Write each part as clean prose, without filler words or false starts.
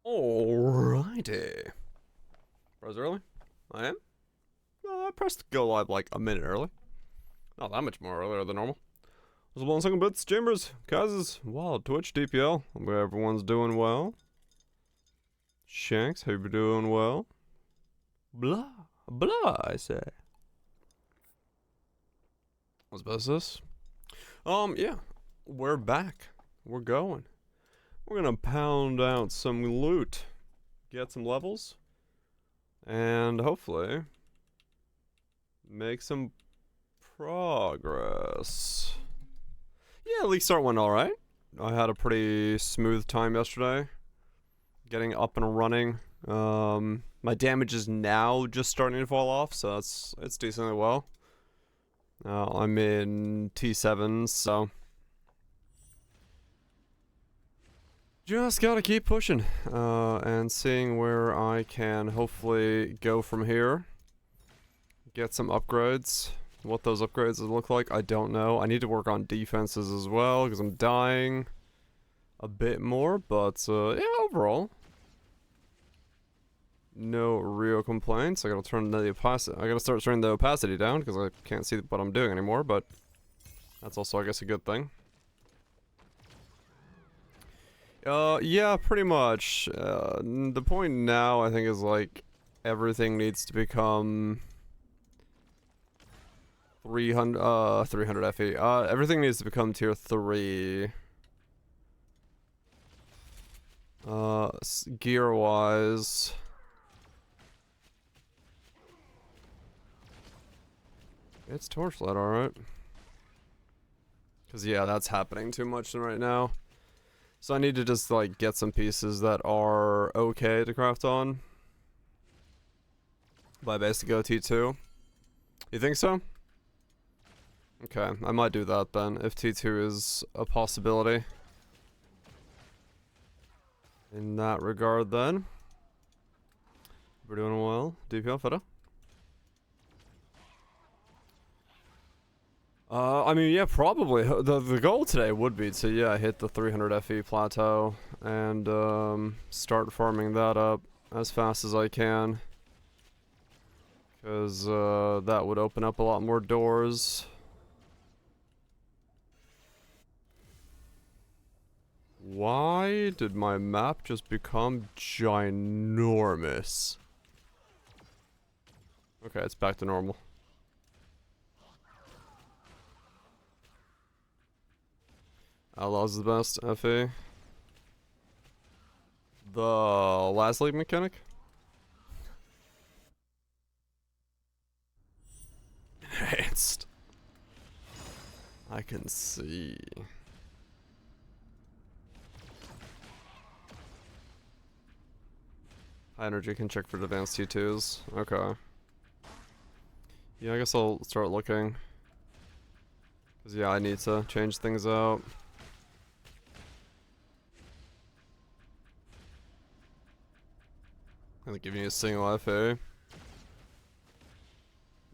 Alrighty. Press early? I am? I pressed go live like a minute early. Not that much more earlier than normal. Was blowing second bits, Chambers, Kaz's, Wild, Twitch, DPL. Hope everyone's doing well. Shanks, hope you're doing well. Blah, blah, I say. What's best this? Yeah. We're back. We're going. We're gonna pound out some loot. Get some levels. And hopefully make some progress. Yeah, at least start went alright. I had a pretty smooth time yesterday. Getting up and running. My damage is now just starting to fall off, so it's decently well. I'm in T7, so just gotta keep pushing and seeing where I can hopefully go from here. Get some upgrades. What those upgrades look like, I don't know. I need to work on defenses as well because I'm dying a bit more, but yeah, overall, no real complaints. I gotta turn the opacity. I gotta start turning the opacity down because I can't see what I'm doing anymore, but that's also, I guess, a good thing. Yeah, pretty much. The point now, I think, is like everything needs to become 300 FE. Everything needs to become tier 3. Gear-wise. It's Torchlight, alright. Because, yeah, that's happening too much right now. So I need to just, like, get some pieces that are okay to craft on. By basically go T2. You think so? Okay, I might do that then, if T2 is a possibility. In that regard then. We're doing well. DPL, Feta? I mean, yeah, probably. The goal today would be to, yeah, hit the 300 FE plateau and start farming that up as fast as I can. Because that would open up a lot more doors. Why did my map just become ginormous? Okay, it's back to normal. Outlaw's the best, FA. The last league mechanic? Enhanced. I can see. High energy can check for advanced T2s. Okay. Yeah, I guess I'll start looking. Because, yeah, I need to change things out. I'm giving you a single FA.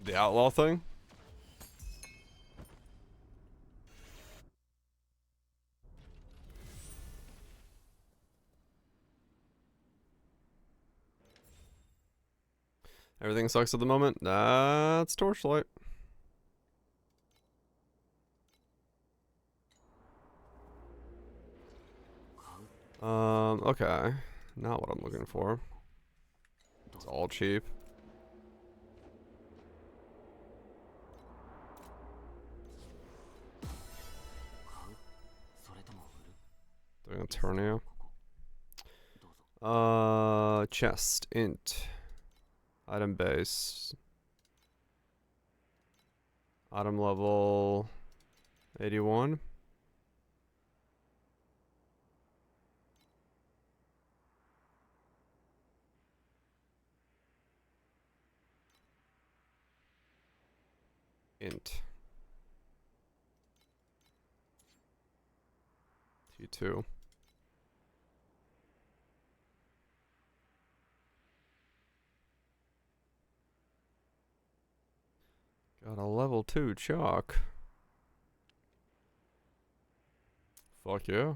The outlaw thing? Everything sucks at the moment. That's Torchlight. Okay. Not what I'm looking for. It's all cheap. Doing a Turnio. Chest, int. Item base. Item level 81. Int. T2. Got a level 2 chalk. Fuck yeah.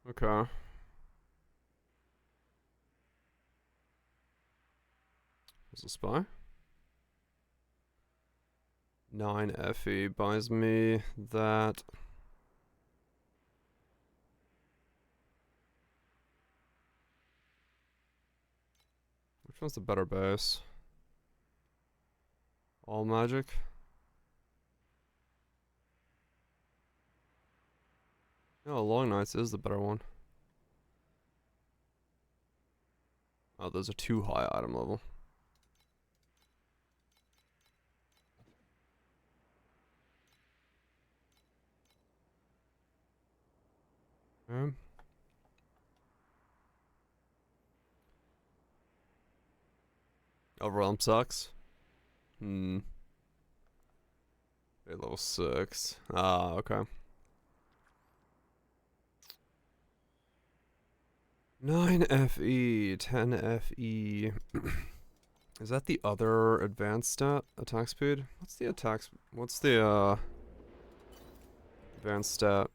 Okay. There's a spy. 9 FE buys me that. Which one's the better base? All magic? No, Long Nights is the better one. Oh, those are too high item level. Okay. Overwhelm sucks. Hmm. Level 6. Ah, okay. 9 FE, 10 FE. Is that the other advanced stat? Attack speed? What's the what's the advanced stat?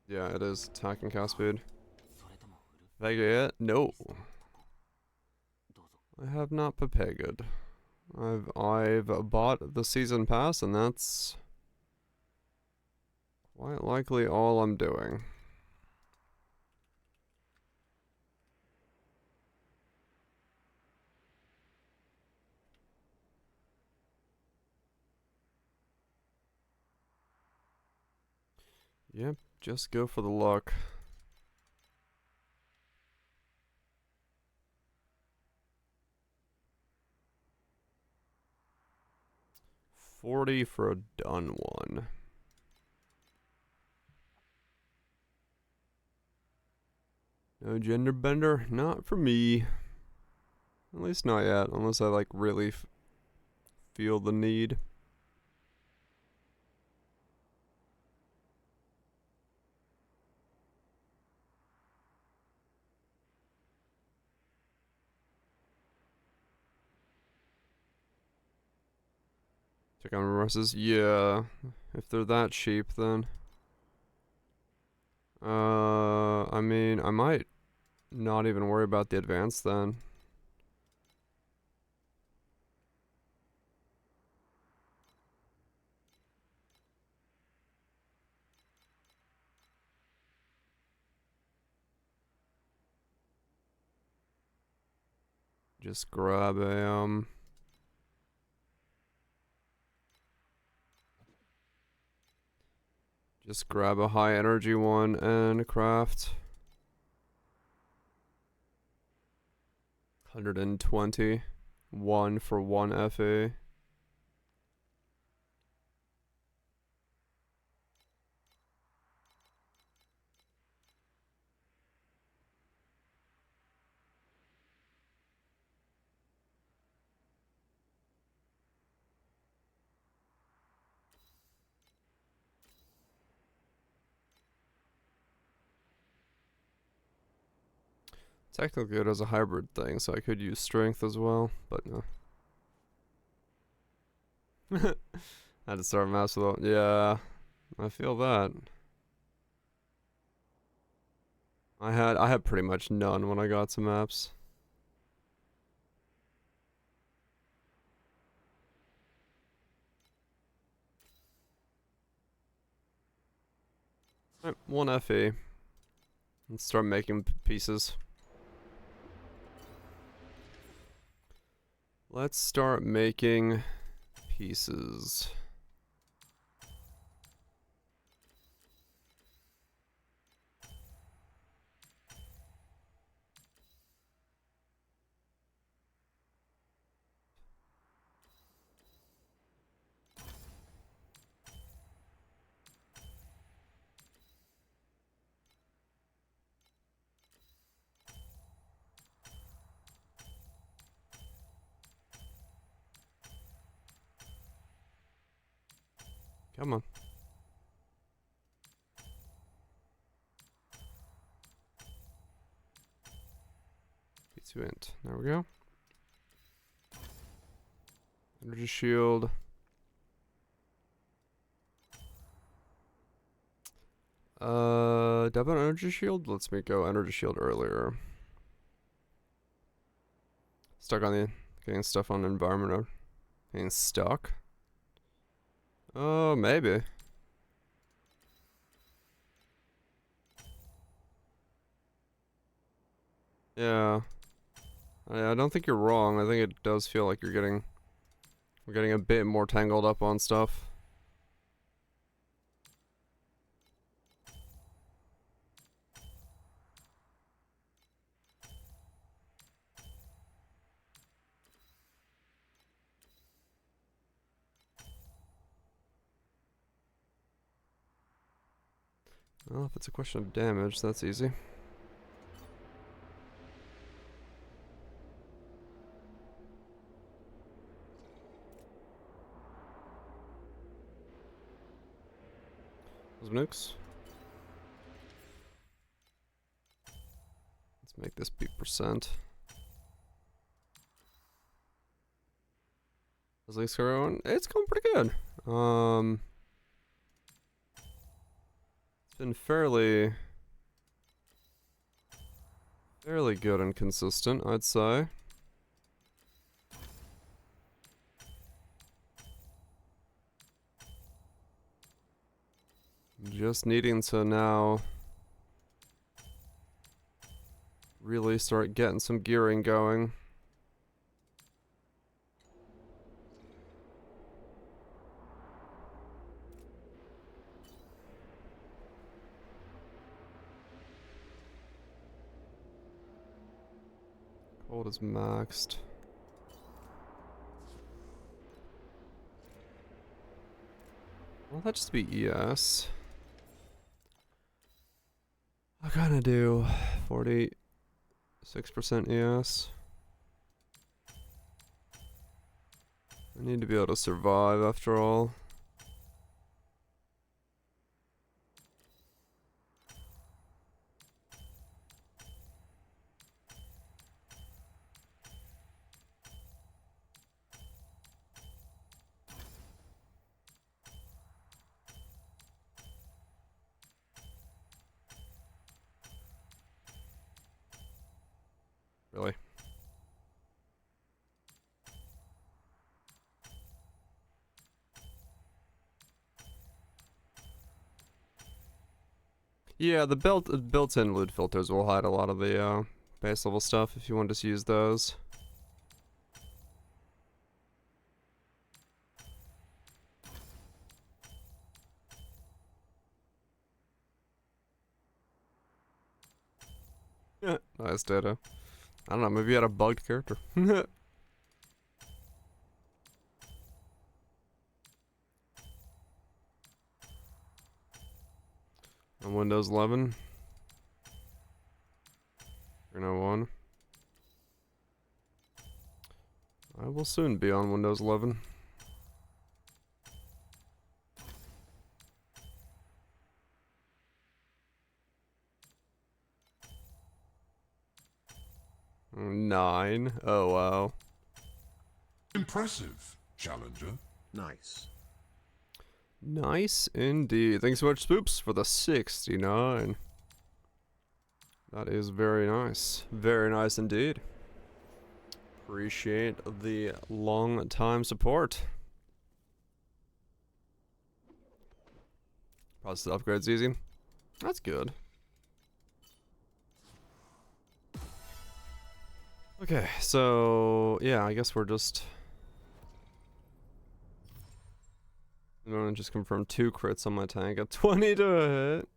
Yeah, it is attack and cast speed. Vega? No. I have not Papega'd. I've bought the season pass, and that's quite likely all I'm doing. Yep, just go for the luck. $40 for a done one. No gender bender? Not for me. At least not yet, unless I like really feel the need. Check on reverses? Yeah. If they're that cheap, then. I mean, I might not even worry about the advance then. Just grab a, just grab a high energy one and craft. 120. 1 for 1 FA. Technically it is a hybrid thing, so I could use strength as well, but no. I had to start mass without. Yeah, I feel that. I had pretty much none when I got to maps. Alright, 1 FE. Let's start making pieces. Let's start making pieces. Come on. P2 int. There we go. Energy shield. Double energy shield lets me go energy shield earlier. Stuck on the getting stuff on environment mode. Getting stuck? Oh, maybe. Yeah. I don't think you're wrong. I think it does feel like we're getting a bit more tangled up on stuff. Well, if it's a question of damage, that's easy. Those nukes. Let's make this be percent. How's this going? It's going pretty good. It's been fairly good and consistent, I'd say. Just needing to now really start getting some gearing going. Cold is maxed. Well, that just be ES. I kinda do 46% ES. I need to be able to survive after all. Really? Yeah, the built-in loot filters will hide a lot of the base level stuff if you want to use those. Yeah, nice data. I don't know, maybe you had a bugged character. On Windows 11. 301. I will soon be on Windows 11. Nine. Oh wow. Impressive, Challenger. Nice. Nice indeed. Thanks so much, Spoops, for the 69. That is very nice. Very nice indeed. Appreciate the long time support. Process the upgrades easy. That's good. Okay, so yeah, I guess we're just. I'm gonna just confirm 2 crits on my tank at 20 to hit.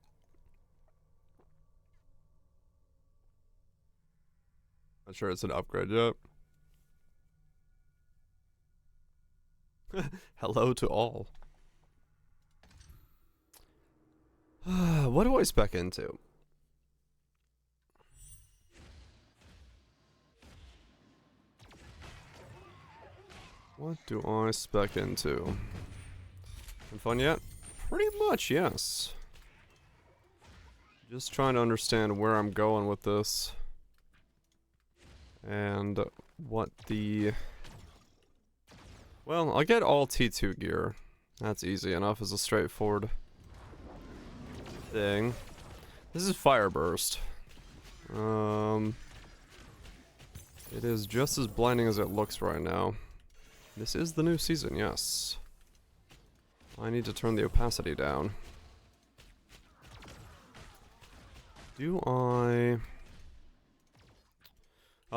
Not sure it's an upgrade yet. Hello to all. What do I spec into? What do I spec into? Been fun yet? Pretty much, yes. Just trying to understand where I'm going with this. And what the... Well, I'll get all T2 gear. That's easy enough as a straightforward thing. This is Fireburst. It is just as blinding as it looks right now. This is the new season, yes. I need to turn the opacity down. Do I...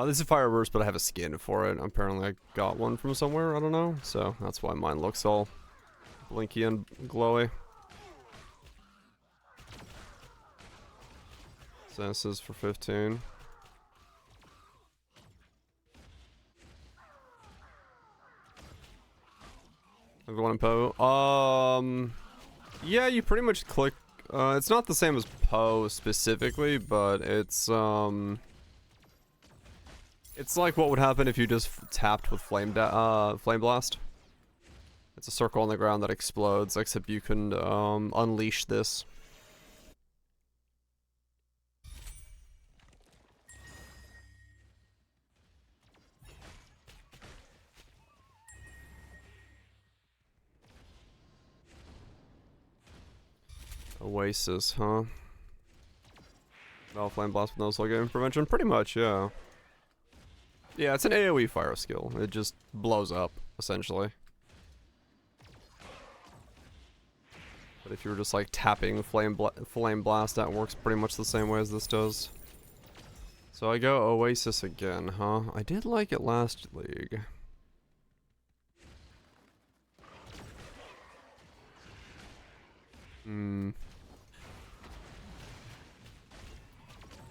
this is Fireburst, but I have a skin for it. Apparently I got one from somewhere, I don't know. So that's why mine looks all blinky and glowy. So this is for 15. I'm going in Poe. Yeah, you pretty much click. It's not the same as Poe specifically, but it's like what would happen if you just tapped with Flame Blast. It's a circle on the ground that explodes, except you can unleash this. Oasis, huh? Flame Blast with no slow game prevention? Pretty much, yeah. Yeah, it's an AoE fire skill. It just blows up, essentially. But if you were just like tapping Flame Blast, that works pretty much the same way as this does. So I go Oasis again, huh? I did like it last league.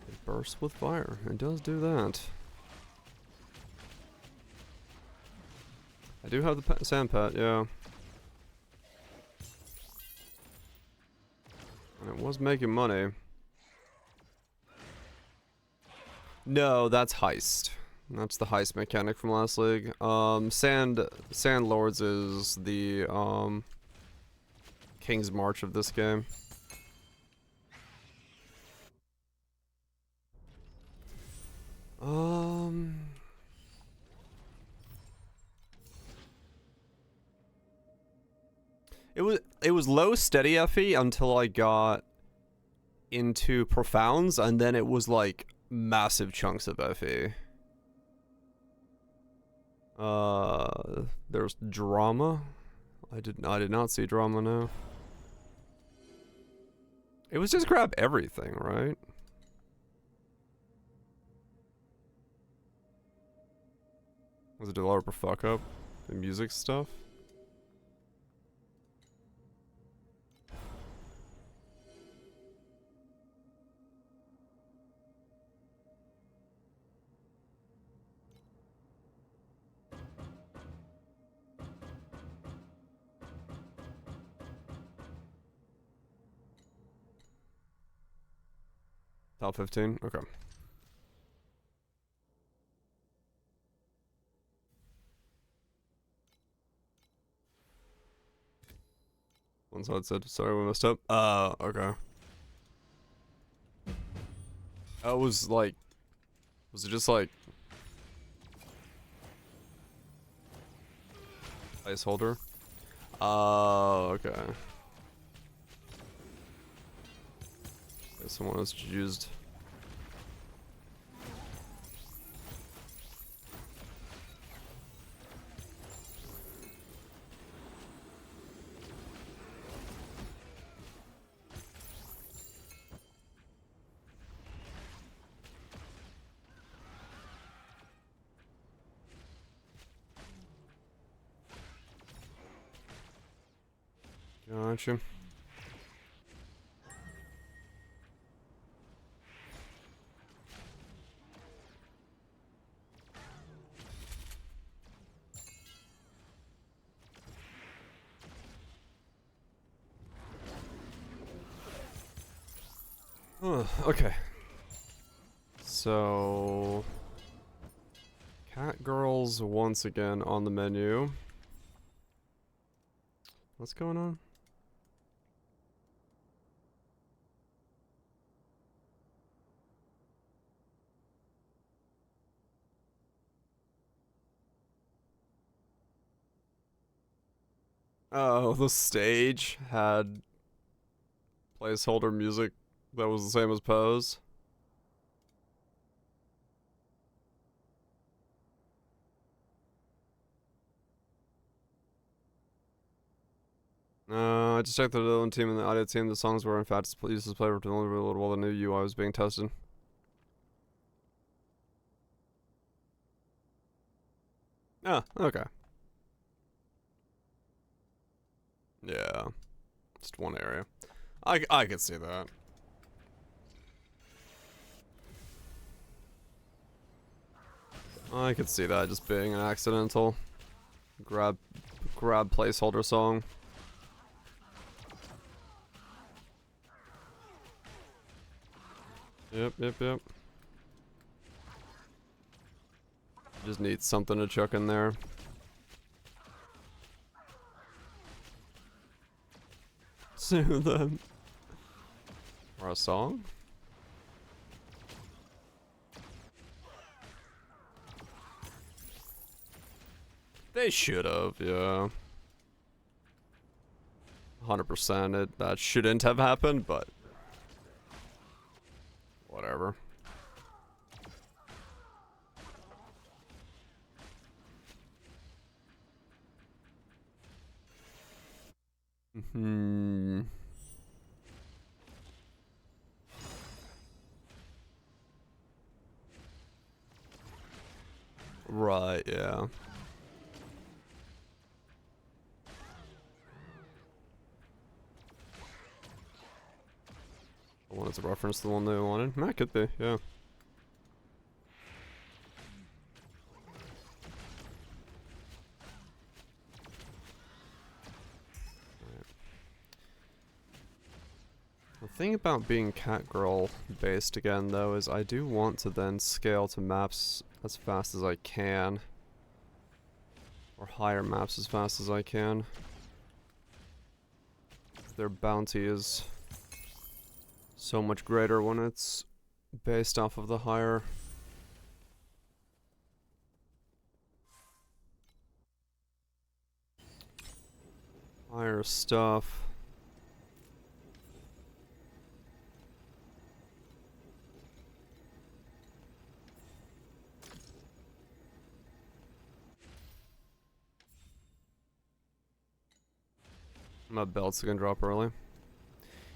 It bursts with fire. It does do that. I do have the sand pet, yeah. And it was making money. No, that's heist. That's the heist mechanic from last league. Sand Lords is the King's March of this game. It was low steady FE until I got into Profounds, and then it was like massive chunks of FE. There's drama. I did not see drama now. It was just grab everything, right? Was it developer fuck up? The music stuff? Top 15? Okay. One side said, sorry we messed up. Okay. That was like... Was it just like... placeholder? Okay. Someone else used... Gotcha. Okay. So... Cat Girls once again on the menu. What's going on? Oh, the stage had placeholder music that was the same as Pose. I just checked the Dylan team and the audio team. The songs were in fact used to play for delivery while the new UI was being tested. Ah, okay. Yeah. Just one area. I could see that. I could see that just being an accidental grab placeholder song. Yep. Just need something to chuck in there. Sue them. Or a song? They should have, yeah. 100% that shouldn't have happened, but whatever. Right, yeah. I wanted to reference the one they wanted. That could be, yeah. The thing about being Catgirl based again though is I do want to then scale to maps as fast as I can. Or higher maps as fast as I can. Their bounty is so much greater when it's based off of the higher stuff. My belt's gonna drop early.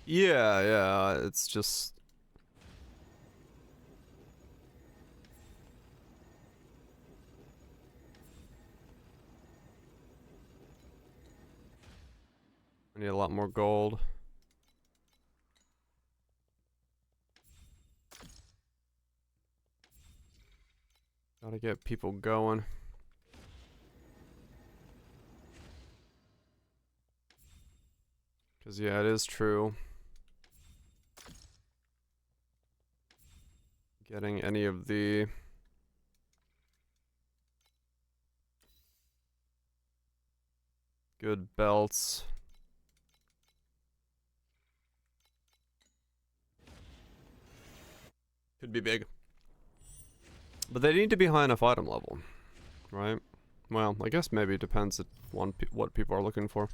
Yeah, it's just... I need a lot more gold. Gotta get people going. Cause yeah, it is true. Getting any of the good belts. Could be big. But they need to be high enough item level, right? Well, I guess maybe it depends on what people are looking for.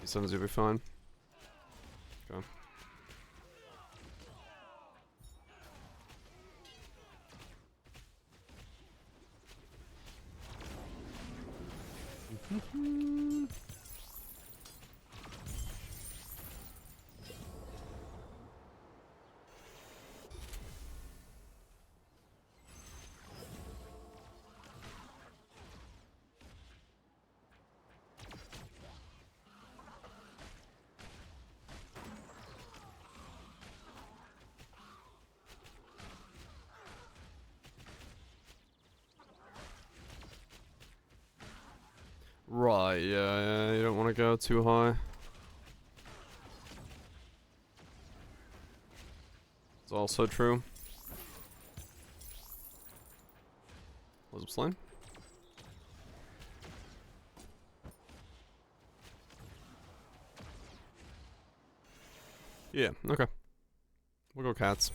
As soon as you'll be fine. Okay. Right, yeah, you don't want to go too high. It's also true. Was it slain? Yeah, okay. We'll go cats.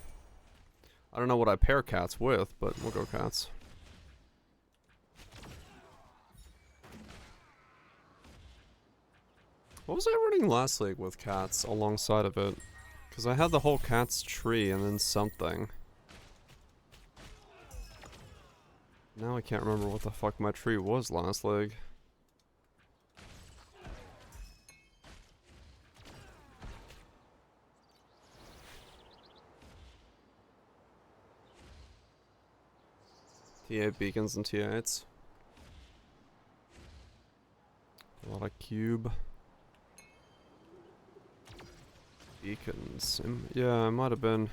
I don't know what I pair cats with, but we'll go cats. What was I running last league with cats alongside of it? Because I had the whole cats tree and then something. Now I can't remember what the fuck my tree was last league. TA beacons and TA8s. A lot of cube. Beacons. Yeah, it might have been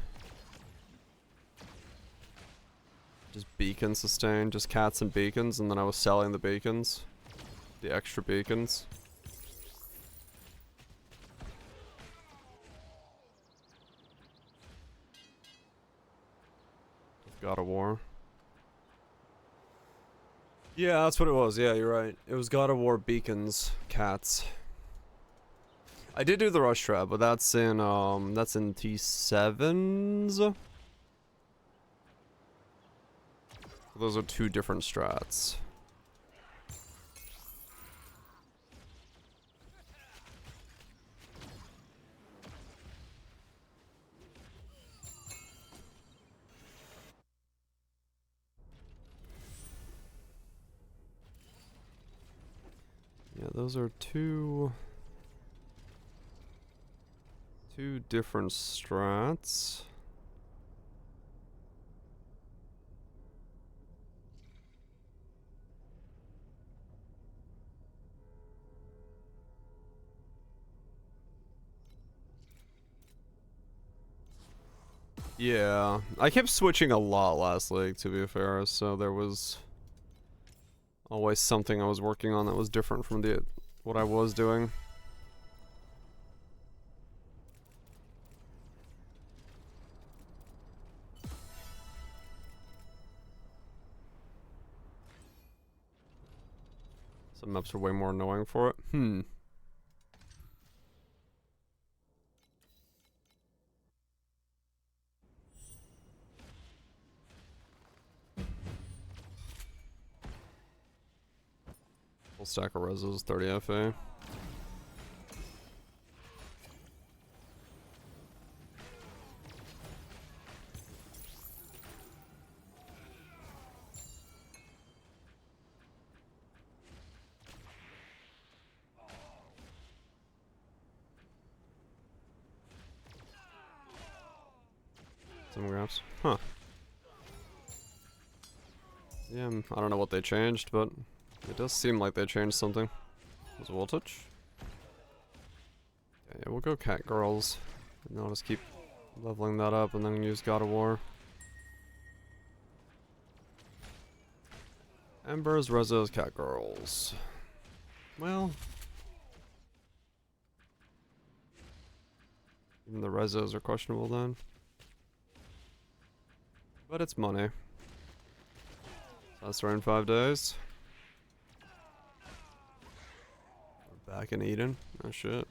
just beacon sustain, just cats and beacons, and then I was selling the beacons. The extra beacons. With God of War. Yeah, that's what it was. Yeah, you're right. It was God of War beacons, cats. I did do the rush trap, but that's in T7s. Those are two different strats. Yeah, those are two different strats. Yeah, I kept switching a lot last league, to be fair, so there was always something I was working on that was different from what I was doing. Some maps are way more annoying for it. Full stack of resos, 30 FA. Some grabs. Huh. Yeah, I don't know what they changed, but it does seem like they changed something. Was voltage? Yeah, we'll go cat girls. And I'll just keep leveling that up and then use God of War. Embers, resos, cat girls. Well, even the resos are questionable then. But it's money. So that's in 5 days. We're back in Eden. Oh shit.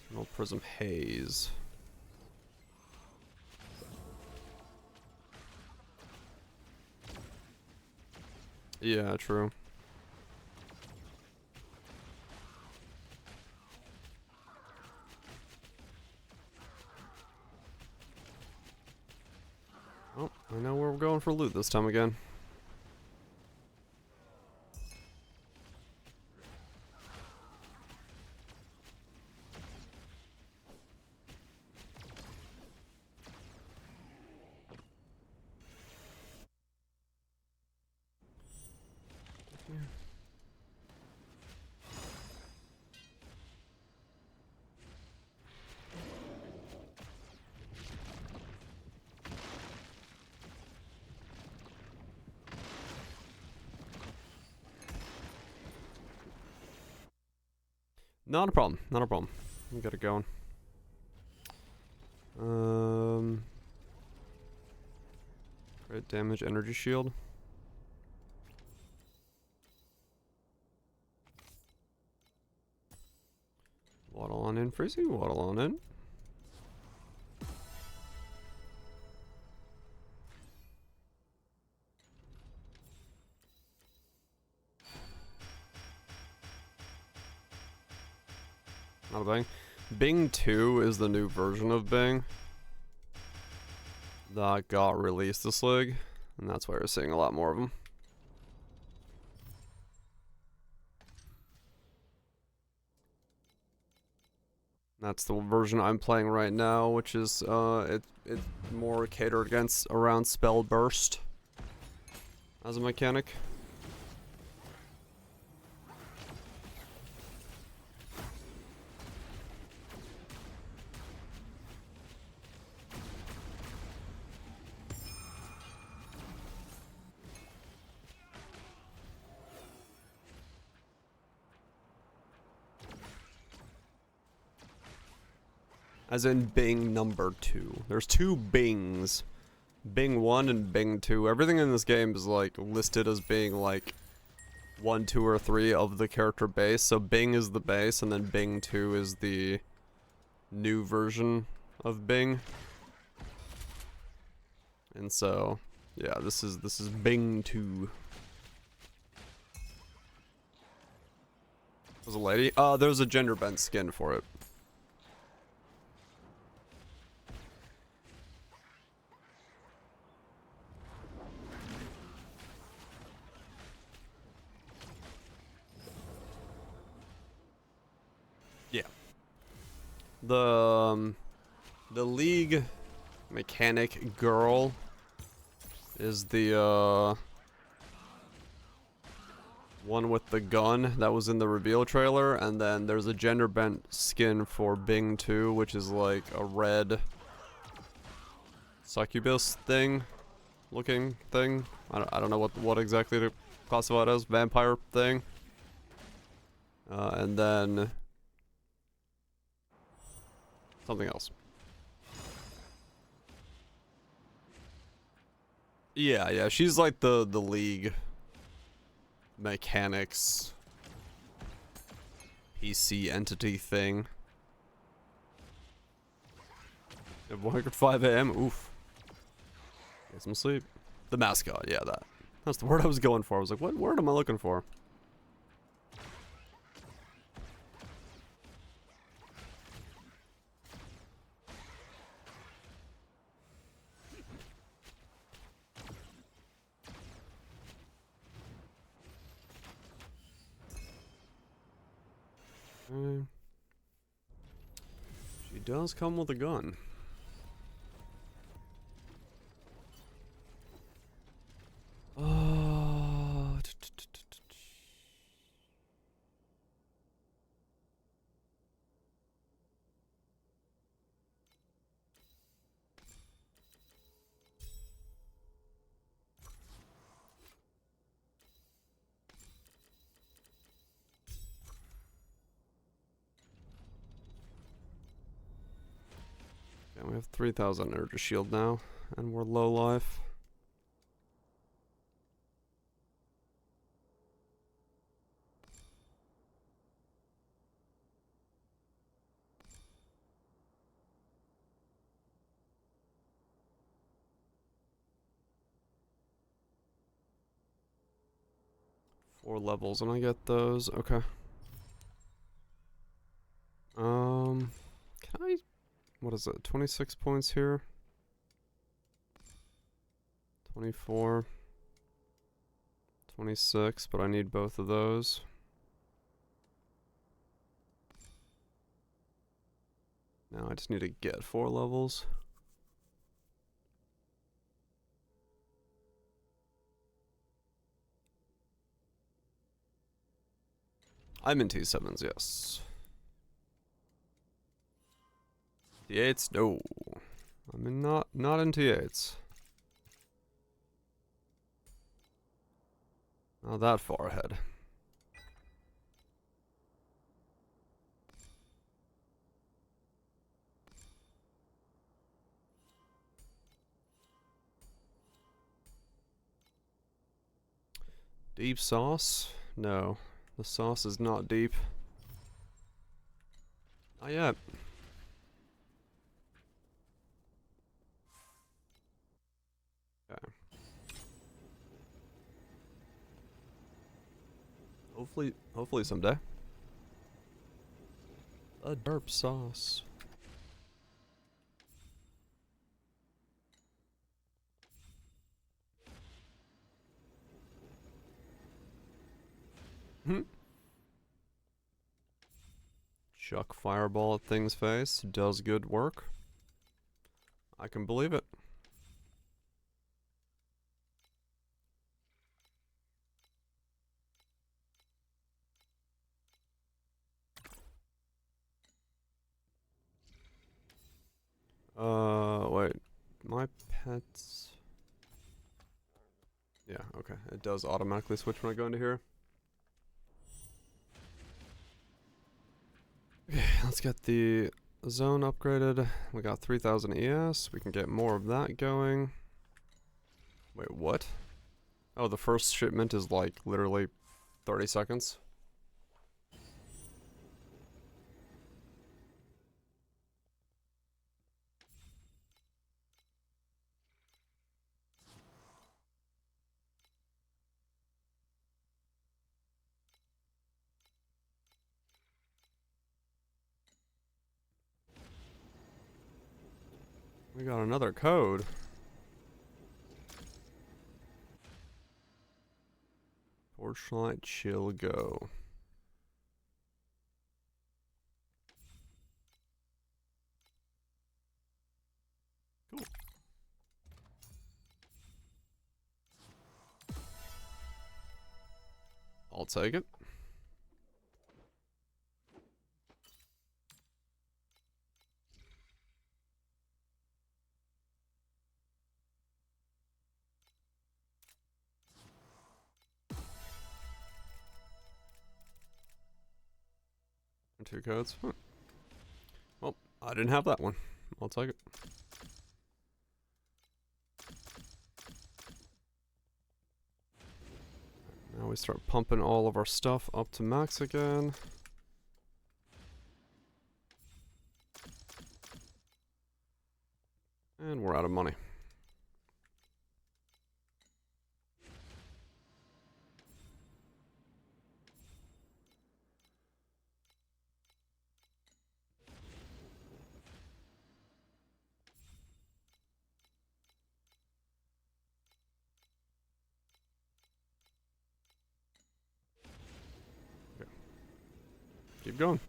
Eternal Prism Haze. Yeah, true. Oh, I know where we're going for loot this time again. Not a problem. Not a problem. We got it going. Great damage energy shield. Waddle on in, Freezy. Waddle on in. Not a Bing. Bing2 is the new version of Bing that got released this league, and that's why we're seeing a lot more of them. That's the version I'm playing right now, which is it's more catered against around spell burst as a mechanic. As in Bing number 2. There's 2 Bings. Bing 1 and Bing 2. Everything in this game is like listed as being like 1, 2, or 3 of the character base. So Bing is the base, and then Bing 2 is the new version of Bing. And so, yeah, this is Bing 2. Was a lady? There's a gender bent skin for it. Yeah. The league mechanic girl is the one with the gun that was in the reveal trailer, and then there's a gender bent skin for Bing 2, which is like a red succubus thing looking thing. I don't know what exactly to classify it as. Vampire thing. And then something else. Yeah, she's like the league mechanics PC entity thing. At 105 AM, oof. Get some sleep. The mascot, yeah, that's the word I was going for. I was like, what word am I looking for? She does come with a gun. We have 3,000 energy shield now, and we're low life. Four levels, and I get those. Okay. Can I? What is it? 26 points here. 24. 26, but I need both of those. Now I just need to get 4 levels. I'm in T7s, yes. T8s, no. I'm in not in T8s. Not that far ahead. Deep sauce? No. The sauce is not deep. Not yet. Okay. Hopefully someday. A derp sauce. Chuck fireball at thing's face. Does good work. I can believe it. Wait. My pets... Yeah, okay. It does automatically switch when I go into here. Okay, let's get the zone upgraded. We got 3000 ES. We can get more of that going. Wait, what? Oh, the first shipment is like literally 30 seconds. We got another code. Torchlight chill go. Cool. I'll take it. Two codes. Huh. Well, I didn't have that one. I'll take it. Now we start pumping all of our stuff up to max again. And we're out of money. Okay. Keep going.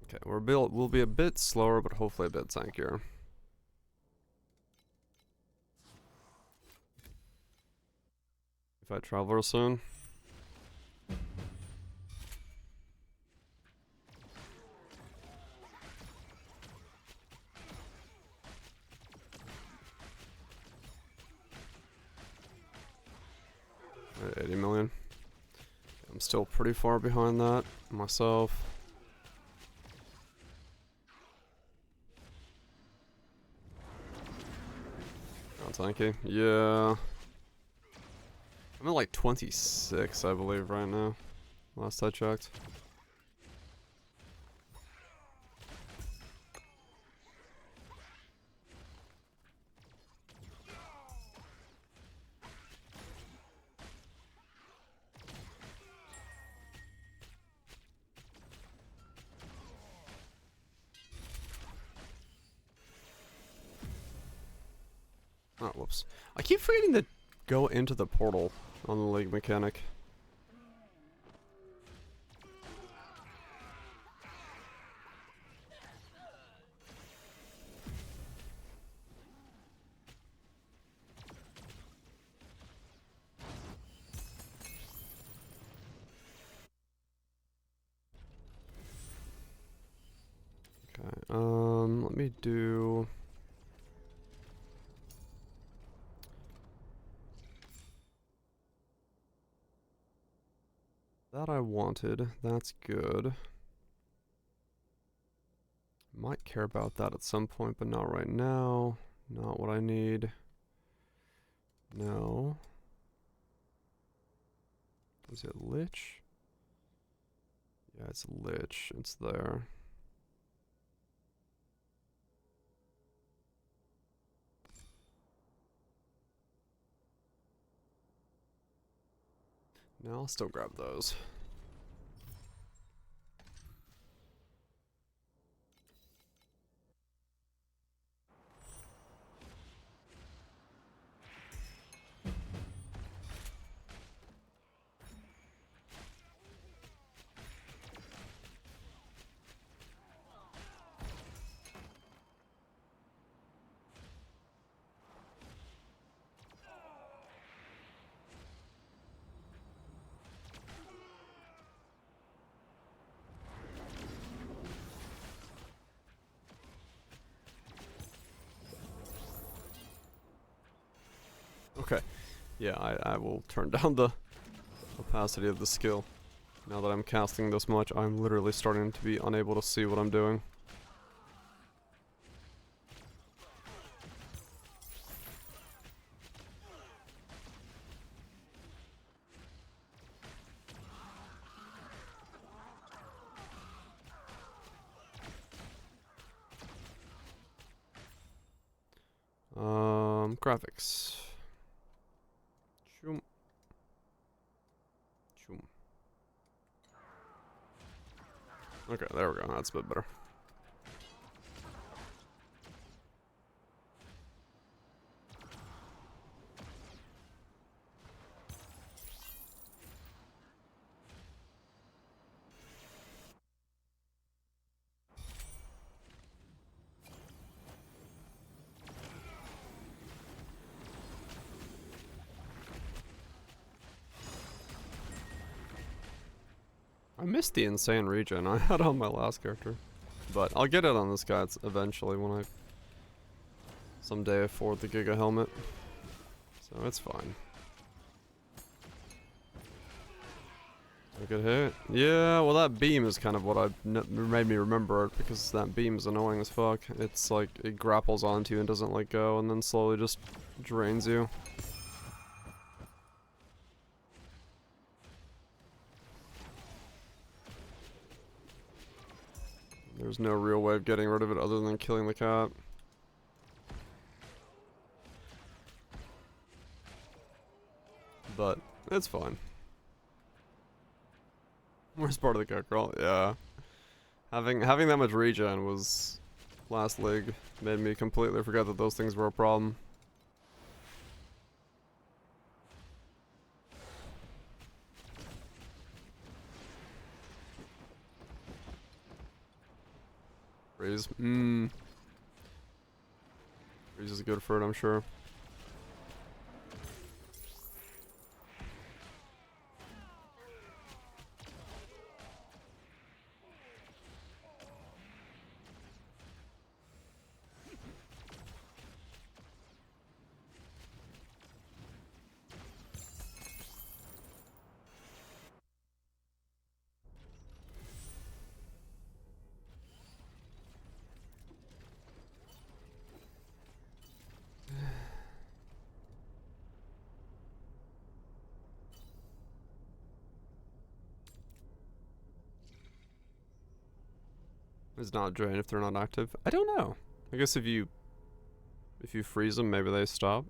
Okay, we'll be a bit slower, but hopefully a bit tankier. If I travel soon. At 80 million. I'm still pretty far behind that myself. Oh, tanky. Yeah. I'm at like 26, I believe, right now. Last I checked. Oh, whoops. I keep forgetting to go into the portal on the League mechanic. Okay, let me do... That I wanted. That's good. Might care about that at some point, but not right now. Not what I need. No. Is it Lich? Yeah, it's Lich. It's there. No, I'll still grab those. Okay. Yeah, I will turn down the opacity of the skill. Now that I'm casting this much, I'm literally starting to be unable to see what I'm doing. Graphics. Choom. Choom. Okay, there we go. That's a bit better. I missed the insane regen I had on my last character. But I'll get it on this guy eventually when I someday afford the Giga helmet. So it's fine. A good hit. Yeah, well that beam is kind of what made me remember it, because that beam is annoying as fuck. It's like, it grapples onto you and doesn't let go, and then slowly just drains you. There's no real way of getting rid of it other than killing the cat. But it's fine. Worst part of the cat crawl, yeah. Having that much regen was last league made me completely forget that those things were a problem. Freeze. Freeze is good for it, I'm sure. It's not drain if they're not active. I don't know. I guess if you freeze them, maybe they stop.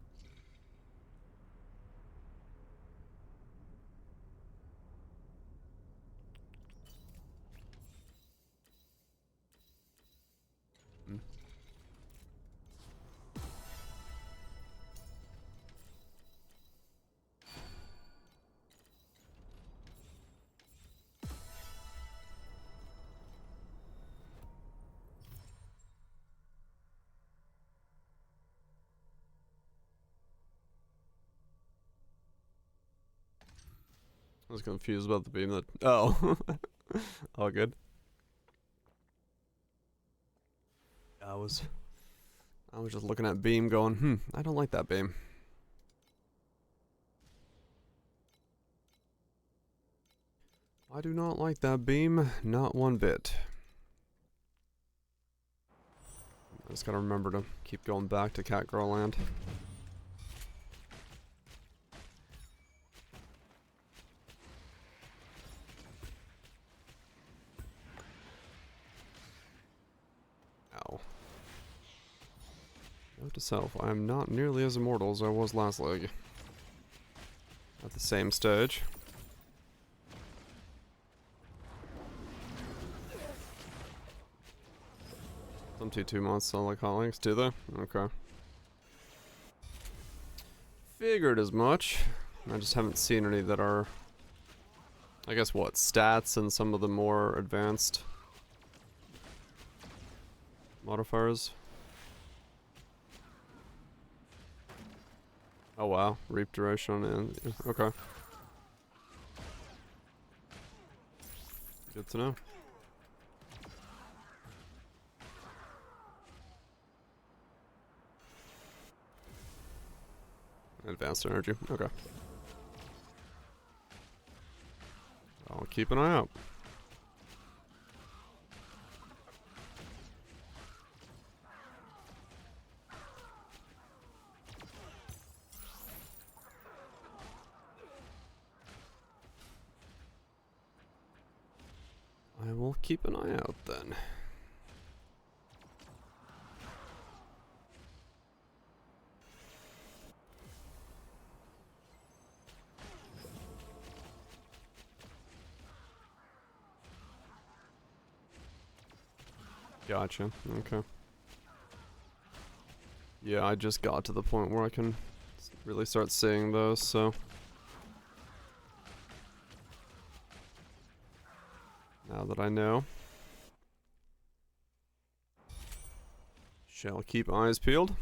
Hmm. I was confused about the beam that. Oh. All good. I was just looking at beam going, I don't like that beam. I do not like that beam, not one bit. Just gotta remember to keep going back to Catgirl Land. Ow. Note to self, I am not nearly as immortal as I was last leg. At the same stage. Some T2 mods sell like hot links, do they? Okay. Figured as much. I just haven't seen any that are, I guess, what, stats and some of the more advanced modifiers. Oh wow, reap duration and okay. Good to know. Advanced energy, okay. I'll keep an eye out. I will keep an eye out then. Gotcha, okay. Yeah, I just got to the point where I can really start seeing those, so. Now that I know. Shall keep eyes peeled.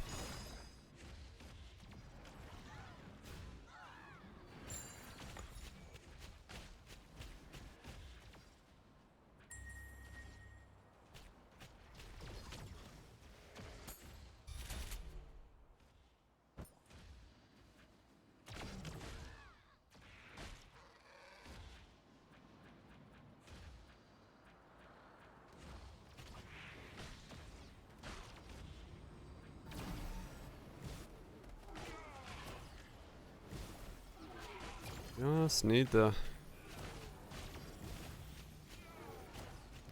Just need to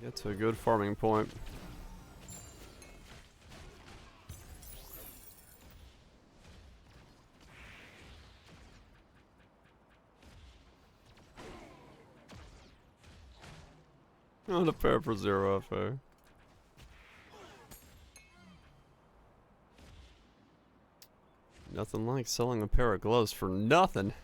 get to a good farming point. Not a pair for 0 FA. Nothing like selling a pair of gloves for nothing.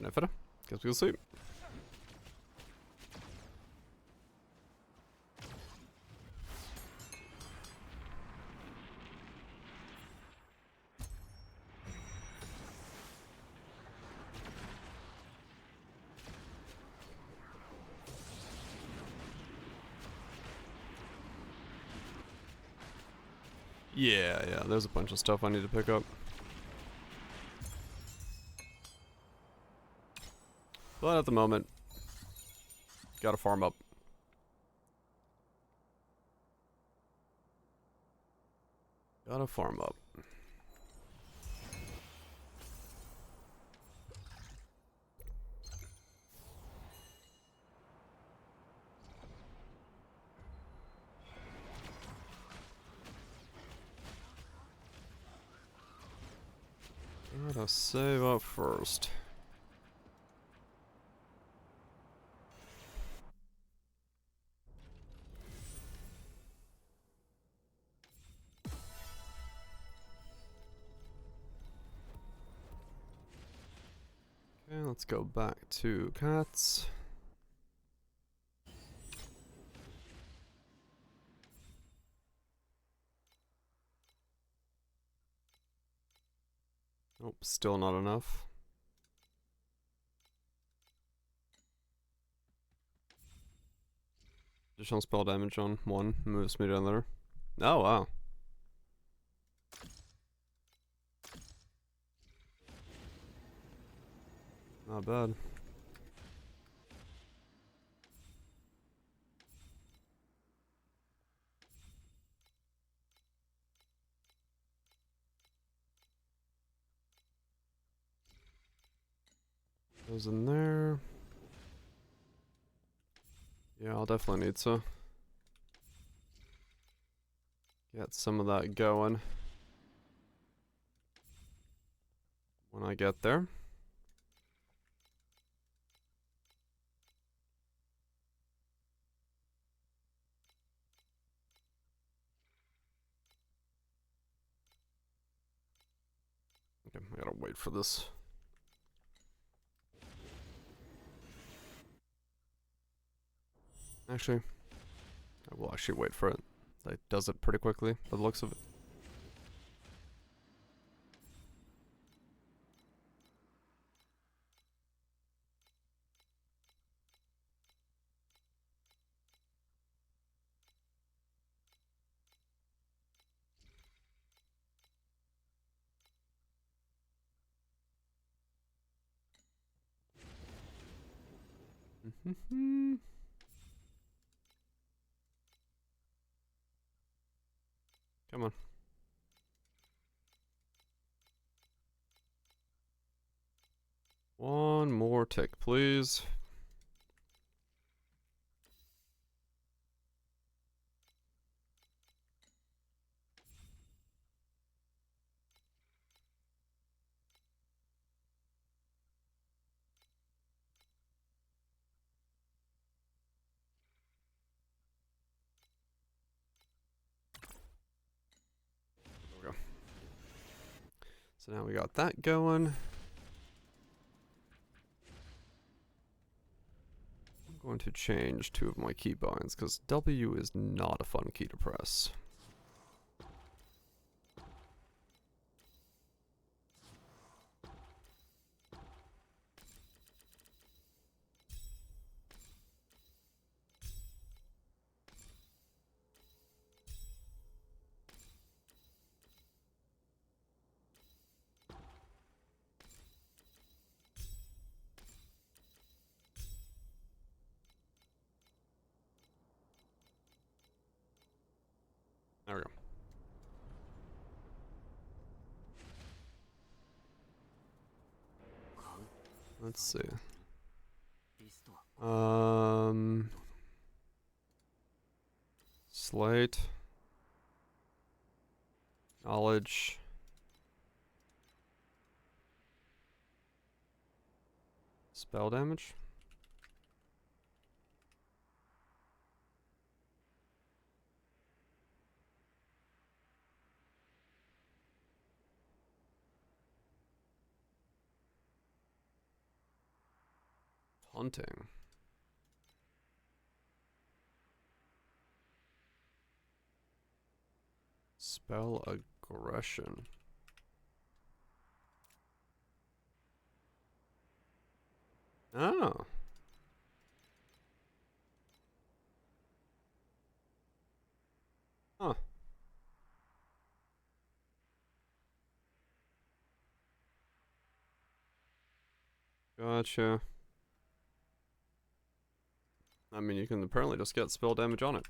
Good night, guess we'll see. Yeah, there's a bunch of stuff I need to pick up. But at the moment, gotta farm up. Gotta farm up. Gotta save up first. Okay, let's go back to cats. Nope, still not enough. Additional spell damage on one moves me down there. Oh, wow. Not bad. Goes in there. Yeah, I'll definitely need to get some of that going when I get there. Okay, I gotta wait for this. Actually, I will actually wait for it. It does it pretty quickly, by the looks of it. Come on. One more tick, please. There we go. So now we got that going. I'm going to change 2 of my keybinds because W is not a fun key to press. There we go. Let's see. Slate. Knowledge. Spell damage. Hunting. Spell aggression. Oh. Huh. Gotcha. I mean, you can apparently just get spell damage on it.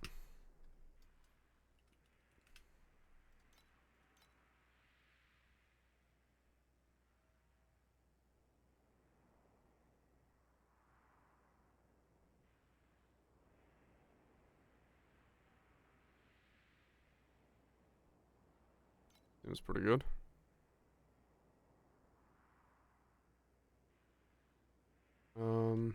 Seems pretty good. Um.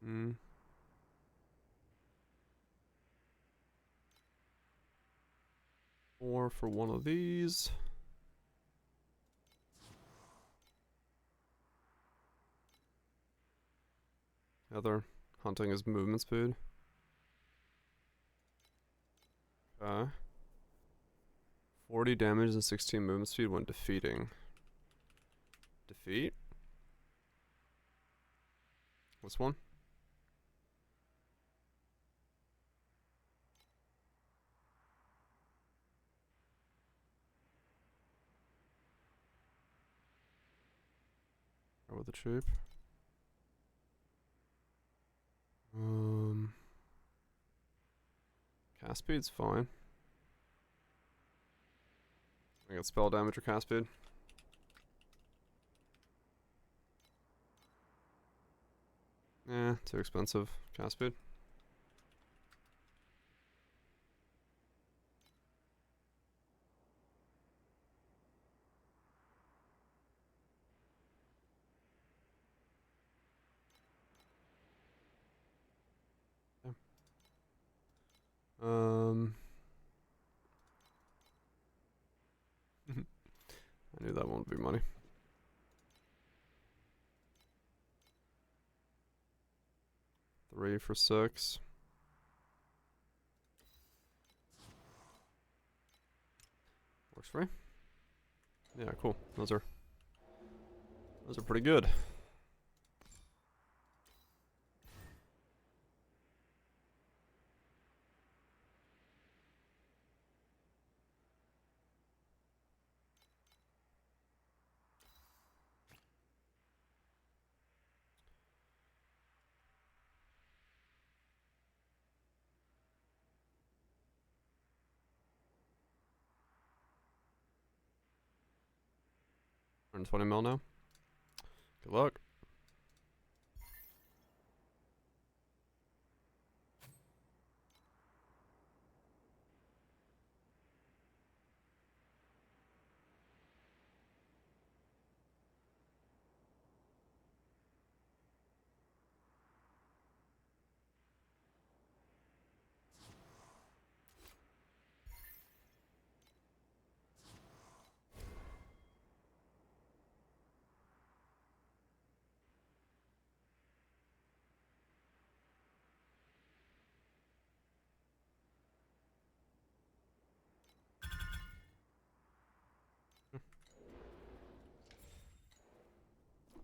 Hmm. 4 for one of these. Other hunting is movement speed. Okay. 40 damage and 16 movement speed when defeating. Defeat? This one? Or with the troop. Cast speed's fine. I got spell damage or cast speed. Eh, too expensive. Cast speed. Yeah. I knew that won't be money. Three for 6. Works for me. Yeah, cool. Those are pretty good. $120 now. Good luck.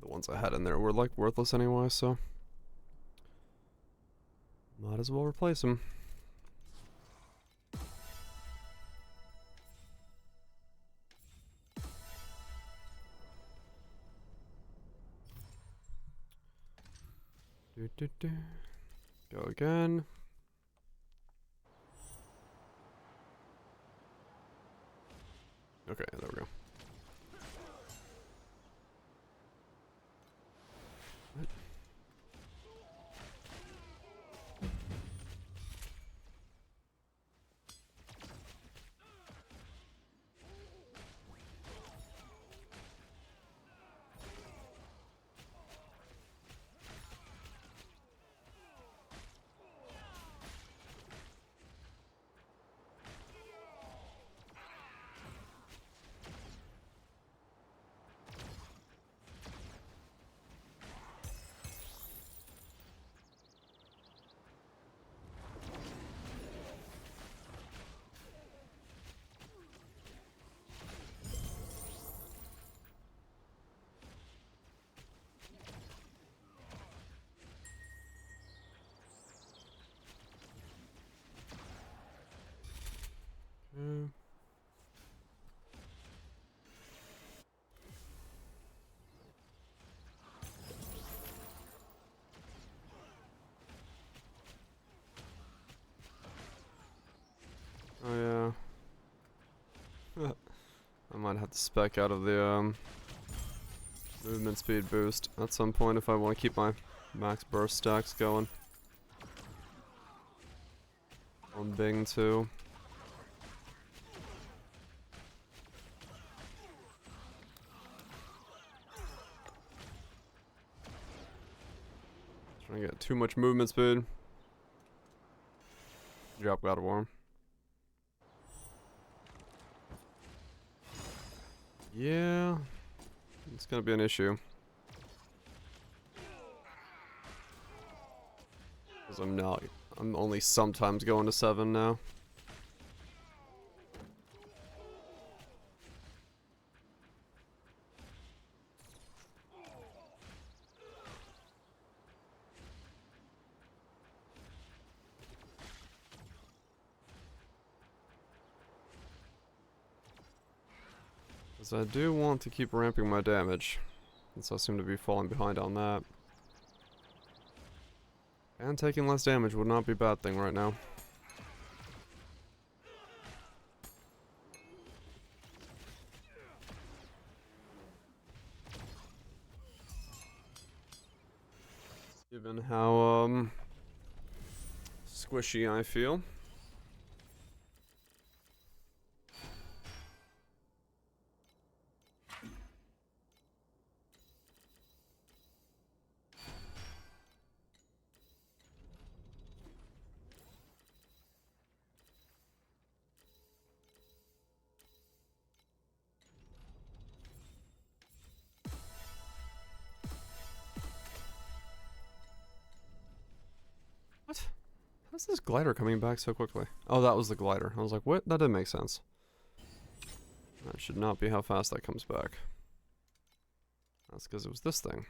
The ones I had in there were like worthless anyway, so might as well replace them. Go again. Okay, there we go. What? Oh yeah. I might have to spec out of the movement speed boost at some point if I want to keep my max burst stacks going. On Bing2. Trying to get too much movement speed. Drop God of War. Yeah, it's gonna be an issue. Because I'm only sometimes going to 7 now. Because I do want to keep ramping my damage, since I seem to be falling behind on that. And taking less damage would not be a bad thing right now. Given how, squishy I feel. What? How's this glider coming back so quickly? Oh, that was the glider. I was like, what? That didn't make sense. That should not be how fast that comes back. That's because it was this thing.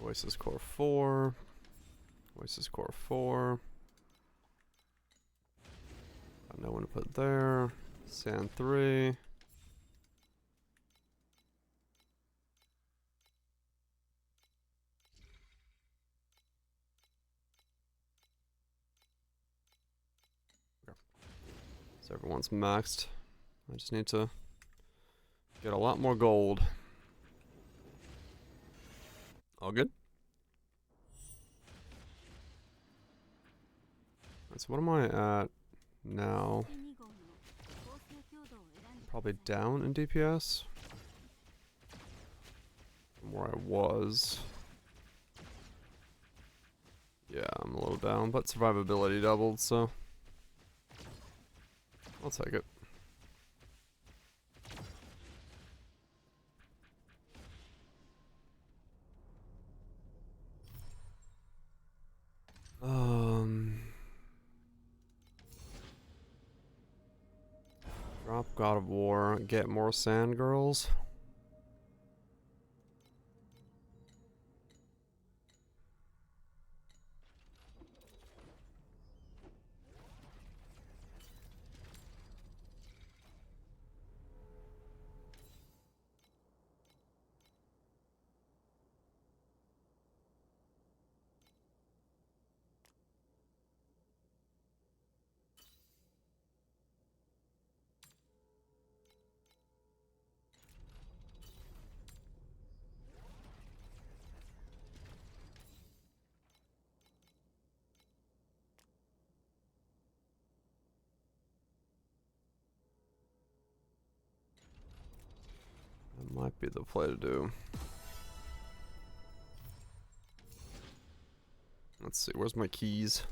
Oasis Core 4. Oasis Core 4. Got no one to put there. Sand 3. Okay. So everyone's maxed. I just need to get a lot more gold. All good? Right, so what am I at now? Probably down in DPS from where I was. Yeah, I'm a little down, but survivability doubled, so I'll take it. Drop God of War, get more sand girls. That might be the play to do. Let's see, where's my keys?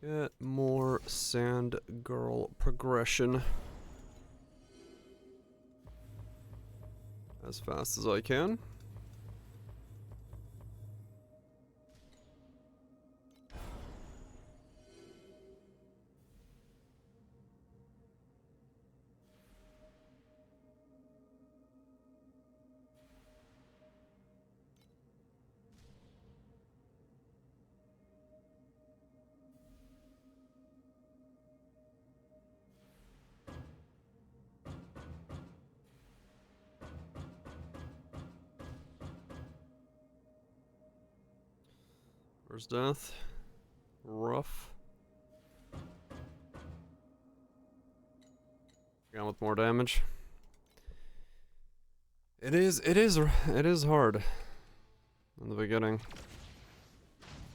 Get more sand girl progression as fast as I can. Where's death? Rough. Again with more damage. It is hard in the beginning.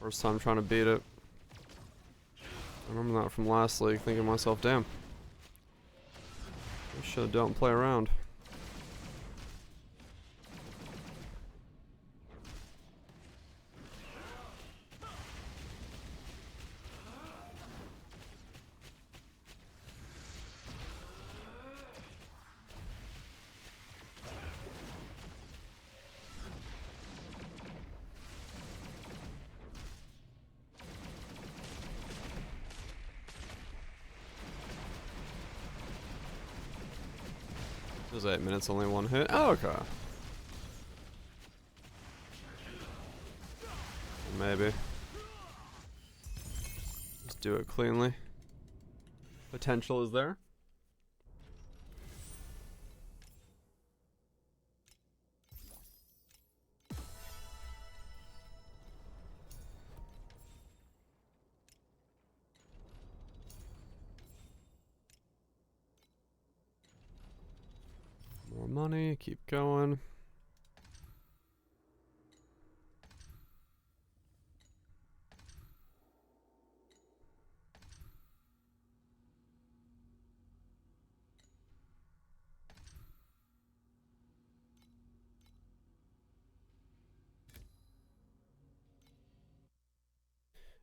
First time trying to beat it. I remember that from last league, thinking to myself, damn. I should don't play around. It was 8 minutes, only one hit. Oh, okay. Maybe. Just do it cleanly. Potential is there. More money, keep going.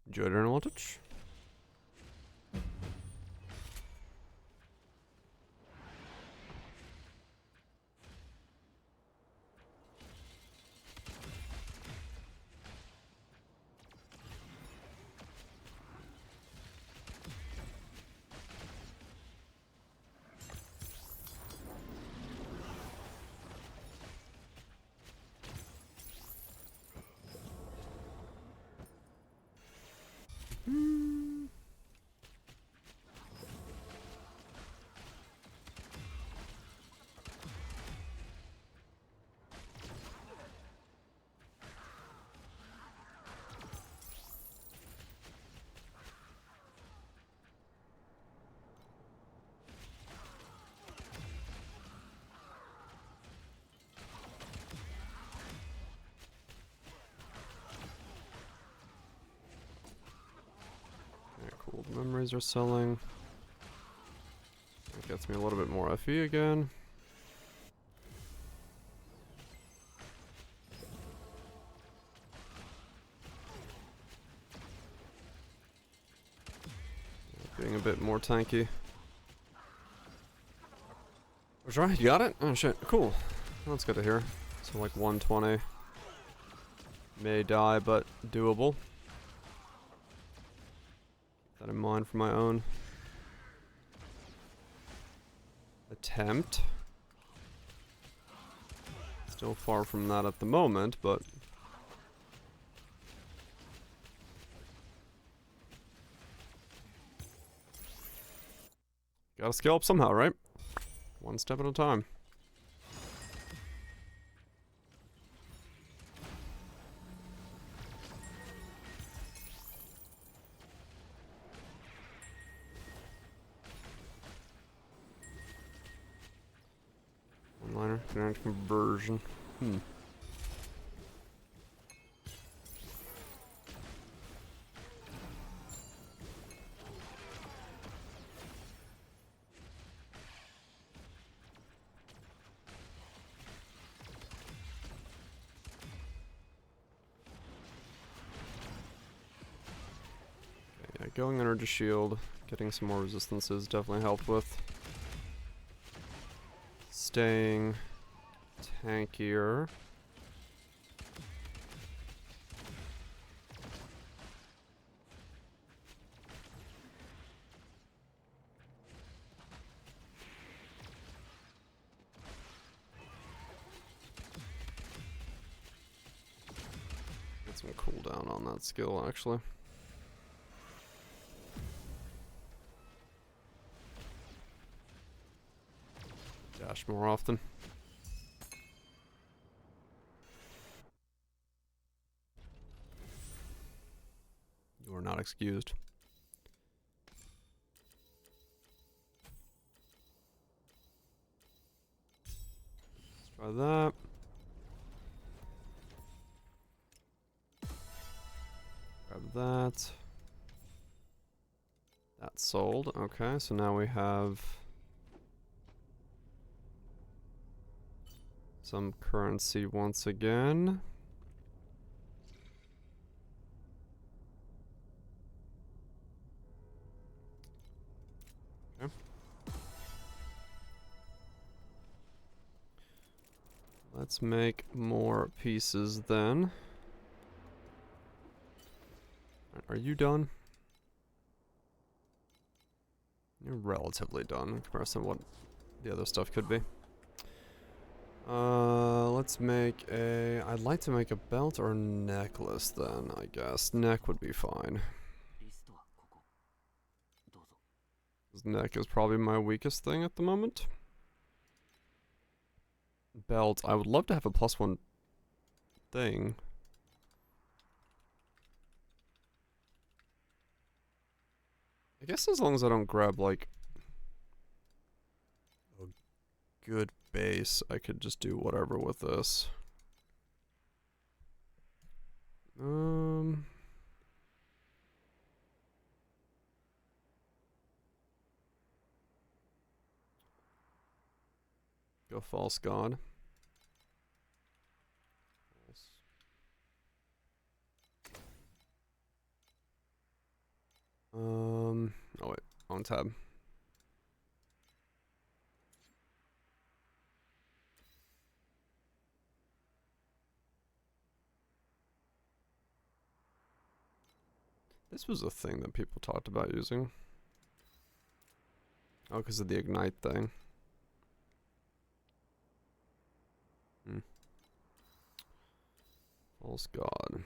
Enjoy your advantage. Cool, the memories are selling. That gets me a little bit more FE again. Being a bit more tanky. Was right, you got it? Oh shit, cool. That's good to hear. So like 120. May die, but doable. Keep that in mind for my own attempt. Still far from that at the moment, but gotta scale up somehow, right? One step at a time. One-liner, kinetic conversion. Going energy shield, getting some more resistances definitely helped with. Staying tankier. Get some cooldown on that skill actually. Dash more often. You are not excused. Grab that. Grab that. That's sold. Okay, so now we have some currency once again. Okay. Let's make more pieces then. Are you done? You're relatively done in comparison to what the other stuff could be. Let's make a... I'd like to make a belt or a necklace then, I guess. Neck would be fine. This neck is probably my weakest thing at the moment. Belt. I would love to have a +1 thing. I guess as long as I don't grab, like, a good base, I could just do whatever with this. Go false god. Oh wait, on tab. This was a thing that people talked about using. Oh, because of the ignite thing. False god.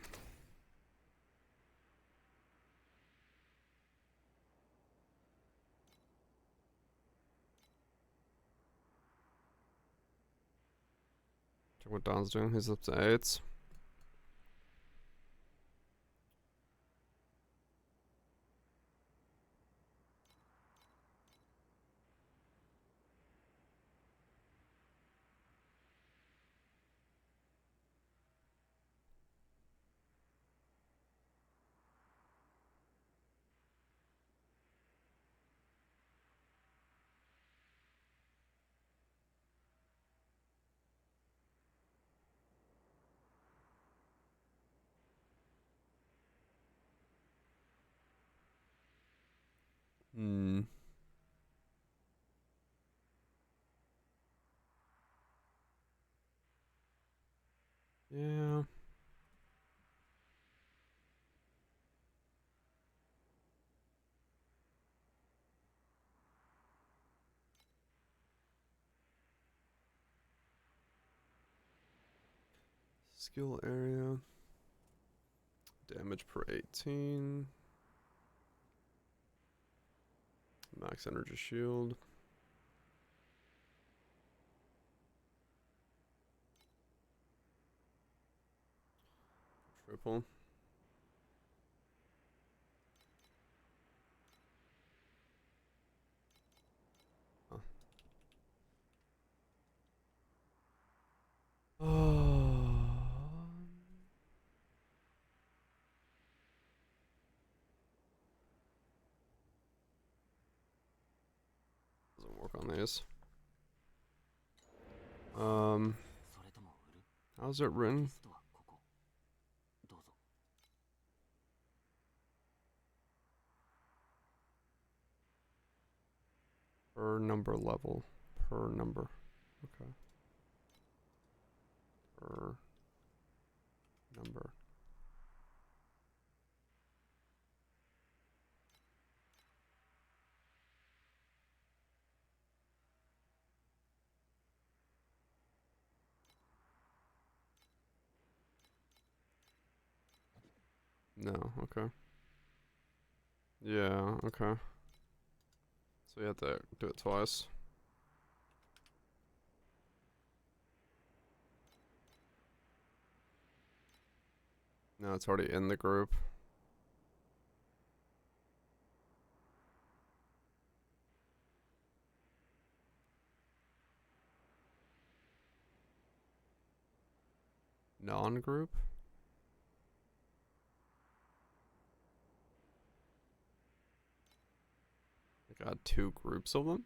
Check what Don's doing. He's up to 8s. Yeah. Skill area. Damage per 18. Max energy shield. Triple. Huh. Doesn't work on these. How's it written? Per number level. Per number. Okay. Per number. No, okay. Yeah, okay. So you have to do it twice. No, it's already in the group. Non-group? I got 2 groups of them.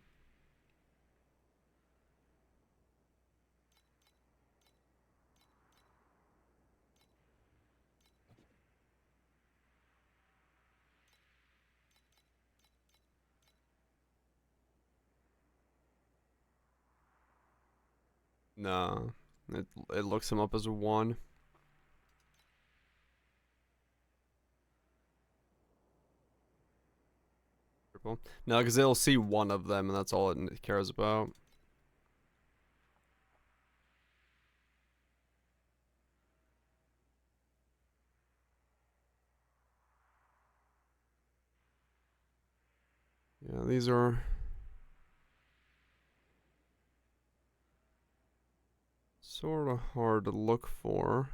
Nah, it looks him up as a 1. No, because it'll see one of them, and that's all it cares about. Yeah, these are sort of hard to look for.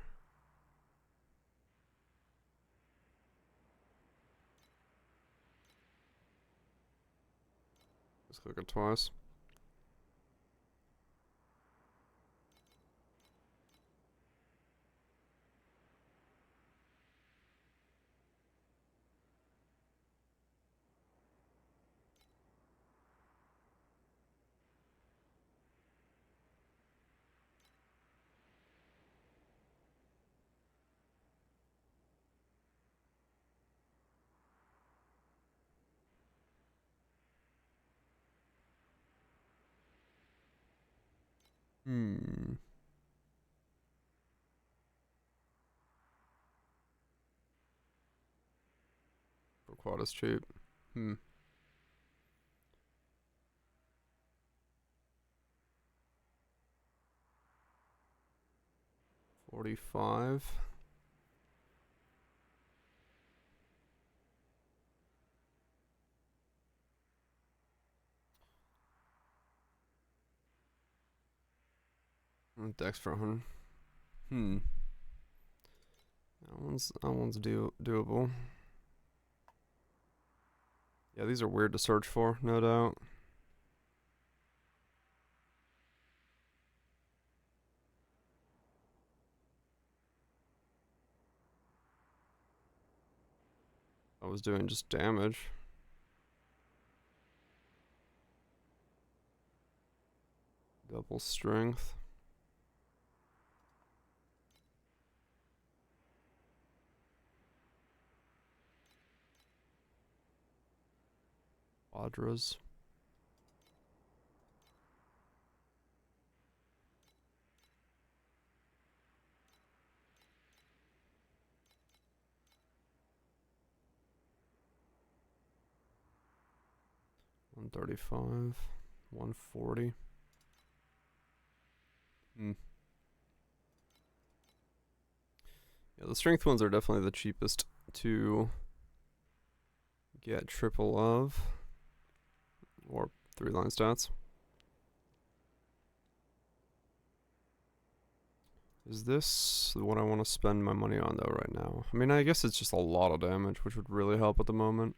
Just click it twice. Hmm. For quad is cheap. Hmm. 45. Dex for 100. Hmm. That one's doable. Yeah, these are weird to search for, no doubt. I was doing just damage. Double strength. Quadras. $135. $140. Hmm. Yeah, the strength ones are definitely the cheapest to get triple of. Or 3-line stats. Is this what I want to spend my money on though right now? I mean, I guess it's just a lot of damage, which would really help at the moment.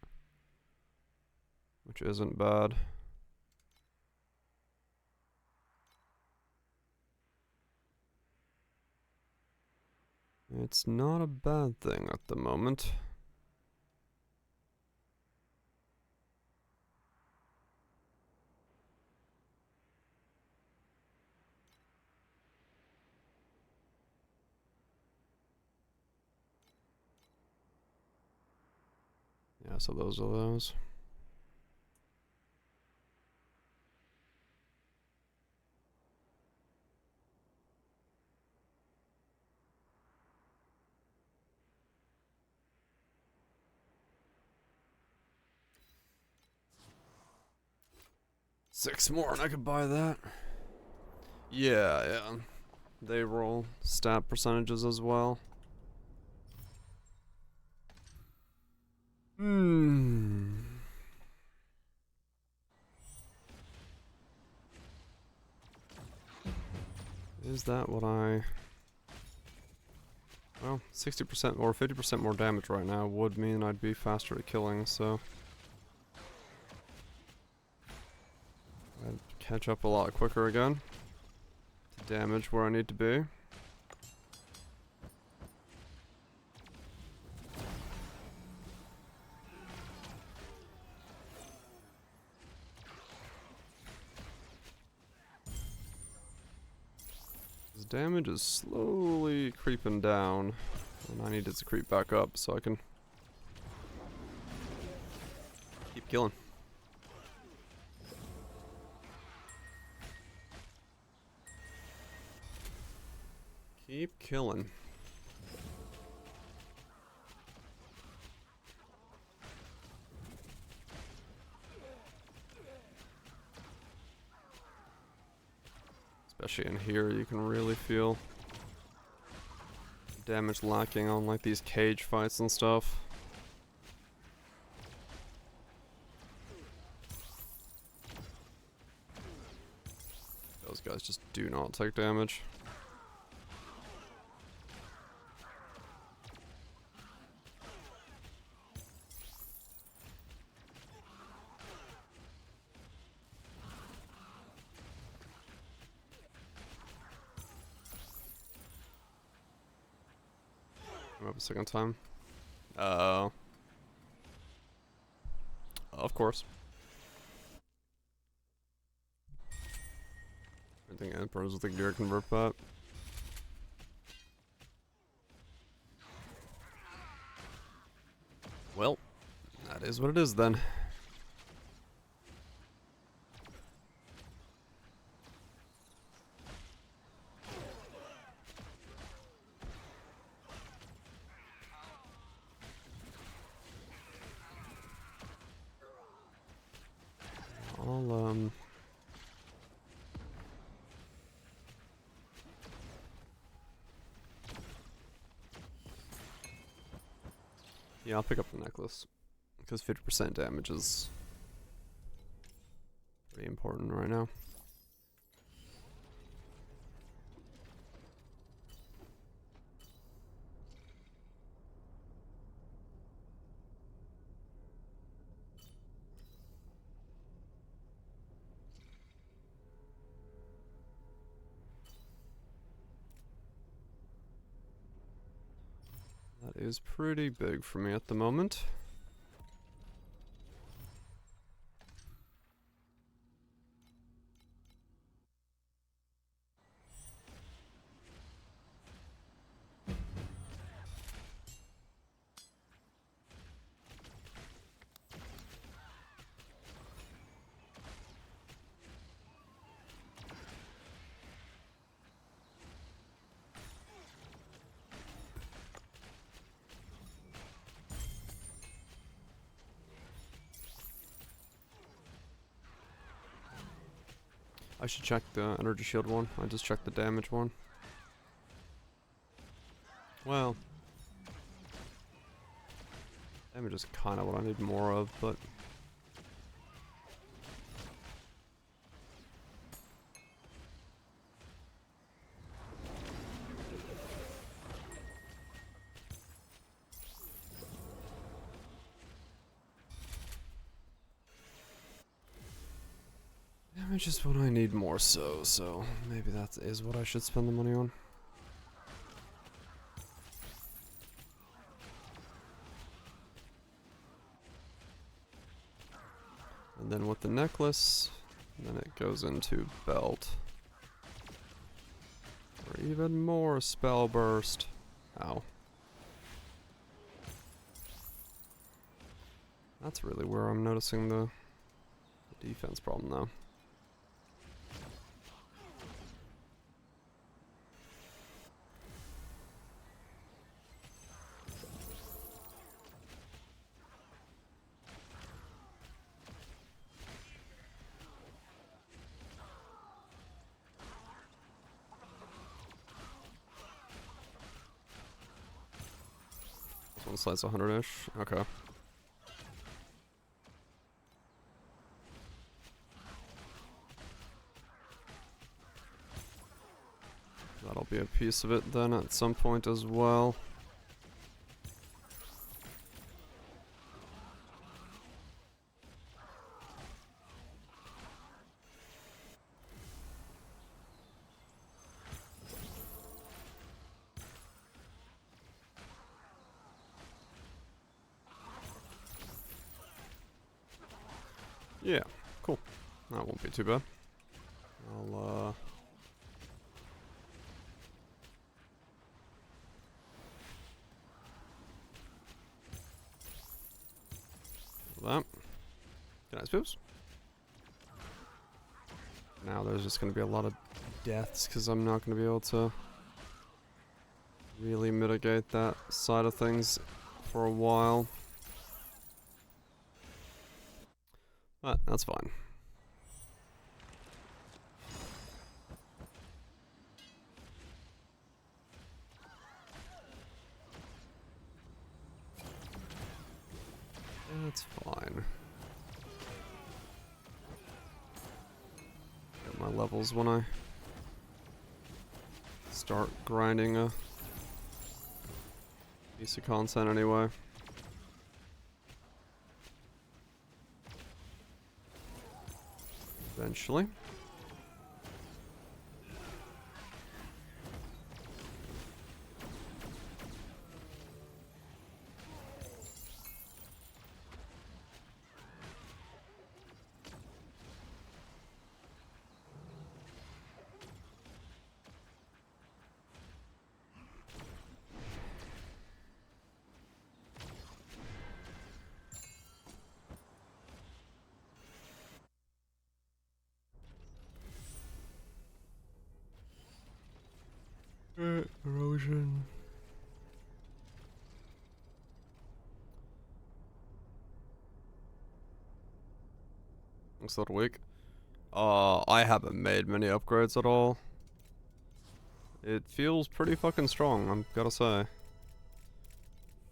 Which isn't bad. It's not a bad thing at the moment. Yeah, so those are those. Six more and I could buy that. Yeah. They roll stat percentages as well. Hmm. Is that what I... Well, 60% or 50% more damage right now would mean I'd be faster at killing, so... I'd catch up a lot quicker again. To damage where I need to be. damage is slowly creeping down, and I need it to creep back up so I can keep killing. Keep killing. Especially in here, you can really feel damage lacking on like these cage fights and stuff. Those guys just do not take damage. Come up a second time. Of course. I think Emperor's with the gear convert bot. Well, that is what it is then. Yeah, I'll pick up the necklace, because 50% damage is pretty important right now. That is pretty big for me at the moment. I should check the energy shield one. I just checked the damage one. Well, damage is kind of what I need more of, but damage is what I need more so maybe that is what I should spend the money on. And then with the necklace, then it goes into belt. For even more spell burst. Ow. That's really where I'm noticing the defense problem though. One slice 100-ish. Okay. That'll be a piece of it then at some point as well. Yeah, cool. That won't be too bad. I'll For that. Good nice boost. Now there's just going to be a lot of deaths because I'm not going to be able to really mitigate that side of things for a while. But that's fine. That's fine. Get my levels when I start grinding a piece of content anyway. Eventually. Erosion. Looks a little weak. I haven't made many upgrades at all. It feels pretty fucking strong, I'm gotta say.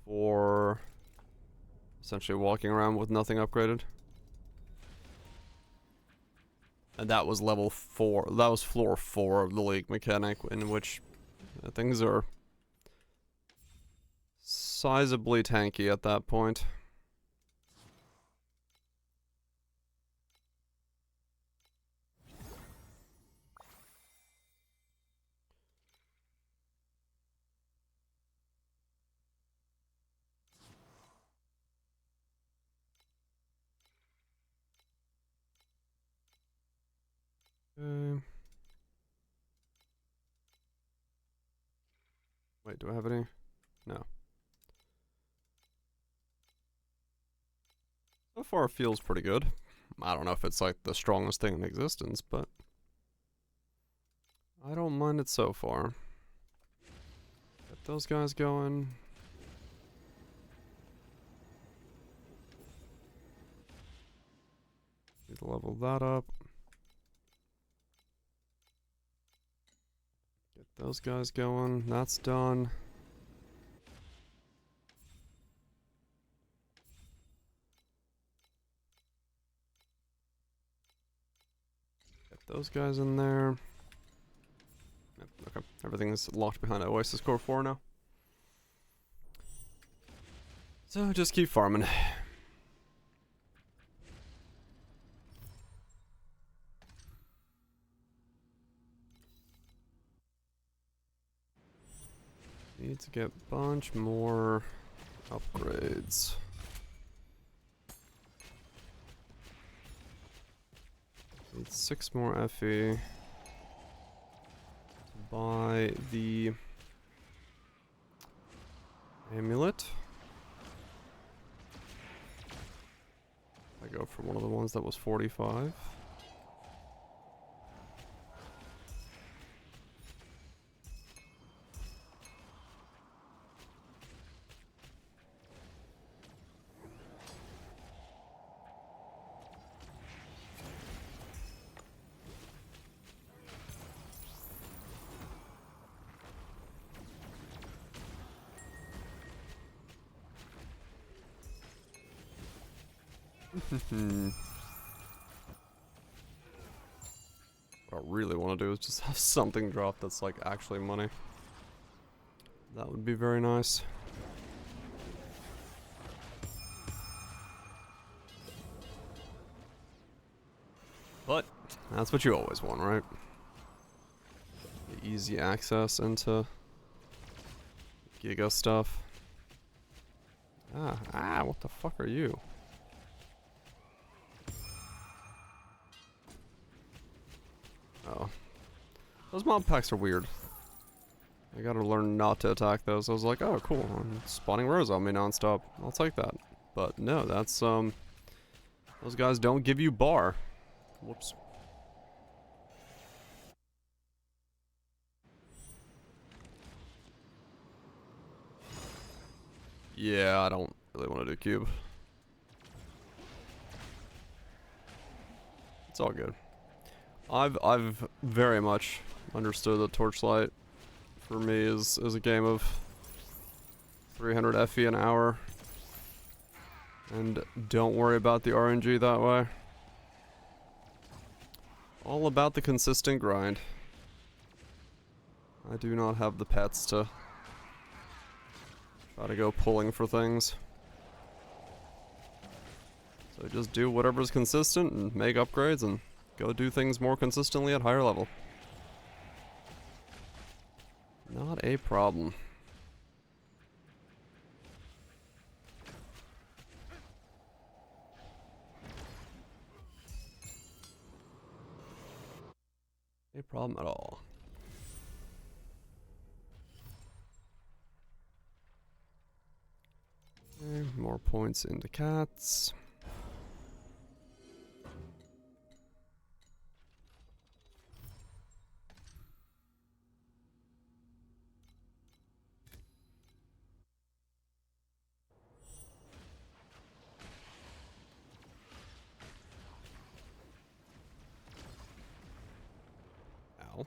For essentially walking around with nothing upgraded. And that was level 4. That was floor 4 of the League mechanic, in which things are sizably tanky at that point. Okay. Wait, do I have any? No. So far it feels pretty good. I don't know if it's like the strongest thing in existence, but I don't mind it so far. Get those guys going. Need to level that up. Get those guys going. That's done. Those guys in there. Yep, okay, everything is locked behind Oasis Core 4 now. So just keep farming. Need to get a bunch more upgrades. Need 6 more FE to buy the amulet. I go for one of the ones that was 45. What I really want to do is just have something drop that's like actually money. That would be very nice. But that's what you always want, right? The easy access into Giga stuff. What the fuck are you? Oh. Those mob packs are weird. I gotta learn not to attack those. I was like, oh cool, I'm spawning rows on me nonstop. I'll take that. But no, that's Those guys don't give you bar. Whoops. Yeah, I don't really want to do cube. It's all good. I've very much understood that Torchlight for me is a game of 300 FE an hour. And don't worry about the RNG that way. All about the consistent grind. I do not have the pets to try to go pulling for things. So just do whatever's consistent and make upgrades and go do things more consistently at higher level. Not a problem. A problem at all. Okay, more points into cats. Ow.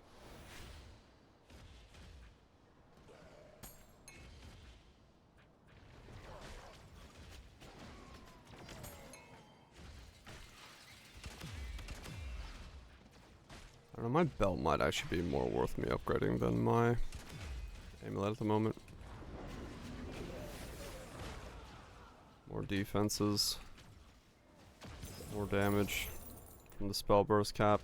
I don't know, my belt might actually be more worth me upgrading than my amulet at the moment. More defenses. More damage from the spell burst cap.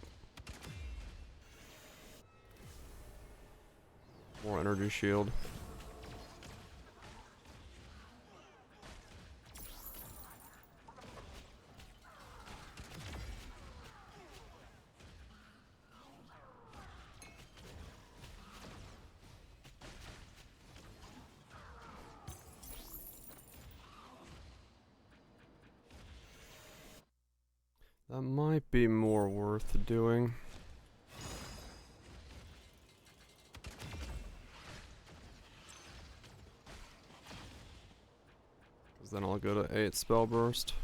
More energy shield. That might be more worth doing. Because then I'll go to 8 spell burst.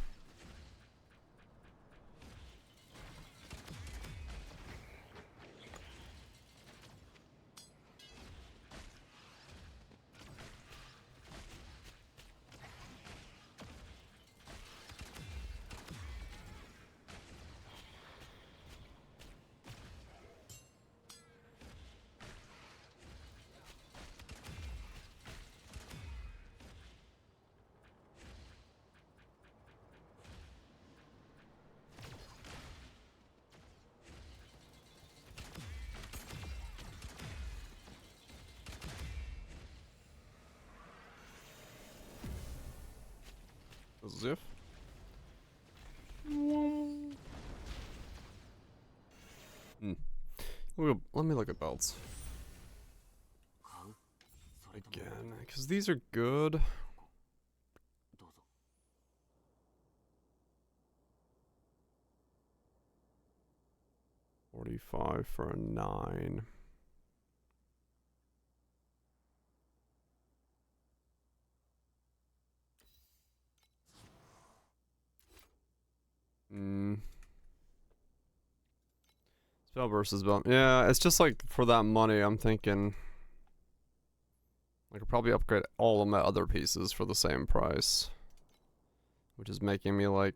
Ziff. Let me look at belts. Again, because these are good. 45 for a 9. Spell versus belt. Yeah, it's just like for that money, I'm thinking I could probably upgrade all of my other pieces for the same price. Which is making me like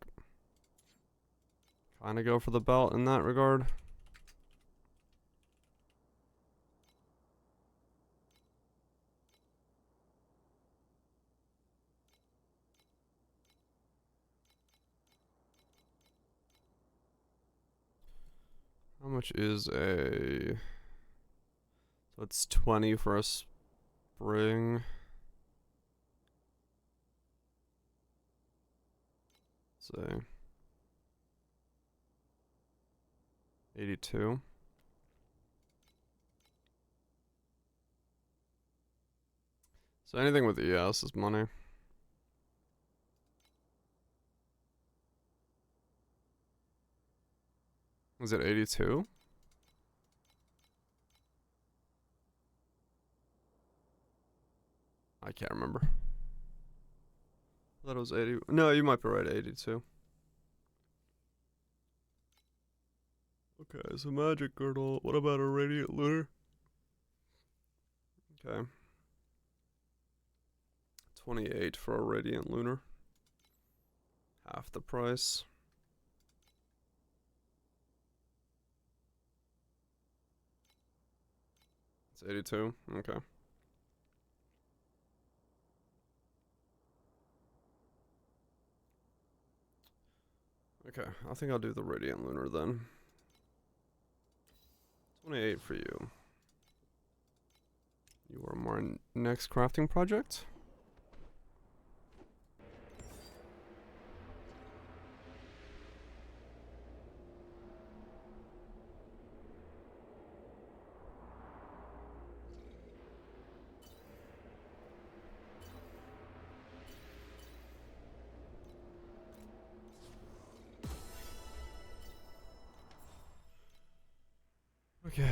kind of go for the belt in that regard. How much is a... So it's 20 for a spring. Let's say 82. So anything with ES is money. Was it 82? I can't remember. I thought it was 80. No, you might be right, 82. Okay, so magic girdle. What about a radiant lunar? Okay. 28 for a radiant lunar. Half the price. It's 82. Okay. Okay, I think I'll do the radiant lunar then. 28 for you. You are my next crafting project. Okay,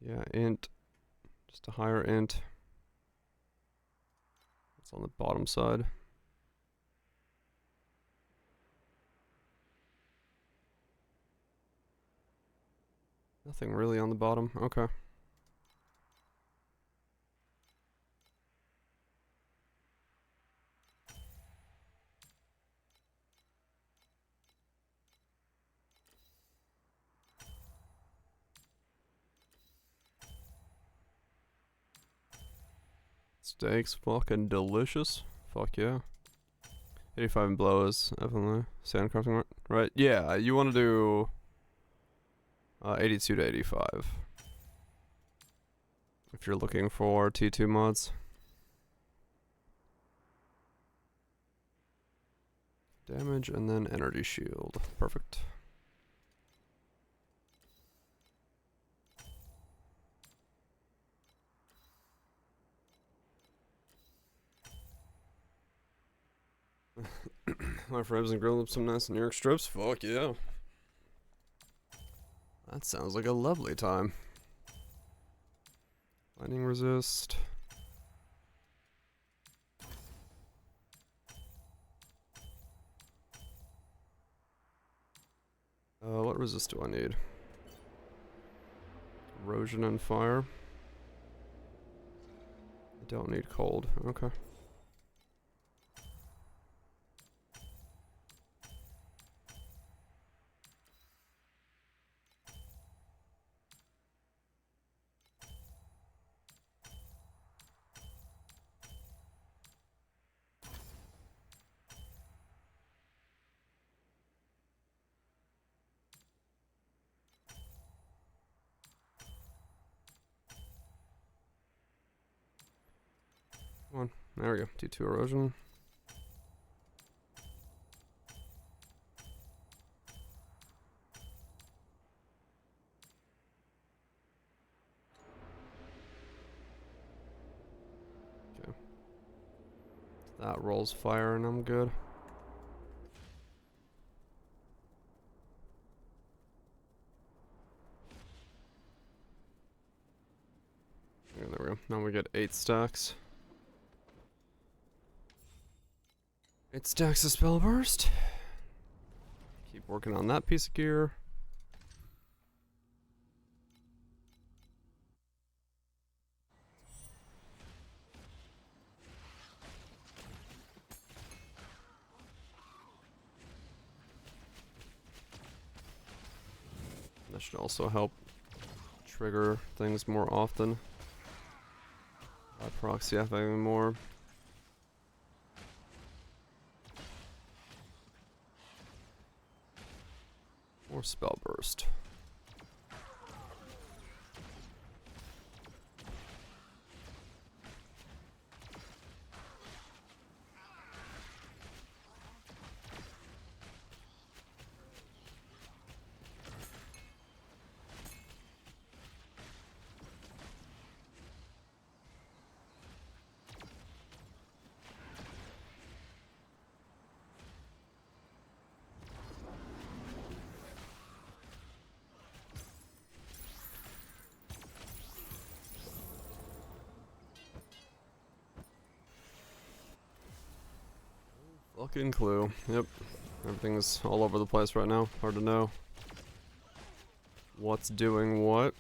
yeah, int. Just a higher int. It's on the bottom side. Nothing really on the bottom. Okay. Steaks fucking delicious. Fuck yeah. 85 and below is definitely sandcrafting, right? Yeah, you want to do 82 to 85 if you're looking for T2 mods. Damage and then energy shield. Perfect. My friends and grilled up some nice New York strips. Fuck yeah. That sounds like a lovely time. Lightning resist. What resist do I need? Erosion and fire. I don't need cold. Okay. Come on. There we go. T2 erosion. Okay. That rolls fire and I'm good. And there we go. Now we get 8 stacks. 8 stacks of spell burst. Keep working on that piece of gear. That should also help trigger things more often. By proxy affecting more. More spell burst. Fucking clue. Yep. Everything's all over the place right now. Hard to know what's doing what.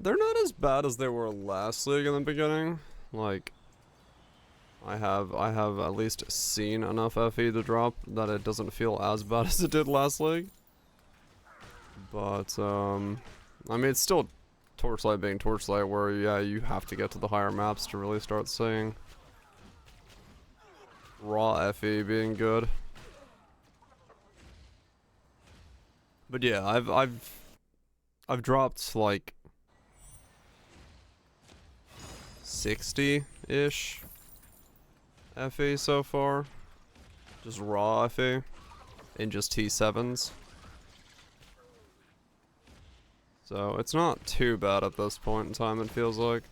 They're not as bad as they were last league in the beginning. Like, I have at least seen enough FE to drop that it doesn't feel as bad as it did last league. But, I mean, it's still Torchlight being Torchlight, where, yeah, you have to get to the higher maps to really start seeing raw FE being good. But yeah, I've dropped, like, 60-ish FE so far. Just raw FE. In just T7s. So, it's not too bad at this point in time, it feels like.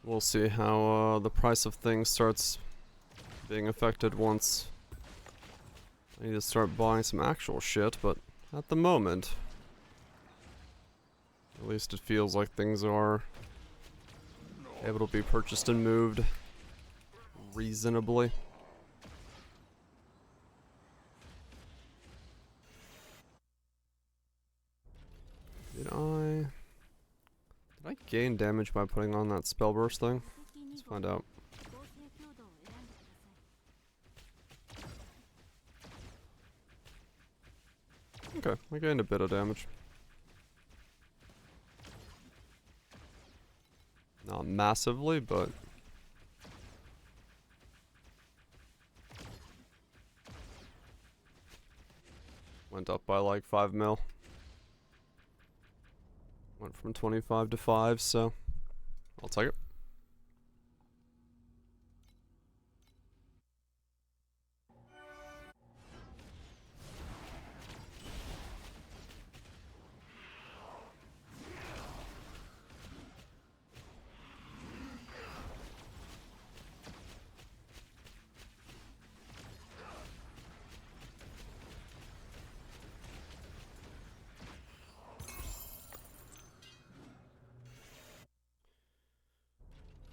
We'll see how the price of things starts being affected once I need to start buying some actual shit, but at the moment, at least it feels like things are able to be purchased and moved reasonably. Did I gain damage by putting on that spell burst thing? Let's find out. Okay, I gained a bit of damage. Not massively, but went up by like 5 mil. Went from 25 to 5, so I'll take it.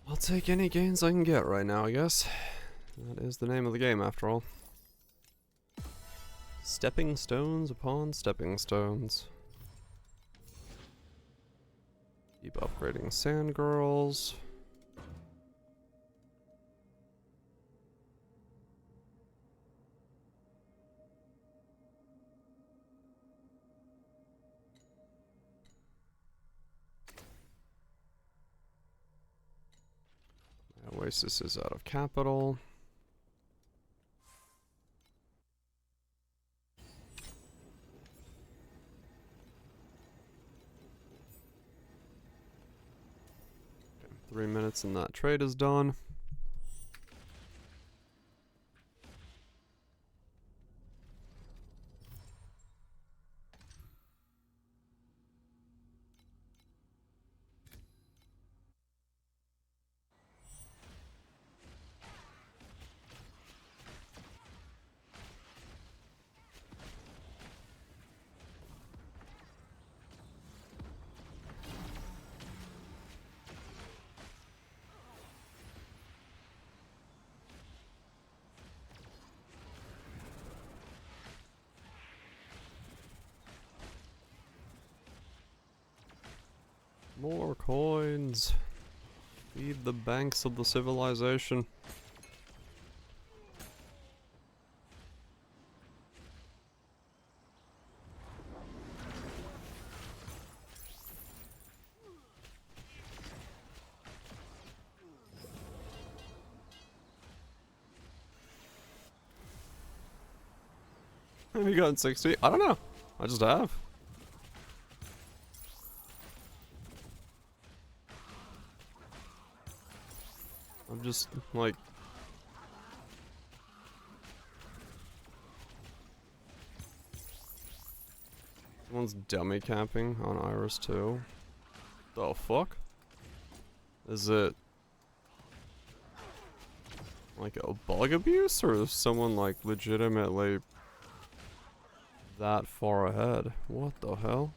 I'll take any gains I can get right now, I guess. That is the name of the game, after all. Stepping stones upon stepping stones. Keep upgrading sand girls. Oasis is out of capital. Okay, 3 minutes and that trade is done. More coins. Feed the banks of the civilization. Have you gotten 60? I don't know. I just have. I'm just, like... Someone's dummy camping on Iris too. The fuck? Is it... like a bug abuse? Or is someone like legitimately... that far ahead? What the hell?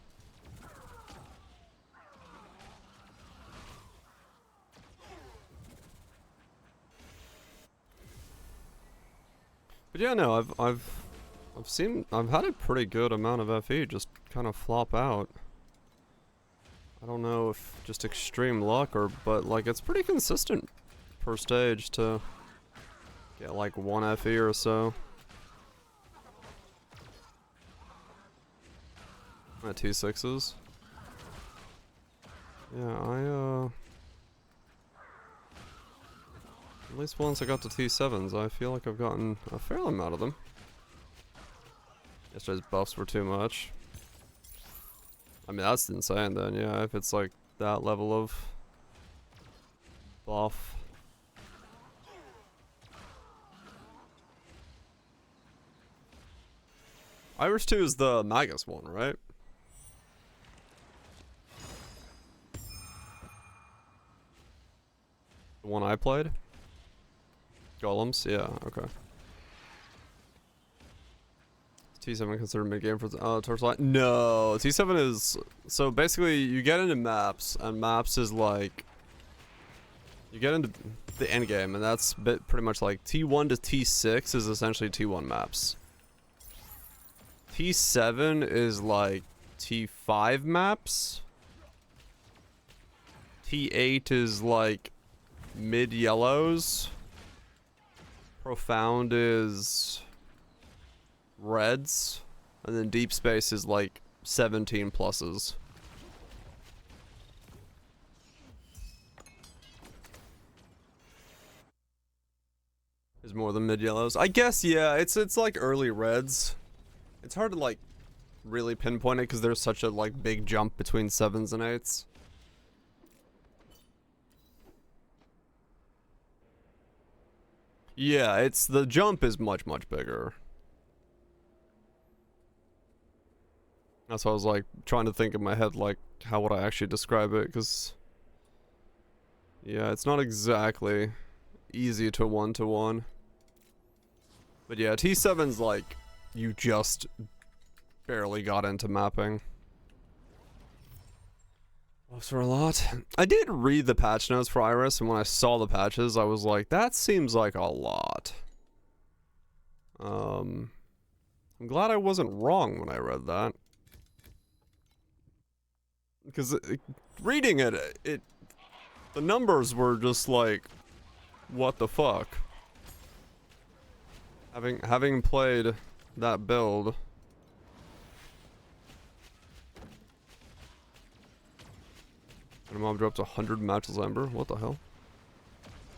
But yeah, no, I've had a pretty good amount of FE just kind of flop out. I don't know if just extreme luck or, but like it's pretty consistent per stage to get like 1 FE or so. At T6s. Yeah, at least once I got to T7s, I feel like I've gotten a fair amount of them. Yesterday's buffs were too much. I mean, that's insane then, yeah, if it's like that level of buff. Iris 2 is the Magus one, right? The one I played? Golems? Yeah, okay. T7 considered mid-game for Torchlight? No, T7 is... So basically, you get into maps, and maps is like... You get into the end game, and that's pretty much like T1 to T6 is essentially T1 maps. T7 is like T5 maps. T8 is like mid-yellows. Profound is reds. And then deep space is like 17 pluses. Is more than mid-yellows. I guess, yeah, it's like early reds. It's hard to like really pinpoint it because there's such a like big jump between 7s and 8s. Yeah, it's the jump is much bigger. That's why I was like trying to think in my head like how would I actually describe it, because yeah, it's not exactly easy to one-to-one. But yeah, T7's like you just barely got into mapping. Those were a lot. I did read the patch notes for Iris, and when I saw the patches, I was like, that seems like a lot. I'm glad I wasn't wrong when I read that. Because reading it, the numbers were just like, what the fuck? Having played that build. And mob dropped 100 matches Ember. What the hell?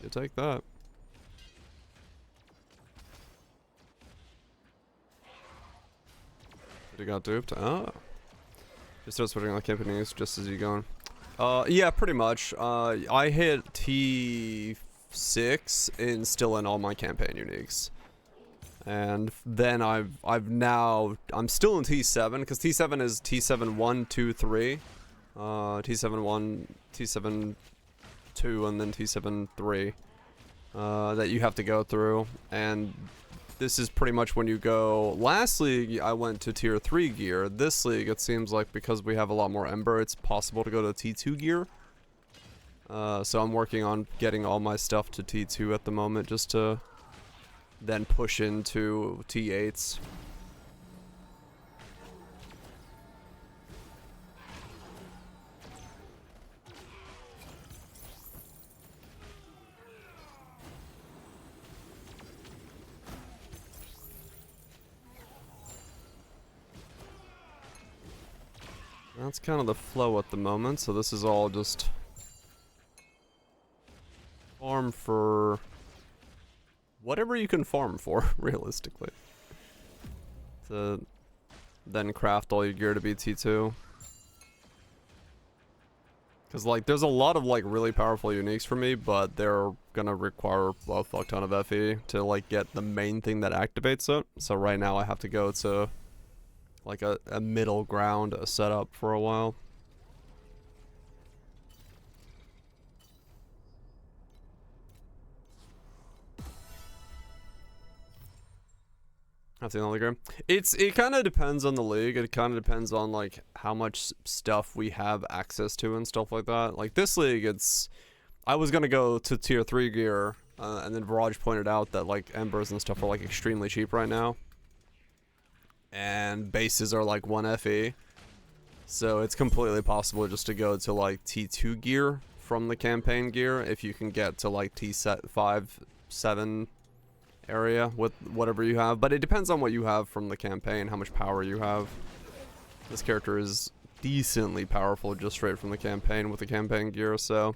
You take that. But he got duped. Ah. Just start switching on campaigns just as you going. Yeah, pretty much. I hit T6 and still in all my campaign uniques. And then I'm still in T7 because T7 is T7 1, 2, 3. T7 1, T7 2, and then T7 3 that you have to go through. And this is pretty much when you go. Last league, I went to tier 3 gear. This league, it seems like because we have a lot more Ember, it's possible to go to T2 gear. So I'm working on getting all my stuff to T2 at the moment just to then push into T8s. That's kind of the flow at the moment, so this is all just farm for whatever you can farm for, realistically. to then craft all your gear to be T2. Because, like, there's a lot of, like, really powerful uniques for me, but they're gonna require a fuck ton of FE to, like, get the main thing that activates it. So right now I have to go to, like, a middle ground setup for a while. That's the only game. It kind of depends on the league. It kind of depends on like how much stuff we have access to and stuff like that. Like this league, I was gonna go to tier 3 gear, and then Viraj pointed out that like embers and stuff are like extremely cheap right now, and bases are like 1 FE. So it's completely possible just to go to like T2 gear from the campaign gear if you can get to like T5, 7 area with whatever you have, but it depends on what you have from the campaign, how much power you have. This character is decently powerful just straight from the campaign with the campaign gear, so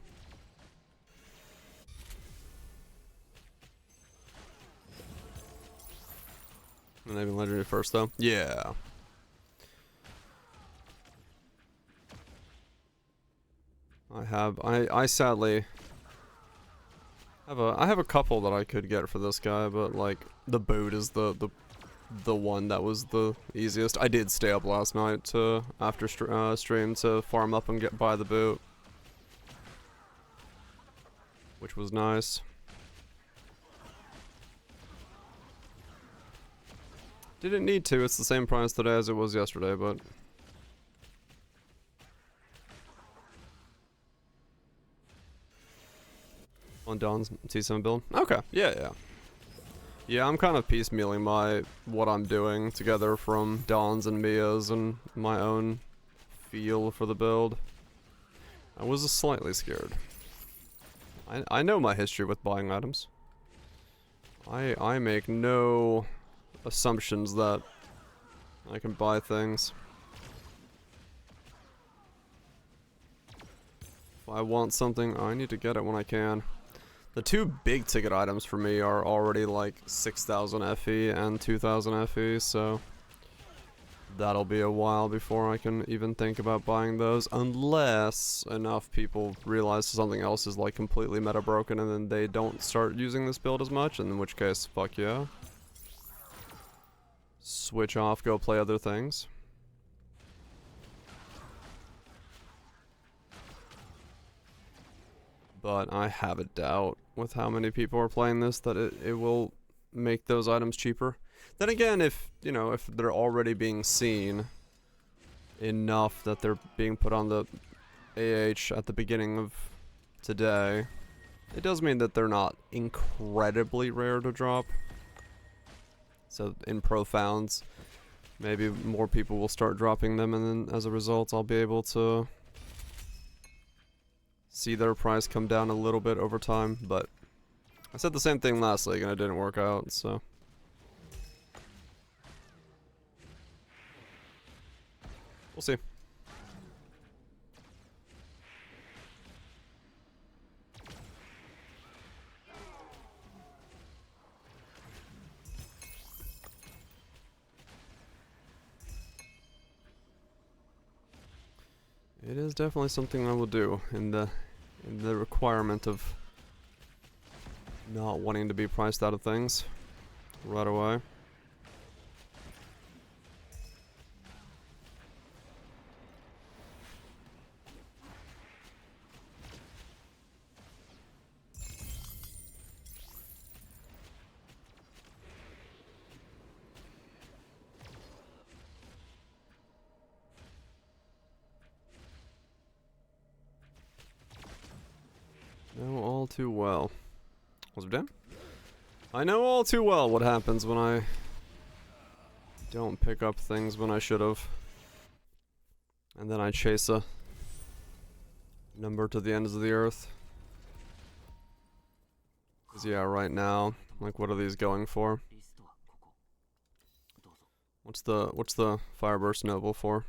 and even legendary first though. Yeah. I sadly I have a couple that I could get for this guy, but like the boot is the one that was the easiest. I did stay up last night to after stream to farm up and buy the boot, which was nice. Didn't need to. It's the same price today as it was yesterday, but on Dawn's T7 build. Okay, yeah. Yeah, I'm kind of piecemealing what I'm doing together from Dawn's and Mia's and my own feel for the build. I was slightly scared. I know my history with buying items. I make no assumptions that I can buy things. If I want something, I need to get it when I can. The two big ticket items for me are already like 6,000 FE and 2,000 FE, so that'll be a while before I can even think about buying those, unless enough people realize something else is like completely meta broken and then they don't start using this build as much, in which case, fuck yeah. Switch off, go play other things. But I have a doubt with how many people are playing this that it will make those items cheaper. Then again, if they're already being seen enough that they're being put on the AH at the beginning of today, it does mean that they're not incredibly rare to drop. So in profounds, maybe more people will start dropping them, and then as a result I'll be able to see their price come down a little bit over time. But I said the same thing last league and it didn't work out, so we'll see. It is definitely something I will do in the requirement of not wanting to be priced out of things right away. Know all too well. Was it done? I know all too well what happens when I don't pick up things when I should have. And then I chase a number to the ends of the earth. 'Cause yeah, right now, like what are these going for? What's the Fireburst Noble for?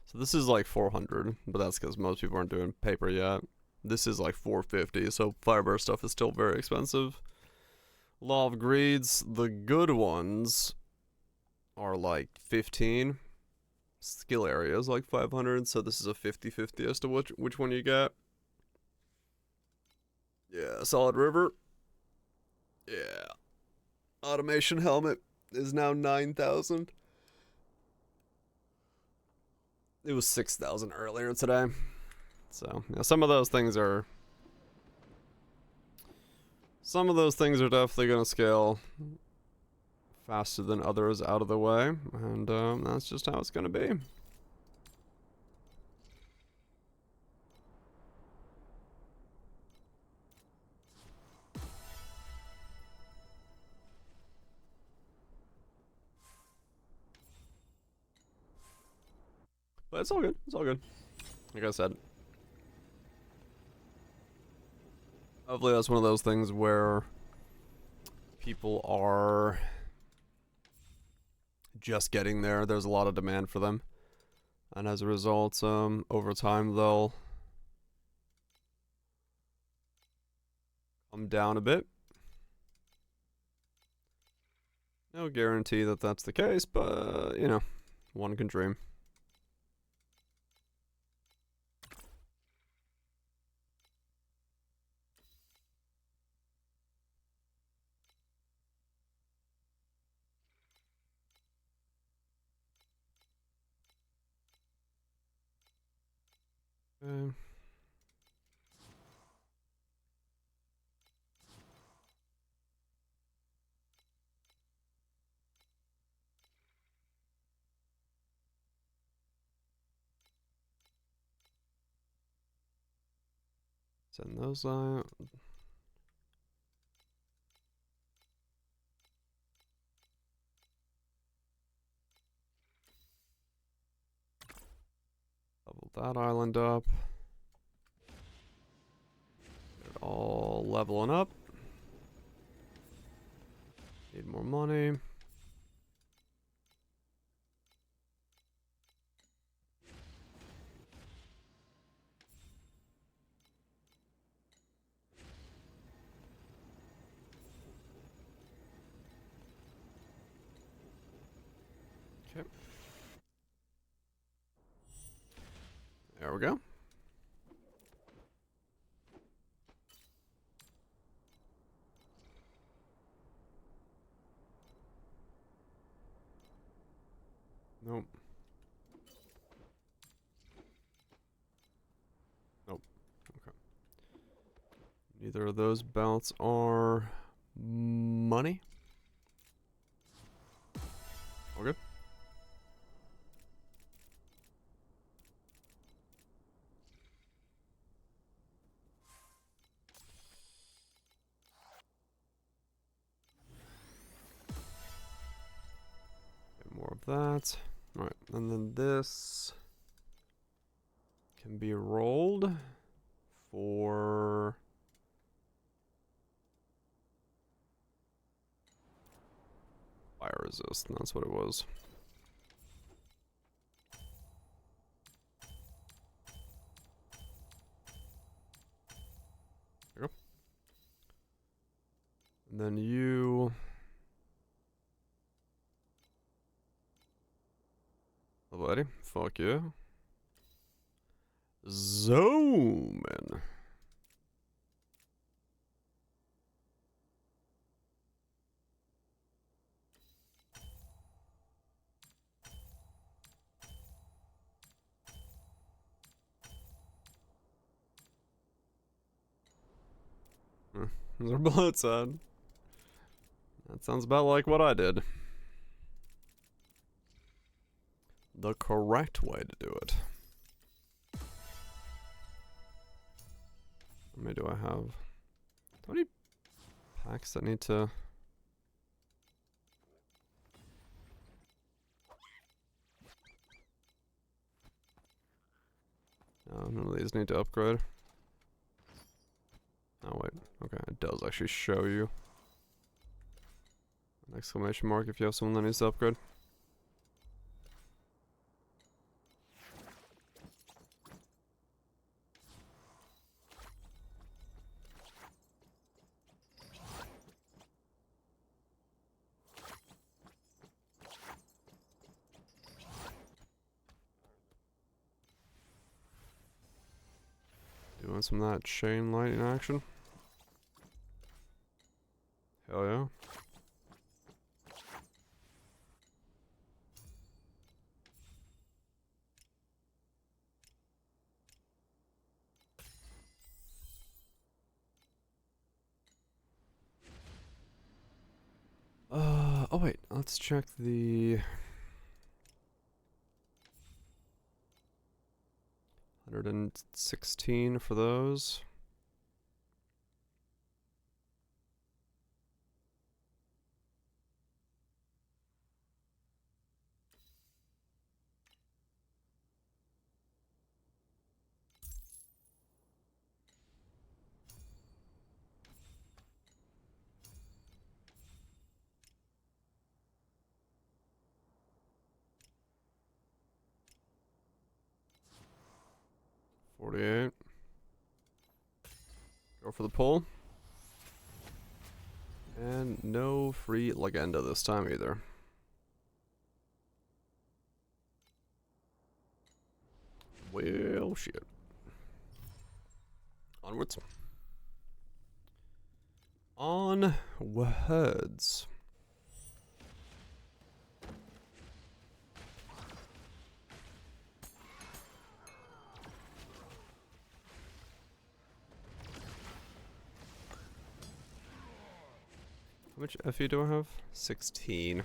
So this is like 400, but that's because most people aren't doing paper yet. This is like 450, so Fireburst stuff is still very expensive. Law of Greeds, the good ones are like 15. Skill area is like 500, so this is a 50-50 as to which one you get. Yeah, Solid River. Yeah. Automation helmet is now 9,000. It was 6,000 earlier today. So, yeah, some of those things are definitely going to scale faster than others out of the way, and that's just how it's going to be. But it's all good. It's all good. Like I said, hopefully that's one of those things where people are just getting there. There's a lot of demand for them, and as a result, over time they'll come down a bit. No guarantee that that's the case, but you know, one can dream. Okay. Send those out. Level that island up. They're all leveling up. Need more money. Okay. There we go. Nope. Nope. Okay. Neither of those belts are money. Okay. Get more of that. Alright, and then this can be rolled for fire resist, and that's what it was. There you go. And then you... Level 80. Fuck yeah. Zoom in. Those are bullets on. That sounds about like what I did. The correct way to do it. How many do I have? How many packs that need to... No, none of these need to upgrade. Oh wait, okay, it does actually show you an exclamation mark if you have someone that needs to upgrade. Want some of that chain lightning action? Hell yeah. Oh wait, let's check the 116 for those. $48. Go for the pull. And no free Legenda this time either. Well, shit. Onwards. Onwards. How much FE do I have? 16.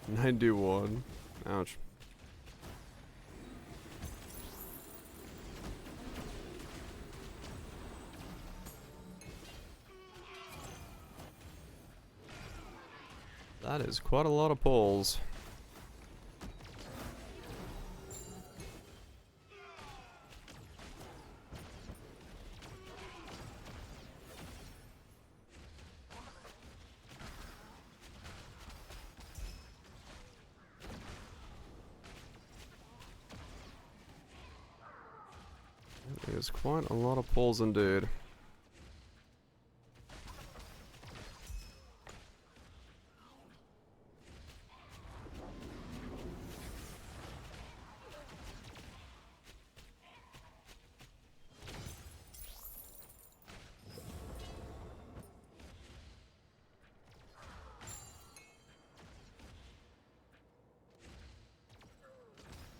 91. Ouch. That is quite a lot of pulls. That is quite a lot of pulls indeed.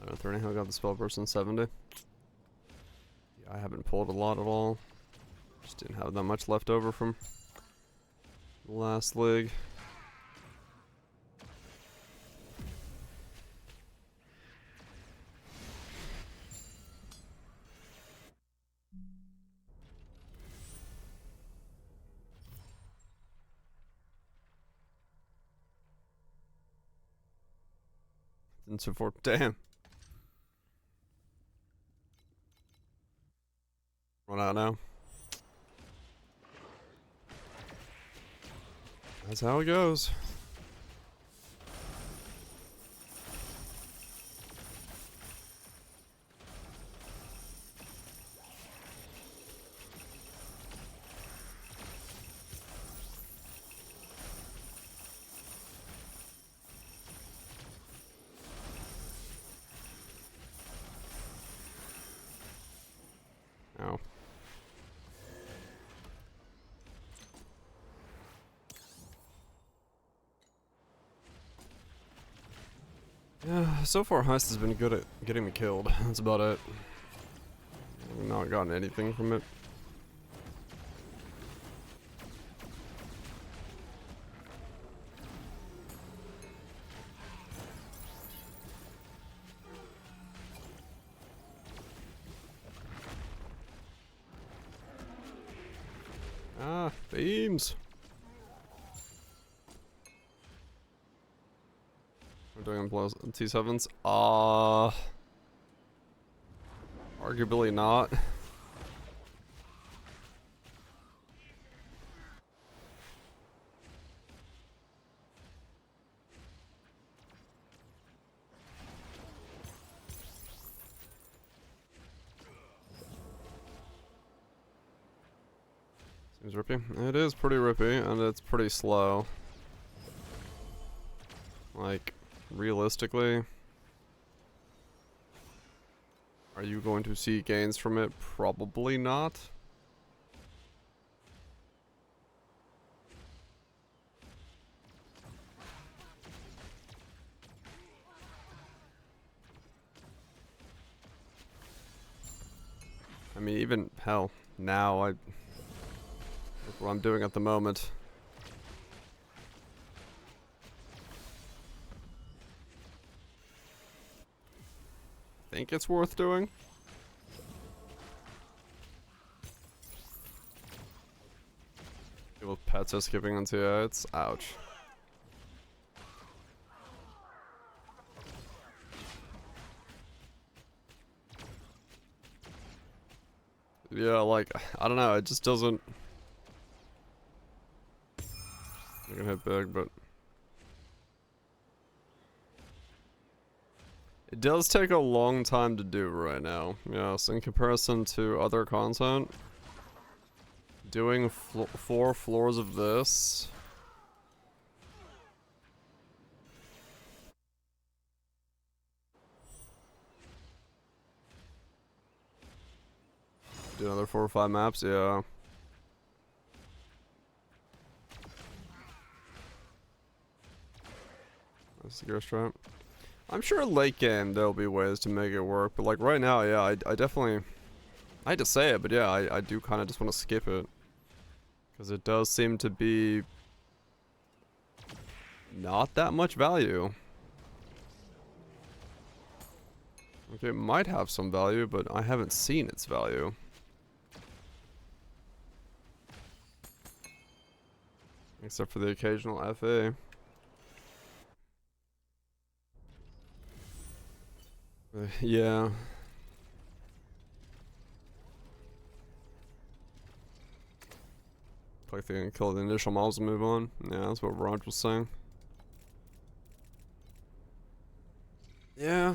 I don't know, I got the spell person 70. Yeah, I haven't pulled a lot at all. Just didn't have that much left over from the last league. And so forth. Damn. Run out now. That's how it goes. Ow. Yeah, so far Heist has been good at getting me killed. That's about it. I've not gotten anything from it. Ah, beams. We're doing T7s. Arguably not. Seems rippy. It is pretty rippy, and it's pretty slow. Like, realistically. Are you going to see gains from it? Probably not. I mean, even, hell, now look what I'm doing at the moment. Think it's worth doing? People with pets are skipping onto it's ouch. Yeah, like, I don't know, it just doesn't... I'm gonna hit big, but... It does take a long time to do right now. Yes, in comparison to other content. Doing 4 floors of this... Do another 4 or 5 maps, yeah. That's the ghost trap. I'm sure late game there'll be ways to make it work, but like right now, yeah, I definitely... I hate to say it, but yeah, I do kind of just want to skip it. Because it does seem to be... not that much value. Okay, it might have some value, but I haven't seen its value. Except for the occasional FA. Yeah. Like they can kill the initial mobs and move on. Yeah, that's what Raj was saying. Yeah.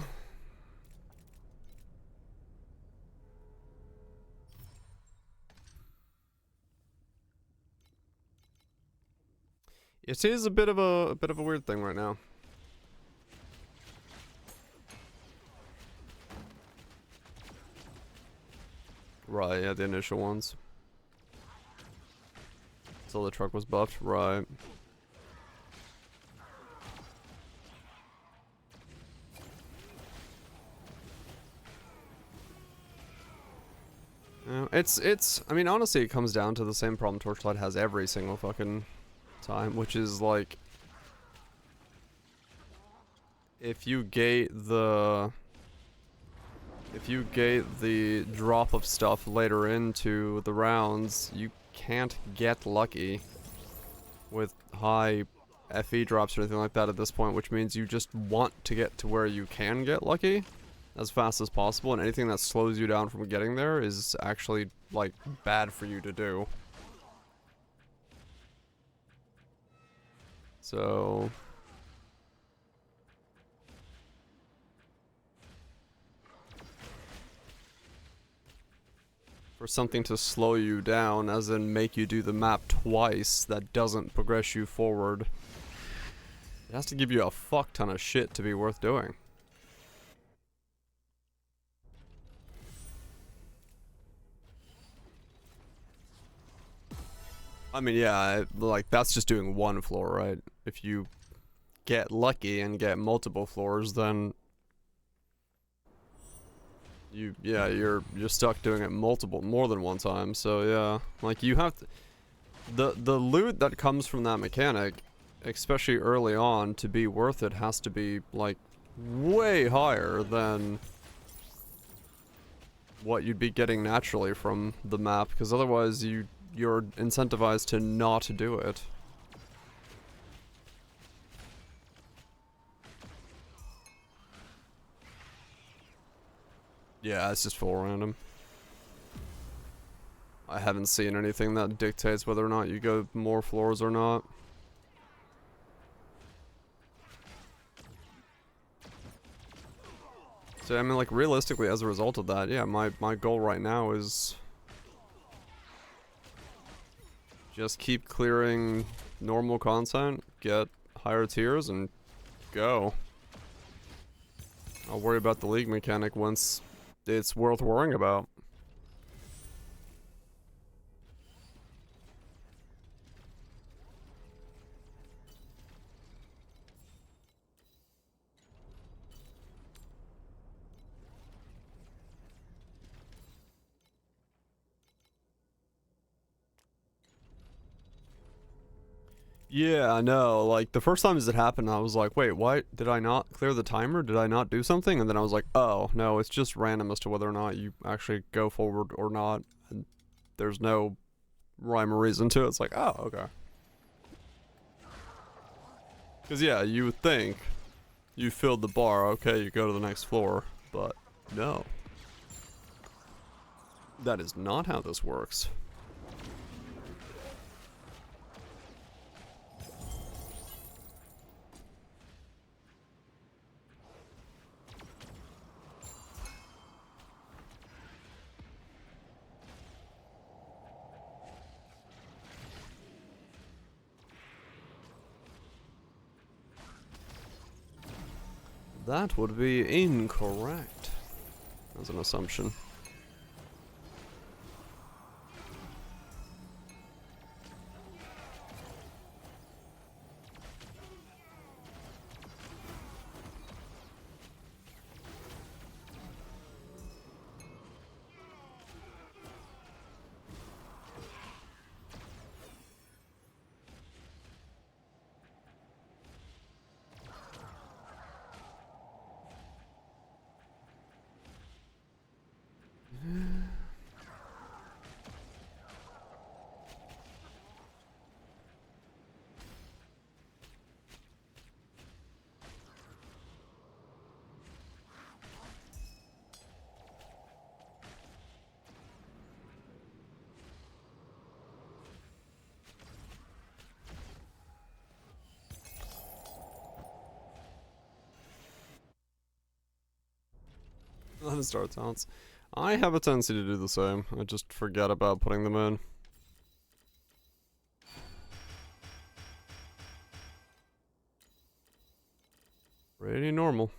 It is a bit of a weird thing right now. Right, yeah, the initial ones. Until the truck was buffed, right. Yeah, it's, I mean, honestly, it comes down to the same problem Torchlight has every single fucking time, which is like, if you gate the drop of stuff later into the rounds, you can't get lucky with high FE drops or anything like that at this point, which means you just want to get to where you can get lucky as fast as possible, and anything that slows you down from getting there is actually, like, bad for you to do. So... for something to slow you down, as in make you do the map twice, that doesn't progress you forward, it has to give you a fuck ton of shit to be worth doing. I mean, yeah, like, that's just doing one floor, right? If you get lucky and get multiple floors, then you're stuck doing it more than one time. So yeah, like, you have to, the loot that comes from that mechanic, especially early on, to be worth it has to be like way higher than what you'd be getting naturally from the map, because otherwise you're incentivized to not do it. Yeah, it's just full random. I haven't seen anything that dictates whether or not you go more floors or not. So I mean, like, realistically, as a result of that, yeah, my goal right now is just keep clearing normal content, get higher tiers, and go. I'll worry about the league mechanic once it's worth worrying about. Yeah, I know. Like, the first time it happened, I was like, wait, why did I not clear the timer? Did I not do something? And then I was like, oh, no, it's just random as to whether or not you actually go forward or not. And there's no rhyme or reason to it. It's like, oh, okay. Because, yeah, you would think you filled the bar, okay, you go to the next floor. But, no. That is not how this works. That would be incorrect. As an assumption. That starts sounds. I have a tendency to do the same. I just forget about putting them in. Pretty normal.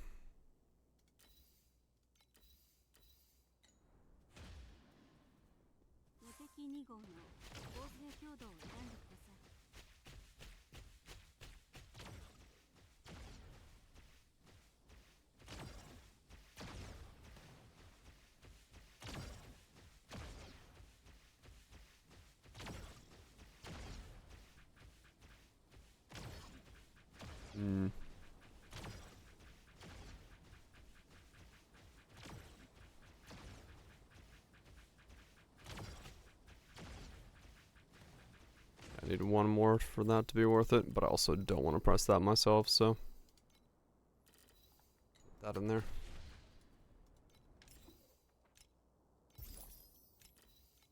Hmm. I need one more for that to be worth it, but I also don't want to press that myself, so. Put that in there.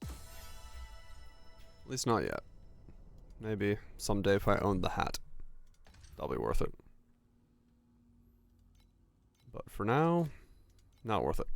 At least not yet. Maybe someday if I own the hat, that'll be worth it. But for now, not worth it.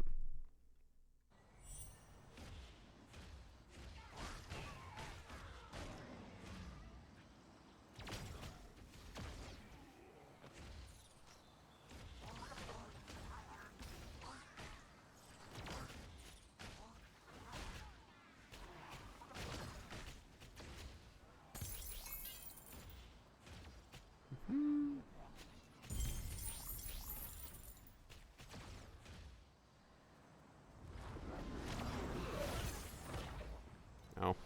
Ow.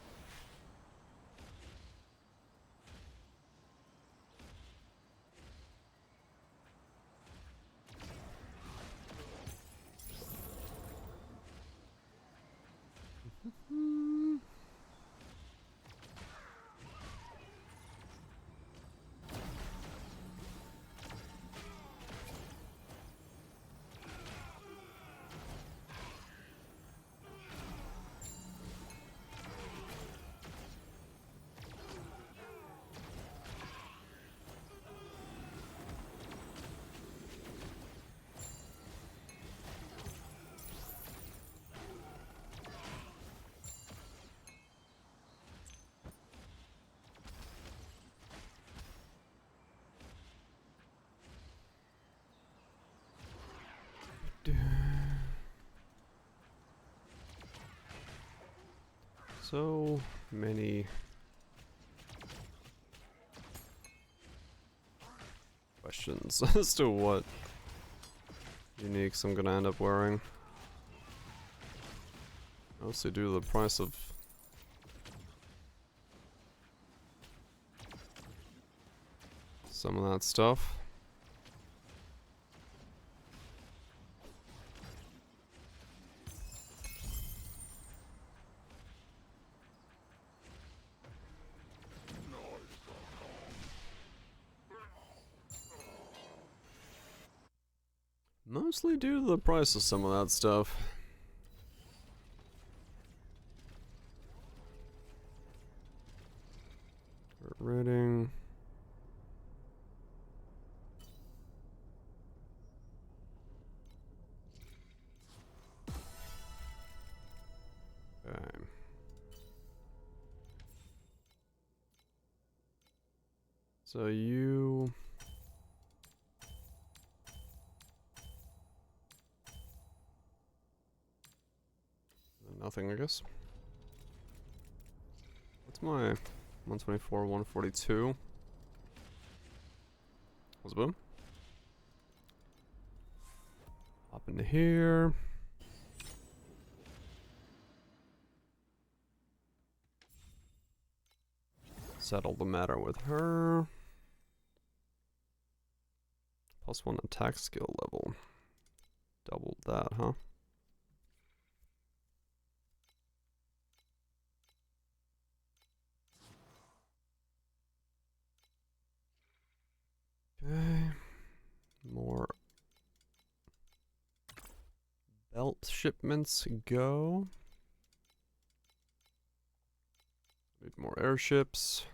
So many questions as to what uniques I'm gonna end up wearing. Mostly due to the price of some of that stuff. Mostly due to the price of some of that stuff. Rating. Okay. So you... Nothing, I guess. What's my 124, 142? Let's boom. Hop into here. Settle the matter with her. +1 attack skill level. Doubled that, huh? Okay. More belt shipments go. Need more airships.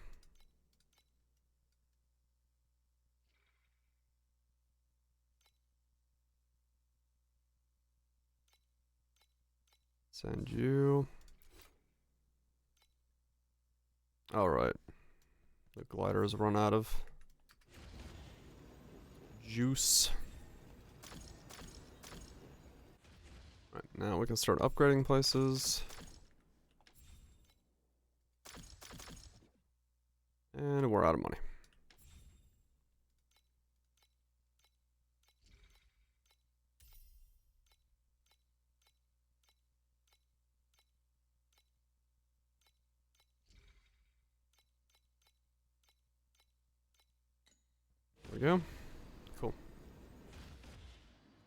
Send you. Alright. The gliders run out of juice. Right, now we can start upgrading places. And we're out of money. There we go. Cool.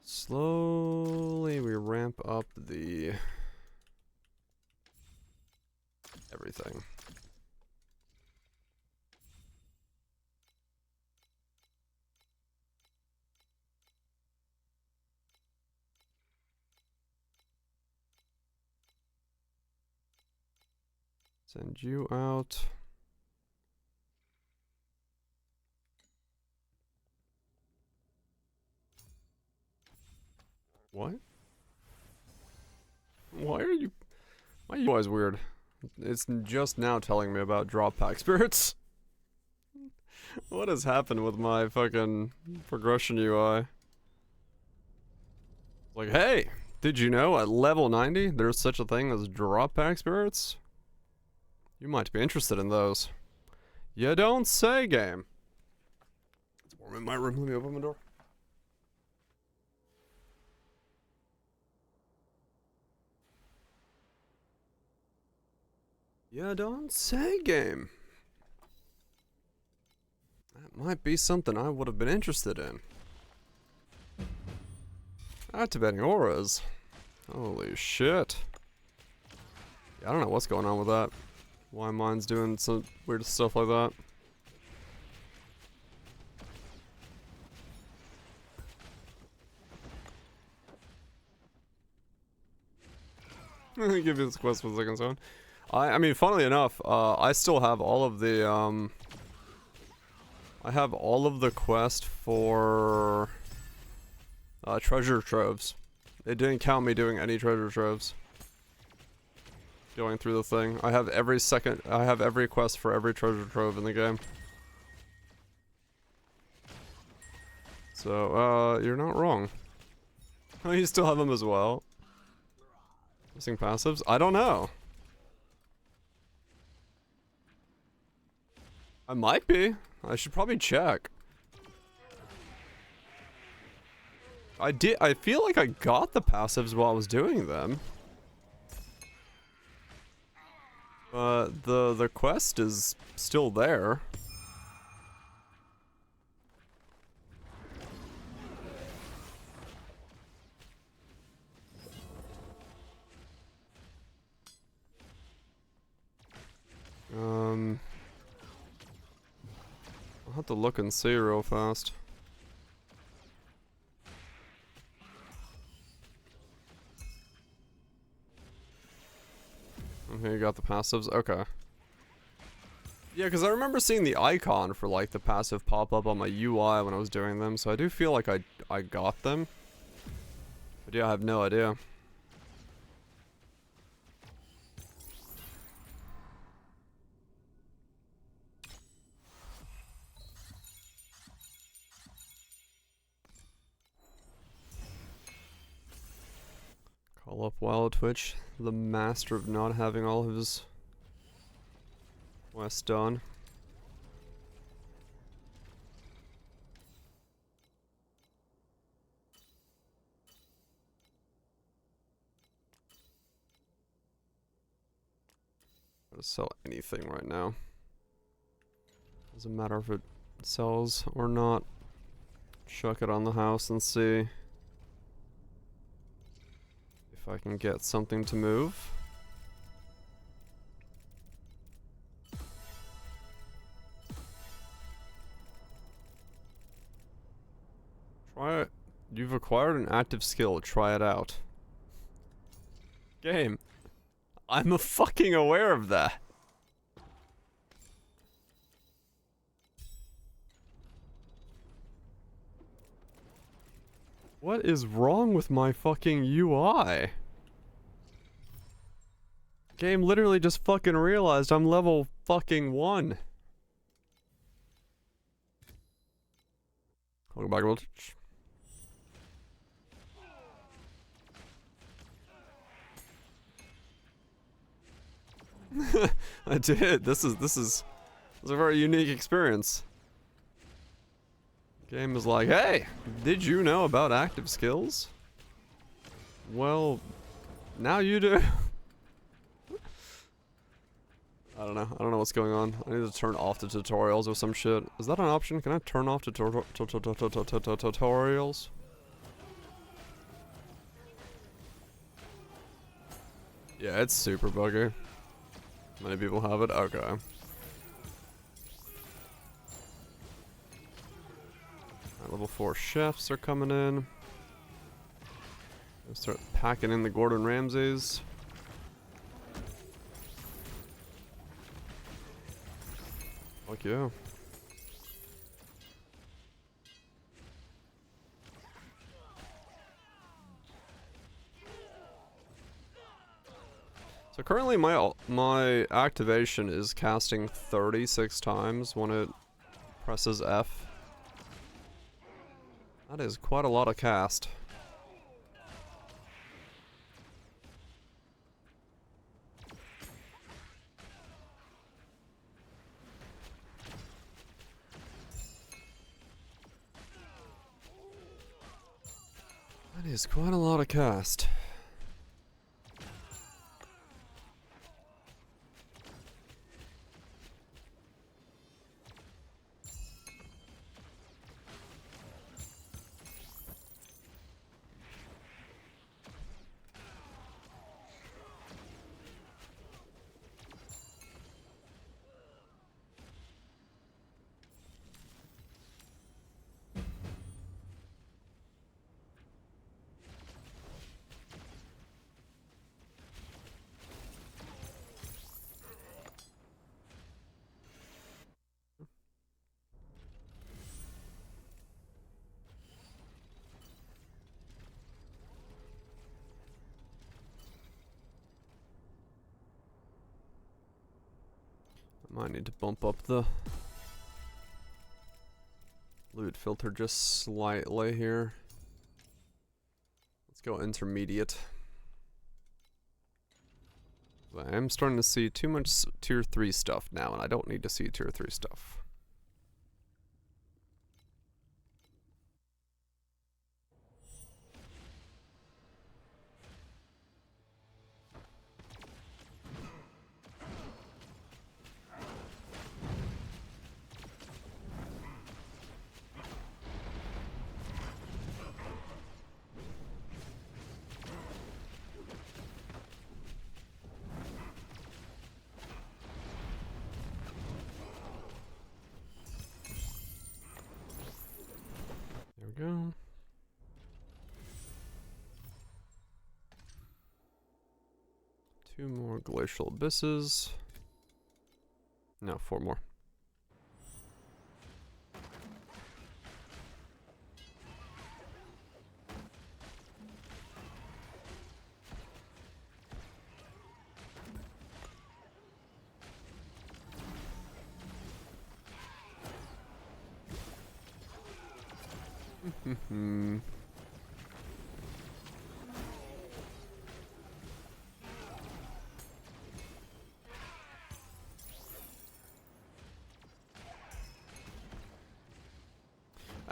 Slowly we ramp up the everything. Send you out. What? Why are you always weird? It's just now telling me about drop pack spirits. What has happened with my fucking progression UI? Like, hey, did you know at level 90 there's such a thing as drop pack spirits? You might be interested in those. You don't say, game. It's warm in my room. Let me open my door. You don't say, game. That might be something I would have been interested in. Activating auras. Holy shit. Yeah, I don't know what's going on with that. Why mine's doing some weird stuff like that. Give you this quest for a second, son. I mean, funnily enough, I still have all of the, I have all of the quest for, treasure troves. It didn't count me doing any treasure troves. Going through the thing. I have every quest for every treasure trove in the game. So, you're not wrong. Oh, you still have them as well? Missing passives? I don't know. I might be. I should probably check. I feel like I got the passives while I was doing them. But the quest is still there. I'll have to look and see real fast. Okay, you got the passives? Okay. Yeah, because I remember seeing the icon for, like, the passive pop up on my UI when I was doing them, so I do feel like I got them. But yeah, I have no idea. Call up Wild Twitch, the master of not having all of his quests done. I'm gonna sell anything right now. Doesn't matter if it sells or not. Chuck it on the house and see if I can get something to move. Try it. You've acquired an active skill. Try it out. Game. I'm fucking aware of that. What is wrong with my fucking UI? Game literally just fucking realized I'm level fucking 1. I'll go back a little. I did. This is a very unique experience. Game is like, hey, did you know about active skills? Well, now you do. I don't know. I don't know what's going on. I need to turn off the tutorials or some shit. Is that an option? Can I turn off tutorials? Yeah, it's super buggy. Many people have it. Okay. Level 4 chefs are coming in. I'll start packing in the Gordon Ramsays. Fuck yeah. So currently my activation is casting 36 times when it presses F. That is quite a lot of cast. That is quite a lot of cast. Might need to bump up the loot filter just slightly here. Let's go intermediate. I am starting to see too much tier 3 stuff now, and I don't need to see tier 3 stuff. 2 more glacial abysses. No, 4 more.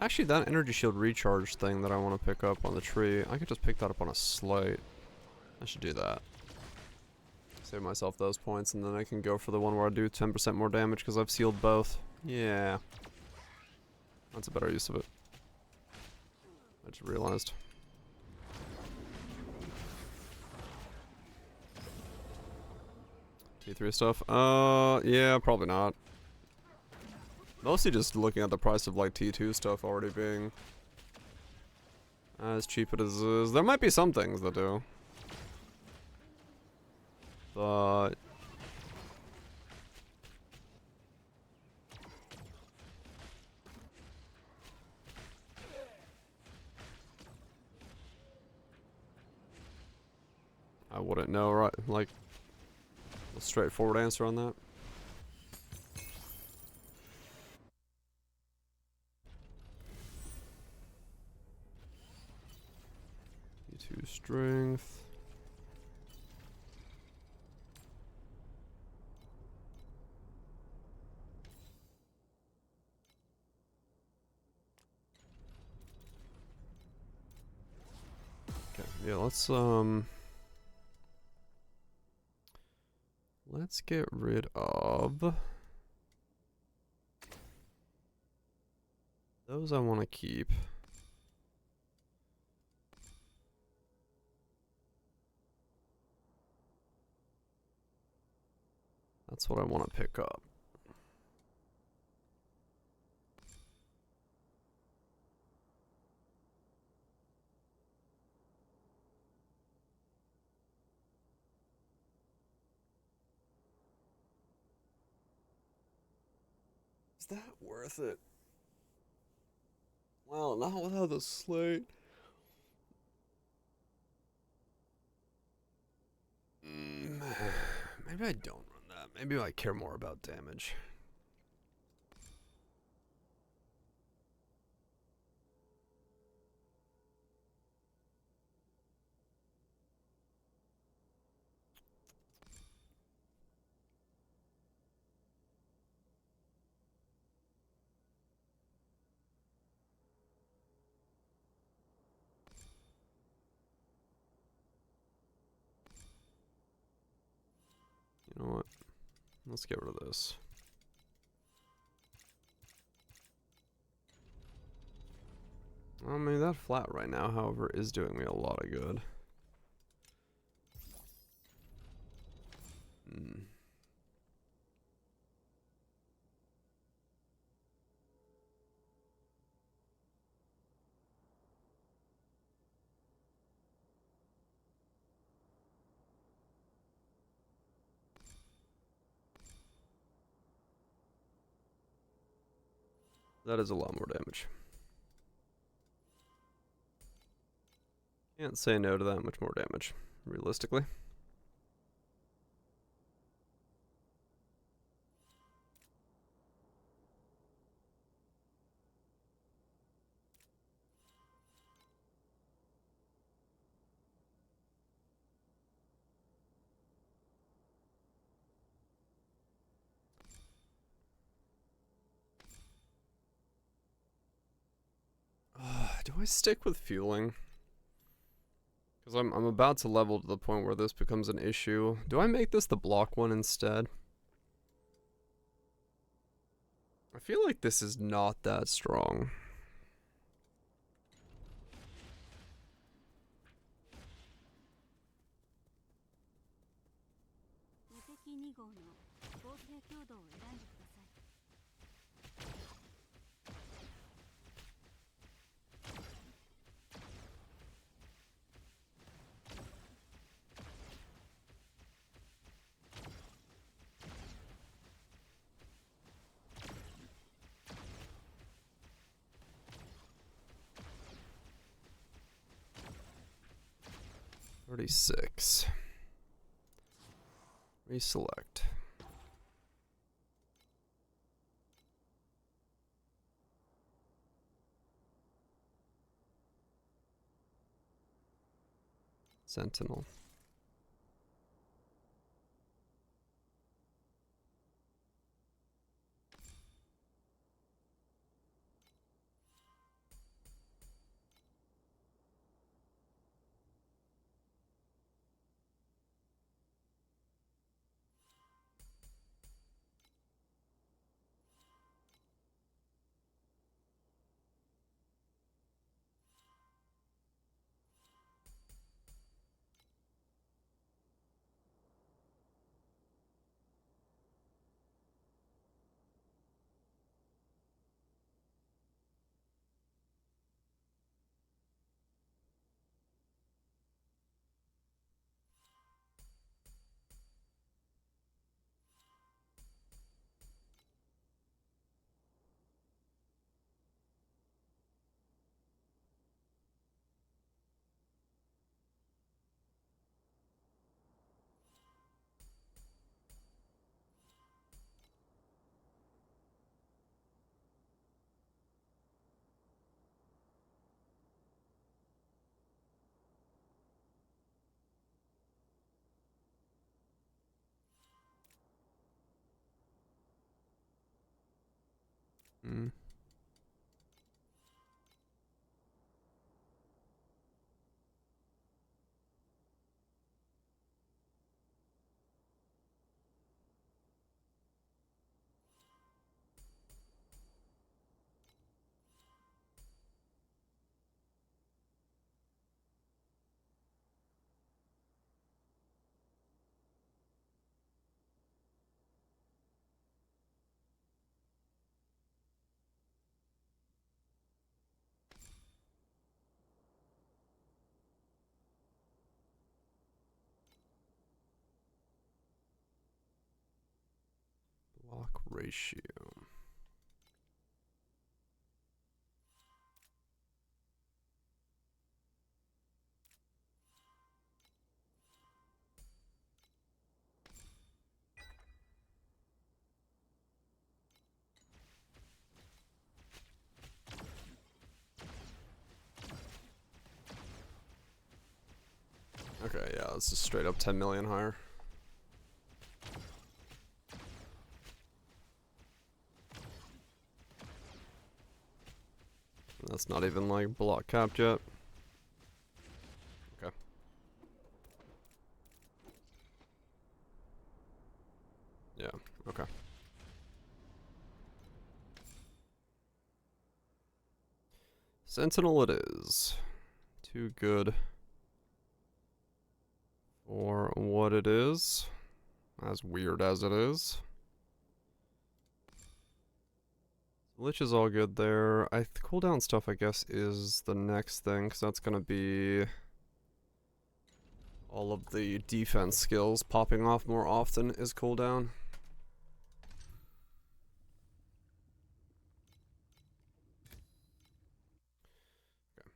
Actually, that energy shield recharge thing that I want to pick up on the tree, I could just pick that up on a slate. I should do that. Save myself those points, and then I can go for the one where I do 10% more damage because I've sealed both. Yeah. That's a better use of it. I just realized. T3 stuff? Yeah, probably not. Mostly just looking at the price of like T2 stuff already being as cheap as it is. There might be some things that do. But I wouldn't know, right? Like a straightforward answer on that. T2 strength. Okay, yeah, let's get rid of those I want to keep. That's what I want to pick up. Is that worth it? Well, not without the slate. Maybe I don't run that. Maybe I care more about damage. You know what? Let's get rid of this. I mean, that flat right now, however, is doing me a lot of good. That is a lot more damage. Can't say no to that much more damage, realistically. Do I stick with fueling? Because I'm about to level to the point where this becomes an issue. Do I make this the block one instead? I feel like this is not that strong. 36. Reselect. Sentinel. Hmm. Block ratio. Okay, yeah, this is straight up 10 million higher. That's not even like block capped yet. Okay. Yeah, okay. Sentinel it is. Too good for what it is. As weird as it is. Lich is all good there. Cooldown stuff, I guess, is the next thing, because that's going to be all of the defense skills popping off more often is cooldown. Okay.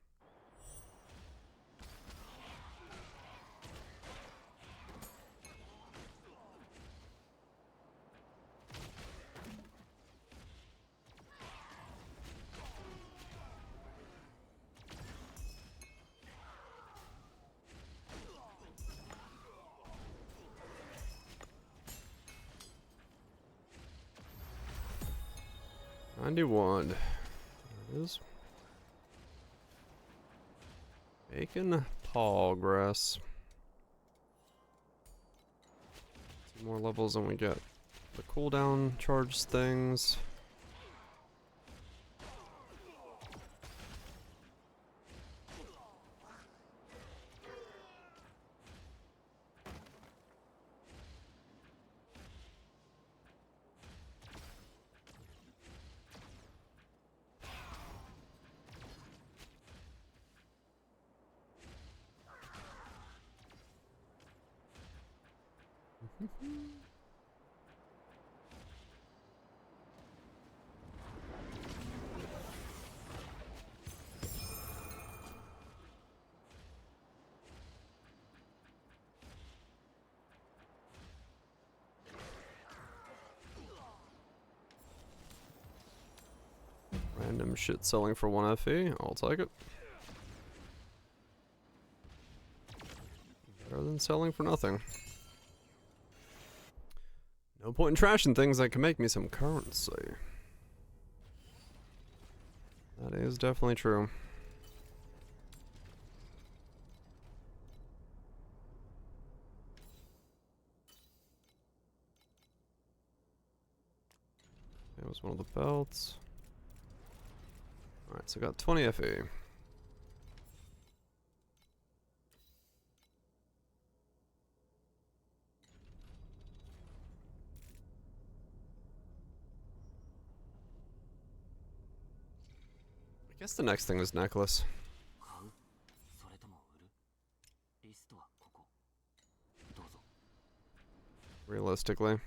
91. There it is. Making progress. 2 more levels and we get the cooldown charge things. Some shit selling for 1 FE. I'll take it. Better than selling for nothing. No point in trashing things that can make me some currency. That is definitely true. That was one of the belts. Alright, so I got 20 FE. I guess the next thing is necklace. Realistically.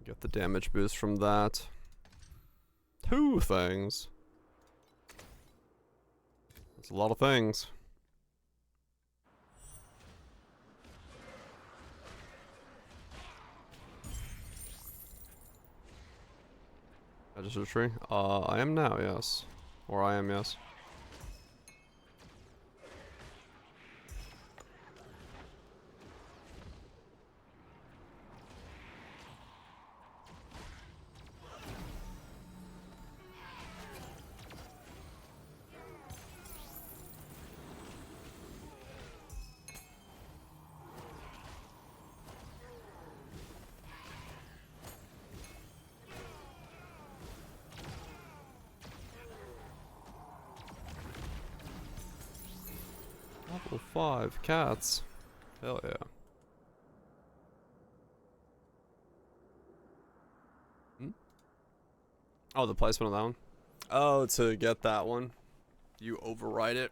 Get the damage boost from that. 2 things. That's a lot of things. Register tree? I am now, yes. Or I am, yes. Level 5 cats. Hell yeah. Hmm? Oh, the placement of that one? Oh, to get that one, you overwrite it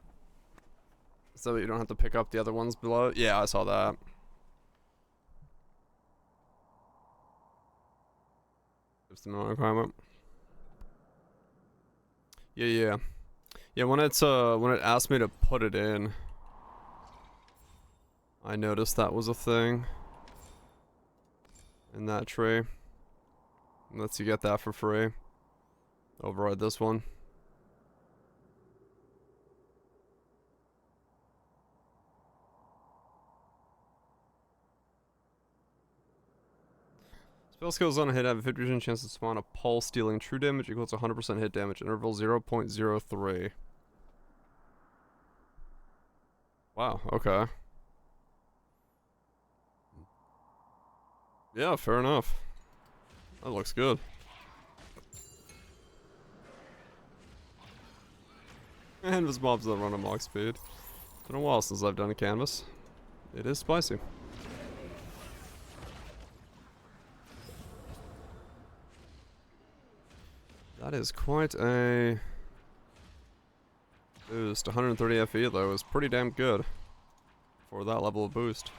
so that you don't have to pick up the other ones below. Yeah, I saw that. It's the minimum requirement. Yeah. Yeah, when it asked me to put it in, I noticed that was a thing in that tree. It lets you get that for free. Override this one. Spell skills on a hit have a 50% chance to spawn a pulse dealing true damage equals 100% hit damage, interval 0.03. Wow, okay. Yeah, fair enough. That looks good. And there's mobs that run at max speed. It's been a while since I've done a canvas. It is spicy. That is quite a boost. 130 FE though is pretty damn good for that level of boost.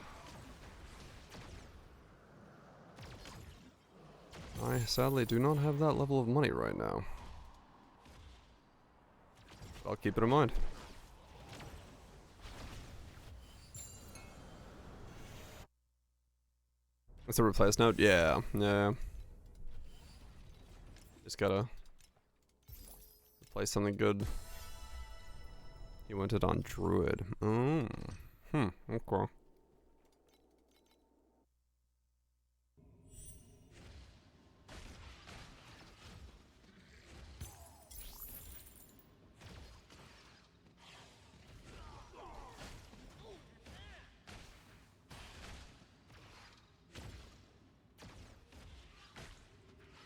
I sadly do not have that level of money right now. I'll keep it in mind. It's a replace node? Yeah. Just gotta replace something good. He went it on Druid. Okay.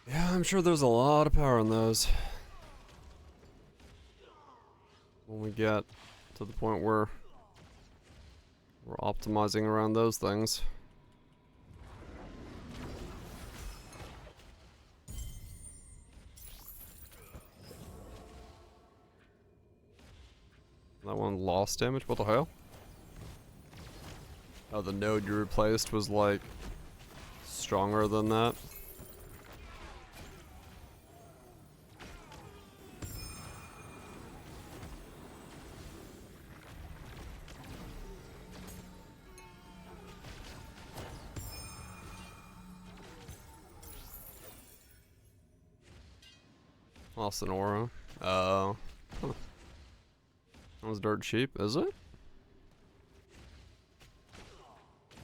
Yeah, I'm sure there's a lot of power in those. When we get to the point where we're optimizing around those things. That one lost damage? What the hell? Oh, the node you replaced was like stronger than that. Lost an aura. Oh. Huh. That was dirt cheap, is it?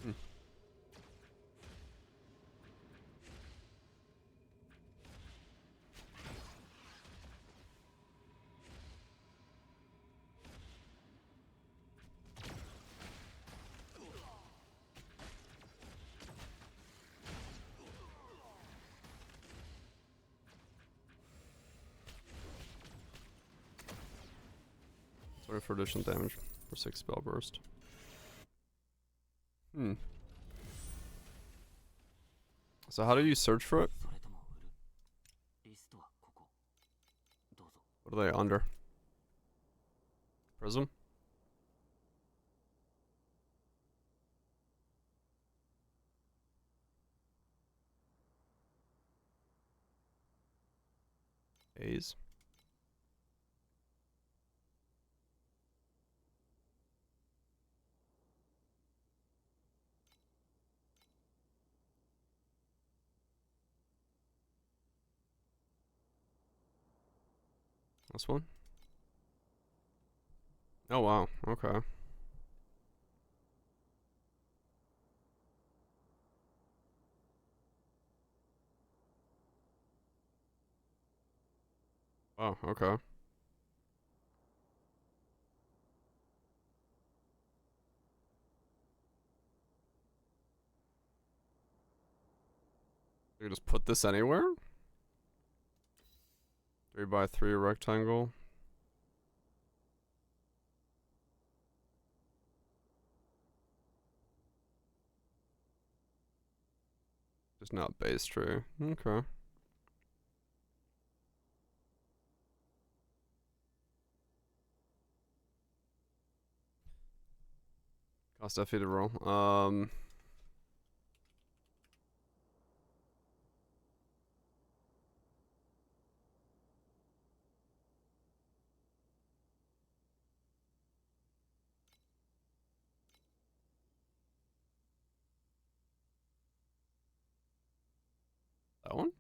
Hmm. Sorry for additional damage for 6 spell burst. Hmm. So how do you search for it? What are they under? Prism? A's? This one? Oh wow, okay. Oh, okay. You can just put this anywhere? 3x3 rectangle. Just not base tree. Okay. Cost FE to roll. That one?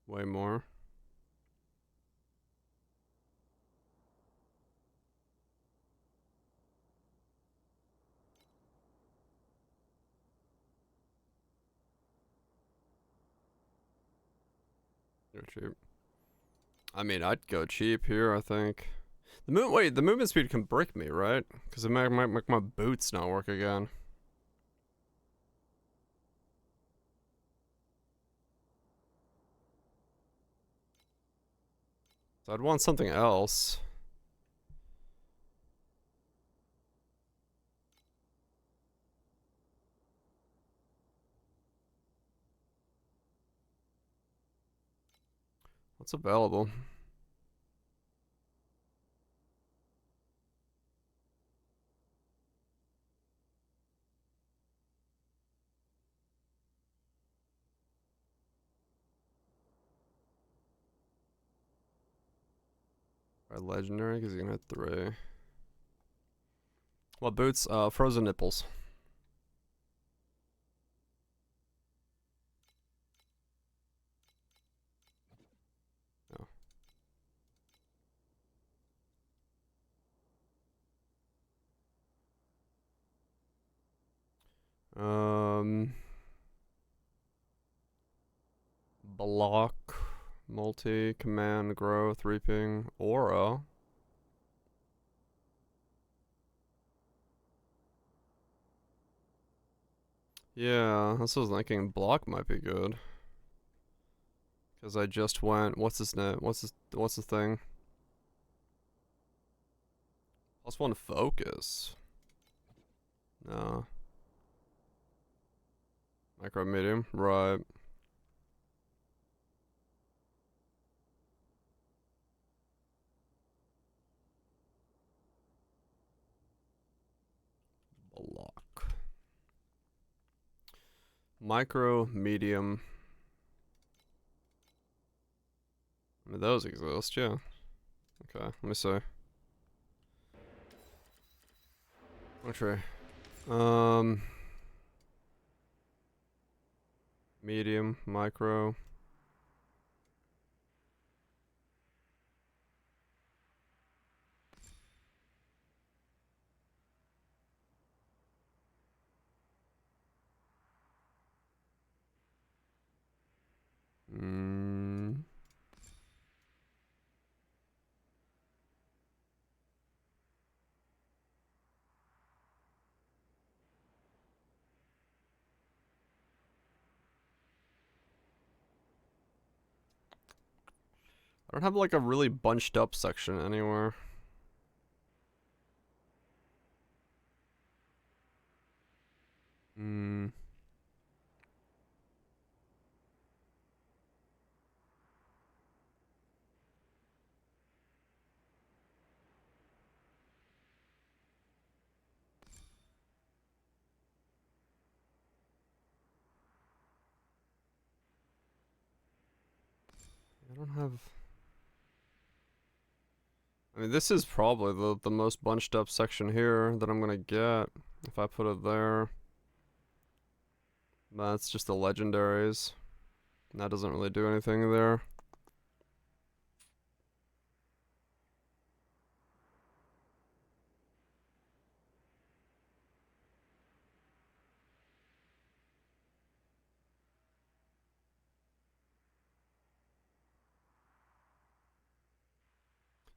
Way more. You're cheap. I mean, I'd go cheap here, I think. The movement speed can break me, right? Because it might make my boots not work again. So I'd want something else. What's available? Legendary, because you're gonna have 3. Well, boots, frozen nipples. Oh. Block, multi, command, growth, reaping, aura. Yeah, this was thinking block might be good. Because I just went, what's this net? What's the thing? +1 focus. No. Micro medium, right. Block. Micro, medium. I mean, those exist, yeah. Okay, let me see. Okay. Medium, micro. I don't have like a really bunched up section anywhere. I don't have... I mean, this is probably the most bunched up section here that I'm gonna get if I put it there. That's just the legendaries. And that doesn't really do anything there.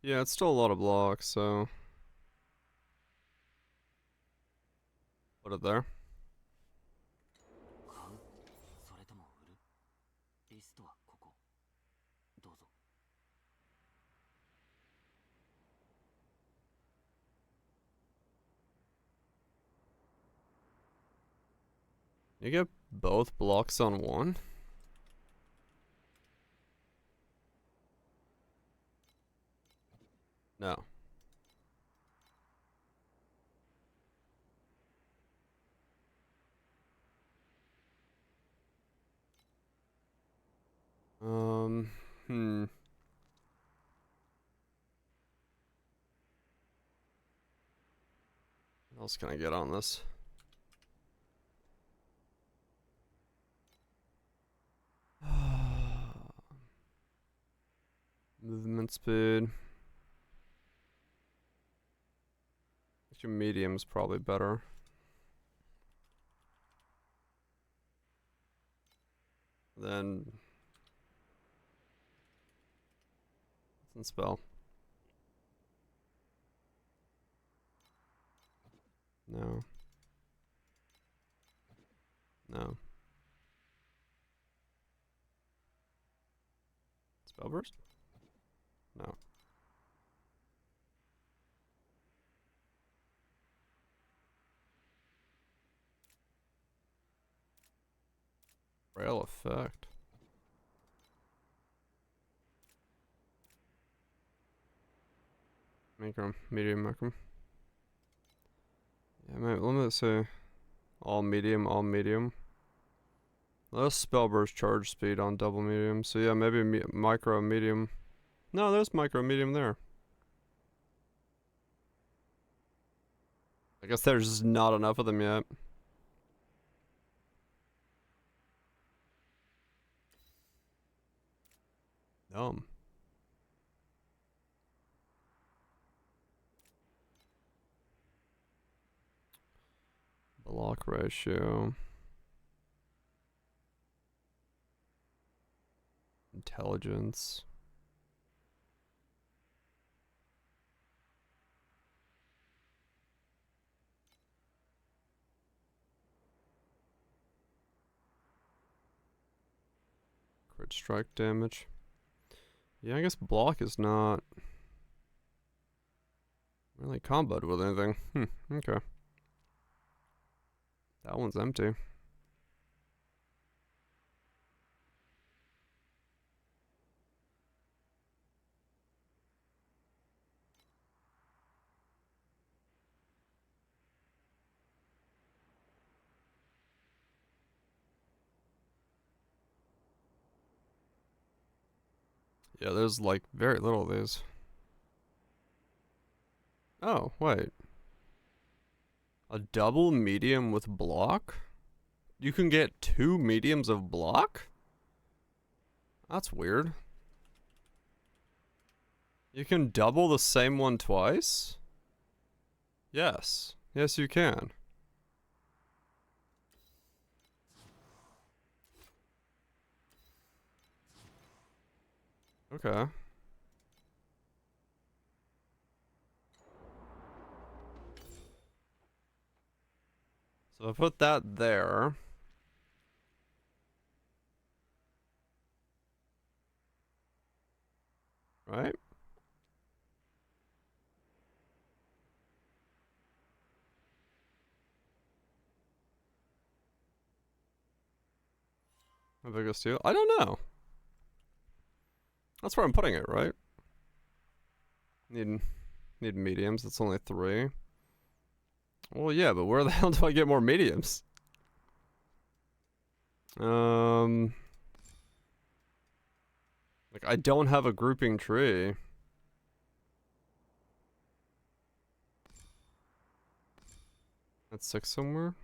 Yeah, it's still a lot of blocks, so put it there. You get both blocks on one? No. Hmm. What else can I get on this? Movement speed. Your medium's probably better. Then... what's in spell? No. No. Spell burst? No. Rail effect. Micro, medium, micro. Yeah, maybe, let me say all medium, all medium. Less spell burst charge speed on double medium. So yeah, maybe micro, medium. No, there's micro, medium there. I guess there's just not enough of them yet. Dumb. Block ratio. Intelligence. Crit strike damage. Yeah, I guess block is not really comboed with anything. Okay. That one's empty. Yeah, there's like very little of these. Oh, wait. A double medium with block? You can get 2 mediums of block? That's weird. You can double the same one twice? Yes. Yes, you can. Okay. So I put that there. Right? How big a steel? I don't know. That's where I'm putting it, right? Need mediums. It's only 3. Well, yeah, but where the hell do I get more mediums? Like, I don't have a grouping tree. That's 6 somewhere?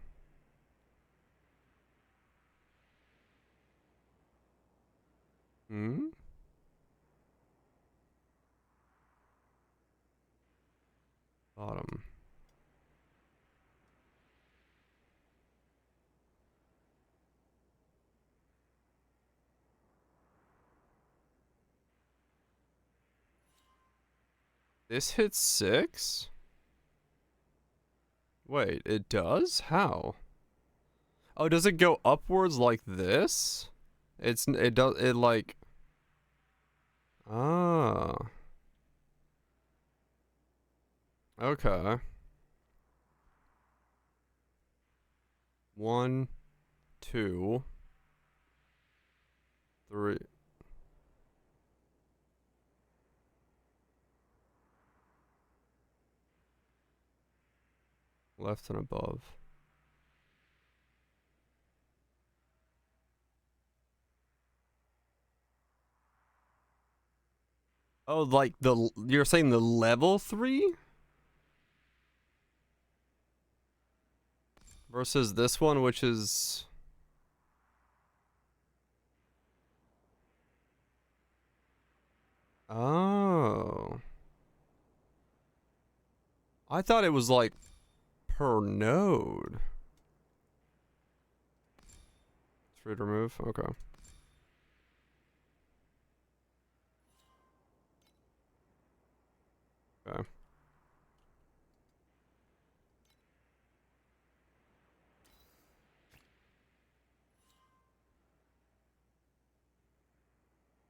Hmm? Bottom. This hits 6? Wait, it does? How? Oh, does it go upwards like this? It does, it like... Ah. Okay. 1, 2, 3. Left and above. Oh, like you're saying the level 3? Versus this one, which is... Oh. I thought it was like per node. It's free to remove? Okay. Okay.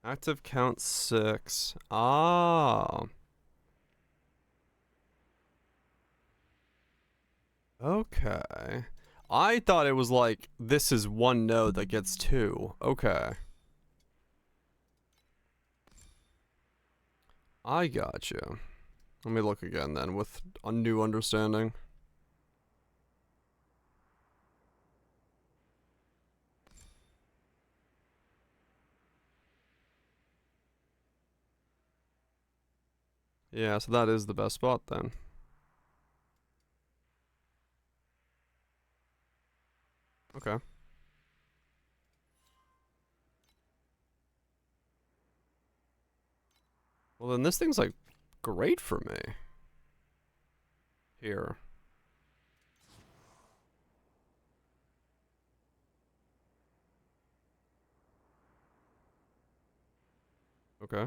Active count 6. Ah. Okay. I thought it was like, this is 1 node that gets 2. Okay. I got you. Let me look again then with a new understanding. Yeah, so that is the best spot then. Okay. Well, then this thing's like great for me. Here. Okay.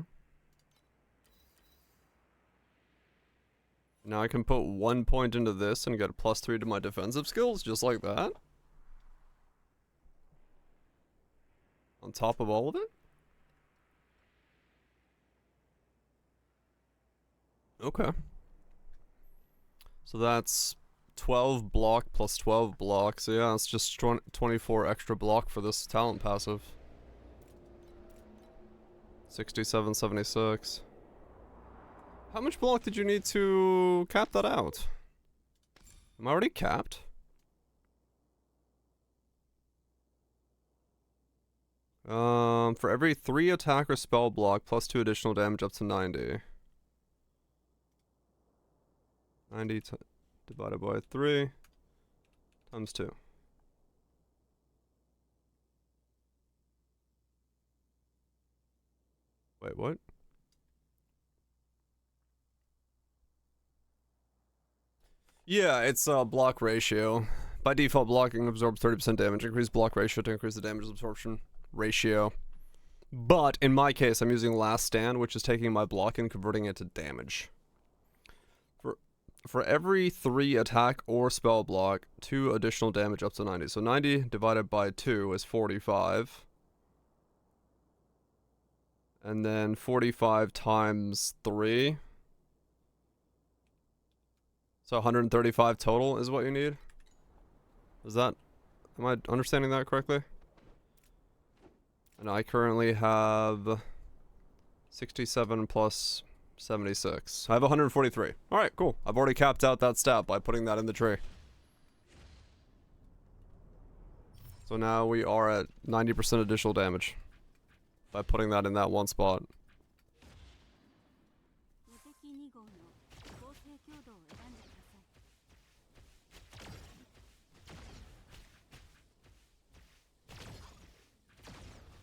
Now I can put 1 point into this and get a +3 to my defensive skills, just like that. On top of all of it. Okay. So that's 12 block plus 12 block. So yeah, it's just 24 extra block for this talent passive. 67, 76. How much block did you need to cap that out? Am I already capped? For every 3 attack or spell block, plus 2 additional damage up to 90. 90 divided by 3. Times 2. Wait, what? Yeah, it's block ratio. By default, blocking absorbs 30% damage. Increase block ratio to increase the damage absorption ratio. But in my case, I'm using Last Stand, which is taking my block and converting it to damage. For every 3 attack or spell block, 2 additional damage up to 90. So 90 divided by 2 is 45. And then 45 times 3. So 135 total is what you need? Is that... Am I understanding that correctly? And I currently have 67 plus 76. I have 143. Alright, cool. I've already capped out that stat by putting that in the tree. So now we are at 90% additional damage by putting that in that one spot.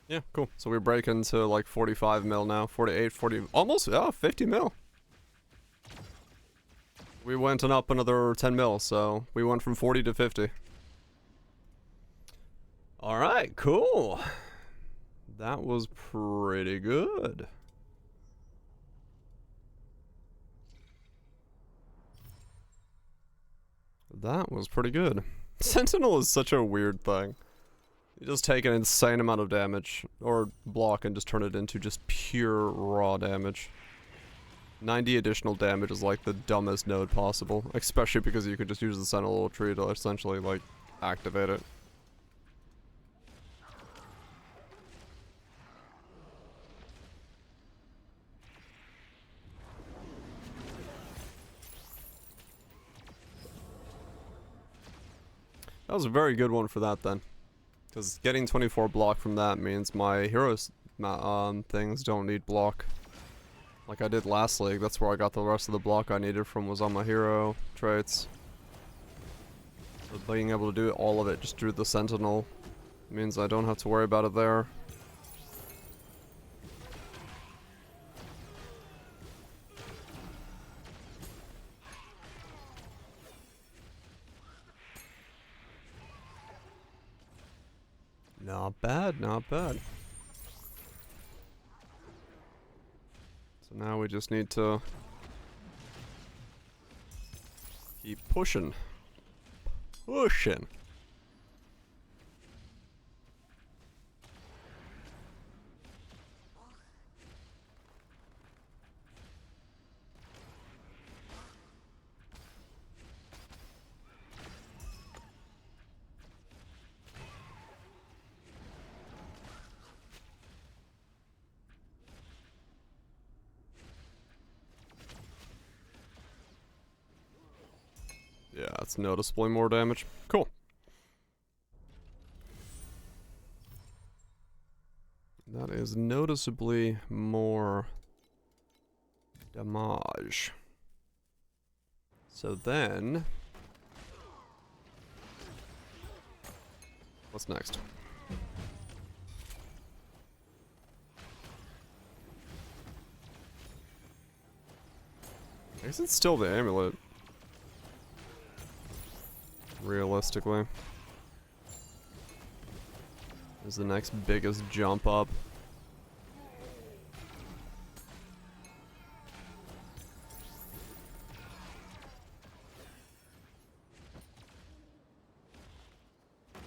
Yeah, cool. So we break into like 45 mil now. 48, 40, almost, yeah, 50 mil. We went and up another 10 mil, so we went from 40 to 50. Alright, cool. That was pretty good. That was pretty good. Sentinel is such a weird thing. You just take an insane amount of damage, or block, and just turn it into just pure raw damage. 90 additional damage is like the dumbest node possible, especially because you could just use the Sentinel tree to essentially, like, activate it. That was a very good one for that then. Because getting 24 block from that means my heroes things don't need block. Like I did last league, that's where I got the rest of the block I needed from, was on my hero traits. So being able to do all of it just through the Sentinel means I don't have to worry about it there. Not bad, not bad. So now we just need to keep pushing. Pushing. Yeah, that's noticeably more damage. Cool. That is noticeably more damage. So then... what's next? I guess it's still the amulet. Realistically. Is the next biggest jump up.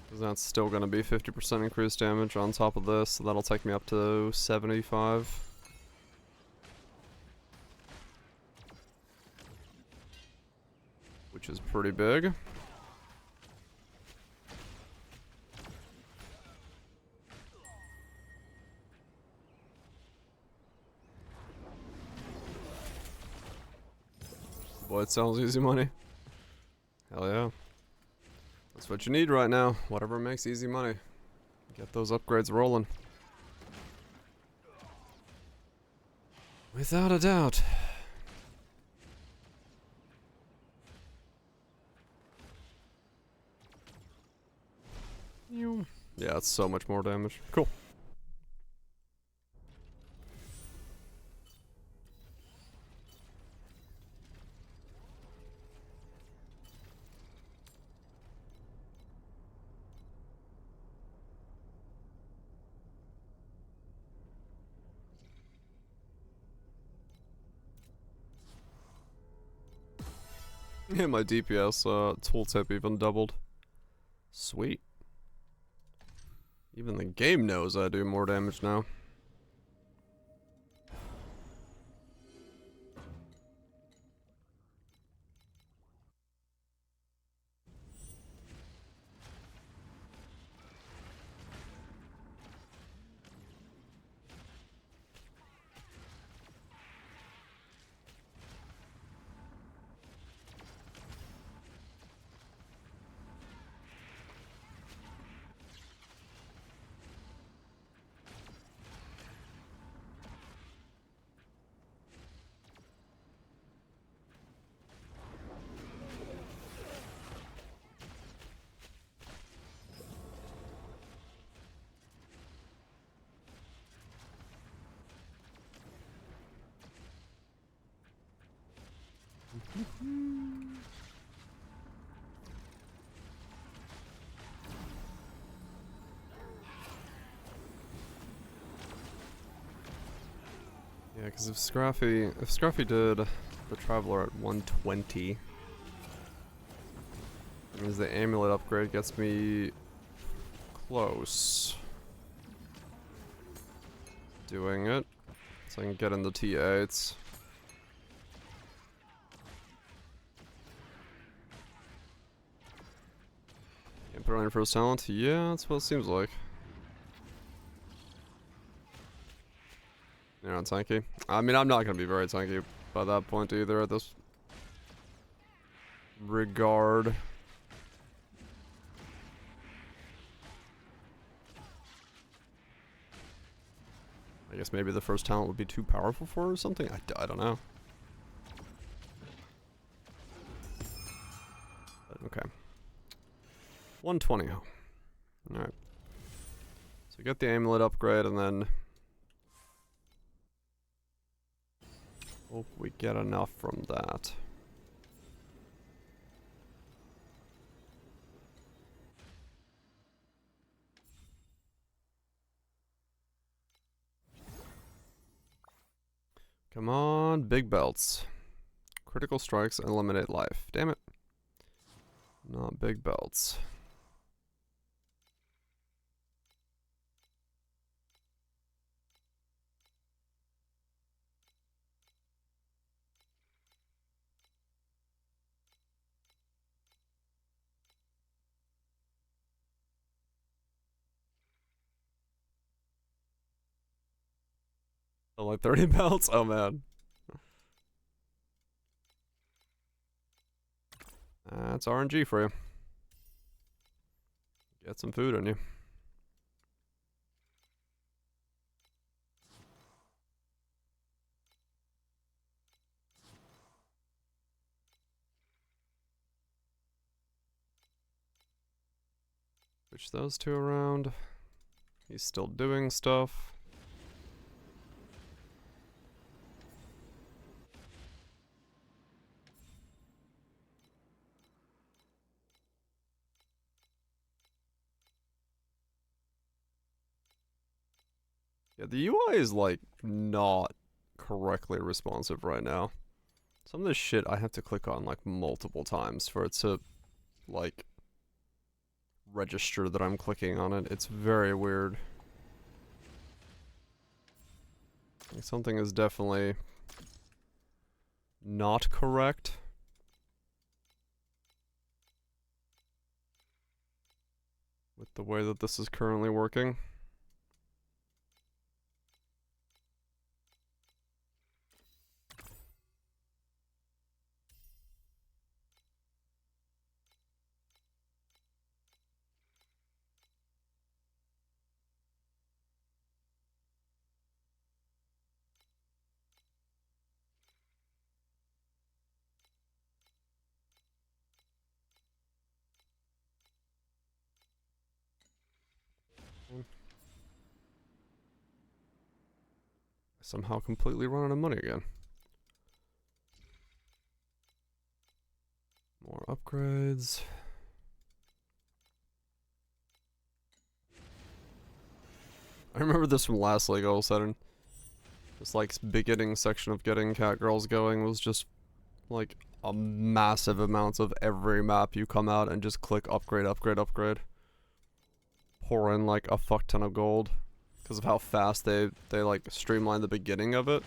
Because that's still going to be 50% increased damage on top of this, so that'll take me up to 75. Which is pretty big. Boy, it sounds easy money. Hell yeah. That's what you need right now. Whatever makes easy money. Get those upgrades rolling. Without a doubt. Yeah, it's so much more damage. Cool. Yeah, my DPS tooltip even doubled. Sweet. Even the game knows I do more damage now. Yeah, because if Scruffy did the Traveler at 120, that means the amulet upgrade gets me close. Doing it, so I can get in the T8s. Can't put it on your first talent? Yeah, that's what it seems like. You're not tanky. I mean, I'm not gonna be very tanky by that point either at this regard. I guess maybe the first talent would be too powerful for her or something? I don't know. But okay. 120. Alright. So get the amulet upgrade and then hope we get enough from that. Come on, big belts. Critical strikes eliminate life. Damn it. Not big belts. Like 30 belts? Oh man. That's RNG for you. Get some food on you. Switch those two around. He's still doing stuff. Yeah, the UI is like not correctly responsive right now. Some of this shit I have to click on like multiple times for it to like register that I'm clicking on it. It's very weird. Like, something is definitely not correct. With the way that this is currently working. Somehow completely run out of money again. More upgrades. I remember this from last league all of a sudden. This like beginning section of getting cat girls going was just like a massive amounts of every map you come out and just click upgrade, upgrade, upgrade. Pour in like a fuck ton of gold. Because of how fast they like streamline the beginning of it.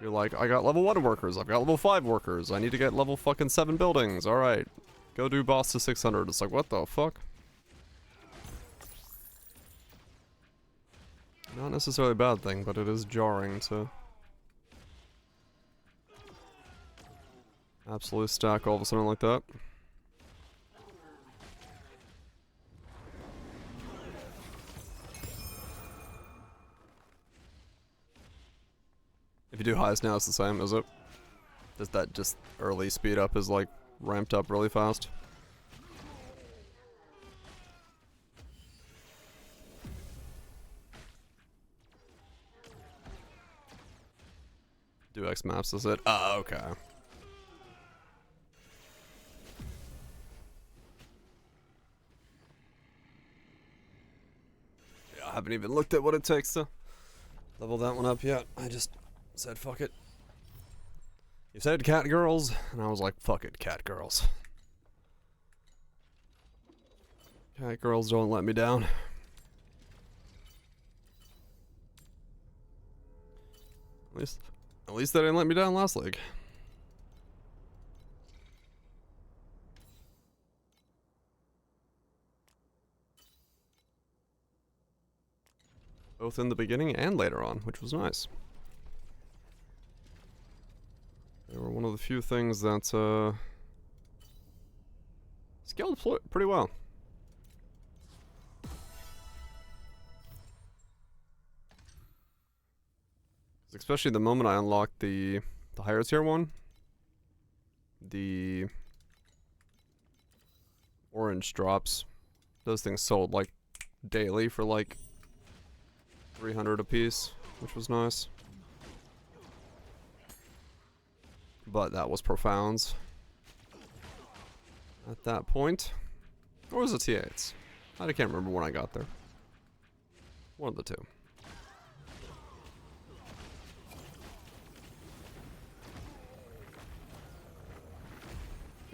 You're like, I got level 1 workers, I've got level 5 workers, I need to get level fucking 7 buildings, alright. Go do boss to 600, it's like, what the fuck? Not necessarily a bad thing, but it is jarring to absolute stack all of a sudden like that. If you do highest now, it's the same, is it? Does that just early speed up is like ramped up really fast? Do X maps, is it? Oh, okay. Yeah, I haven't even looked at what it takes to level that one up yet. I just said fuck it. You said cat girls, and I was like, fuck it, cat girls. Cat girls don't let me down. At least they didn't let me down last league. Both in the beginning and later on, which was nice. They were one of the few things that scaled pretty well. Especially the moment I unlocked the higher tier one, the orange drops. Those things sold like daily for like 300 a piece, which was nice. But that was profounds at that point. Or was it T8s? I can't remember when I got there. One of the two.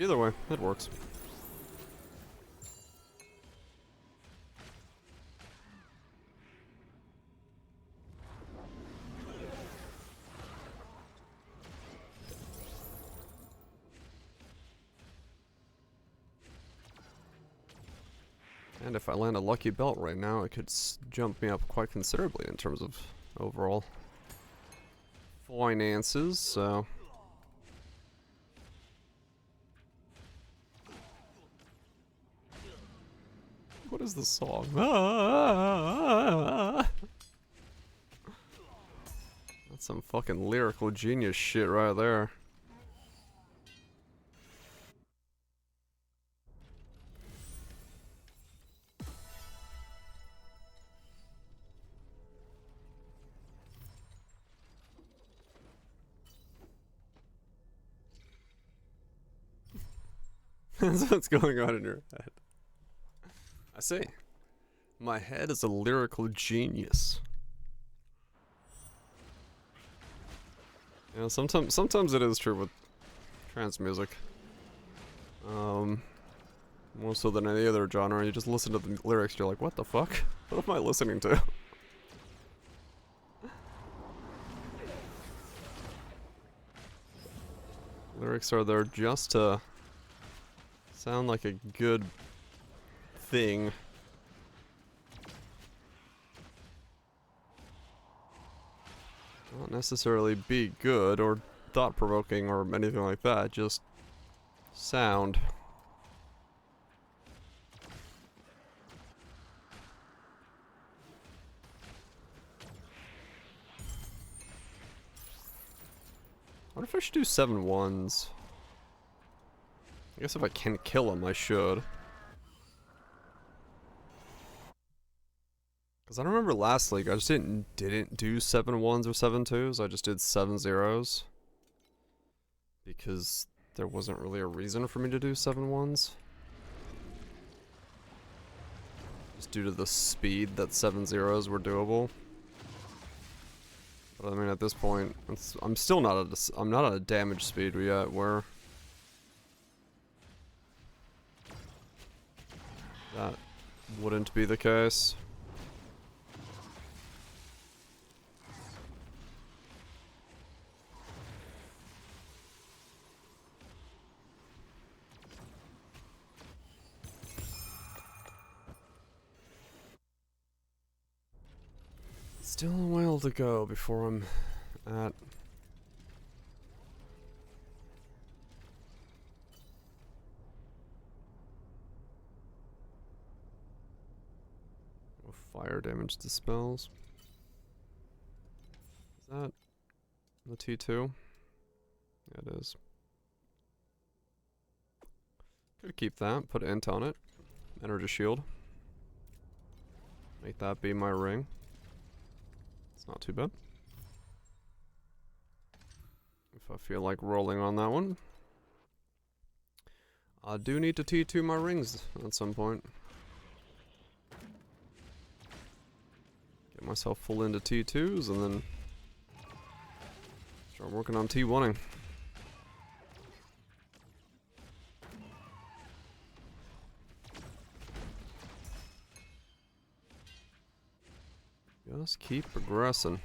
Either way, it works. And if I land a lucky belt right now, it could jump me up quite considerably in terms of overall finances, so... What is the song? That's some fucking lyrical genius shit right there. That's what's going on in your head. I see. My head is a lyrical genius. You know, sometimes it is true with trance music. More so than any other genre. You just listen to the lyrics, you're like, what the fuck? What am I listening to? Lyrics are there just to sound like a good thing. Not necessarily be good or thought-provoking or anything like that, just sound. What if I should do 7 ones? I guess if I can kill him, I should. Because I don't remember last league, I just didn't do 7 1s or 7 2s, I just did 7 0s. Because there wasn't really a reason for me to do 7 1s. Just due to the speed that 7 0s were doable. But I mean, at this point, I'm still not at a damage speed yet where that wouldn't be the case. Still a while to go before I'm at fire damage dispels. Is that the T2? Yeah, it is. Could keep that, put int on it. Energy shield. Make that be my ring. It's not too bad. If I feel like rolling on that one. I do need to T2 my rings at some point. Get myself full into T2s and then start working on T1ing. Just keep progressing.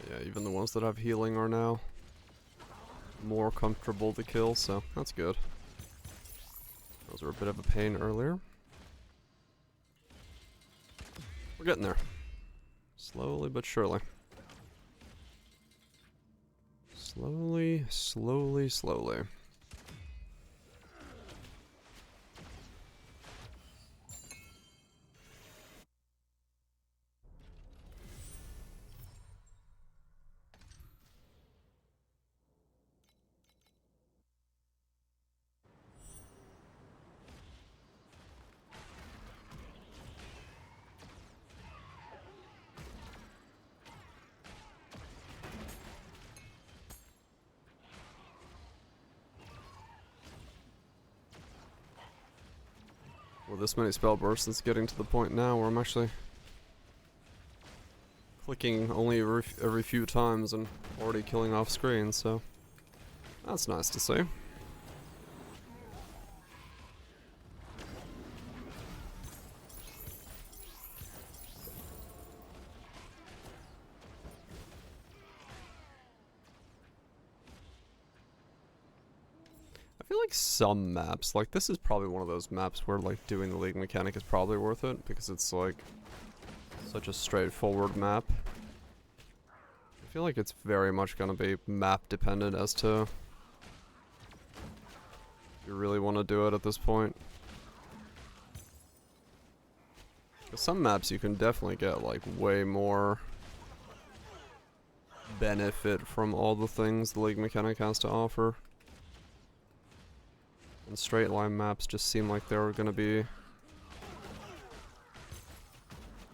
Yeah, even the ones that have healing are now more comfortable to kill, so that's good. Those were a bit of a pain earlier. We're getting there. Slowly but surely. Slowly, slowly, slowly. Well, this many spell bursts, it's getting to the point now where I'm actually clicking only every few times and already killing off screen, so that's nice to see. I feel like some maps, like this is probably one of those maps where like doing the league mechanic is probably worth it because it's like such a straightforward map. I feel like it's very much gonna be map dependent as to if you really want to do it at this point. Some maps you can definitely get like way more benefit from all the things the league mechanic has to offer. And straight line maps just seem like they're gonna be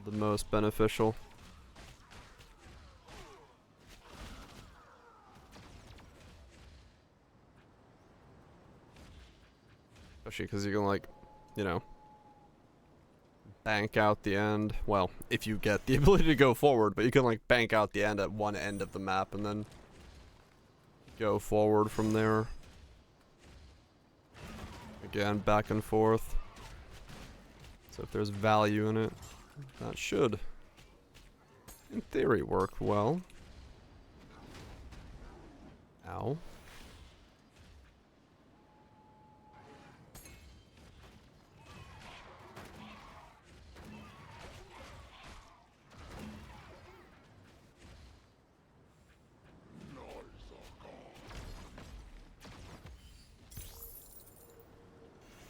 the most beneficial. Especially because you can like, you know, bank out the end. Well, if you get the ability to go forward, but you can like bank out the end at one end of the map and then go forward from there. Again, back and forth. So if there's value in it, that should, in theory, work well. Ow.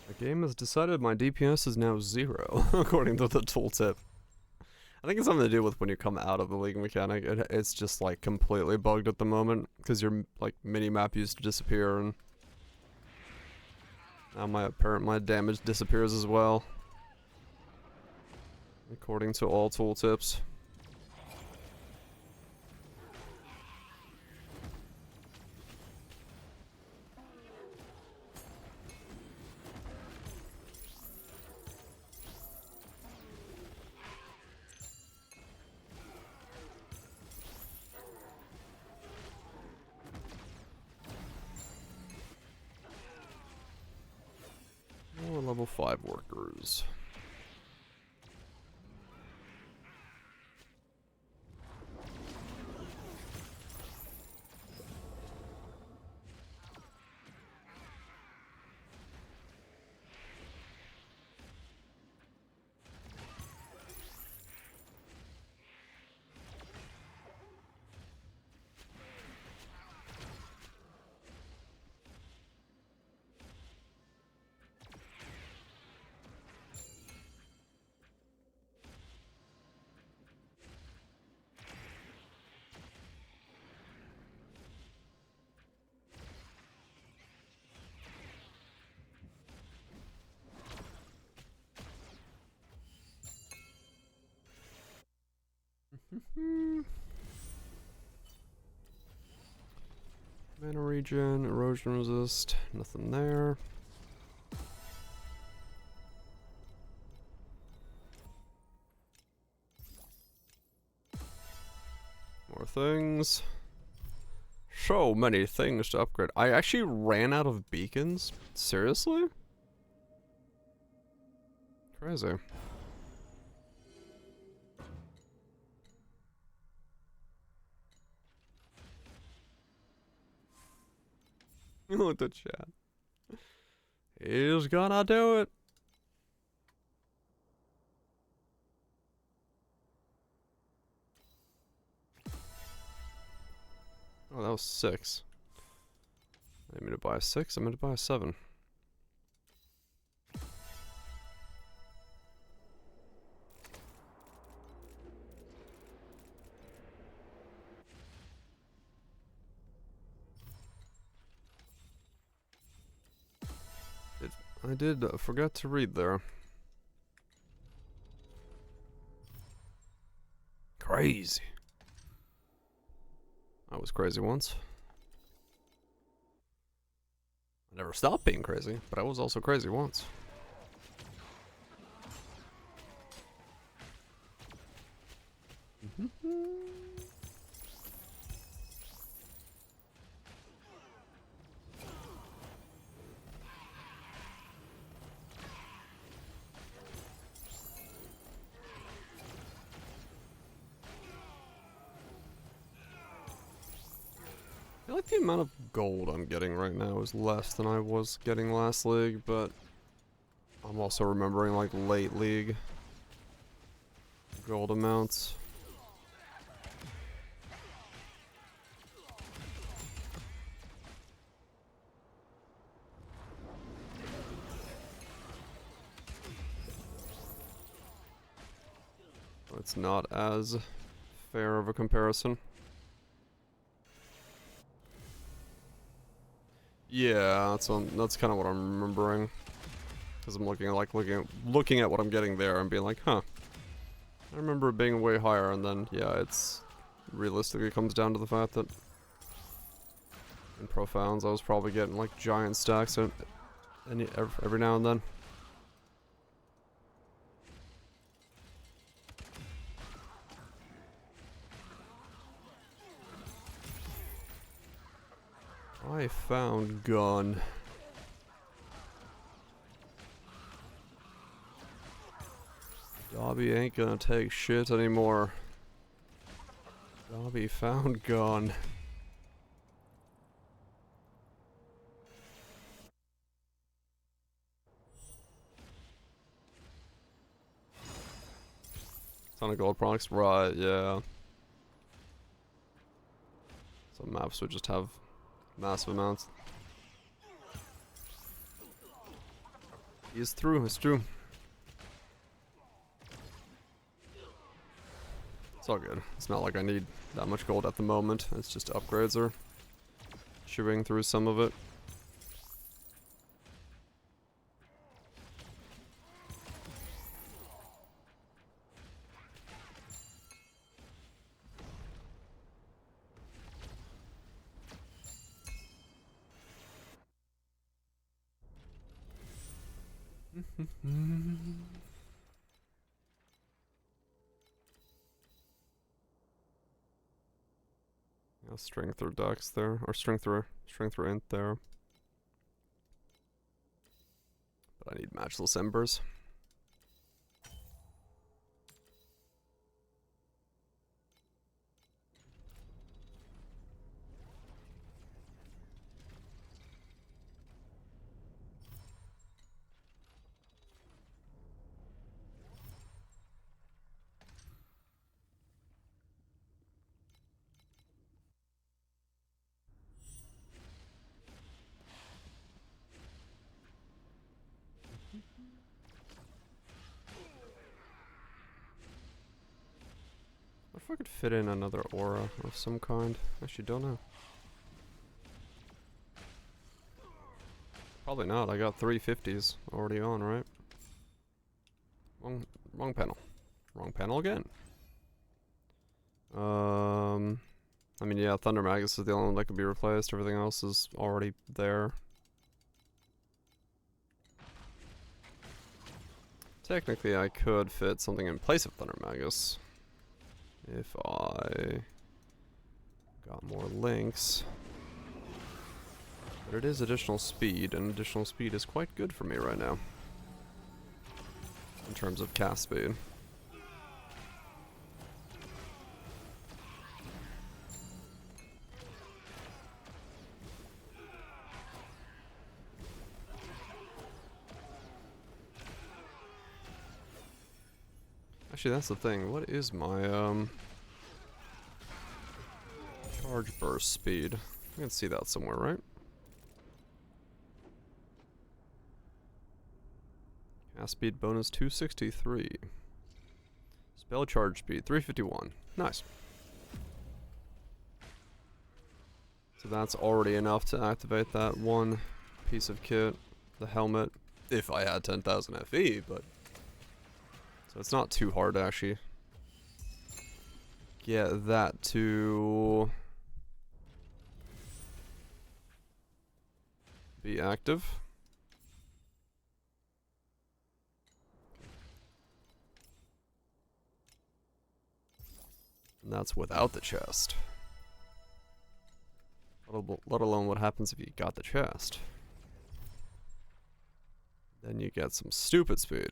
The game has decided my DPS is now 0, according to the tooltip. I think it's something to do with when you come out of the League mechanic. It's just like completely bugged at the moment because your like mini map used to disappear, and now my damage disappears as well, according to all tooltips. More level 5 workers. Mana regen, erosion resist, nothing there. More things. So many things to upgrade. I actually ran out of beacons? Seriously? Crazy. Look at the chat. He's gonna do it. Oh, that was 6. I meant to buy a 6, I meant to buy a 7. I did forget to read there. Crazy. I was crazy once. I never stopped being crazy, but I was also crazy once. I feel like the amount of gold I'm getting right now is less than I was getting last league, but I'm also remembering like late league gold amounts. It's not as fair of a comparison. Yeah, that's kind of what I'm remembering, because I'm looking at what I'm getting there and being like, huh. I remember it being way higher, and then yeah, it's realistically comes down to the fact that in Profounds I was probably getting like giant stacks every now and then. I found gun. Dobby ain't gonna take shit anymore. Dobby found gun. Ton of gold products, right, yeah. Some maps would just have massive amounts. He is through, it's true. It's all good. It's not like I need that much gold at the moment. It's just upgrades are chewing through some of it. Yeah, strength or dex there, or strength or int there. But I need matchless embers. What if I could fit in another aura of some kind? Actually, don't know. Probably not. I got 350s already on, right? Wrong panel. Wrong panel again. I mean, yeah, Thunder Magus is the only one that could be replaced. Everything else is already there. Technically, I could fit something in place of Thunder Magus if I got more links. But it is additional speed, and additional speed is quite good for me right now. In terms of cast speed. Actually, that's the thing. What is my, charge burst speed? I can see that somewhere, right? Cast speed bonus 263. Spell charge speed 351. Nice. So that's already enough to activate that one piece of kit, the helmet, if I had 10,000 FE, but... So it's not too hard to actually get that to be active. And that's without the chest. Let alone what happens if you got the chest. Then you get some stupid speed.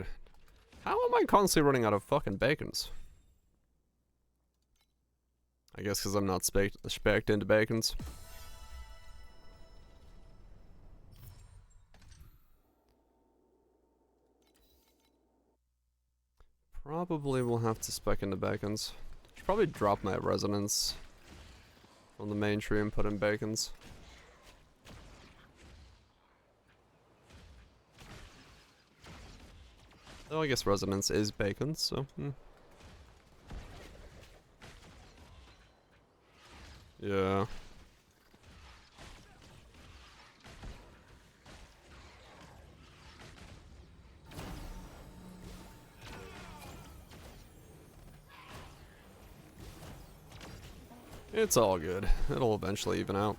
How am I constantly running out of fucking bacons? I guess because I'm not spec'd into bacons. Probably will have to spec into bacons. Should probably drop my resonance on the main tree and put in bacons. Though I guess resonance is bacon, so yeah. It's all good. It'll eventually even out.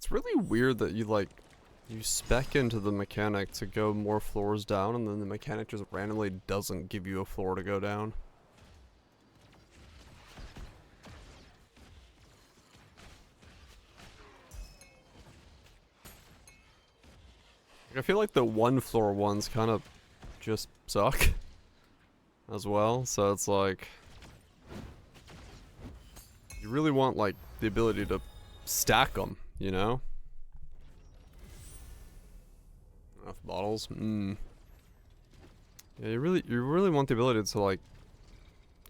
It's really weird that you spec into the mechanic to go more floors down, and then the mechanic just randomly doesn't give you a floor to go down. I feel like the one floor ones kind of just suck as well, so it's like you really want like the ability to stack them, you know? Enough bottles. Yeah, you really want the ability to like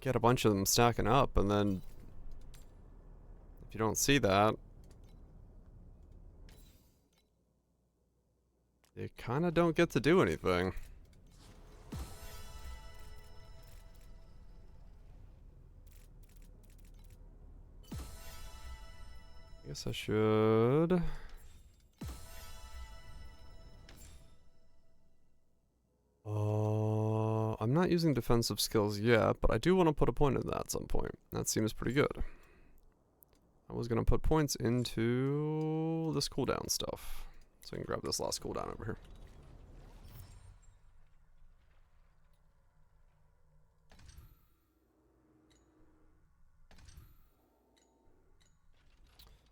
get a bunch of them stacking up, and then if you don't see that, you kind of don't get to do anything. I guess I should. I'm not using defensive skills yet, but I do want to put a point in that at some point. That seems pretty good. I was going to put points into this cooldown stuff. So I can grab this last cooldown over here.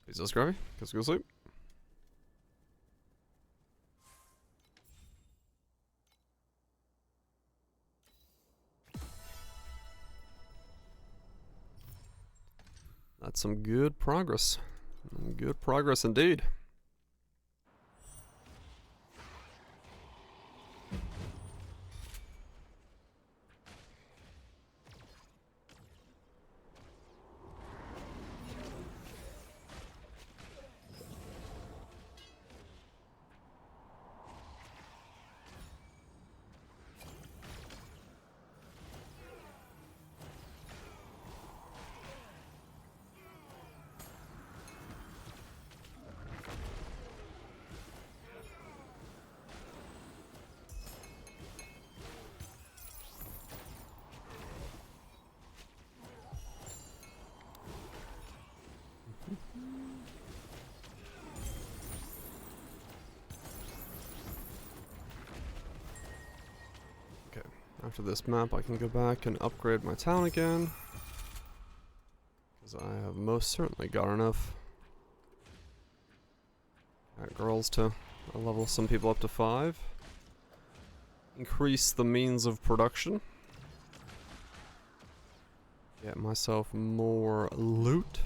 Is this Gravy? Let's go sleep. That's some good progress. Good progress indeed. After this map, I can go back and upgrade my town again, because I have most certainly got enough girls to level some people up to 5. Increase the means of production. Get myself more loot.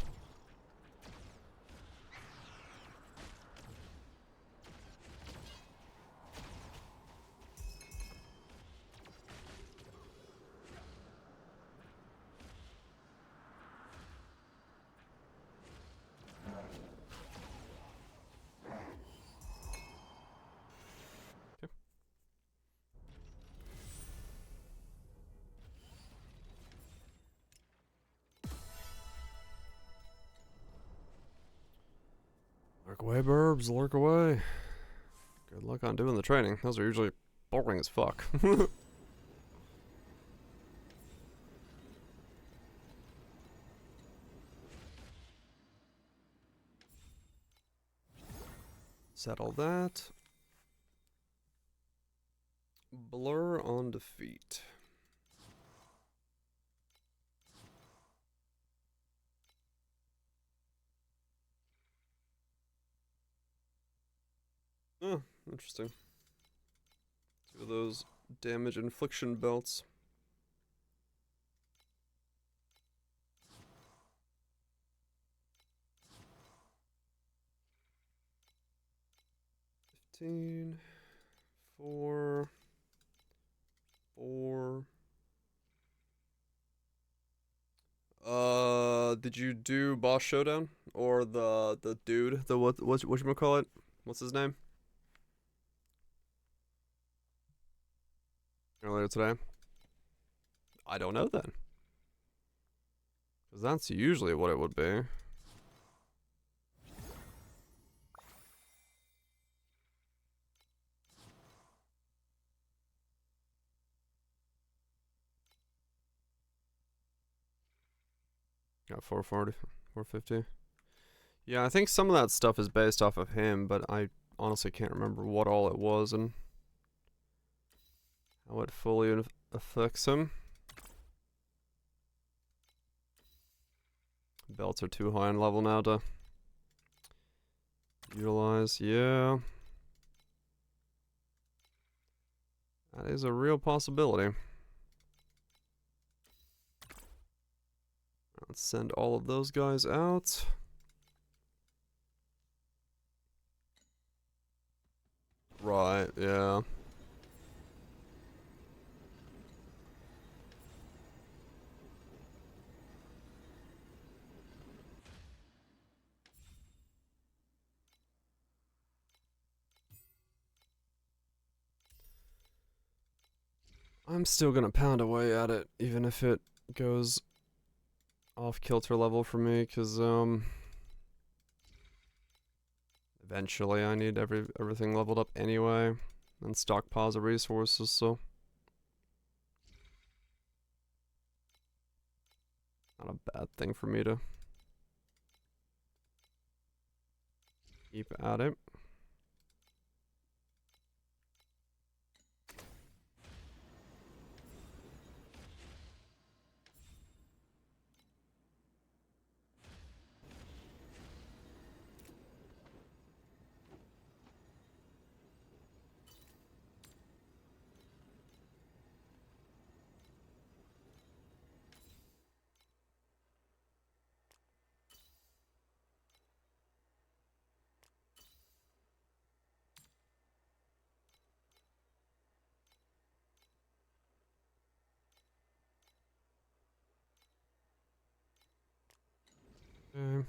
Lurk away, burbs, lurk away. Good luck on doing the training. Those are usually boring as fuck. Settle that. Blur on defeat. Oh, interesting. 2 of those damage infliction belts. $15, 4, 4. Did you do boss showdown or the dude? The what you call it? What's his name? Earlier today? I don't know then. Because that's usually what it would be. Got 440, 450. Yeah, I think some of that stuff is based off of him, but I honestly can't remember what all it was and how it fully affects him. Belts are too high in level now to utilize, yeah. That is a real possibility. Let's send all of those guys out. Right, yeah. I'm still gonna pound away at it, even if it goes off kilter level for me, because eventually I need everything leveled up anyway, and stockpiles of resources, so not a bad thing for me to keep at it. Okay.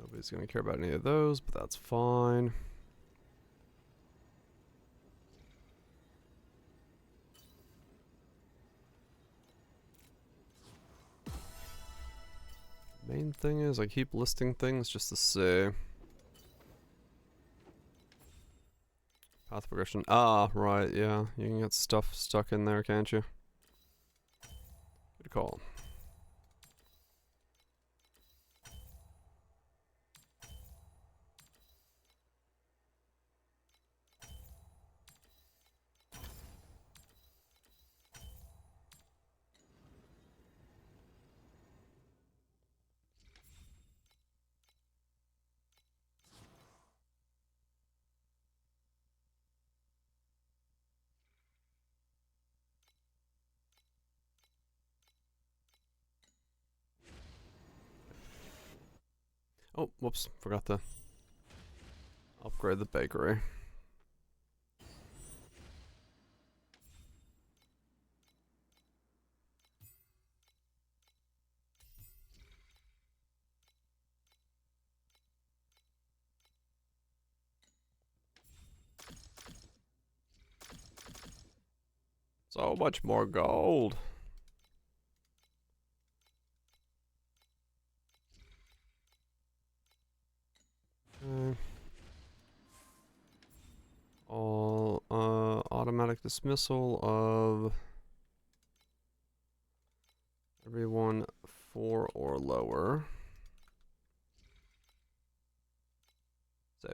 Nobody's gonna care about any of those, but that's fine. Main thing is I keep listing things just to see. Path progression. Ah, right, yeah. You can get stuff stuck in there, can't you? Good call. Oh, whoops. Forgot to upgrade the bakery. So much more gold. Okay. All automatic dismissal of everyone 4 or lower. Save.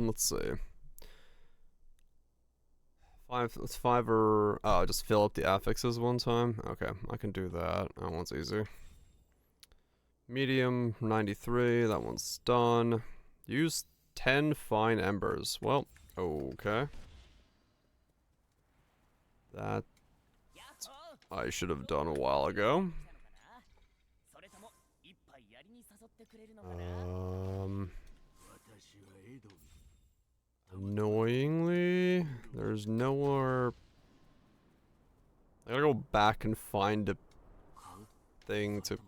Let's see. Let's 5 or just fill up the affixes one time. Okay, I can do that. That one's easy. Medium 93. That one's done. Use 10 fine embers. Well, okay. That I should have done a while ago. Annoyingly, there's nowhere. I gotta go back and find a thing to.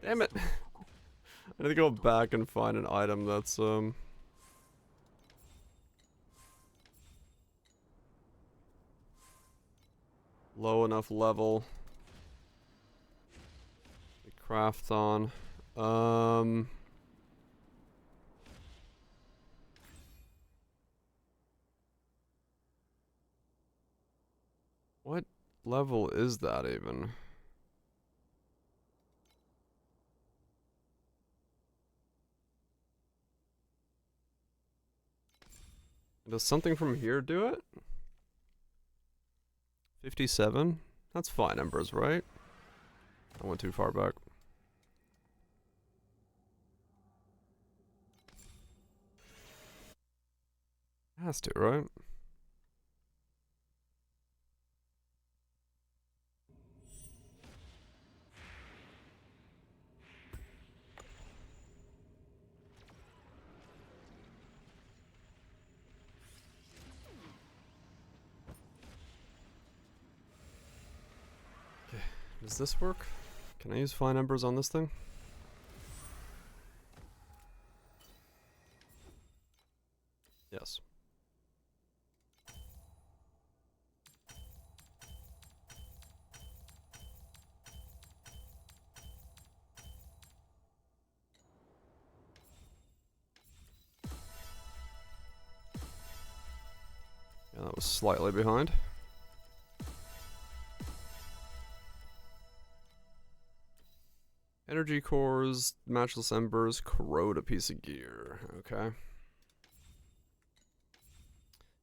Damn it! I need to go back and find an item that's low enough level to craft on. What level is that even? Does something from here do it? 57? That's fine embers, right? I went too far back. Has to, right? Okay, does this work? Can I use fine embers on this thing? Yes. Yeah, that was slightly behind. Energy cores, matchless embers, corrode a piece of gear. Okay.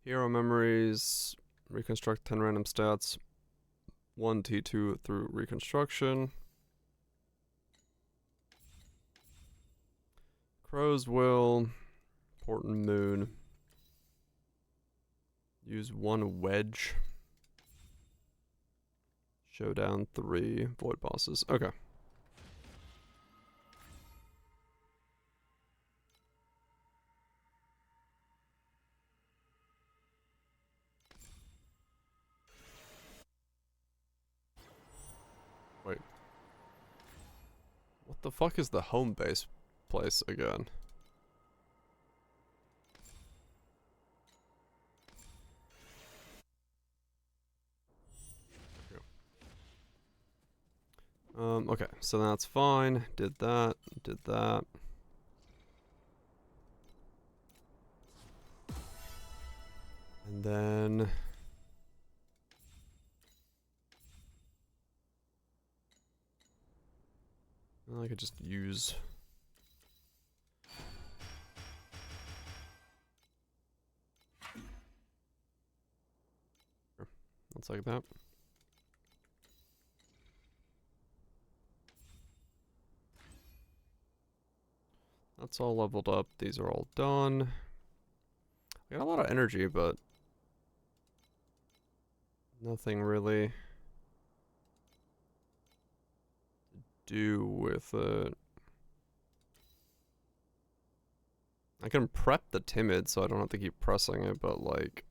Hero memories, reconstruct 10 random stats, 1 T2 through reconstruction. Crow's will, important moon. Use 1 wedge. Showdown 3 void bosses. Okay. Wait. What the fuck is the home base place again? Okay, so that's fine. Did that, did that. And then well, I could just use let's like that. That's all leveled up. These are all done. I got a lot of energy, but nothing really to do with it. I can prep the timid so I don't have to keep pressing it, but like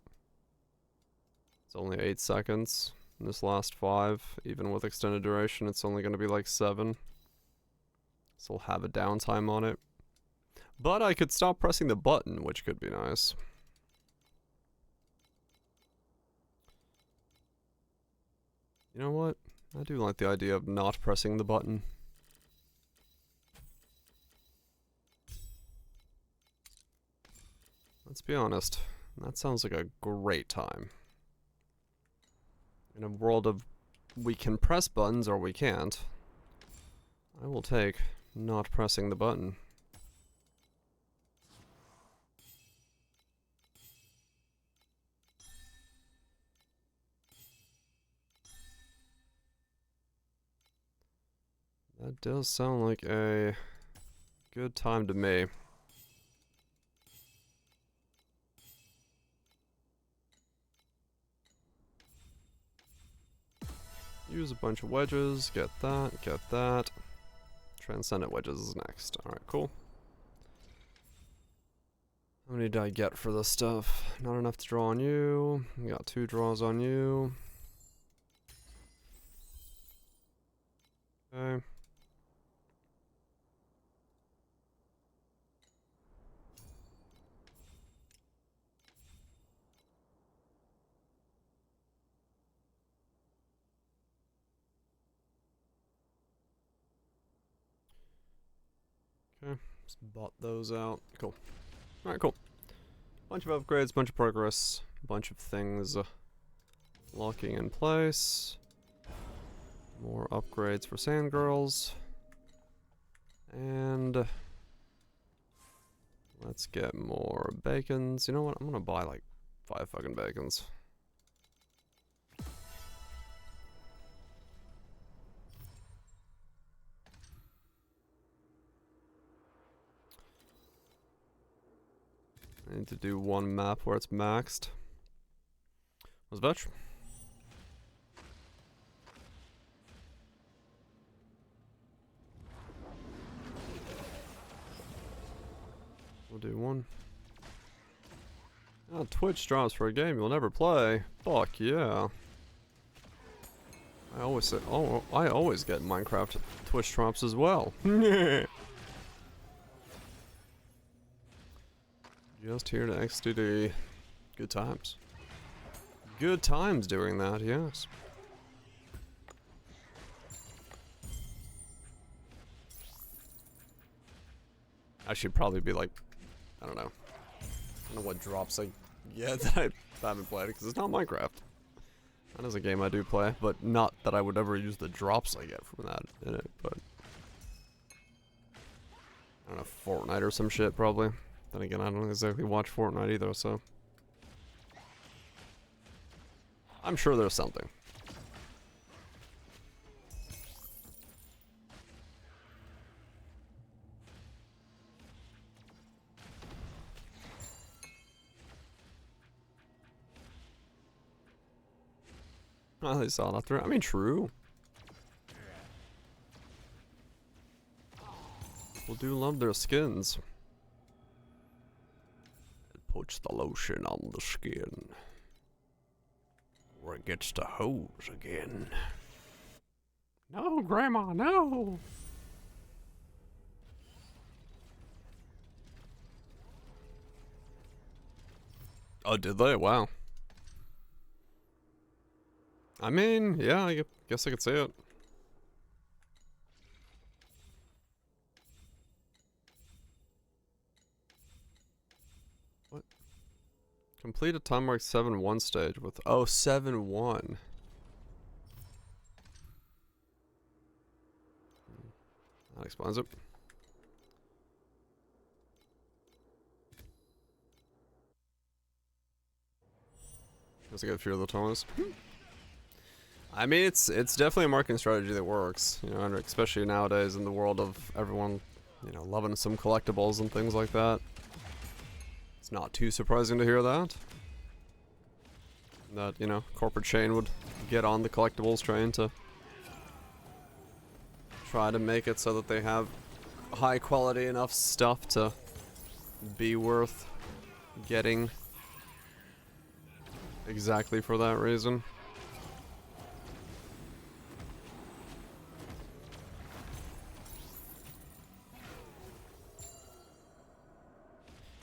it's only 8 seconds in this last 5. Even with extended duration, it's only going to be like 7. So we'll have a downtime on it. But I could stop pressing the button, which could be nice. You know what? I do like the idea of not pressing the button. Let's be honest. That sounds like a great time. In a world of we can press buttons or we can't, I will take not pressing the button. That does sound like a good time to me. Use a bunch of wedges, get that, get that. Transcendent wedges is next. Alright, cool. How many did I get for this stuff? Not enough to draw on you. We got 2 draws on you. Okay. Okay, just bought those out. Cool. Alright, cool. Bunch of upgrades, bunch of progress, bunch of things locking in place. More upgrades for sand girls. And let's get more bacons. You know what? I'm gonna buy like 5 fucking bacons. I need to do one map where it's maxed. Was Vetch? We'll do one. Oh, Twitch drops for a game you'll never play. Fuck yeah. I always say, oh, I always get Minecraft Twitch drops as well. Just here to XDD. Good times. Good times doing that, yes. I should probably be like, I don't know. I don't know what drops I get that I haven't played because it's not Minecraft. That is a game I do play, but not that I would ever use the drops I get from that in it, but I don't know, Fortnite or some shit probably. Then again, I don't exactly watch Fortnite either, so I'm sure there's something. Oh, they saw that through. I mean, true. People do love their skins. It puts the lotion on the skin. Where it gets to hose again. No, Grandma, no! Oh, did they? Wow. I mean, yeah, I guess I could see it. What? Complete a time mark 7-1 stage with, oh, 7-1. That explains it. Let's get a few of the Thomas. I mean, it's definitely a marketing strategy that works, you know, and especially nowadays in the world of everyone, you know, loving some collectibles and things like that. It's not too surprising to hear that. That, you know, corporate chain would get on the collectibles train to try to make it so that they have high quality enough stuff to be worth getting exactly for that reason.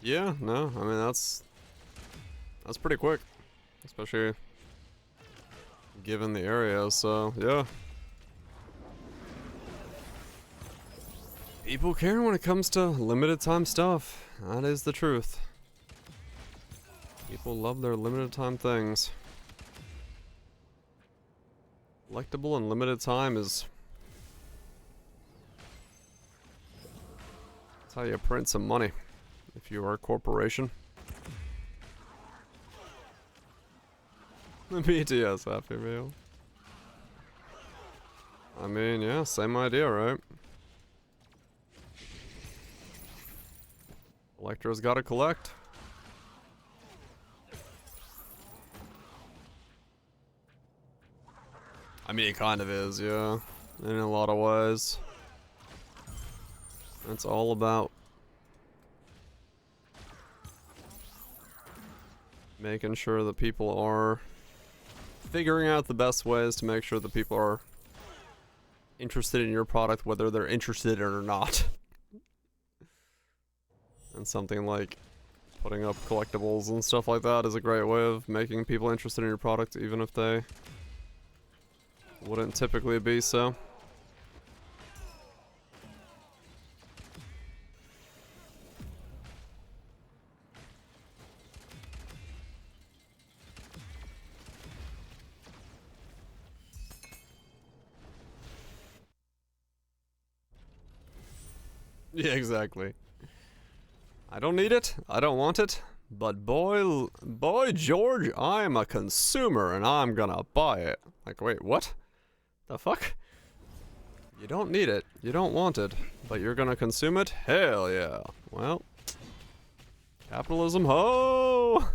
Yeah, no, I mean that's pretty quick, especially given the area, so yeah. People care when it comes to limited time stuff. That is the truth. People love their limited time things. Collectible and limited time is... that's how you print some money. If you are a corporation. The BTS Happy Meal. I mean, yeah, same idea, right? Collector's gotta collect. I mean, it kind of is, yeah. In a lot of ways. It's all about making sure that people are figuring out the best ways to make sure that people are interested in your product, whether they're interested in it or not. And something like putting up collectibles and stuff like that is a great way of making people interested in your product, even if they wouldn't typically be so. Yeah, exactly. I don't need it. I don't want it. But boy George, I'm a consumer and I'm gonna buy it. Like, wait, what? The fuck? You don't need it. You don't want it. But you're gonna consume it? Hell yeah. Well, capitalism ho!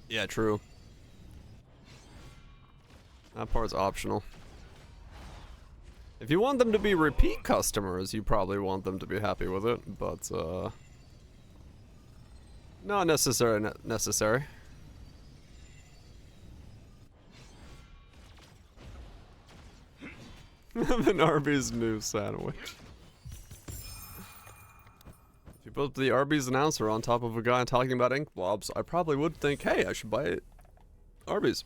Yeah, true. That part's optional. If you want them to be repeat customers, you probably want them to be happy with it, but, not necessary. An Arby's new sandwich. If you put the Arby's announcer on top of a guy talking about ink blobs, I probably would think, hey, I should buy it. Arby's.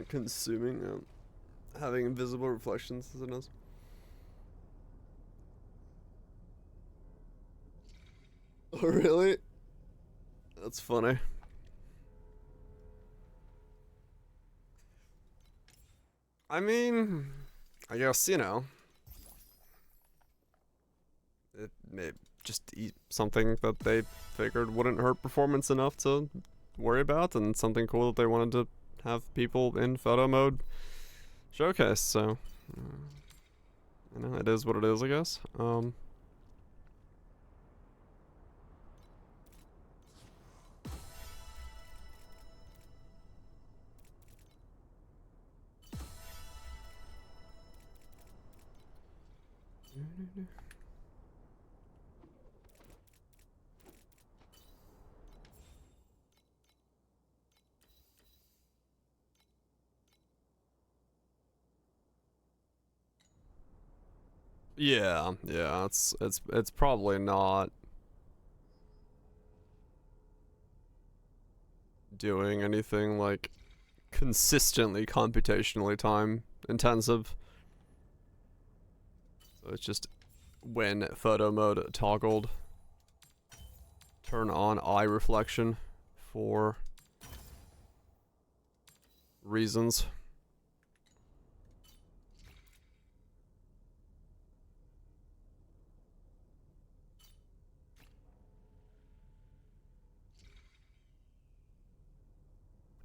Consuming, having invisible reflections as it is. Oh, really? That's funny. I mean, I guess, you know, it may just eat something that they figured wouldn't hurt performance enough to worry about, and something cool that they wanted to have people in photo mode showcase, so, you know, it is what it is, I guess. Yeah, it's probably not doing anything like consistently computationally time intensive. So it's just when photo mode toggled, turn on eye reflection for reasons.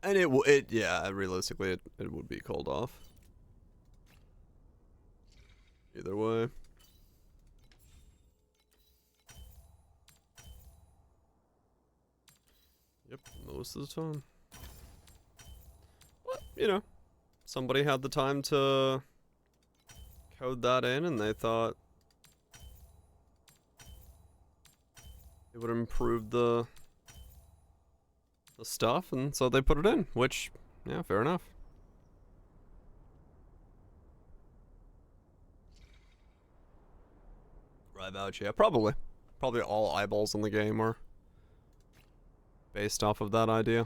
And yeah, realistically, it would be called off. Either way. Yep, most of the time. Well, you know, somebody had the time to code that in and they thought it would improve the stuff, and so they put it in, which, yeah, fair enough. Right about, yeah, probably. Probably all eyeballs in the game are based off of that idea.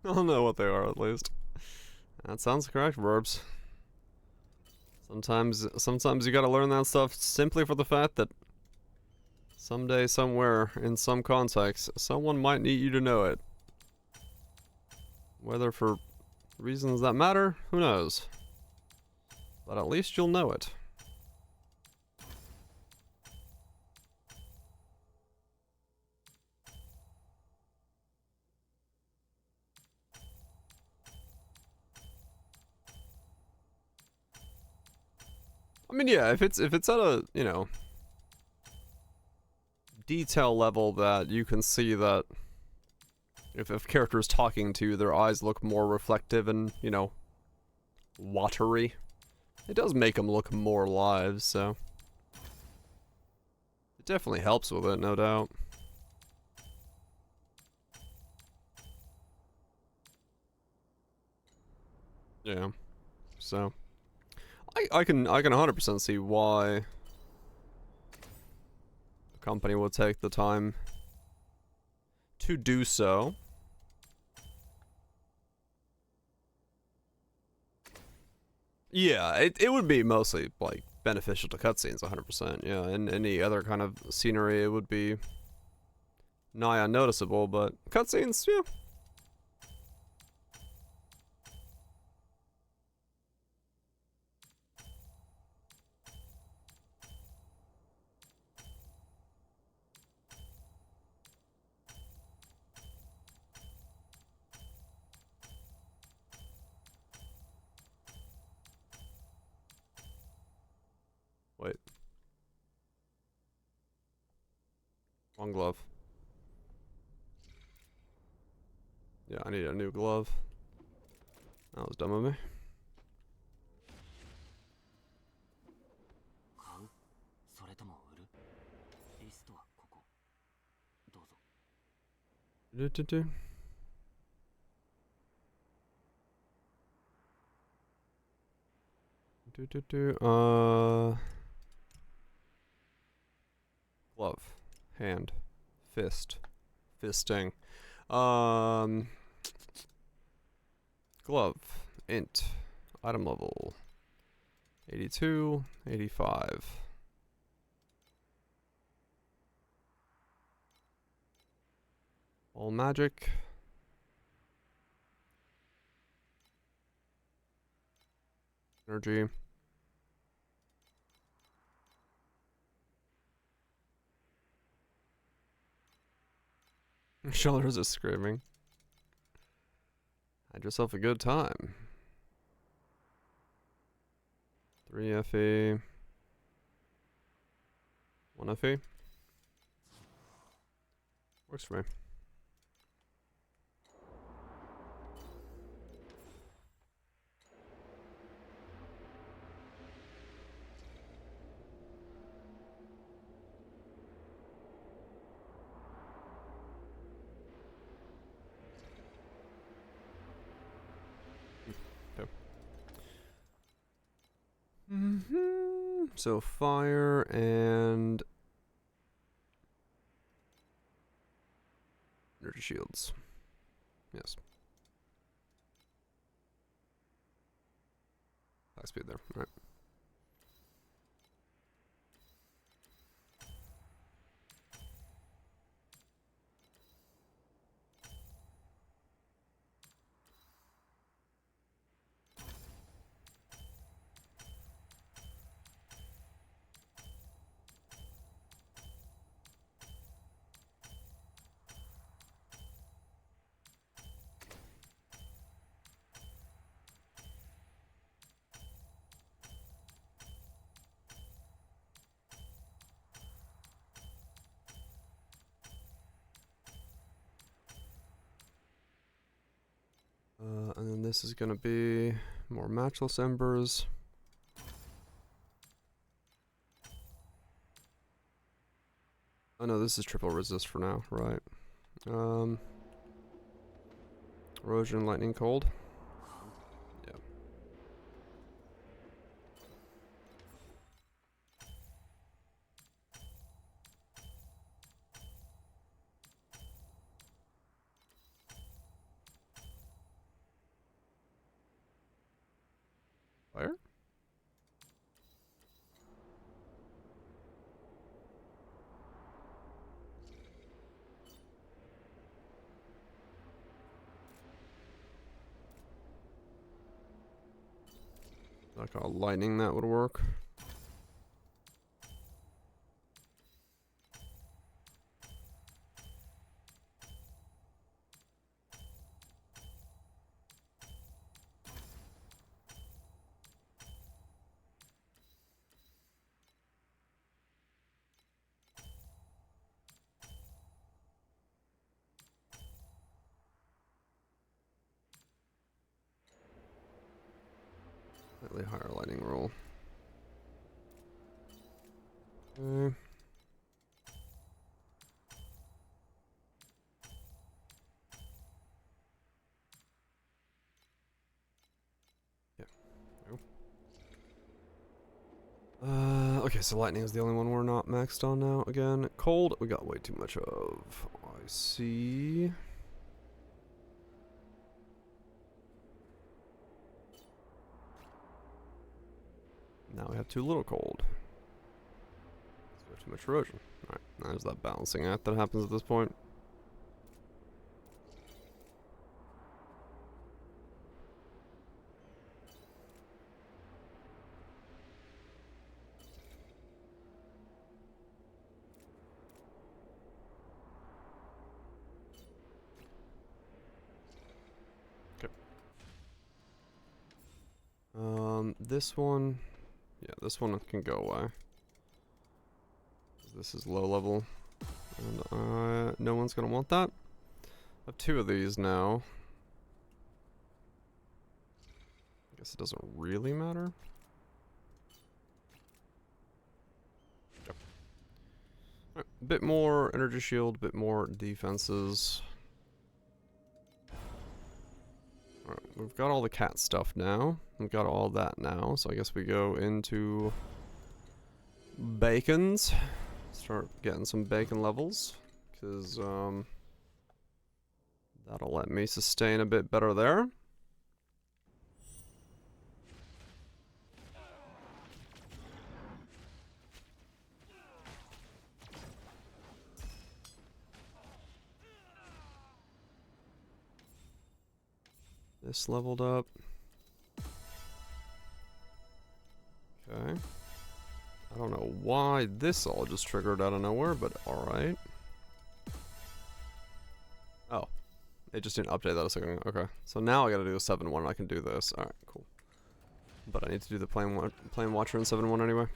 I'll know what they are at least. That sounds correct, verbs. Sometimes you gotta learn that stuff simply for the fact that someday, somewhere, in some context, someone might need you to know it. Whether for reasons that matter, who knows? But at least you'll know it. I mean, yeah, if it's at a, you know, detail level that you can see that if a character is talking to you, their eyes look more reflective and, you know, watery. It does make them look more alive, so it definitely helps with it, no doubt. Yeah, so I can 100% see why a company will take the time to do so. Yeah, it would be mostly like beneficial to cutscenes, 100%. Yeah, and any other kind of scenery, it would be nigh unnoticeable. But cutscenes, yeah. Wait, wrong glove. Yeah, I need a new glove. That was dumb of me. 買うそれとも売るリストはここどうぞ Glove, hand, fist, fisting. Glove, int, item level, 82, 85. All magic. Energy. Shoulders are screaming. Had yourself a good time. 3 FE. 1 FE. Works for me. Okay. So fire and energy shields. Yes. High speed there. All right. And then this is gonna be more matchless embers. Oh no, this is triple resist for now, right? Erosion, lightning, cold. Yeah. Fire? Like a lightning that would work. Slightly higher lightning roll. Okay. Okay, so lightning is the only one we're not maxed on now. Again, cold, we got way too much of. I see. Now we have too little cold. So we have too much erosion. Alright, there's that balancing act that happens at this point. This one, yeah, this one can go away. This is low level, and no one's gonna want that. I have 2 of these now. I guess it doesn't really matter. Yep. Right, bit more energy shield, bit more defenses. Alright, we've got all the cat stuff now. We've got all that now, so I guess we go into bacons. Start getting some bacon levels, because that'll let me sustain a bit better there. This leveled up. Okay. I don't know why this all just triggered out of nowhere, but alright. Oh. It just didn't update that a second ago. Okay. So now I gotta do a 7-1 and I can do this. Alright, cool. But I need to do the plane watcher in 7-1 anyway.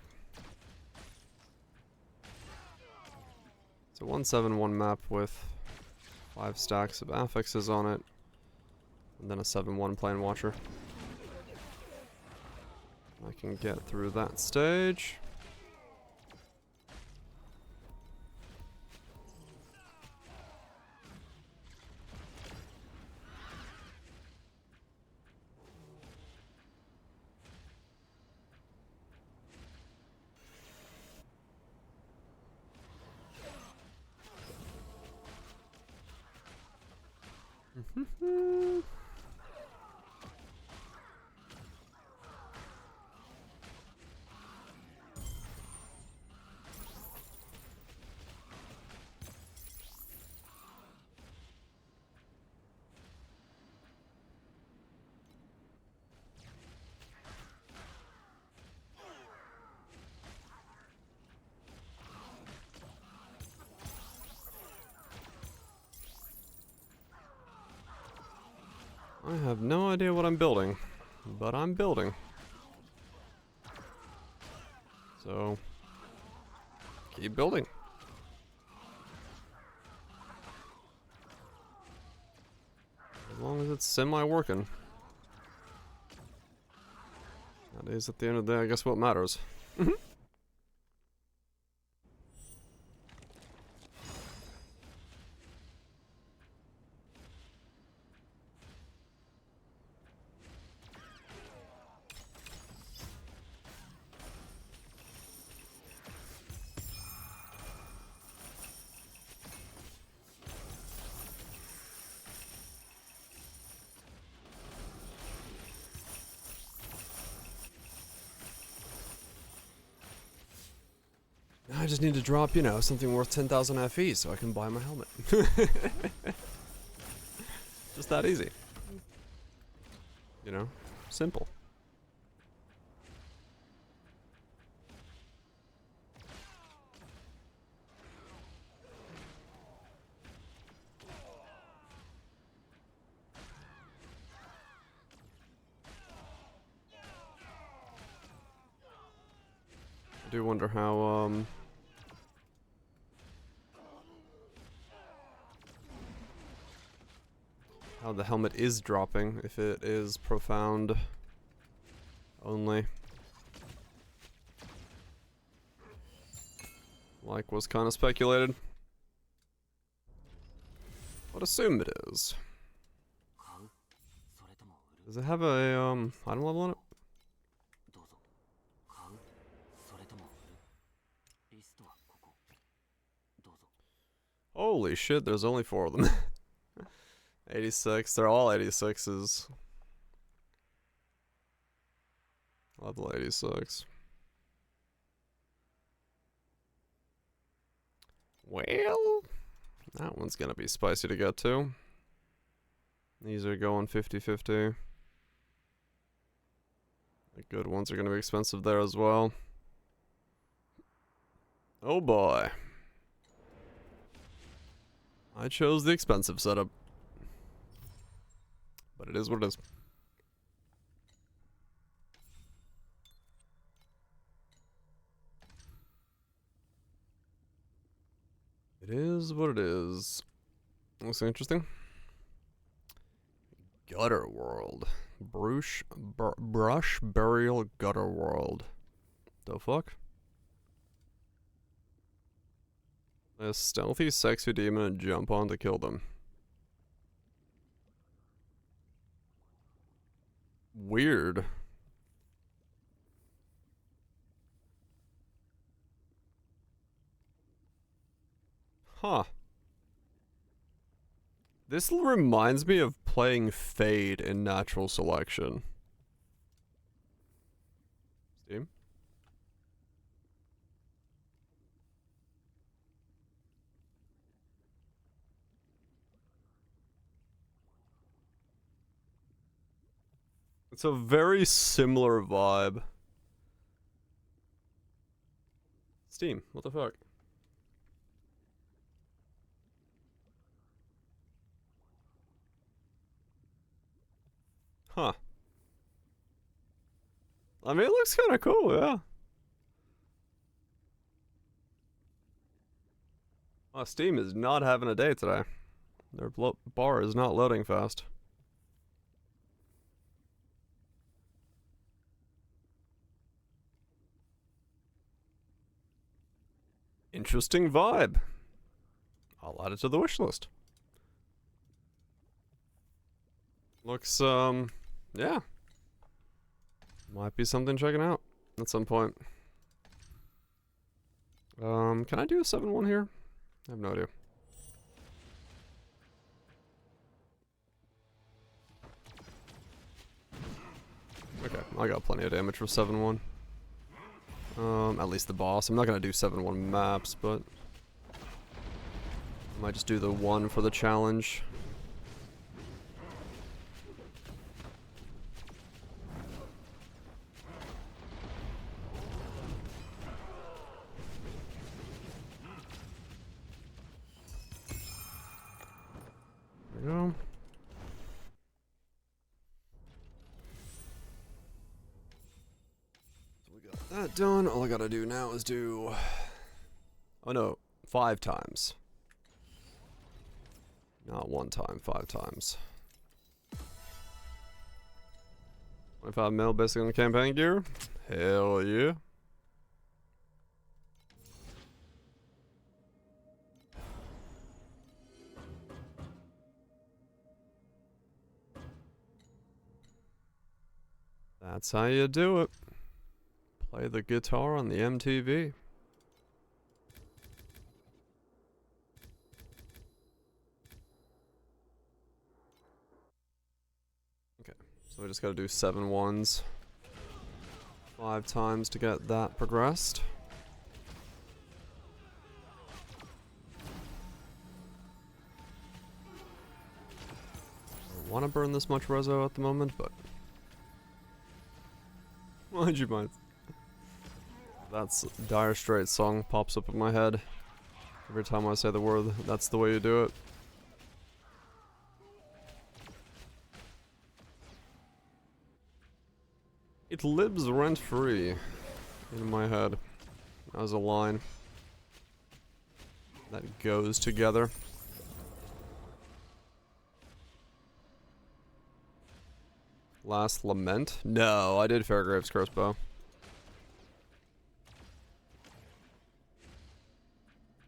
So 1-7-1 map with 5 stacks of affixes on it. And then a 7-1 plane watcher. I can get through that stage. I have no idea what I'm building, but I'm building. So, keep building. As long as it's semi-working. That is, at the end of the day, I guess what matters. I just need to drop, you know, something worth 10,000 FE so I can buy my helmet. Just that easy. You know? Simple. I do wonder how the helmet is dropping, if it is profound only. Like was kind of speculated. But assume it is. Does it have a item level on it? Holy shit, there's only 4 of them. 86, they're all 86s. Level 86. Well, that one's gonna be spicy to get to. These are going 50-50. The good ones are gonna be expensive there as well. Oh boy. I chose the expensive setup. But it is what it is. It is what it is. Looks interesting. Gutter World. Brush Burial Gutter World. The fuck? A stealthy, sexy demon and jump on to kill them. Weird. Huh. This reminds me of playing Fade in Natural Selection. Steam? It's a very similar vibe. Steam, what the fuck? Huh. I mean, it looks kind of cool, yeah. Oh, Steam is not having a day today. Their bar is not loading fast. Interesting vibe. I'll add it to the wish list. Looks, yeah. Might be something checking out at some point. Can I do a 7-1 here? I have no idea. Okay, I got plenty of damage for 7-1. At least the boss. I'm not gonna do 7-1 maps, but I might just do the 1 for the challenge. There we go. So we got that done. All I gotta do now is do... Oh no, 5 times. Not 1 time, 5 times. 25 mil basically on the campaign gear. Hell yeah. That's how you do it. Play the guitar on the MTV. Okay, so we just gotta do 7 1s 5 times to get that progressed. I don't want to burn this much reso at the moment, but why'd you mind? That's Dire Straits song pops up in my head every time I say the word. That's the way you do it. It lives rent-free in my head as a line that goes together. Last Lament? No, I did Fairgrave's Crossbow.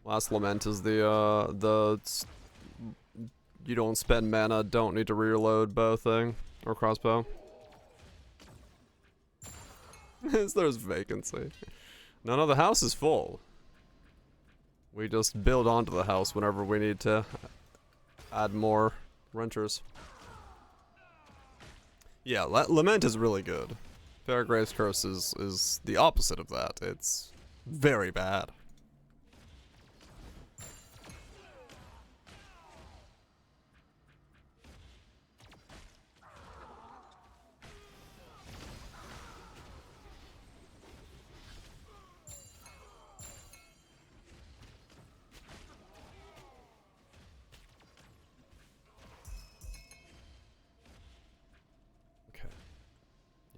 Last Lament is the you don't spend mana, don't need to reload bow thing, or crossbow. There's vacancy. No, the house is full. We just build onto the house whenever we need to add more renters. Yeah, Lament is really good. Fairgrave's Curse is the opposite of that. It's very bad.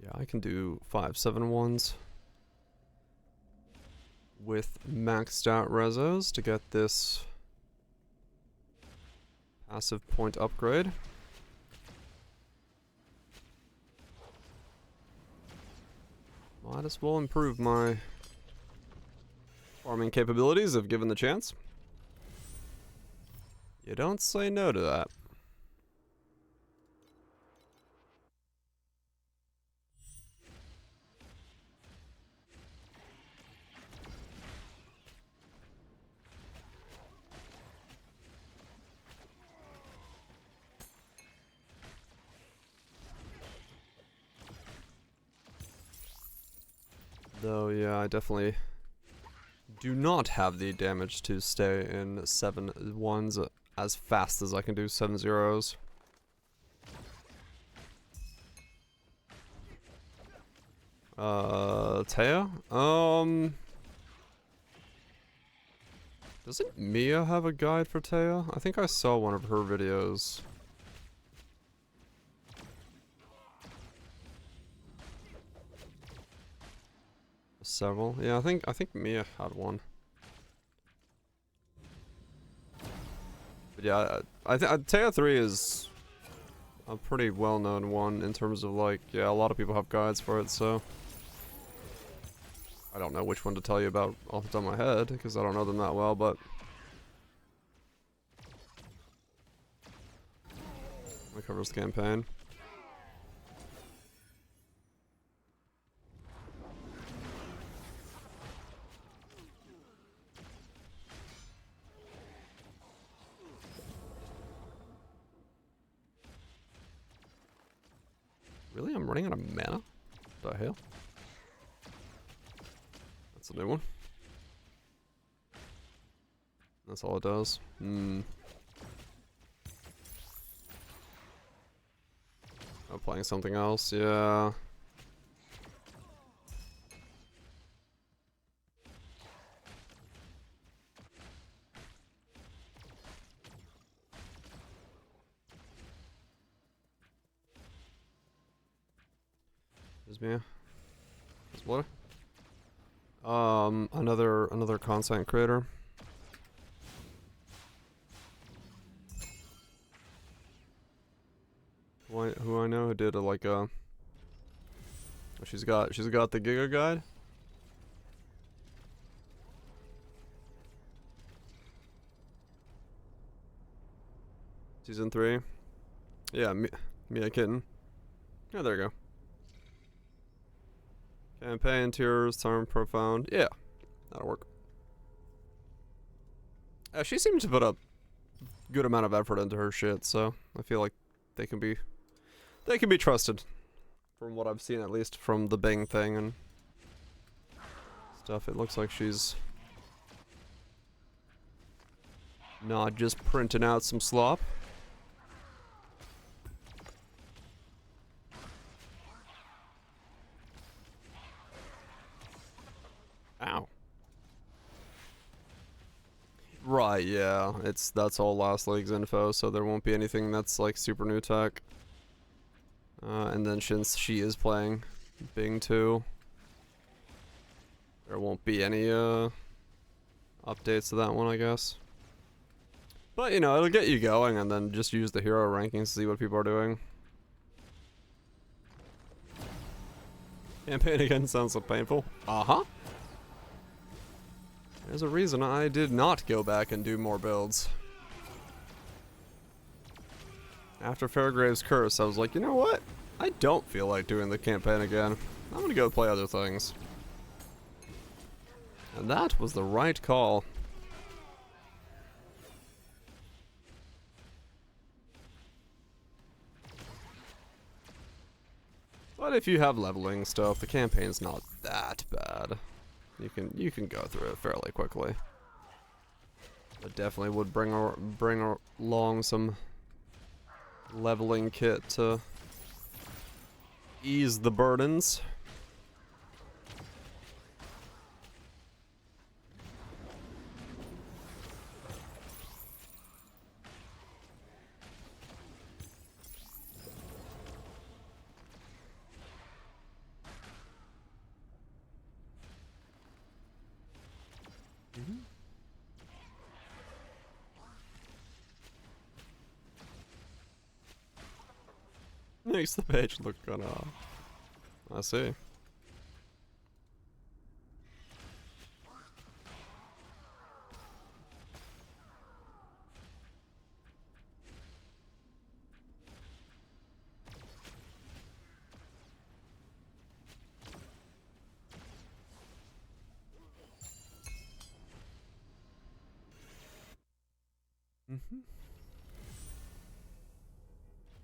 Yeah, I can do 5.7.1s with maxed out resos to get this passive point upgrade. Might as well improve my farming capabilities if given the chance. You don't say no to that. Though, yeah, I definitely do not have the damage to stay in 7.1s as fast as I can do 7.0s. Taya? Doesn't Mia have a guide for Taya? I think I saw one of her videos. Several. Yeah, I think Mia had one. But yeah, I think Taya 3 is a pretty well-known one in terms of like, yeah, a lot of people have guides for it, so I don't know which one to tell you about off the top of my head because I don't know them that well, but that covers the campaign. Really? I'm running out of mana? What the hell? That's a new one. That's all it does. Hmm. I'm playing something else, yeah. There's Mia. There's what? Another content creator. Who I know who did she's got the Giga guide. Season 3. Yeah, Mia Kitten. Yeah, there you go. Campaign, tiers, Charm, Profound. Yeah, that'll work. She seems to put a good amount of effort into her shit, so I feel like they can be trusted. From what I've seen, at least from the Bing thing and stuff, it looks like she's not just printing out some slop. Ow. Right, yeah. That's all last league's info, so there won't be anything that's like super new tech. And then since she is playing Bing2, there won't be any updates to that one, I guess. But you know, it'll get you going, and then just use the hero rankings to see what people are doing. Campaign again sounds so painful. Uh-huh. There's a reason I did not go back and do more builds. After Fairgrave's Curse, I was like, you know what? I don't feel like doing the campaign again. I'm gonna go play other things. And that was the right call. But if you have leveling stuff, the campaign's not that bad. You can go through it fairly quickly. It definitely would bring along some leveling kit to ease the burdens. Makes the page look good. I see.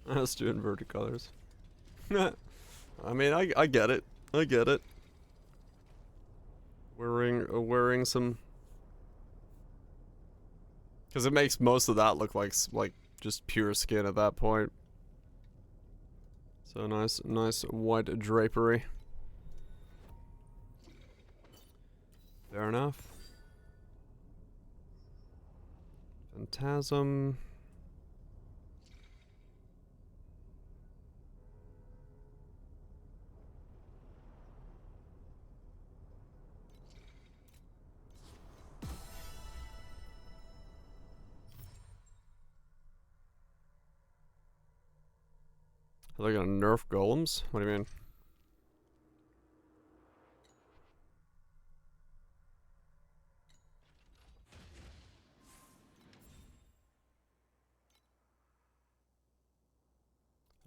Let's do inverted colors. I mean, I get it. I get it. Wearing some, because it makes most of that look like just pure skin at that point. So nice white drapery. Fair enough. Phantasm. Are they gonna nerf golems? What do you mean?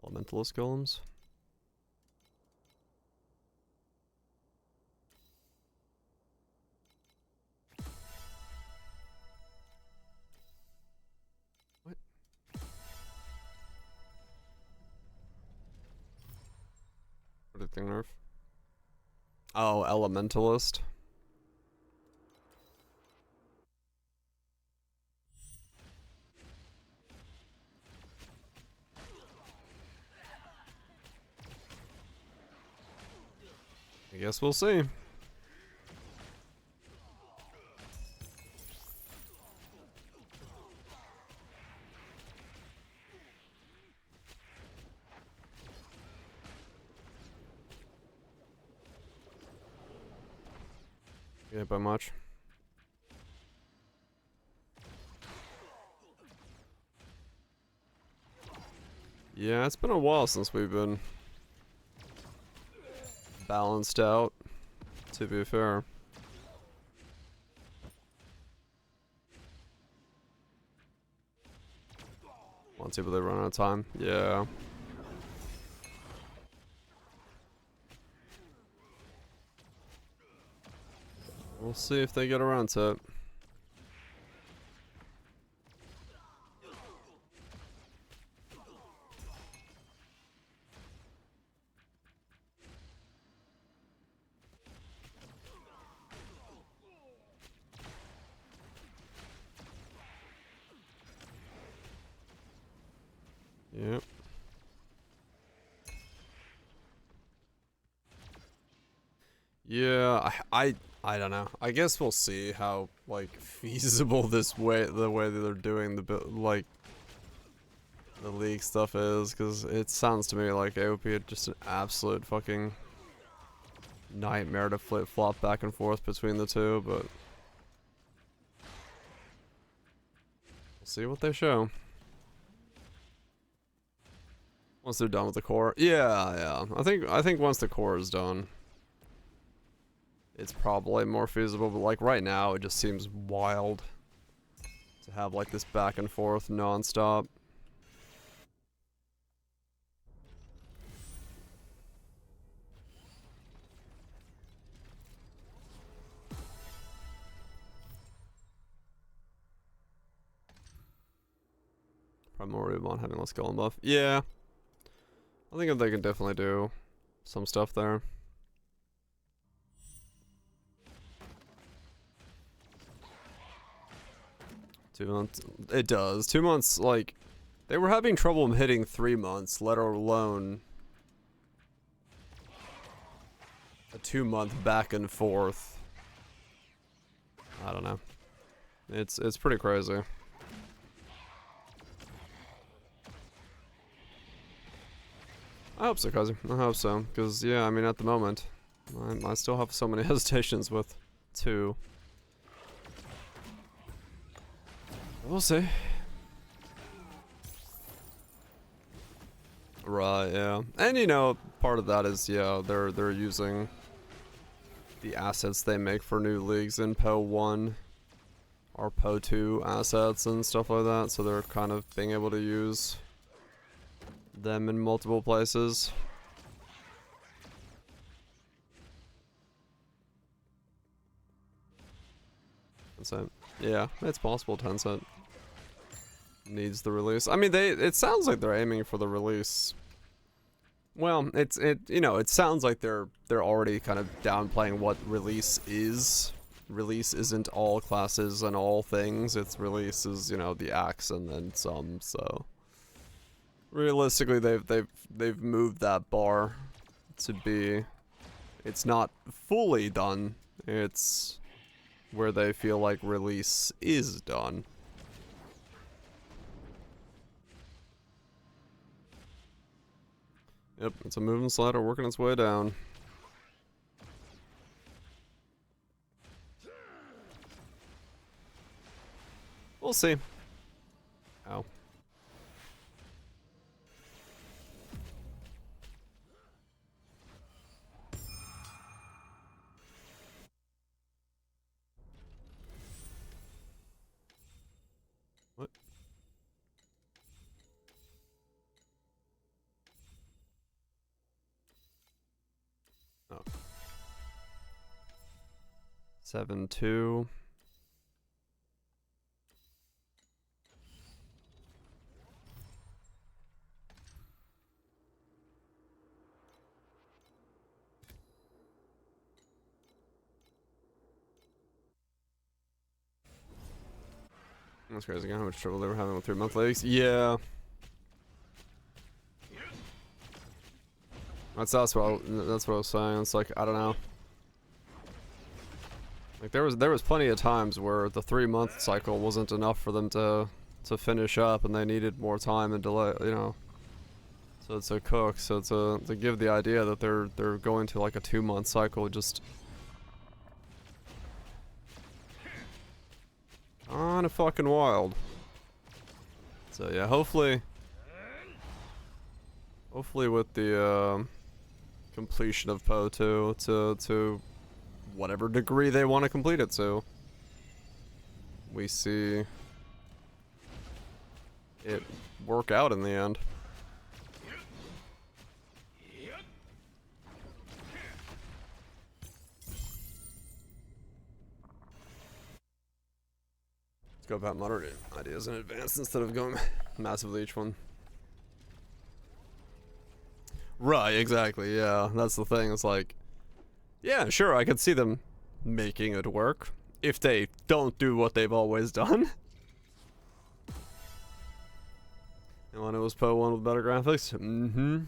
Elementalist golems? What? What did they nerf? Oh, elementalist. I guess we'll see. Yeah, by much. Yeah, it's been a while since we've been balanced out, to be fair. Once people they run out of time. Yeah. We'll see if they get around to it. Yep. Yeah, I don't know. I guess we'll see how like feasible the way that they're doing the league stuff is, because it sounds to me like it would be just an absolute fucking nightmare to flip flop back and forth between the two, but we'll see what they show. Once they're done with the core. Yeah. I think once the core is done, it's probably more feasible, but like right now it just seems wild to have like this back and forth non-stop. Primordial having less golem buff. Yeah. I think they can definitely do some stuff there. 2 months. It does. 2 months, like, they were having trouble hitting 3 months, let alone a 2-month back and forth. I don't know. It's pretty crazy. I hope so, cousin. I hope so. Because, yeah, I mean, at the moment, I still have so many hesitations with 2. We'll see. Right, yeah. And you know, part of that is, yeah, they're using the assets they make for new leagues in PO 1 or PO 2 assets and stuff like that, so they're kind of being able to use them in multiple places. Tencent. Yeah, it's possible Tencent needs the release. I mean, it sounds like they're aiming for the release. Well, you know, it sounds like they're already kind of downplaying what release is. Release isn't all classes and all things. It's release is, you know, the axe and then some, so realistically they've moved that bar to be, it's not fully done. It's where they feel like release is done. Yep, it's a moving slider working its way down. We'll see. Ow. What? Oh. 7-2. That's crazy. How much trouble they were having with 3-month leagues. Yeah. That's what I was saying. It's like, I don't know. Like there was plenty of times where the 3-month cycle wasn't enough for them to finish up, and they needed more time and delay, you know. So to cook, so to give the idea that they're going to like a 2-month cycle, just kinda fucking wild. So yeah, hopefully with the completion of PO 2 to whatever degree they want to complete it to, we see it work out in the end. Let's go about moderate ideas in advance instead of going massively each one. Right, exactly, yeah. That's the thing, it's like, yeah, sure, I could see them making it work if they don't do what they've always done. And when it was PO 1 with better graphics? Mm-hmm.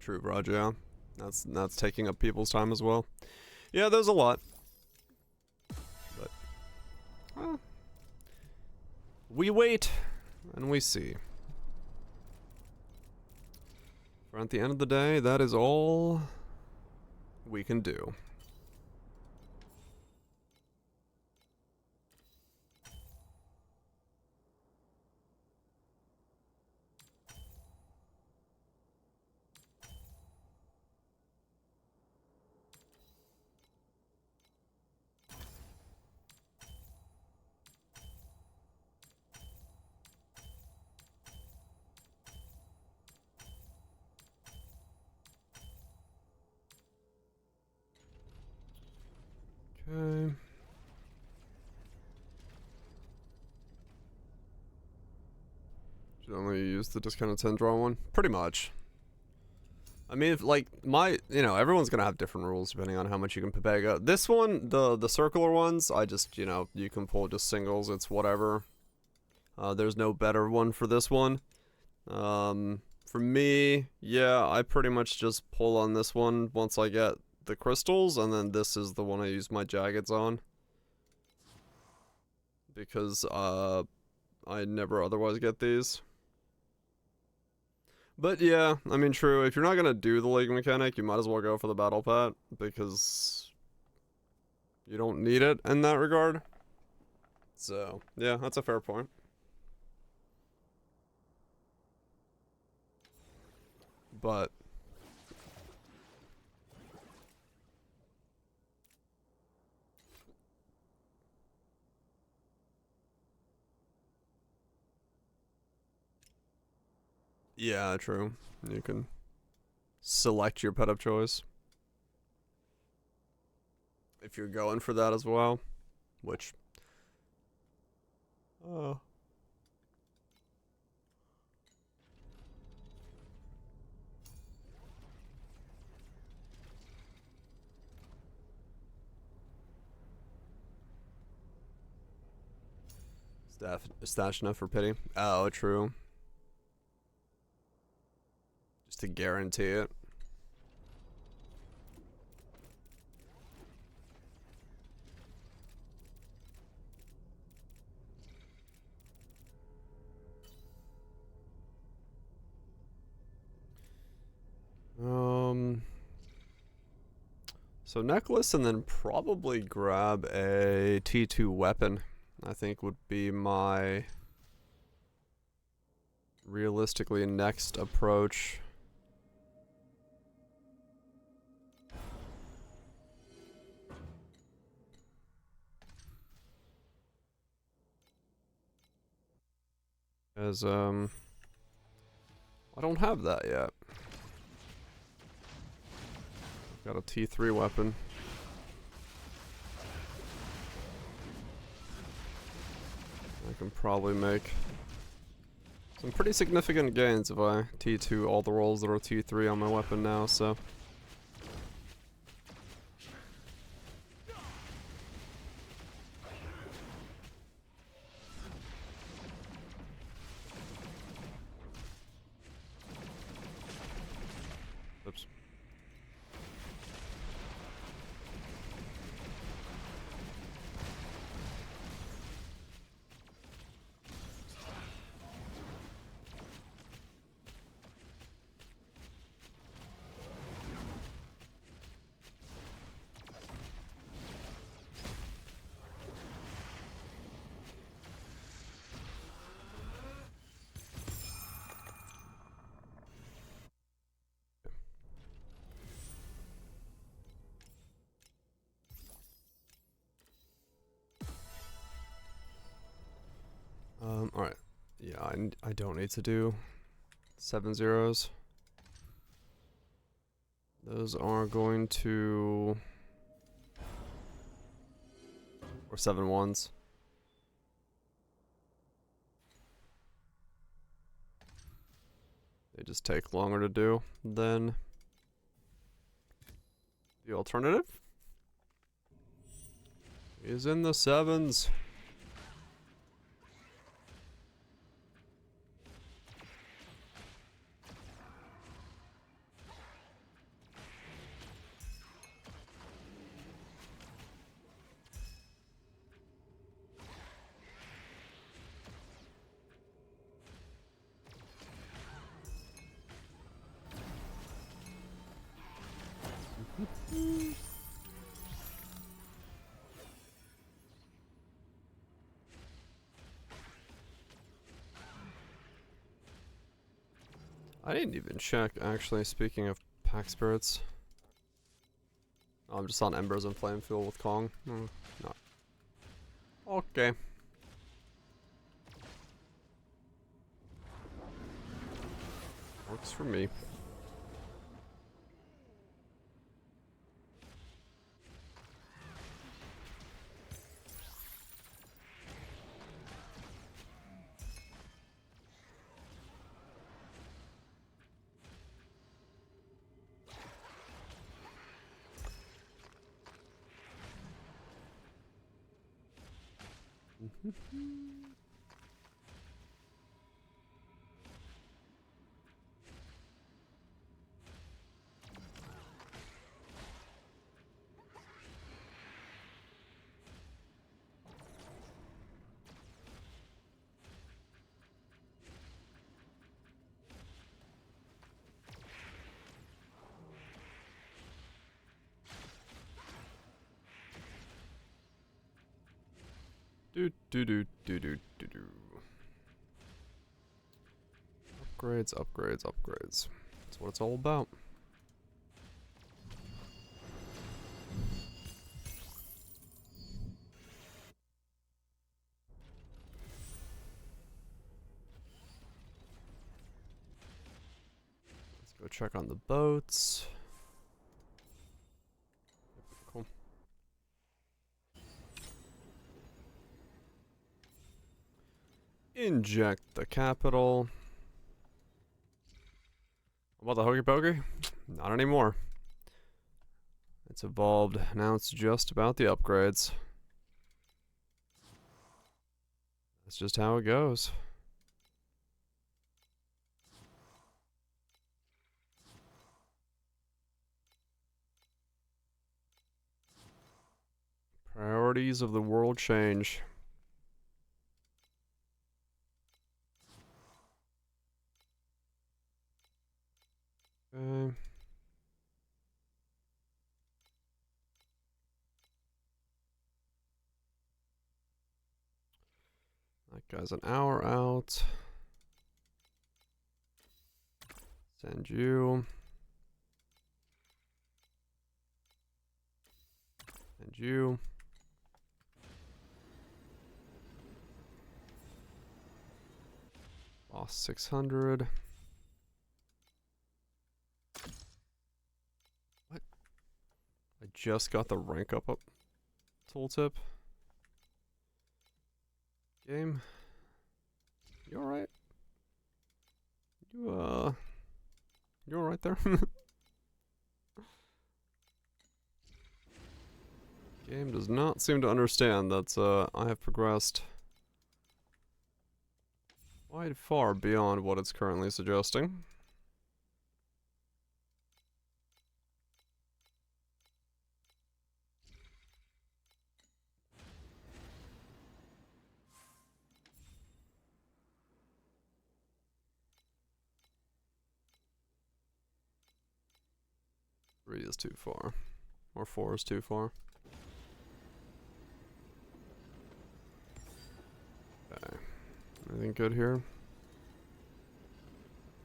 True, Roger, yeah. That's taking up people's time as well. Yeah, there's a lot. But, well, we wait and we see. For at the end of the day, that is all we can do. Okay. Should only use the discounted 10 draw one? Pretty much. I mean, if, like, you know, everyone's gonna have different rules depending on how much you can pepega. This one, the circular ones, I just, you know, you can pull just singles, it's whatever. There's no better one for this one. For me, yeah, I pretty much just pull on this one once I get the crystals, and then this is the one I use my jaggeds on. Because, I never otherwise get these. But yeah, I mean, true, if you're not gonna do the league mechanic, you might as well go for the battle pet, because you don't need it in that regard. So, yeah, that's a fair point. But yeah, true. You can select your pet of choice if you're going for that as well, which stash enough for pity. Oh, true. Just to guarantee it. So necklace and then probably grab a T2 weapon, I think would be my realistically next approach. As I don't have that yet. Got a T3 weapon. I can probably make some pretty significant gains if I T2 all the rolls that are T3 on my weapon now, so. Oops. Alright. Yeah, I don't need to do 7 zeros. Those are going to... or 7 ones. They just take longer to do than the alternative. Is in the 7s. I didn't even check, actually, speaking of pack spirits. I'm just on Embers and Flame Fuel with Kong. No. Okay. Works for me. Do do do do do do do. Upgrades, upgrades, upgrades. That's what it's all about. Let's go check on the boats. Cool. Inject the capital. About the Hokey Pokey? Not anymore. It's evolved. Now it's just about the upgrades. That's just how it goes. Priorities of the world change. Okay. That guy's an hour out. Send you. And you. Lost 600. What? I just got the rank up tooltip. Game. You alright? You alright there? Game does not seem to understand that I have progressed quite far beyond what it's currently suggesting. Three is too far. Or 4 is too far. Okay. Anything good here?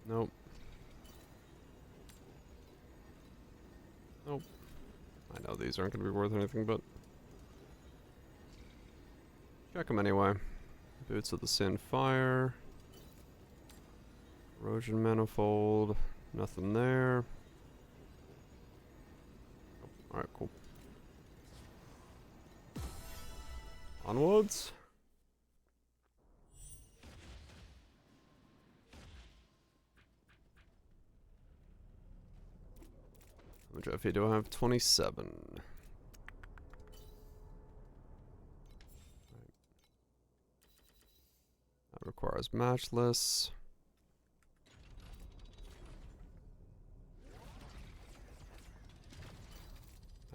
Nope. Nope. I know these aren't going to be worth anything, but check them anyway. Boots of the Sin Fire. Erosion Manifold. Nothing there. Oh, alright, cool. Onwards. How much FP do I have? 27. That requires matchless.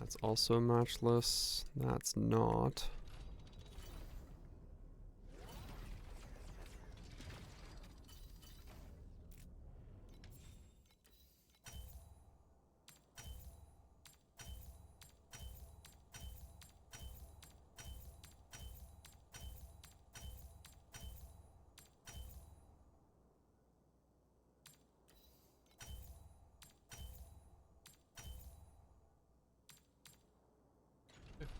That's also matchless. That's not.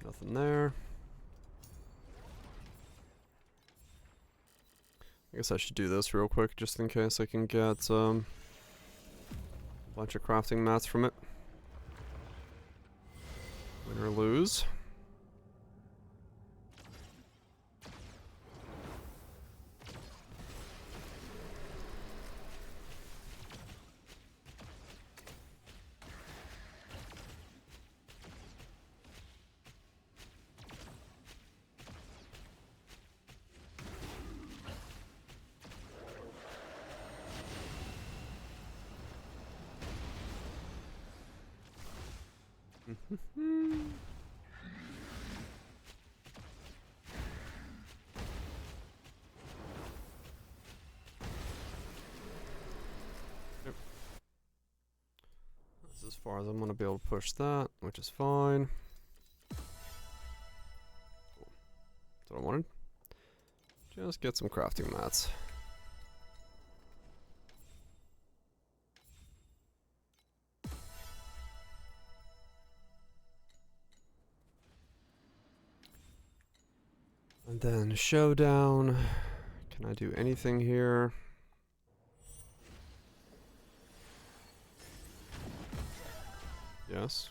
Nothing there. I guess I should do this real quick just in case I can get a bunch of crafting mats from it. Win or lose. Yep. That's as far as I'm gonna be able to push that, which is fine. Cool. That's what I wanted. Just get some crafting mats. And then showdown. Can I do anything here? Yes.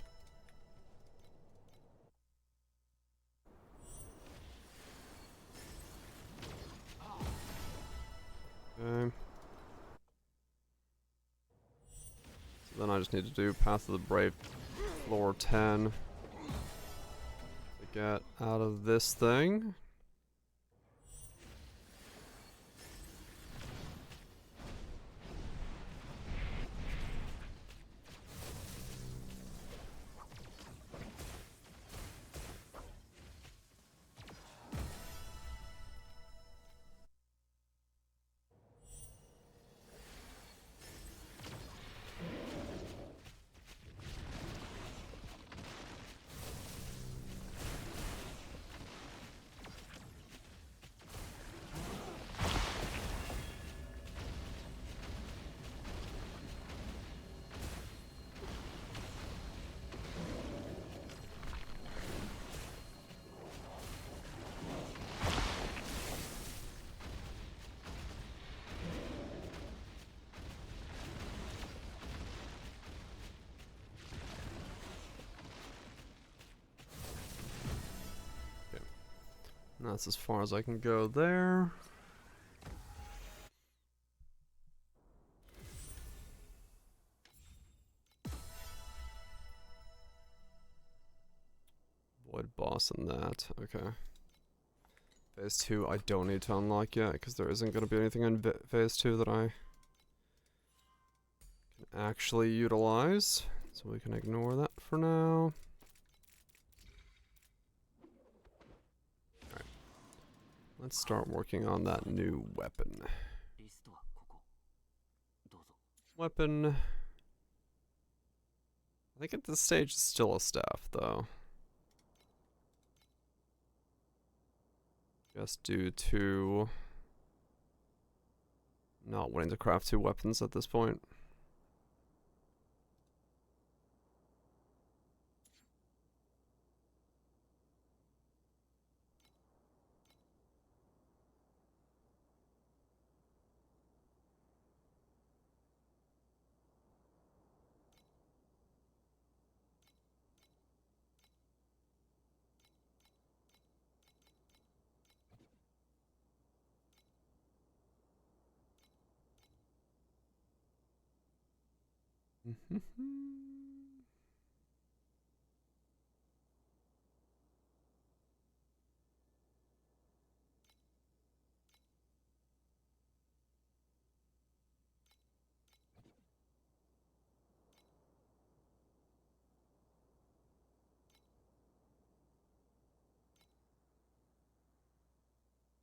Okay. So then I just need to do Path of the Brave floor 10 to get out of this thing. And that's as far as I can go there. Void boss in that. Okay. Phase 2 I don't need to unlock yet because there isn't going to be anything in phase 2 that I can actually utilize. So we can ignore that for now. Alright. Let's start working on that new weapon. Weapon. I think at this stage it's still a staff though. Just due to not wanting to craft 2 weapons at this point.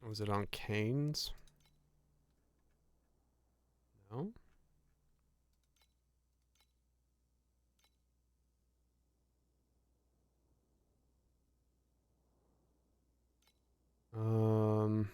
Was it on Canes? No? Um...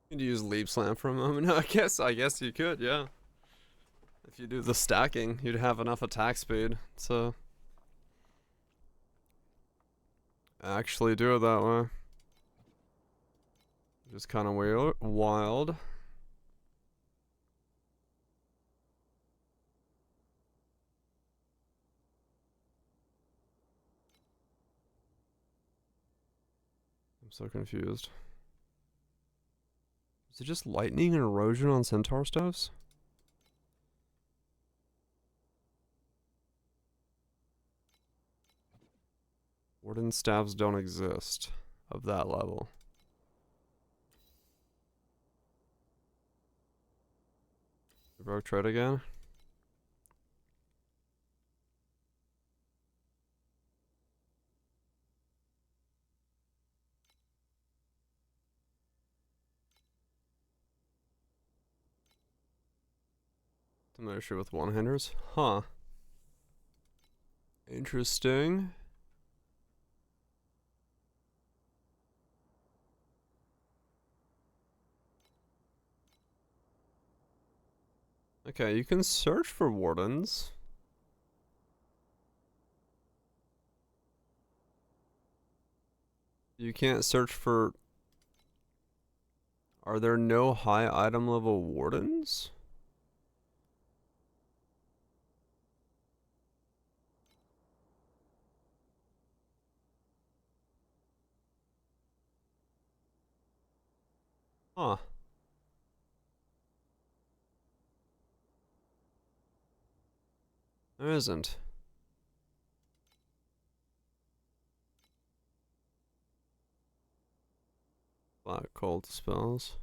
Could you use Leap Slam for a moment? I guess you could, yeah. If you do the stacking, you'd have enough attack speed, so actually do it that way. Just kind of weird, wild. I'm so confused. Is it just lightning and erosion on centaur staffs? Warden staffs don't exist of that level. Broke trade again? No issue with one-handers. Huh. Interesting. Okay, you can search for wardens. You can't search for... Are there no high item level wardens? Huh. There isn't. Black cold spells.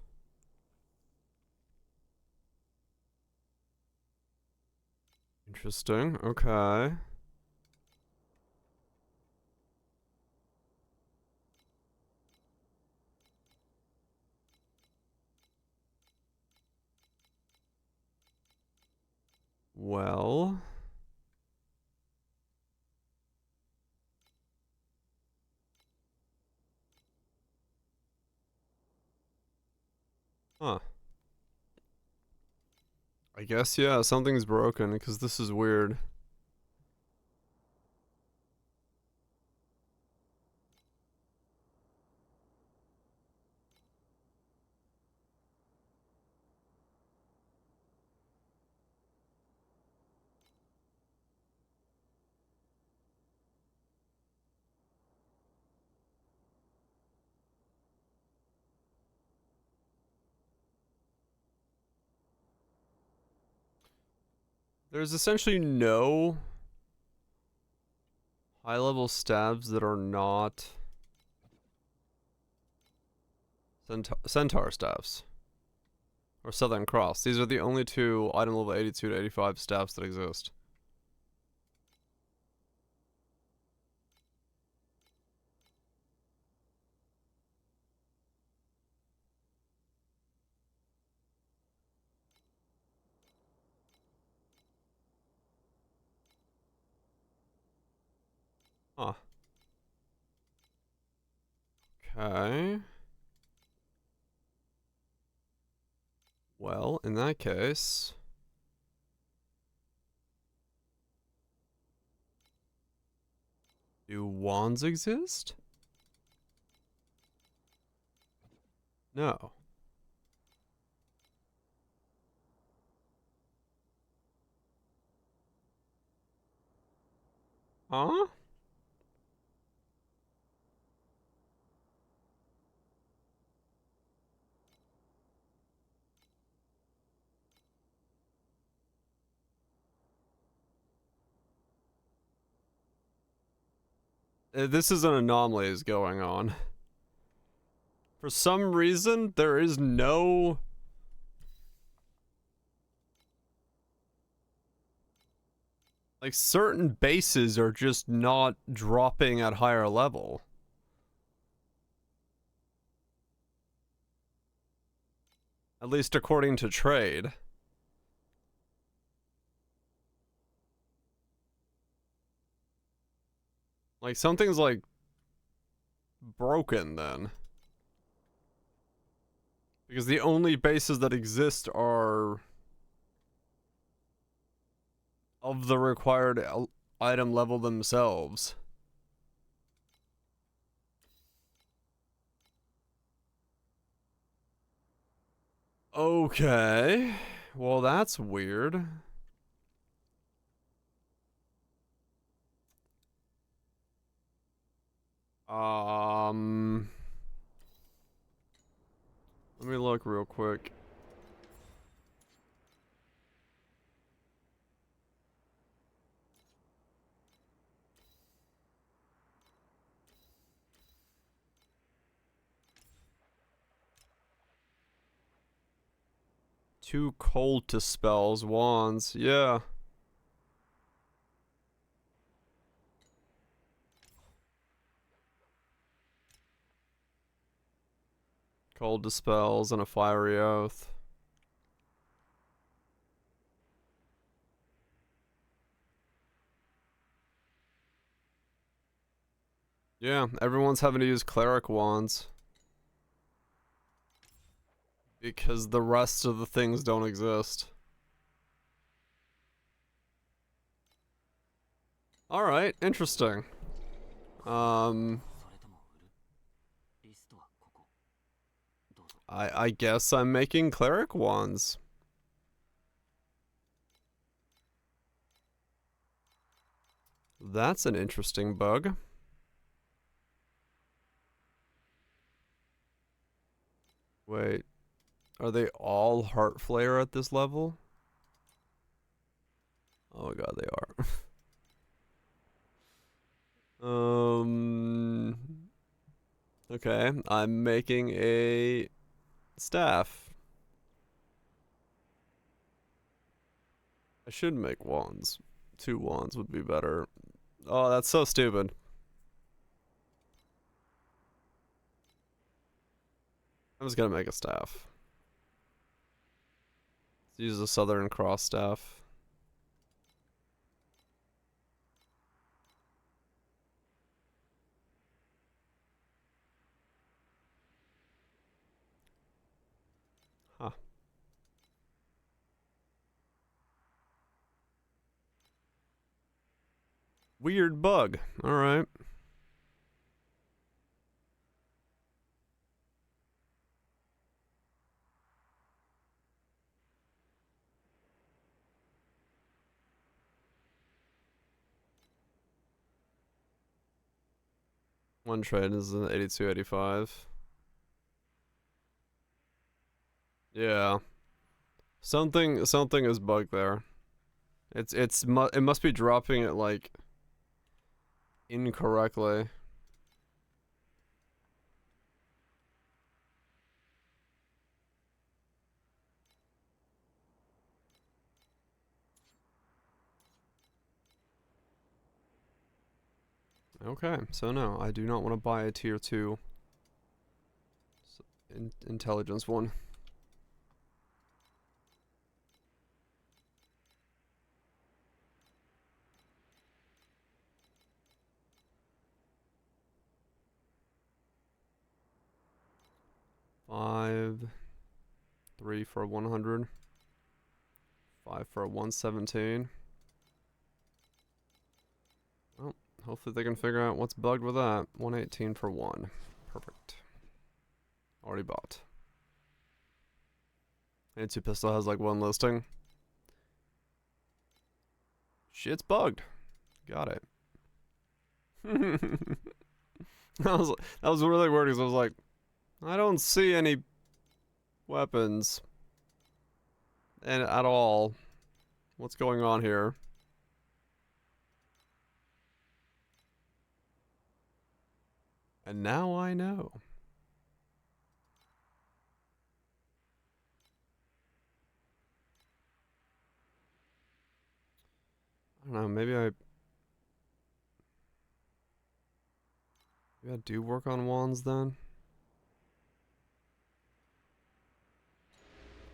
Interesting. Okay. Well. Huh. I guess, yeah, something's broken, because this is weird. There's essentially no high-level stabs that are not centaur staffs. Or Southern Cross. These are the only two item level 82 to 85 staffs that exist. Huh. Okay. Well, in that case... Do wands exist? No. Huh? This is an anomaly is going on. For some reason, there is no... Like, certain bases are just not dropping at higher level. At least according to trade. Like, something's, like, broken then. Because the only bases that exist are... of the required item level themselves. Okay. Well, that's weird. Let me look real quick. Too cold to spells, wands, yeah. Cold to spells and a fiery oath. Yeah, everyone's having to use cleric wands. Because the rest of the things don't exist. Alright, interesting. それとも売る。リストはここ。どうぞ。 I guess I'm making cleric wands. That's an interesting bug. Wait, are they all heart flare at this level? Oh my god, they are. Okay, I'm making a staff. I should make wands. 2 wands would be better. Oh, that's so stupid. I'm just gonna make a staff. Let's use the Southern Cross staff. Huh. Weird bug. Alright. One trade is an 8285. Yeah. Something is bugged there. It must be dropping it like incorrectly. Okay, so no, I do not want to buy a tier 2 intelligence one. Five, 3 for a 100, 5 for a 117. Well, hopefully they can figure out what's bugged with that. 118 for 1. Perfect. Already bought. 82 pistol has like 1 listing. Shit's bugged. Got it. that was really weird because I was like, I don't see any weapons. And at all. What's going on here? And now I know. I don't know, maybe I do work on wands then?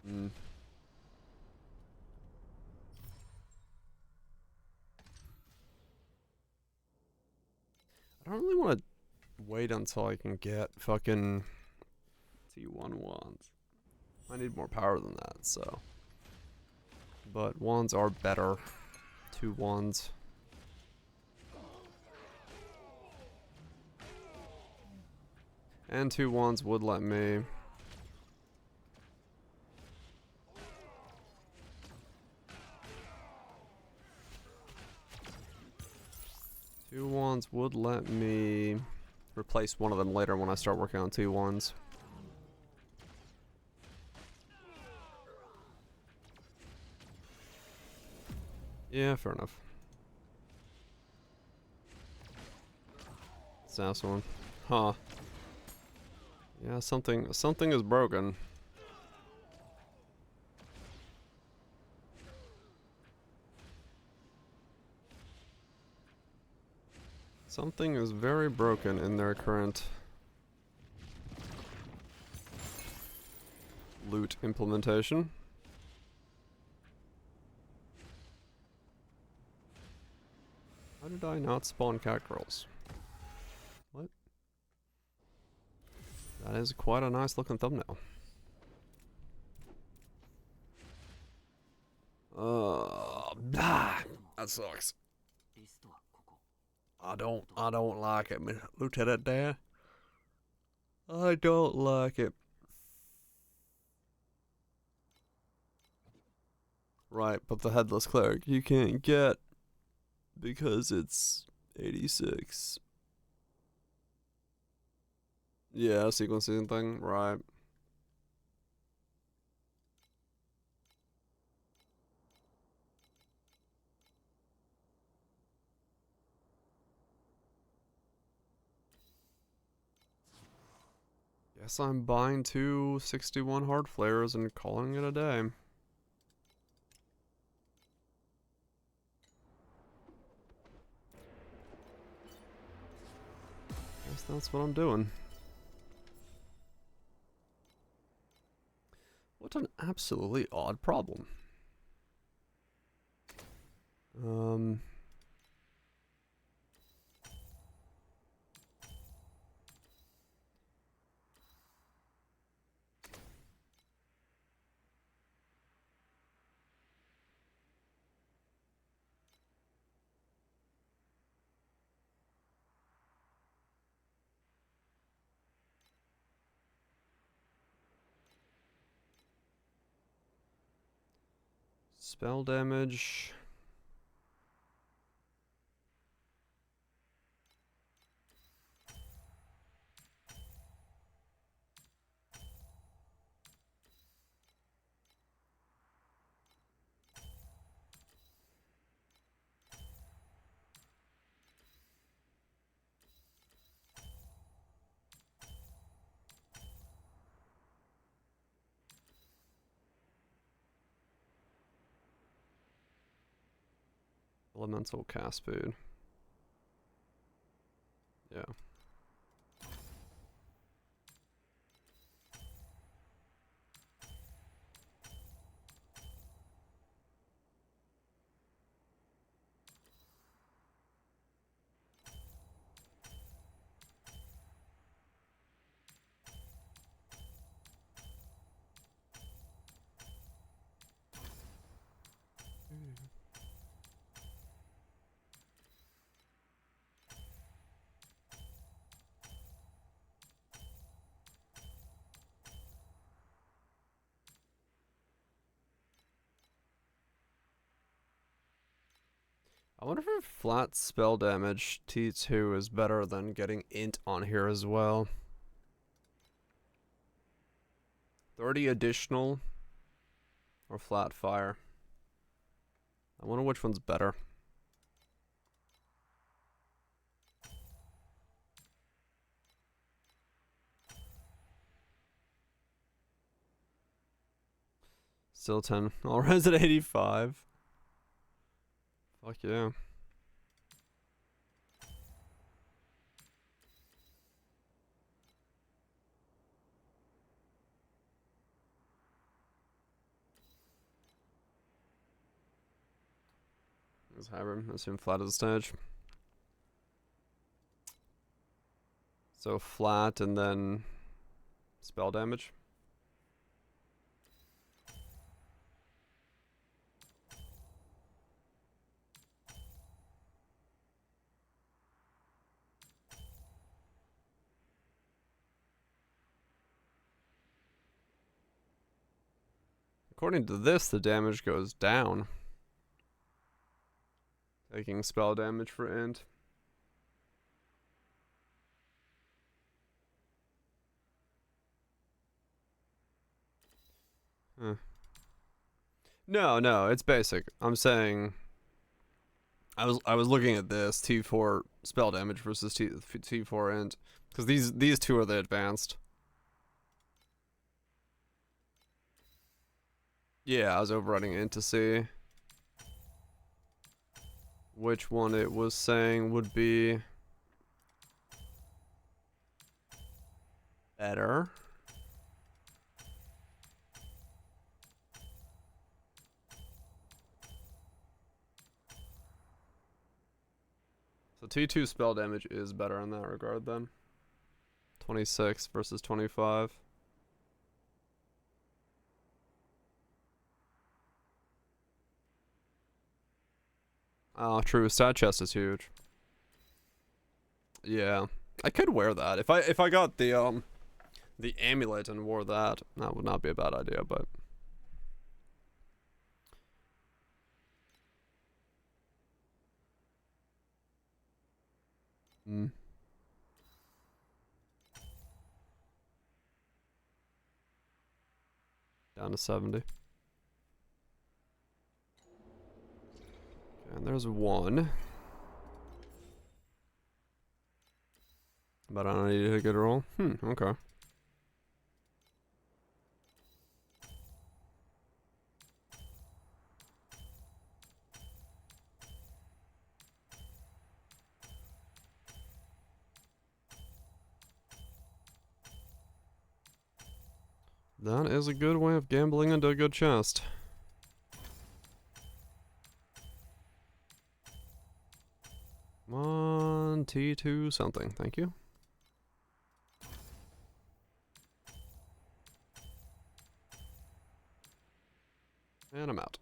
Hmm. I don't really want to wait until I can get fucking T1 wands. I need more power than that, so. But wands are better. 2 wands. And 2 wands would let me. Two wands would let me replace one of them later when I start working on 2 wands. Yeah, fair enough. That's one. Huh. Yeah, something is broken. Something is very broken in their current loot implementation. How did I not spawn cat girls? What? That is quite a nice looking thumbnail. That sucks. I don't like it, Lieutenant Dan. I don't like it. Right, but the headless cleric you can't get because it's 86. Yeah, sequencing thing, right. Guess I'm buying 261 hard flares and calling it a day. Guess that's what I'm doing. What an absolutely odd problem. Spell damage. Elemental cast speed. Yeah. I wonder if flat spell damage T2 is better than getting int on here as well. 30 additional or flat fire. I wonder which one's better. Still 10. All res at 85. Fuck yeah. There's hybrid. Assume flat as a stage. So flat and then spell damage. According to this, the damage goes down. Taking spell damage for int. Huh. No, it's basic. I'm saying I was looking at this T4 spell damage versus T4 int because these two are the advanced. Yeah, I was overriding int to see which one it was saying would be better. So T2 spell damage is better in that regard then. 26 versus 25. Oh, true. Stat chest is huge. Yeah, I could wear that if I got the amulet and wore that. That would not be a bad idea, but. Hmm. Down to 70. And there's one. But I don't need a good roll. Okay. That is a good way of gambling into a good chest. Come on, T2 something. Thank you. And I'm out.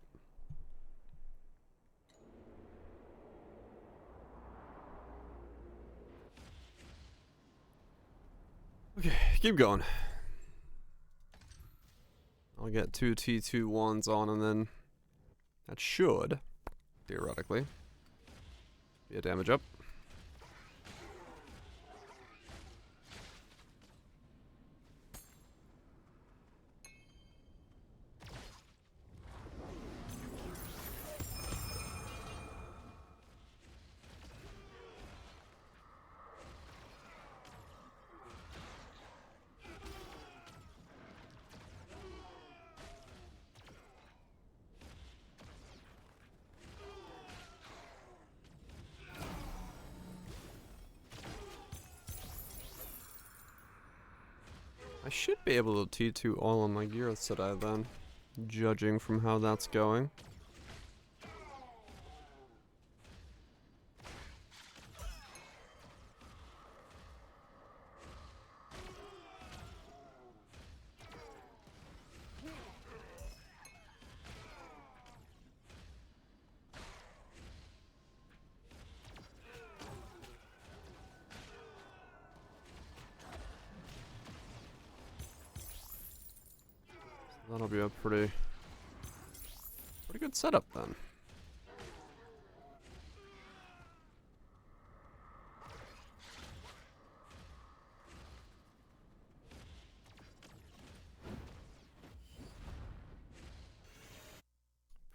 Okay, keep going. I'll get 2 T21s on, and then that should, theoretically, be a damage up. I should be able to T2 all on my gear today then, judging from how that's going. That'll be a pretty good setup then.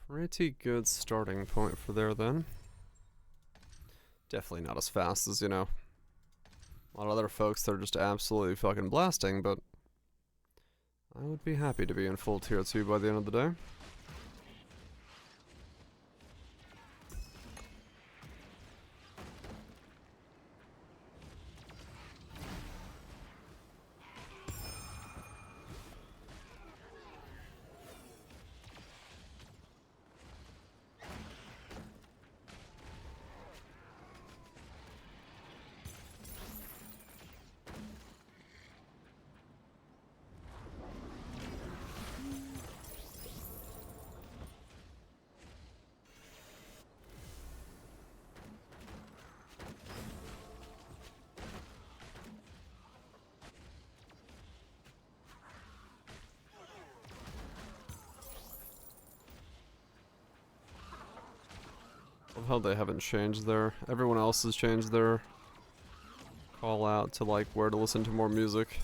Pretty good starting point for there then. Definitely not as fast as, you know, a lot of other folks that are just absolutely fucking blasting, but I would be happy to be in full tier 2 by the end of the day. Love how they haven't changed their. Everyone else has changed their call out to like where to listen to more music.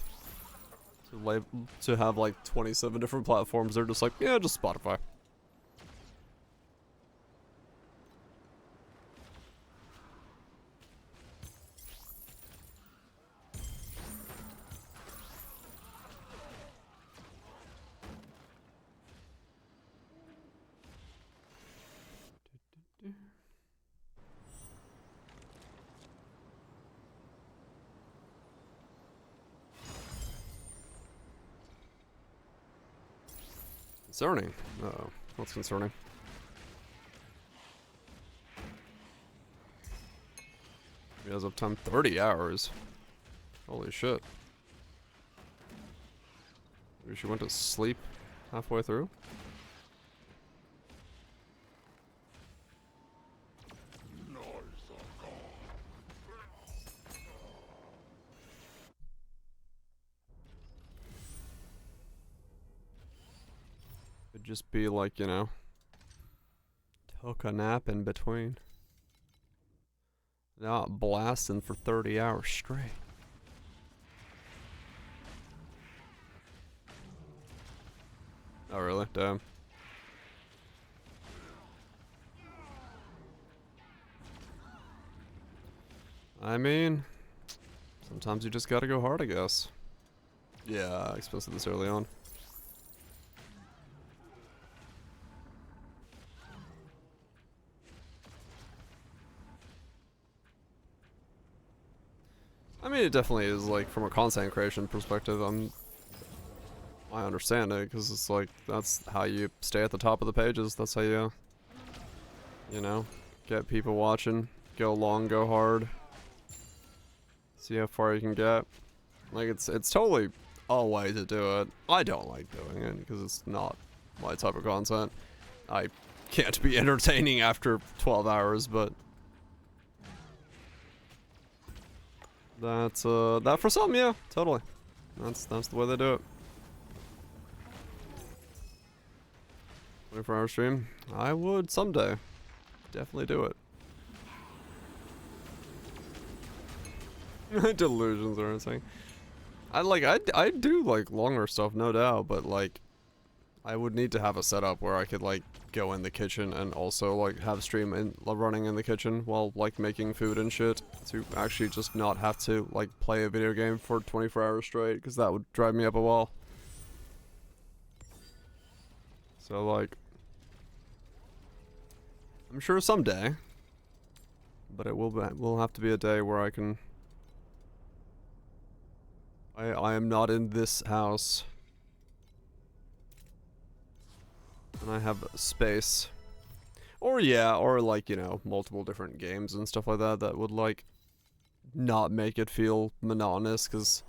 To have like 27 different platforms. They're just like, yeah, just Spotify. Concerning. Uh-oh. What's concerning? He has uptime 30 hours. Holy shit. Maybe she went to sleep halfway through. Could just be like, you know, took a nap in between. Not blasting for 30 hours straight. Oh, really? Damn. I mean, sometimes you just gotta go hard, I guess. Yeah, expensive this early on. I mean, it definitely is, like, from a content creation perspective, I understand it, because it's like, that's how you stay at the top of the pages. That's how you know, get people watching, go long, go hard, see how far you can get. Like, it's totally a way to do it. I don't like doing it, because it's not my type of content. I can't be entertaining after 12 hours, but that's, that for some, yeah, totally. That's the way they do it. 24-hour stream? I would someday. Definitely do it. Delusions or anything. I do like longer stuff, no doubt, but like I would need to have a setup where I could like go in the kitchen and also like have stream running in the kitchen while like making food and shit, to actually just not have to like play a video game for 24 hours straight, because that would drive me up a wall. So like, I'm sure someday, but it will have to be a day where I can. I am not in this house, and I have space, or yeah, or like, you know, multiple different games and stuff like that that would like not make it feel monotonous. Because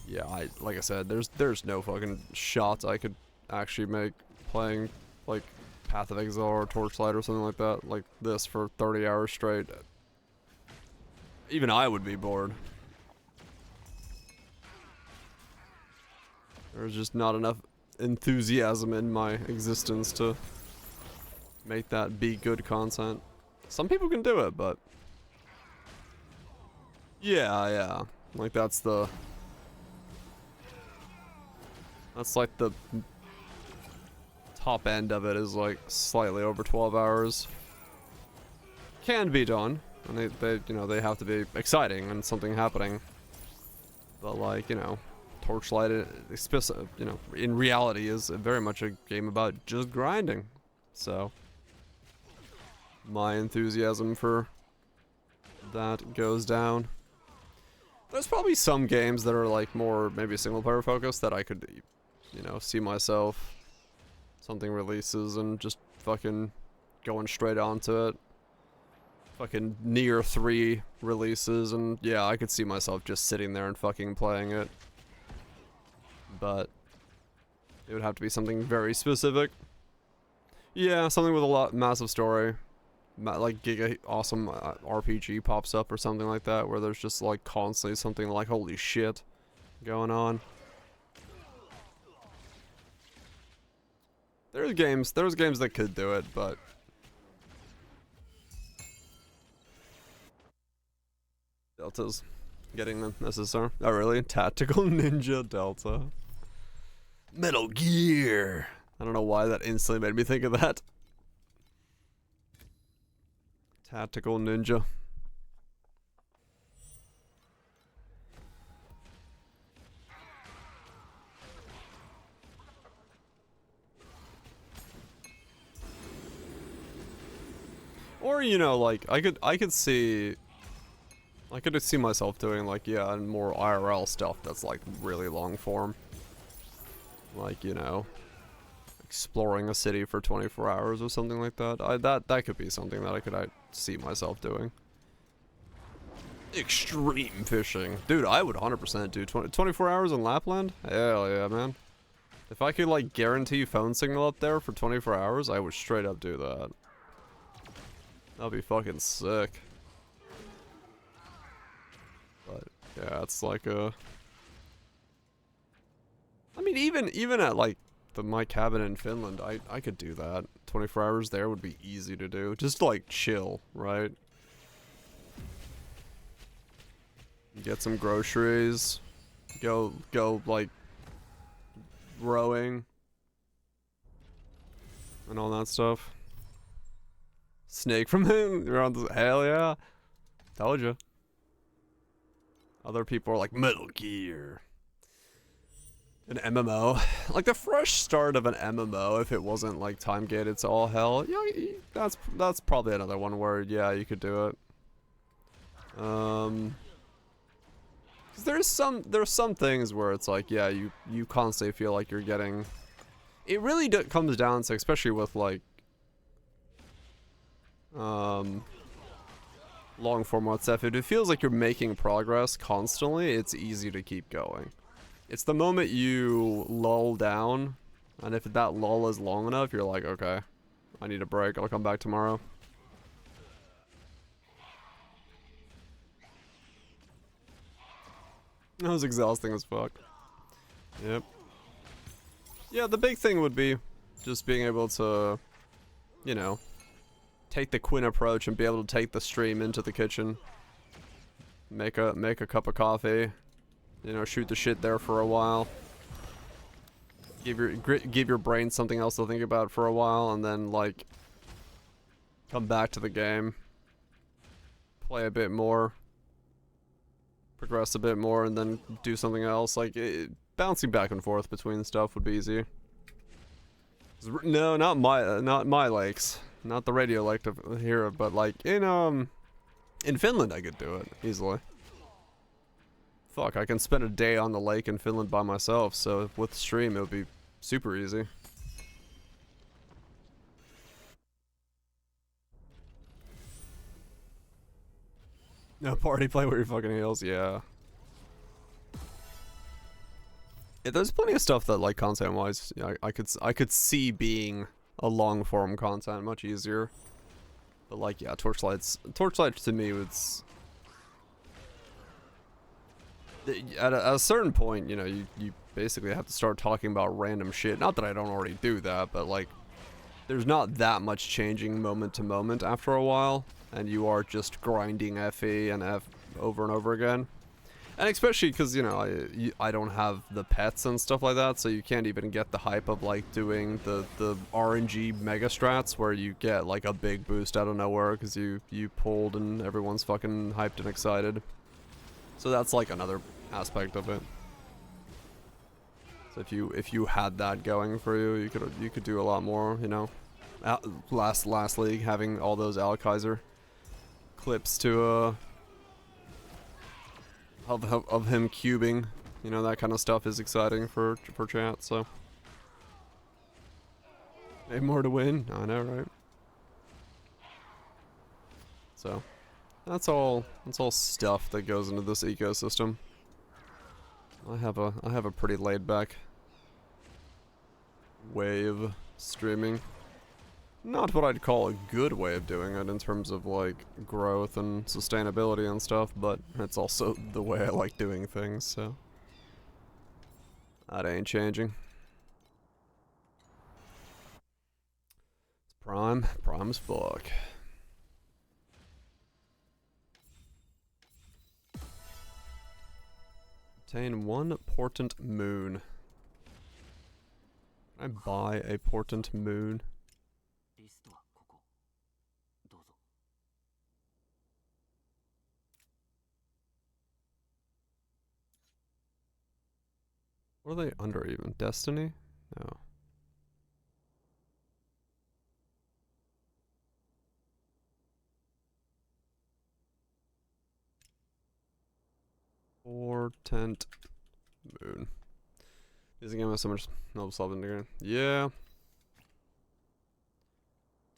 yeah, like I said, there's no fucking shot I could actually make playing like Path of Exile or Torchlight or something like that, like this, for 30 hours straight. Even I would be bored. There's just not enough enthusiasm in my existence to make that be good content. Some people can do it, but yeah, like that's like the top end of it, is like slightly over 12 hours. Can be done, and they you know, they have to be exciting and something happening. But like, you know, Torchlight, you know, in reality is very much a game about just grinding. So my enthusiasm for that goes down. There's probably some games that are like more maybe single player focused that I could, you know, see myself, something releases and just fucking going straight onto it. Fucking Nier 3 releases, and yeah, I could see myself just sitting there and fucking playing it. But it would have to be something very specific. Yeah, something with a massive story. Like Giga awesome RPG pops up or something like that, where there's just like constantly something like holy shit going on. There's games that could do it, but Delta's getting the SSR. Oh really? Tactical Ninja Delta. Metal Gear. I don't know why that instantly made me think of that. Tactical Ninja. Or, you know, like I could see myself doing like, yeah, more IRL stuff that's like really long form. Like, you know, exploring a city for 24 hours or something like that. That could be something that I could see myself doing. Extreme fishing. Dude, I would 100% do 24 hours in Lapland? Hell yeah, man. If I could, like, guarantee phone signal up there for 24 hours, I would straight up do that. That'd be fucking sick. But, yeah, it's like a... I mean, even at, like, my cabin in Finland, I could do that. 24 hours there would be easy to do. Just, like, chill, right? Get some groceries. Go, like, rowing. And all that stuff. Snake from him around the... Hell yeah. Told you. Other people are like, Metal Gear. An MMO. Like, the fresh start of an MMO, if it wasn't, like, time-gated to all hell, yeah, that's probably another one where, yeah, you could do it. 'Cause there's some things where it's like, yeah, you constantly feel like you're getting... It really comes down to, especially with, like, long format stuff, if it feels like you're making progress constantly, it's easy to keep going. It's the moment you lull down, and if that lull is long enough, you're like, okay, I need a break, I'll come back tomorrow. That was exhausting as fuck. Yep. Yeah, the big thing would be just being able to, you know, take the Quinn approach and be able to take the stream into the kitchen. Make a cup of coffee. You know, shoot the shit there for a while. Give your brain something else to think about for a while, and then, like, come back to the game. Play a bit more. Progress a bit more, and then do something else. Like, bouncing back and forth between stuff would be easy. No, not my lakes. Not the radio lake to hear it, but, like, in Finland I could do it easily. Fuck, I can spend a day on the lake in Finland by myself, so with stream it would be super easy. No, party play where your fucking heels, yeah. Yeah, there's plenty of stuff that, like, content-wise, yeah, I could see being a long-form content much easier. But, like, yeah, Torchlight to me was... At a certain point, you know, you basically have to start talking about random shit. Not that I don't already do that, but, like, there's not that much changing moment to moment after a while, and you are just grinding FE and F over and over again. And especially because, you know, I don't have the pets and stuff like that, so you can't even get the hype of, like, doing the RNG mega strats where you get, like, a big boost out of nowhere because you pulled and everyone's fucking hyped and excited. So that's, like, another aspect of it. So if you had that going for you, you could do a lot more, you know. Last league, having all those Alkaiser clips to of him cubing, you know, that kind of stuff is exciting for chat. So maybe more to win. I know, right? So that's all stuff that goes into this ecosystem. I have a pretty laid back way of streaming. Not what I'd call a good way of doing it in terms of, like, growth and sustainability and stuff, but it's also the way I like doing things, so that ain't changing. It's prime as fuck. Obtain one portent moon. Can I buy a portent moon? What are they under even? Destiny? No. Portent moon. This game has so much noble solving again. Yeah.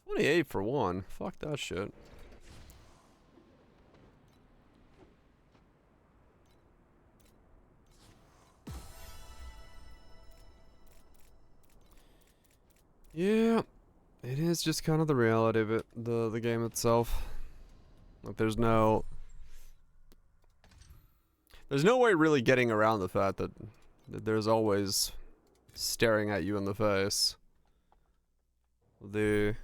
28 for one. Fuck that shit. Yeah, it is just kind of the reality of it, the game itself. Like there's no way really getting around the fact that there's always staring at you in the face the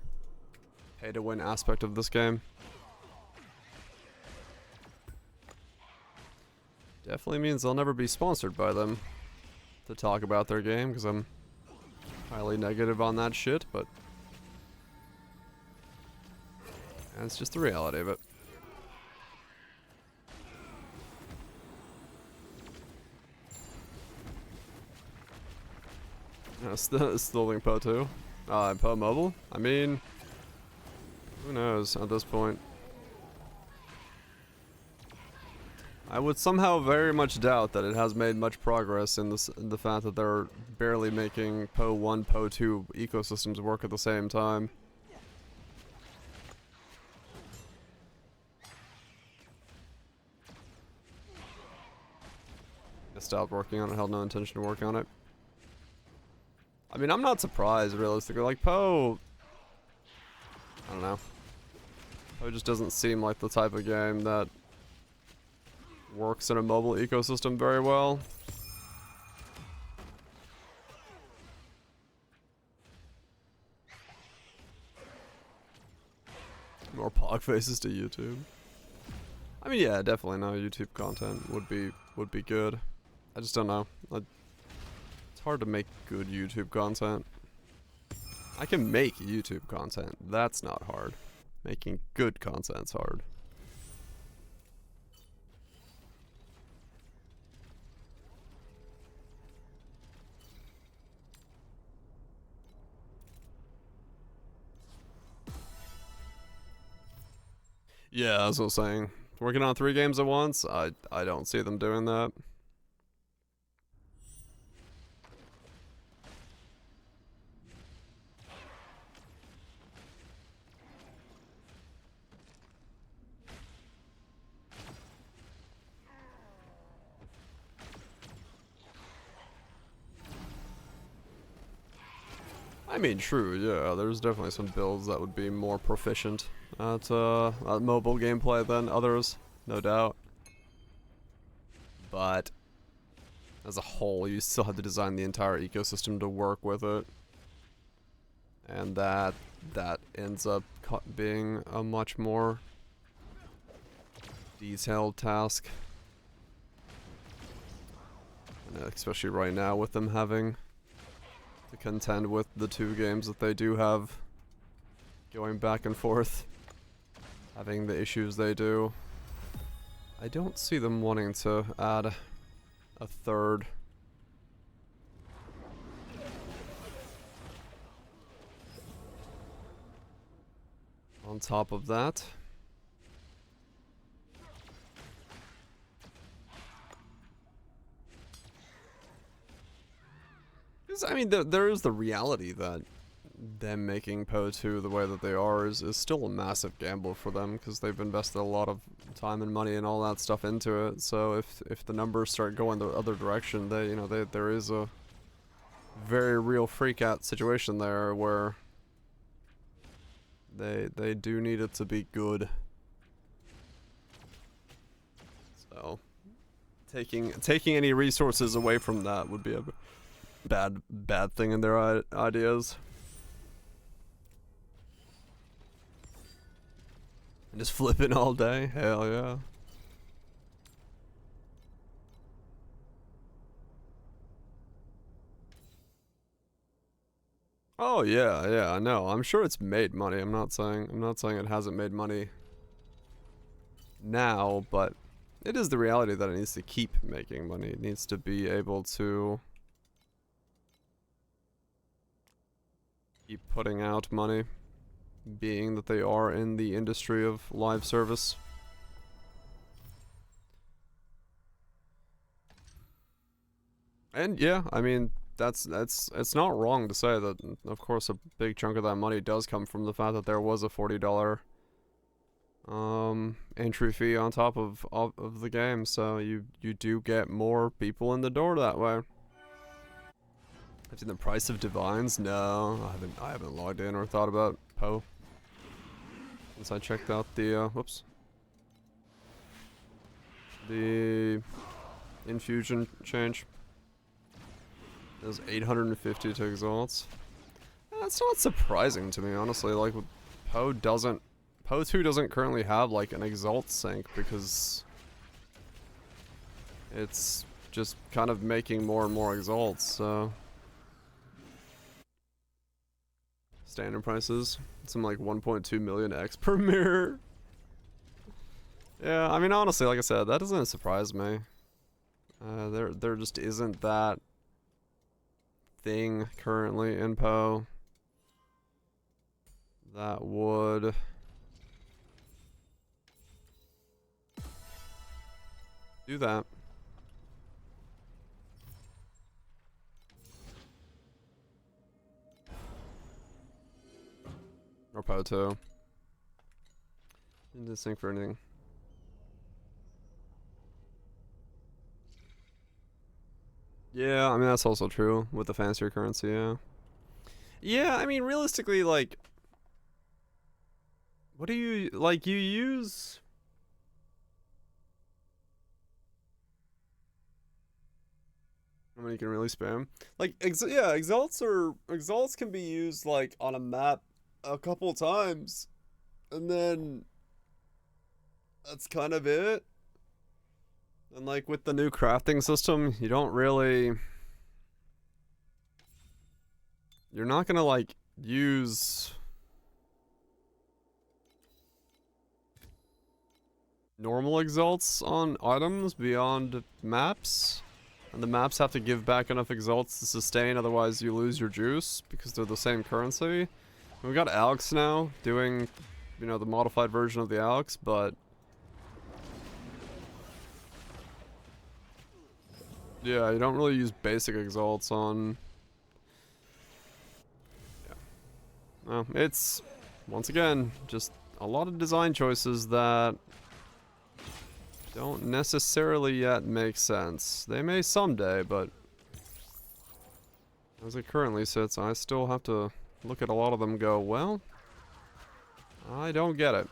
pay to win aspect of this game. Definitely means I'll never be sponsored by them to talk about their game, because I'm highly negative on that shit, but that's just the reality of it. Still doing Po 2. Po Mobile? I mean, who knows at this point? I would somehow very much doubt that it has made much progress in the fact that they're barely making Po 1, Po 2 ecosystems work at the same time. I stopped working on it, held no intention to work on it. I mean, I'm not surprised, realistically. Like, Po... I don't know. Po just doesn't seem like the type of game that works in a mobile ecosystem very well. More pog faces to YouTube. I mean, yeah, definitely no, YouTube content would be good. I just don't know. It's hard to make good YouTube content. I can make YouTube content. That's not hard. Making good content's hard. Yeah, as I was saying, working on 3 games at once, I don't see them doing that. I mean, true, yeah, there's definitely some builds that would be more proficient at mobile gameplay than others, no doubt. But as a whole, you still have to design the entire ecosystem to work with it. And that ends up being a much more detailed task. And especially right now with them having to contend with the 2 games that they do have going back and forth, having the issues they do. I don't see them wanting to add a 3rd. On top of that, I mean, there is the reality that them making Po 2 the way that they are is still a massive gamble for them, because they've invested a lot of time and money and all that stuff into it. So if the numbers start going the other direction, there is a very real freak out situation there where they do need it to be good. So taking any resources away from that would be a bad thing in their ideas. And just flipping all day? Hell yeah. Oh yeah, I know. I'm sure it's made money. I'm not saying it hasn't made money now, but it is the reality that it needs to keep making money. It needs to be able to keep putting out money, being that they are in the industry of live service. And yeah, I mean, it's not wrong to say that, of course, a big chunk of that money does come from the fact that there was a $40 entry fee on top of the game, so you do get more people in the door that way. I've seen the price of divines. No, I haven't logged in or thought about Poe since I checked out the whoops, the infusion change. It was 850 to exalts. That's not surprising to me, honestly. Like, Poe 2 doesn't currently have like an exalt sync because it's just kind of making more and more exalts, so. Standard prices. Some like 1.2 million X per mirror. Yeah, I mean, honestly, like I said, that doesn't surprise me. There just isn't that thing currently in Poe that would do that. Or Poe 2. Didn't sync for anything. Yeah, I mean, that's also true with the fancier currency, yeah. Yeah, I mean, realistically, like, what do you, like, you use... How many you can really spam? Like, yeah, exalts can be used, like, on a map a couple times, and then that's kind of it. And, like, with the new crafting system, you don't really... You're not gonna, like, use... normal exalts on items beyond maps. And the maps have to give back enough exalts to sustain, otherwise you lose your juice, because they're the same currency. We've got Alex now, doing, you know, the modified version of the Alex, but... yeah, you don't really use basic exalts on... yeah. Well, it's, once again, just a lot of design choices that don't necessarily yet make sense. They may someday, but as it currently sits, I still have to look at a lot of them and go, well, I don't get it.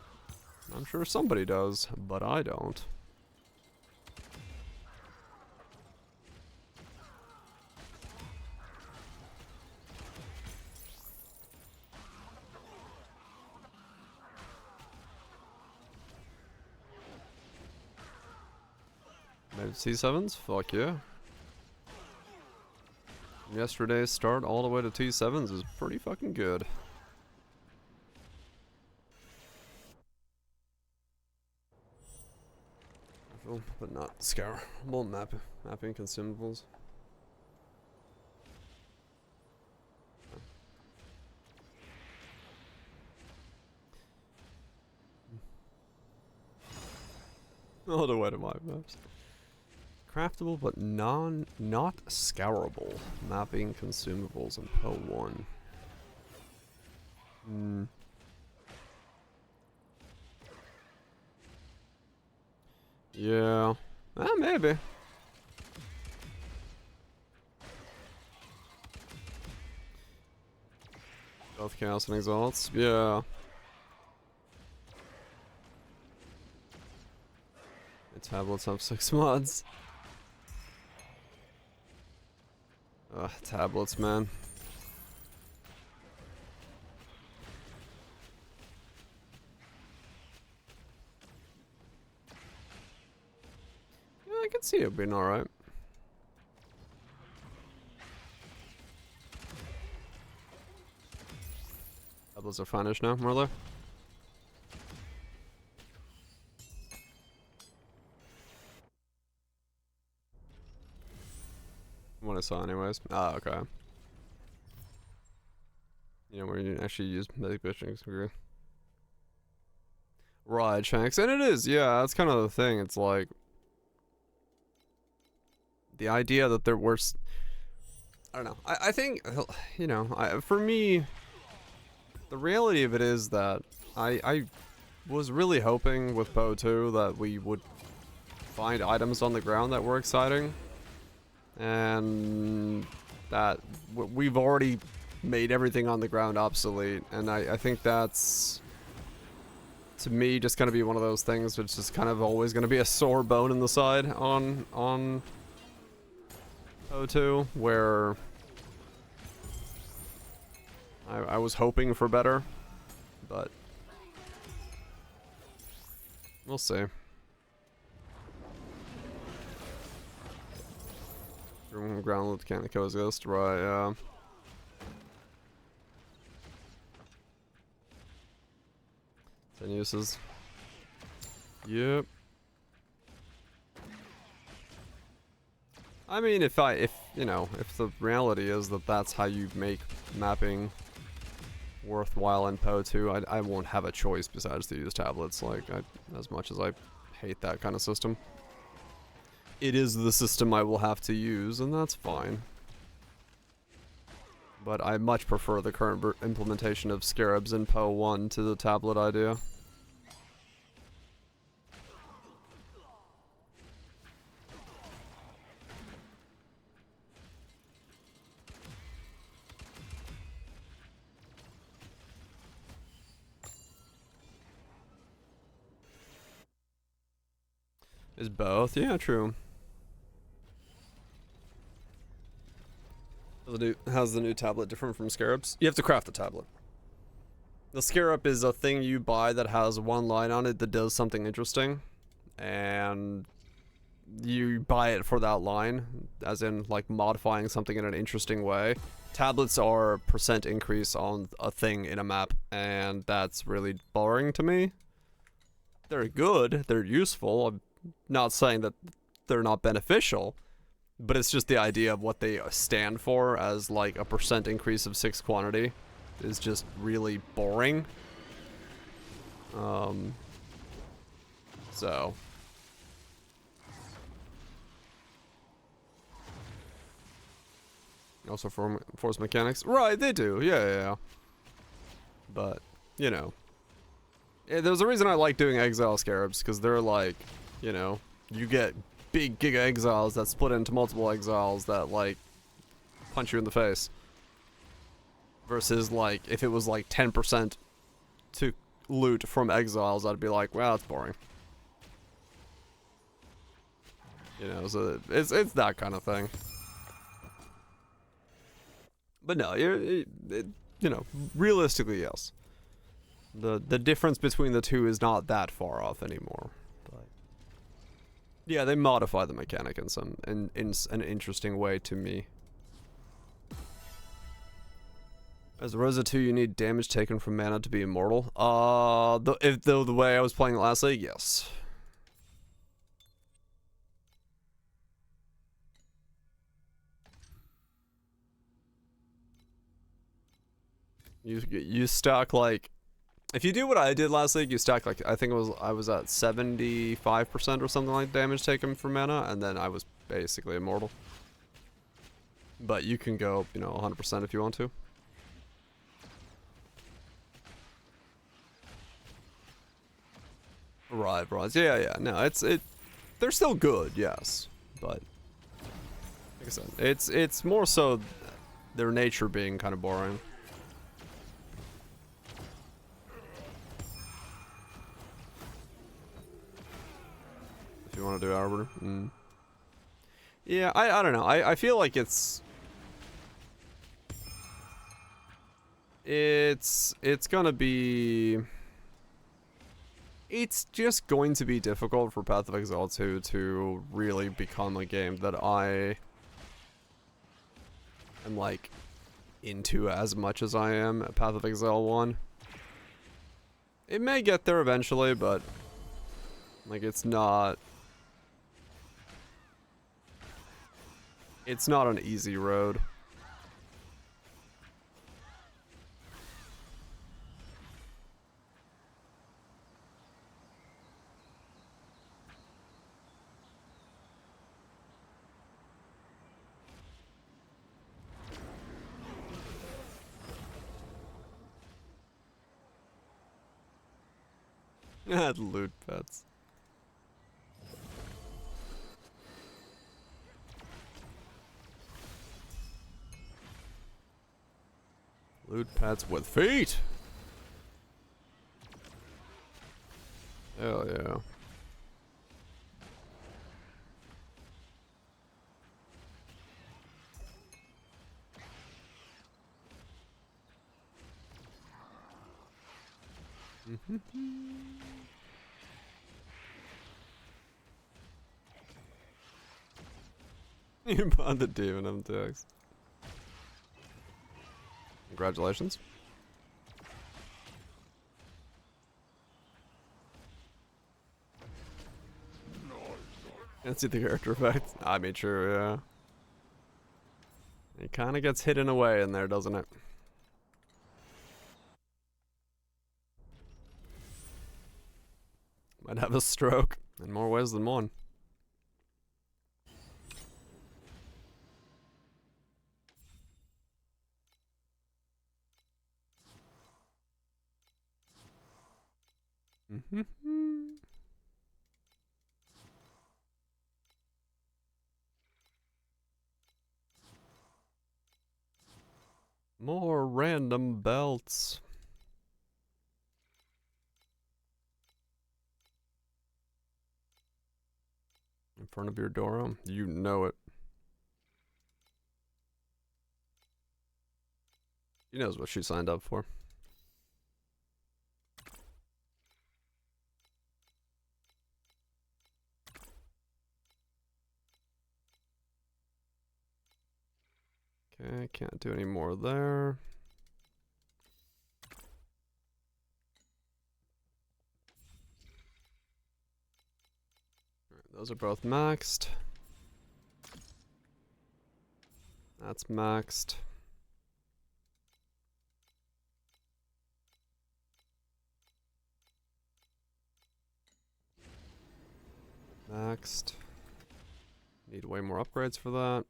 I'm sure somebody does, but I don't. Maybe T7s? Fuck yeah. Yesterday's start all the way to T7s is pretty fucking good. But not scourable mapping consumables. All the way to my maps. Craftable but not scourable mapping consumables in Poe 1. Yeah. Maybe. Both chaos and exalts. Yeah. The tablets have 6 mods. Tablets, man. Yeah, I can see it being alright. Tablets are finish now, Merlo. What I saw anyways. Ah, okay. You know where you actually use medic bitching. Right, Shanks. And it is, yeah, that's kind of the thing. It's like the idea that there were I don't know. I think, you know, for me, the reality of it is that I was really hoping with Poe 2 that we would find items on the ground that were exciting. And that we've already made everything on the ground obsolete, and I think that's, to me, just gonna be one of those things which is kind of always gonna be a sore bone in the side on O2, where I was hoping for better, but we'll see. Ground loop can't coexist, right? Yeah. Ten uses. Yep. I mean, if you know, if the reality is that that's how you make mapping worthwhile in PO2, I won't have a choice besides to use tablets. Like, as much as I hate that kind of system, it is the system I will have to use, and that's fine. But I much prefer the current implementation of Scarabs in PO1 to the tablet idea. Is both? Yeah, true. How's the new tablet different from Scarabs? You have to craft the tablet. The Scarab is a thing you buy that has one line on it that does something interesting, and you buy it for that line, as in like modifying something in an interesting way. Tablets are % increase on a thing in a map, and that's really boring to me. They're good, they're useful. I'm not saying that they're not beneficial, but it's just the idea of what they stand for as like a % increase of 6 quantity is just really boring. So also for force mechanics, right? They do, yeah. But you know, there's a reason I like doing Exile Scarabs, because they're like, you know, you get big Giga Exiles that split into multiple Exiles that like punch you in the face. Versus like if it was like 10% to loot from Exiles, I'd be like, well, that's boring. You know, so it's that kind of thing. But no, you know, realistically, yes. The difference between the two is not that far off anymore. But yeah, they modify the mechanic in an interesting way to me. As Rosa 2, you need damage taken from mana to be immortal. The way I was playing it last league, yes. You stack like, if you do what I did last league, you stack like, I think I was at 75% or something like damage taken from mana, and then I was basically immortal. But you can go, you know, 100% if you want to. Right. Yeah. No, they're still good, yes, but like I said, it's more so their nature being kind of boring. If you want to do Arbiter, yeah, I don't know. I feel like it's gonna be. It's just going to be difficult for Path of Exile 2 to really become a game that I am, like, into as much as I am at Path of Exile 1. It may get there eventually, but, like, it's not an easy road. Loot pets. Loot pets with feet! Hell yeah. You bought the demon MTX. Congratulations. Can't see the character effect. I mean, sure, yeah. It kind of gets hidden away in there, doesn't it? Might have a stroke in more ways than one. More random belts. In front of your door, you know it. She knows what she signed up for. Okay, can't do any more there. Alright, those are both maxed. That's maxed. Maxed. Need way more upgrades for that.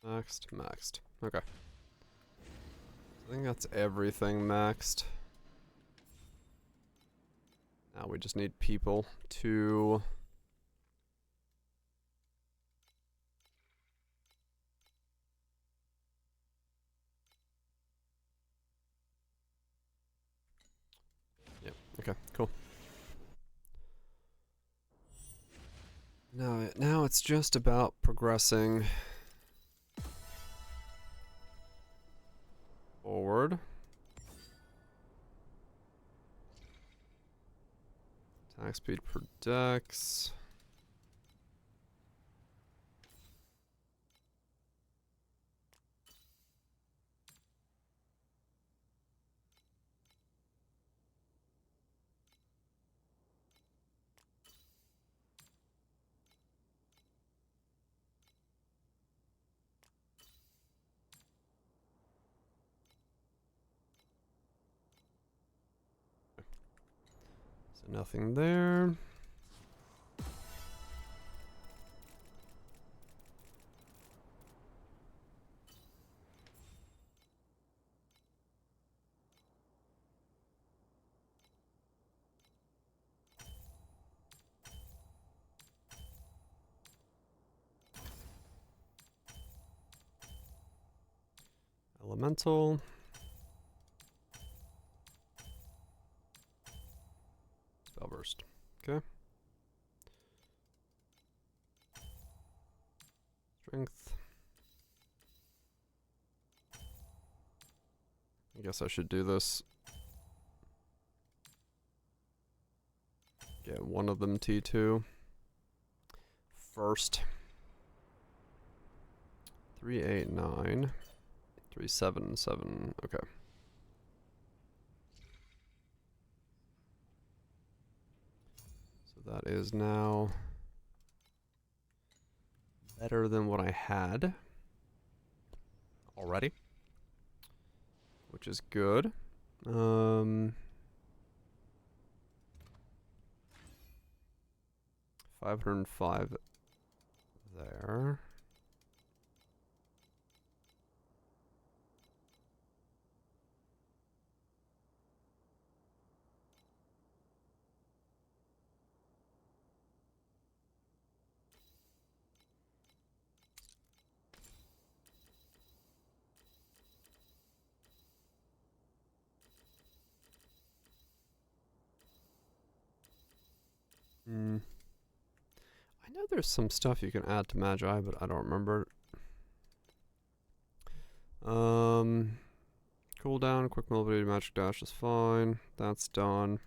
Maxed, maxed. Okay. I think that's everything maxed. Now we just need people to... Yep, okay, cool. Now it's just about progressing forward. Attack speed per dex. So nothing there. Elemental. Spell burst. Okay. Strength. I guess I should do this. Get one of them T2 first. 389. 377. Okay. So that is now better than what I had already, which is good. 505 there. Hmm. I know there's some stuff you can add to Magi, but I don't remember. Cooldown, quick mobility, magic dash is fine. That's done.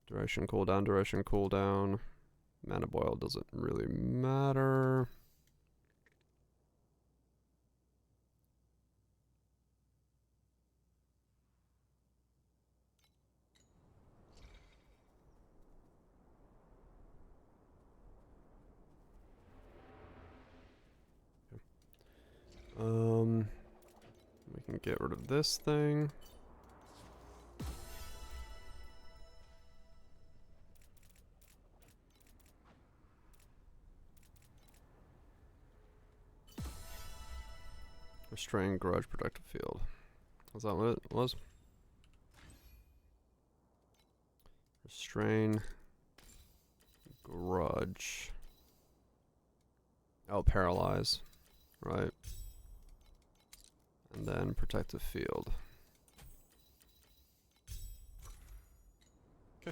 Duration cooldown, duration cooldown. Mana boil doesn't really matter. We can get rid of this thing. Restrain grudge protective field. Is that what it was? Restrain grudge. Oh, paralyze. Right. And then protective field. Okay.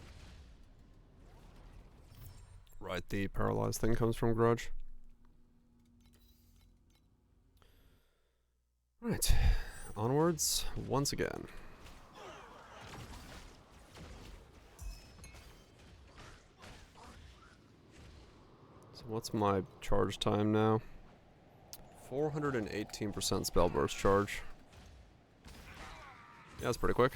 Right, the paralyzed thing comes from grudge. Right. Onwards once again. So what's my charge time now? 418% spell burst charge. Yeah, that's pretty quick.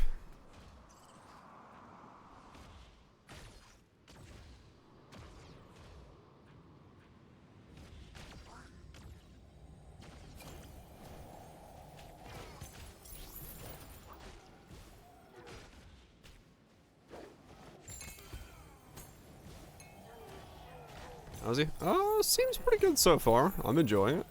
How's he? Seems pretty good so far. I'm enjoying it.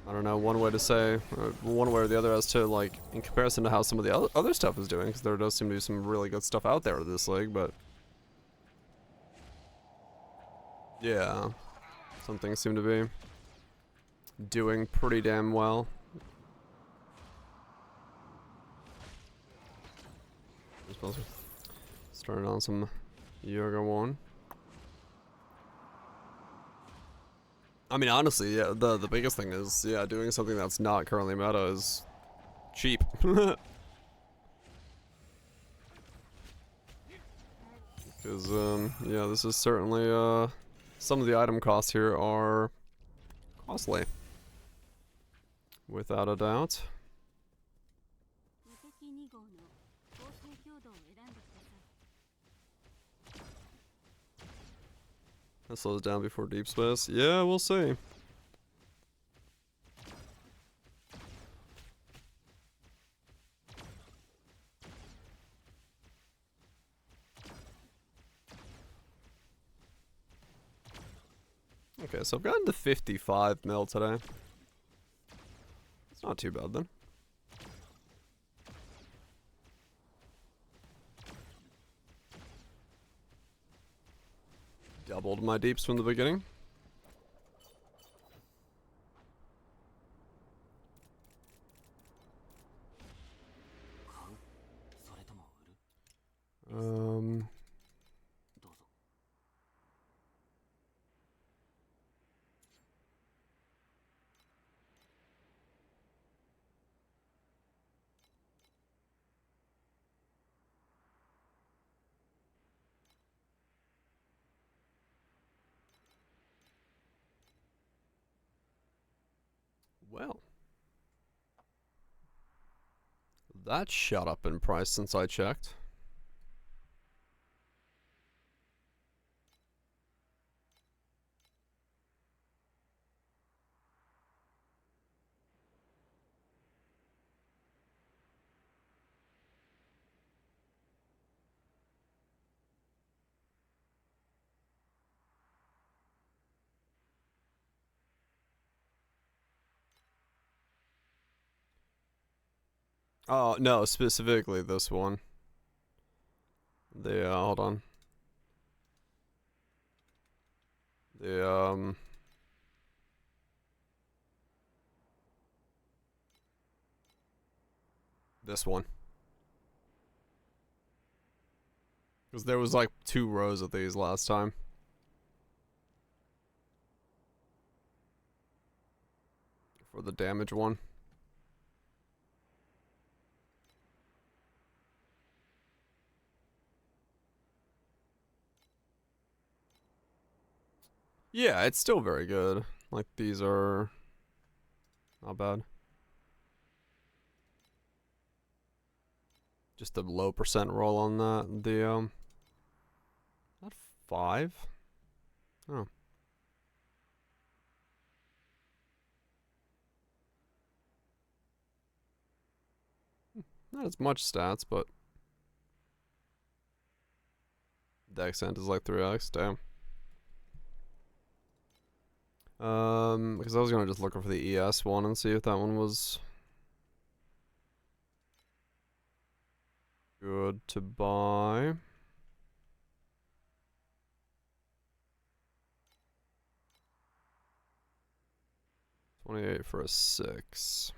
I don't know, one way to say, one way or the other as to, like, in comparison to how some of the other stuff is doing, because there does seem to be some really good stuff out there in this league, but... yeah, some things seem to be doing pretty damn well. Starting on some Yoga 1. I mean, honestly, yeah, the biggest thing is, yeah, doing something that's not currently meta is cheap. Because, yeah, this is certainly, some of the item costs here are costly. Without a doubt. That slows down before deep space. Yeah, we'll see. Okay, so I've gotten to 55 mil today. It's not too bad then. Doubled my deeps from the beginning. Well, that shot up in price since I checked. Oh, no, specifically this one. The, hold on. The, this one. Because there was like 2 rows of these last time. For the damage one. Yeah, it's still very good. Like, these are not bad. Just a low percent roll on that. The, not 5? Oh. Not as much stats, but the accent is like 3x, damn. Because I was gonna just look for the ES one and see if that one was good to buy. $28 for a 6.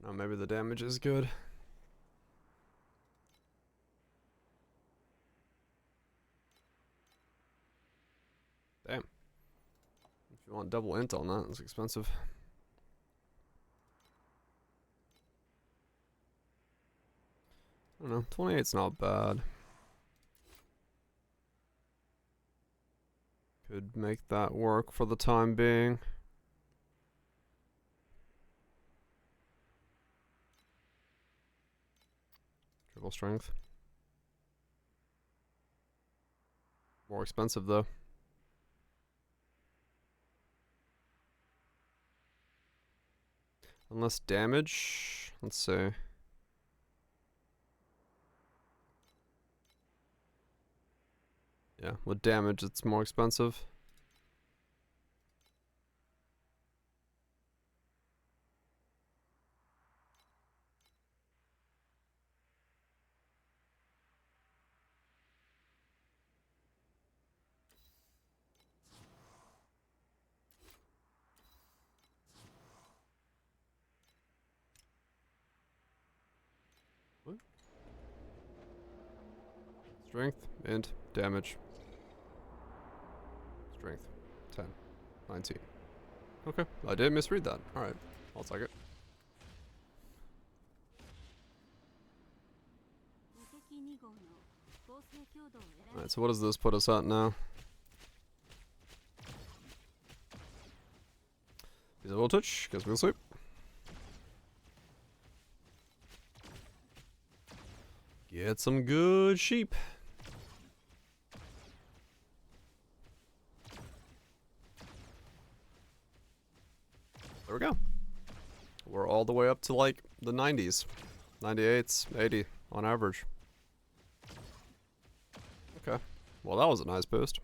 No, maybe the damage is good. Damn. If you want double int on that, it's expensive. I don't know, 28's not bad. Could make that work for the time being. Triple strength. More expensive though. Unless damage, let's see. Yeah, with damage it's more expensive. What? Strength, int, damage. Strength, 10, 19. Okay, I did misread that. Alright, I'll take it. Alright, so what does this put us at now? He's a little touch, guess we'll sleep. Get some good sheep. There we go. We're all the way up to like the 90s. 98s, 80 on average. Okay. Well, that was a nice boost.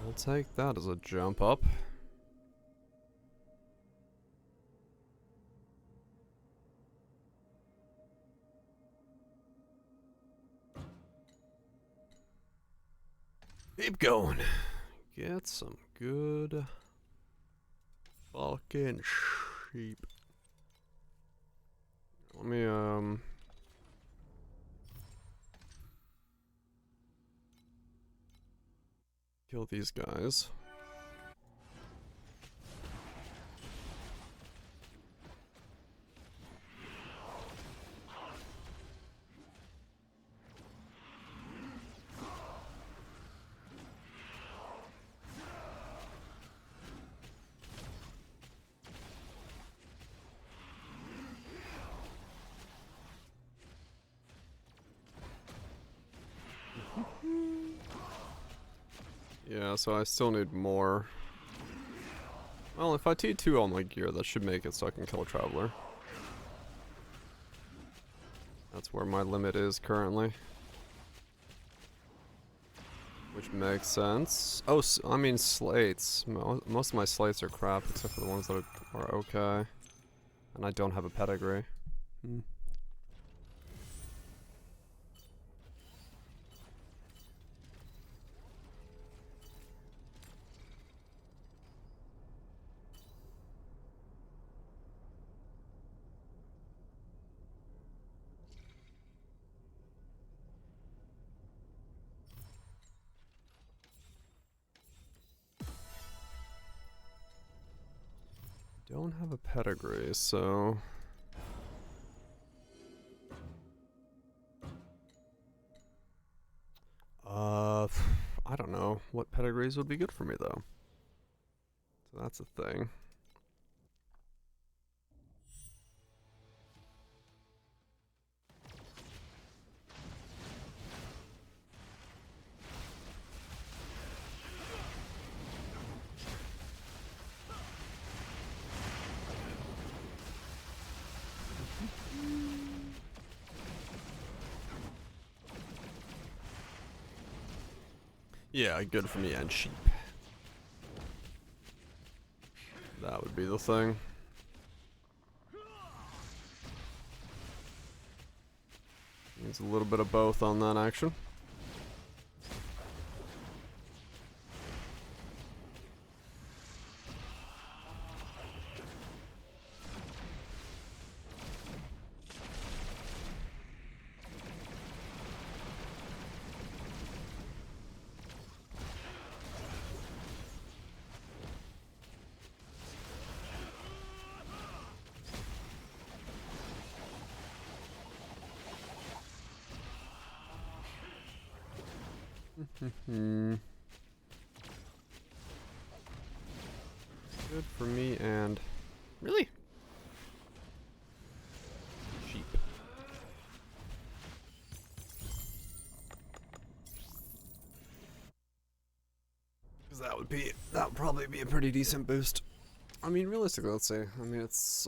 I'll take that as a jump up. Keep going. Get some good fucking sheep. Let me kill these guys. Yeah, so I still need more. Well, if I T2 all my gear, that should make it so I can kill a Traveler. That's where my limit is currently. Which Makes sense. Oh, I mean slates. Most of my slates are crap, except for the ones that are okay. And I don't have a pedigree. Hmm. Don't have a pedigree, so... I don't know what pedigrees would be good for me, though. So that's a thing. Yeah, good for me and sheep. That would be the thing. Needs a little bit of both on that action. Good for me and... Really? Sheep. Because that would probably be a pretty decent boost. I mean, realistically, let's say. I mean, it's,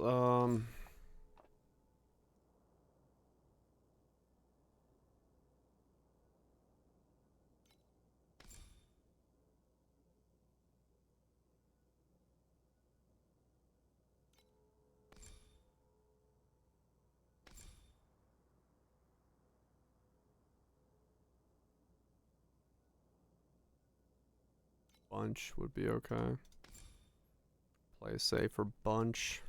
bunch would be okay. Play safe for bunch.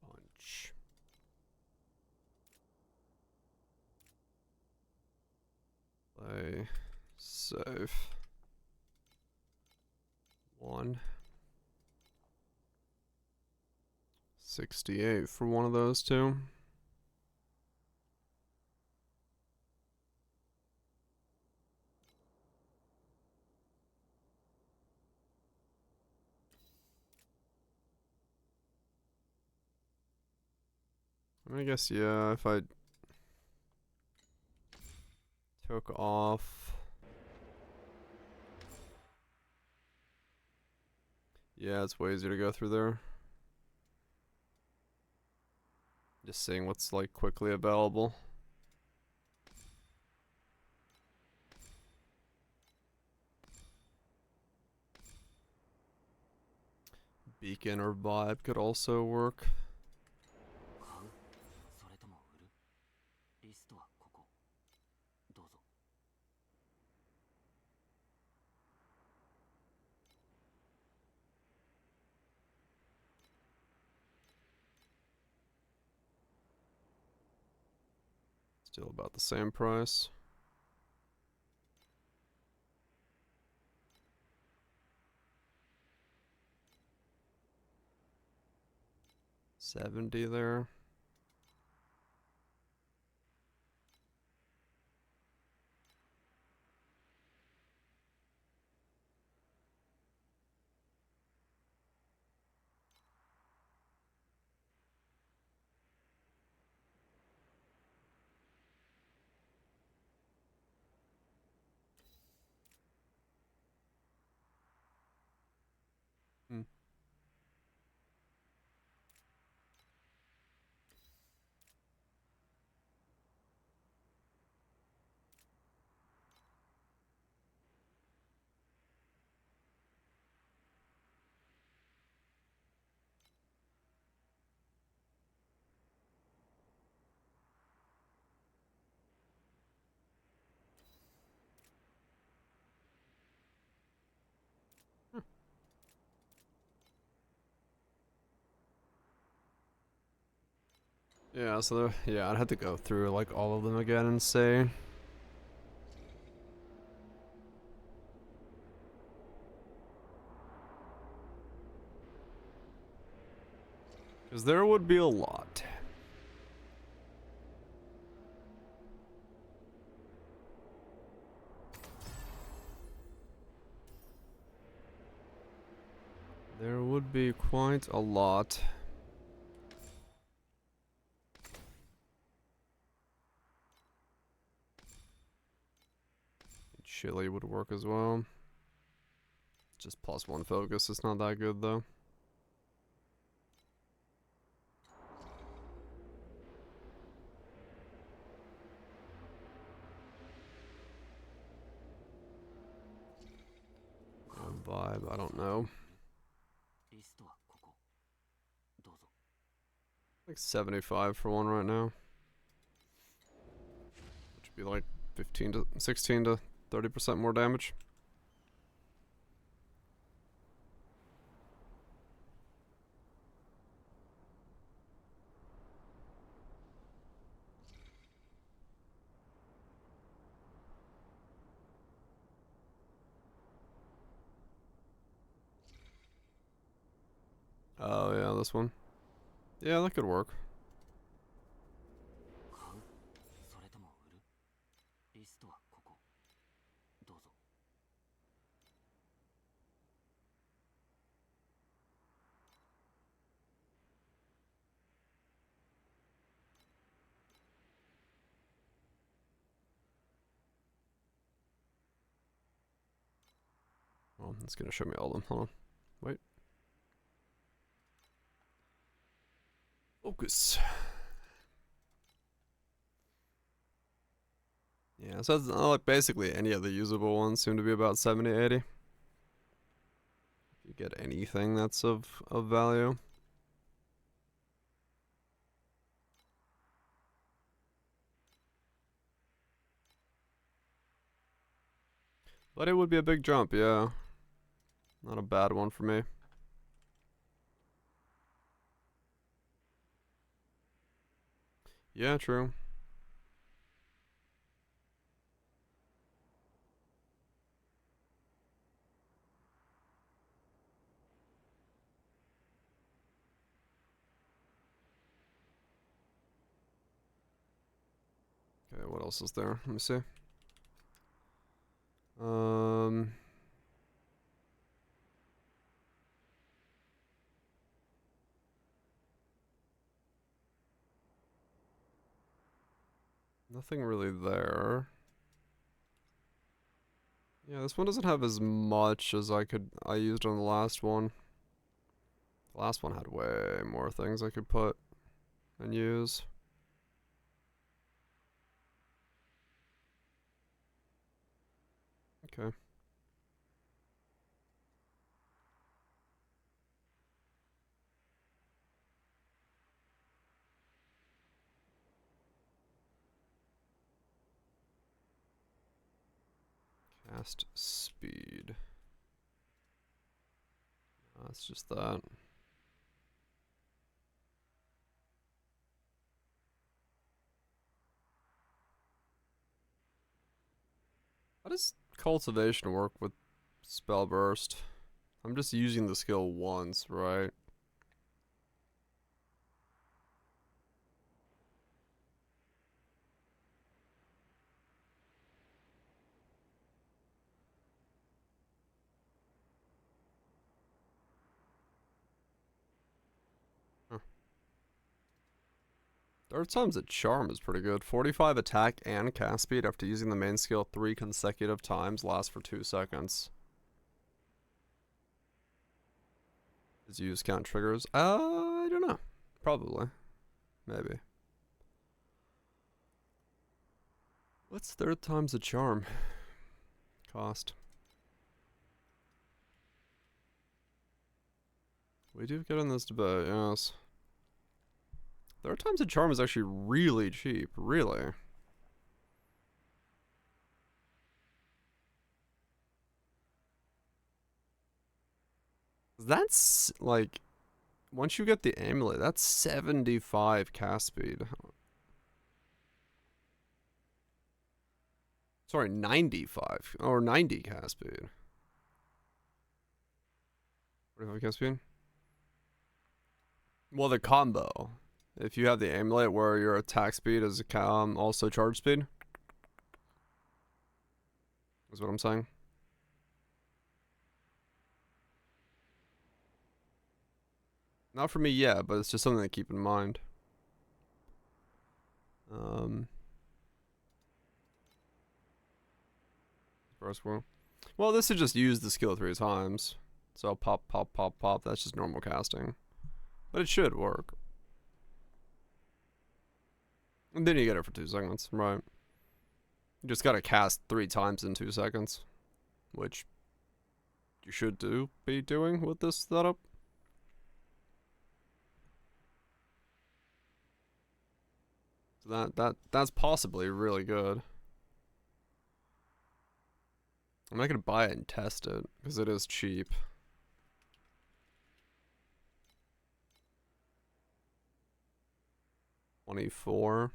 Bunch. Play safe. 168 for one of those two. I mean, I guess, yeah, if I took off... Yeah, it's way easier to go through there. Just seeing what's, like, quickly available. Beacon or vibe could also work. Still about the same price. $70 there. Yeah, so yeah, I'd have to go through like all of them again and see. Because there would be a lot. There would be quite a lot. Chili would work as well. Just +1 focus, it's not that good though. Vibe, I don't know. Like 75 for one right now. Which would be like 15 to 16 to 30% more damage. Oh yeah, this one. Yeah, that could work. Well, it's gonna show me all of them. Hold on. Wait. Focus. Yeah, so it's like basically any of the usable ones seem to be about 70, 80. If you get anything that's of value. But it would be a big jump, yeah. Not a bad one for me. Yeah, true. Okay, what else is there? Let me see. Um, Nothing really there. Yeah, this one doesn't have as much as I used on the last one. The last one had way more things I could put and use. Okay. Cast speed. That's just that. How does cultivation work with spell burst? I'm just using the skill once, right? Huh. Third time's a charm is pretty good. 45 attack and cast speed after using the main skill 3 consecutive times lasts for 2 seconds. Is use count triggers? I don't know. Probably. Maybe. What's third time's a charm? Cost. We do get in this debate, yes. Third time's a charm is actually really cheap, really. That's like once you get the amulet, that's 75 cast speed. Sorry, 95 or 90 cast speed. 45 cast speed. Well, the combo. If you have the amulet where your attack speed is also charge speed, is what I'm saying. Not for me yet, but it's just something to keep in mind. First one. Well, this is just use the skill 3 times. So pop, pop, pop, pop. That's just normal casting. But it should work. And then you get it for 2 seconds, right? You just gotta cast 3 times in 2 seconds. Which you should be doing with this setup. So that's possibly really good. I'm not gonna buy it and test it, because it is cheap. $24.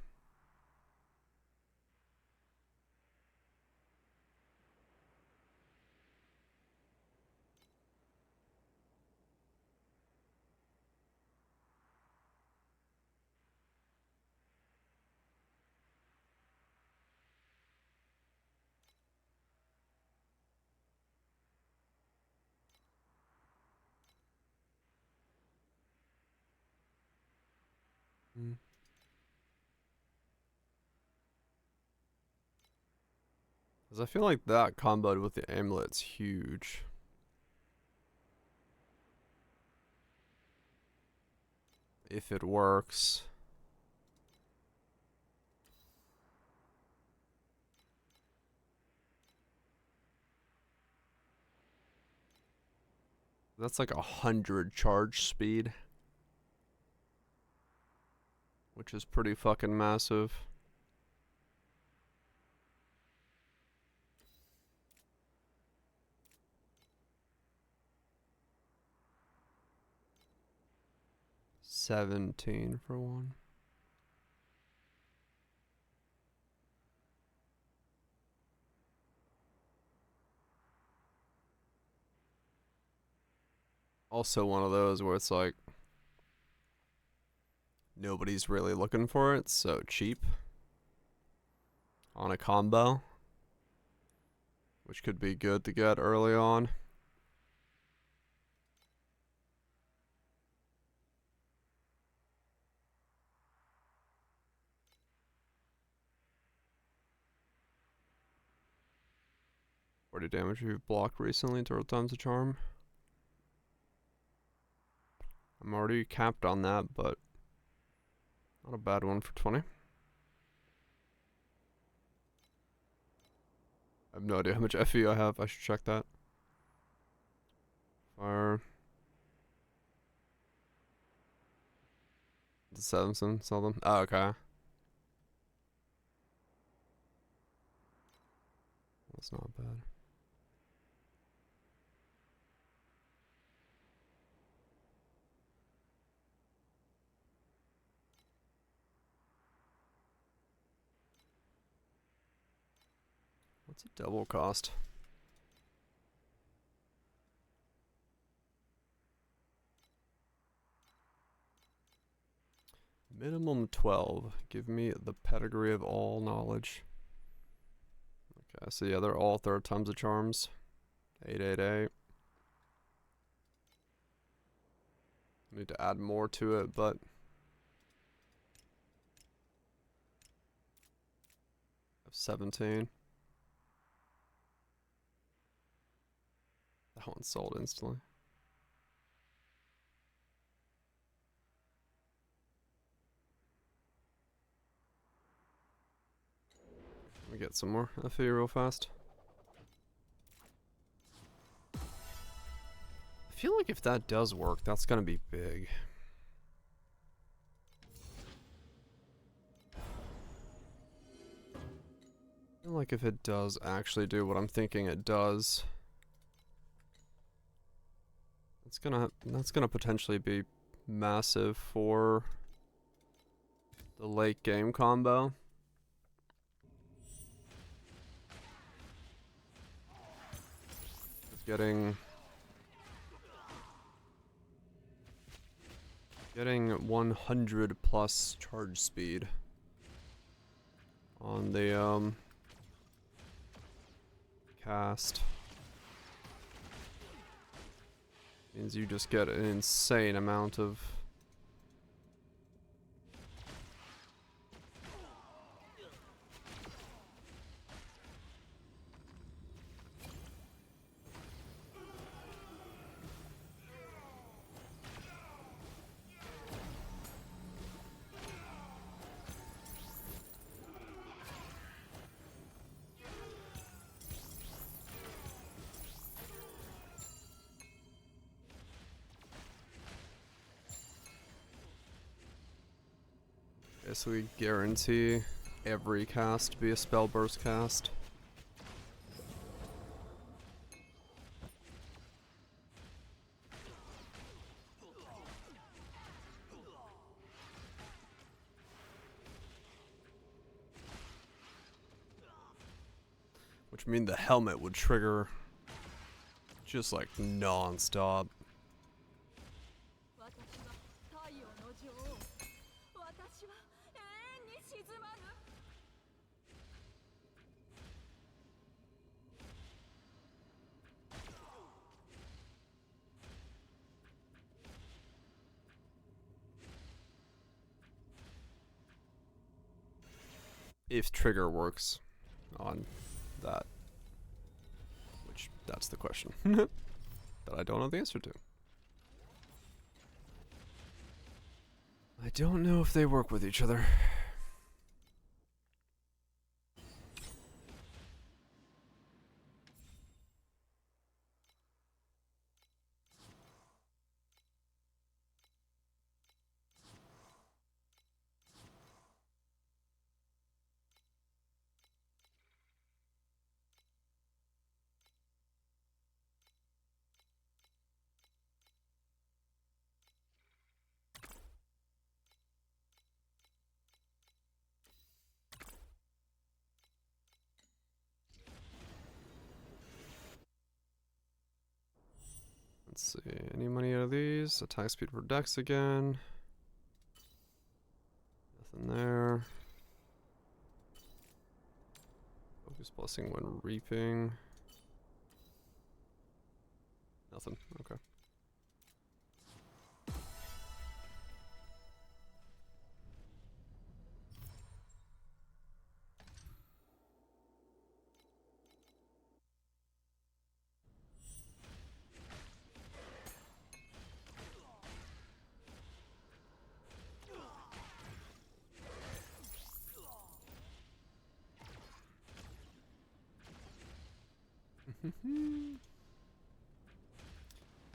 Because I feel like that comboed with the amulet's huge. If it works. That's like 100 charge speed. Which is pretty fucking massive. $17 for one. Also one of those where it's like nobody's really looking for it, so cheap on a combo, which could be good to get early on. What damage you've blocked recently, total times the charm. I'm already capped on that, but not a bad one for 20. I have no idea how much FE I have. I should check that. Fire. The Samson, sell them. Oh, okay. That's not bad. What's a double cost? Minimum 12. Give me the pedigree of all knowledge. Okay, so yeah, they're all third times the charms. 888. Need to add more to it, but 17. That one sold instantly. Let me get some more FE real fast. I feel like if that does work, that's gonna be big. I feel like if it does actually do what I'm thinking it does, that's gonna potentially be massive for the late game combo. Getting 100 plus charge speed on the cast means you just get an insane amount of so we guarantee every cast to be a spell burst cast. Which mean the helmet would trigger just like non-stop. If trigger works on that. Which, that's the question. That I don't know the answer to. I don't know if they work with each other. Let's see, any money out of these? Attack speed for Dex again. Nothing there. Focus blessing when reaping. Nothing, okay.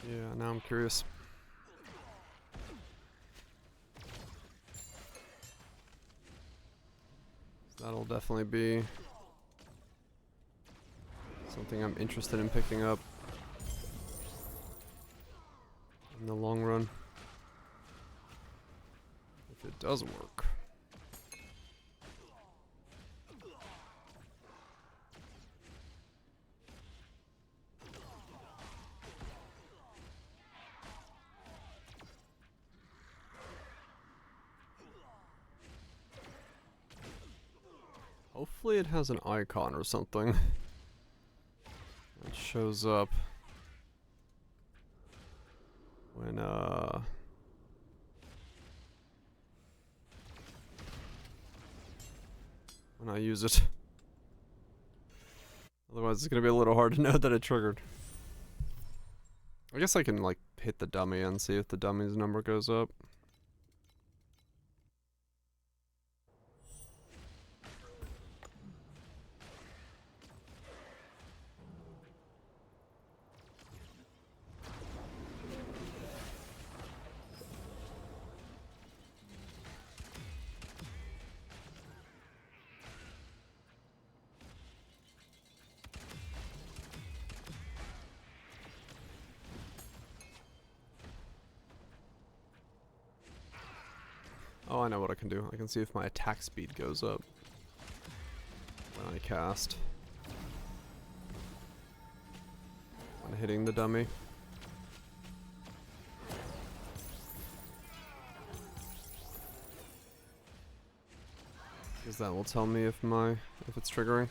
Yeah, now I'm curious. That'll definitely be something I'm interested in picking up in the long run. If it does work. Hopefully it has an icon or something that shows up when I use it. Otherwise it's gonna be a little hard to know that it triggered. I guess I can like hit the dummy and see if the dummy's number goes up. Oh, I know what I can do. I can see if my attack speed goes up when I cast. When hitting the dummy. Because that will tell me if it's triggering.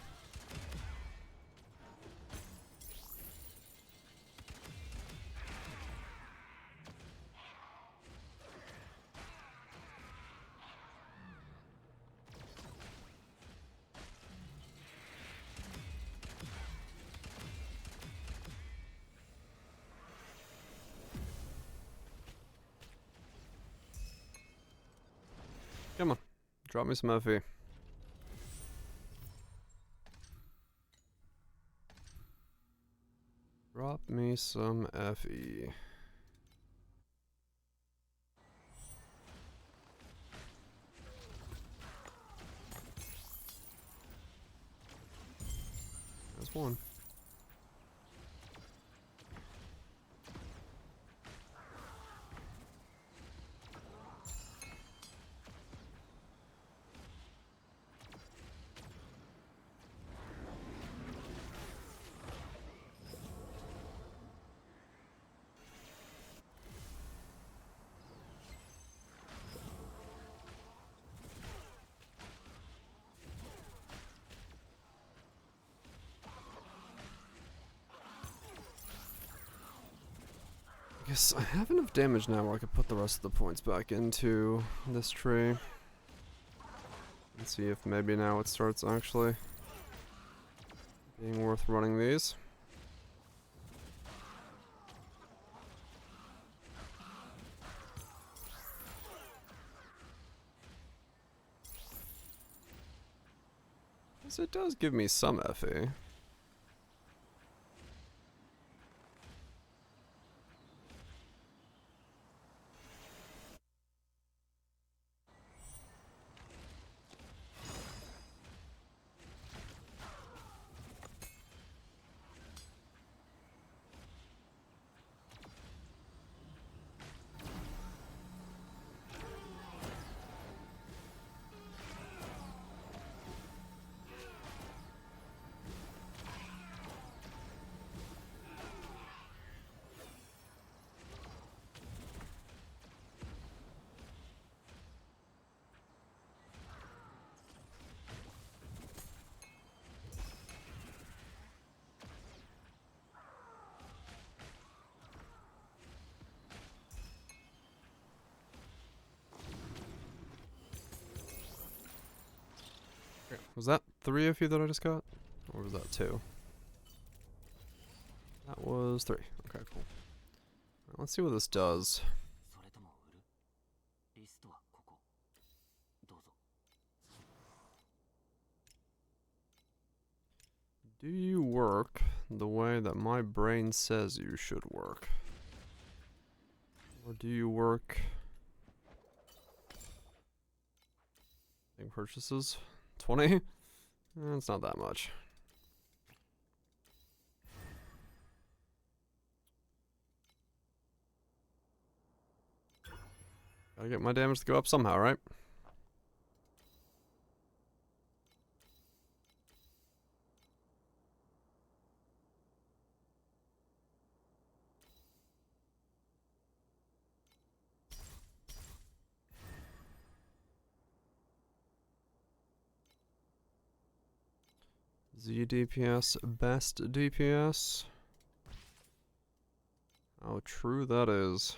Come on, drop me some FE. Drop me some FE. There's one. I guess I have enough damage now where I could put the rest of the points back into this tree. And see if maybe now it starts actually being worth running these. Because it does give me some FE. Was that 3 of you that I just got? Or was that 2? That was 3. Okay, cool. Let's see what this does. Do you work the way that my brain says you should work? Or do you work... Big purchases? 20? It's not that much. Gotta get my damage to go up somehow, right? Z DPS, best DPS. How true that is.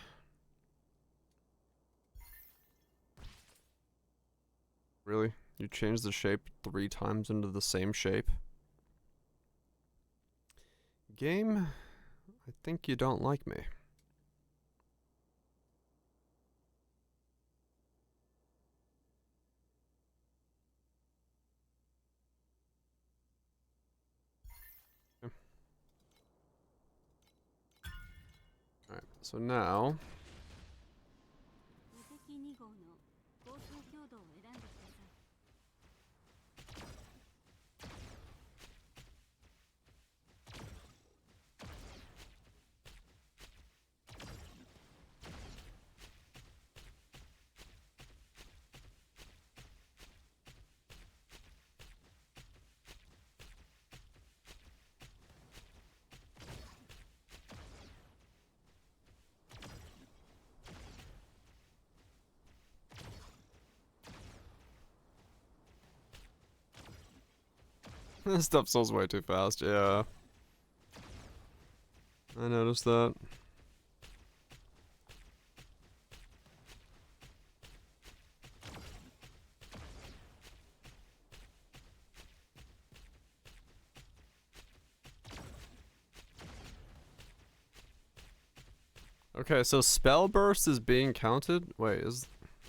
Really? You changed the shape 3 times into the same shape? Game, I think you don't like me. Alright, so now... This stuff sells way too fast, yeah. I noticed that. Okay, so spell burst is being counted? Wait,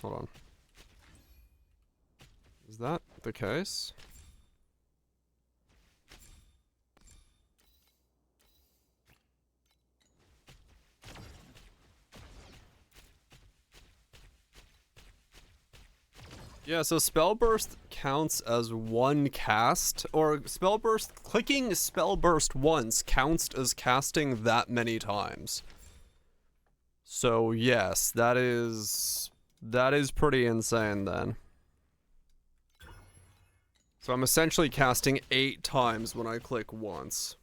hold on. Is that the case? Yeah, so spell burst counts as one cast, or spell burst, clicking spell burst once counts as casting that many times. So yes, that is pretty insane then. So I'm essentially casting 8 times when I click once.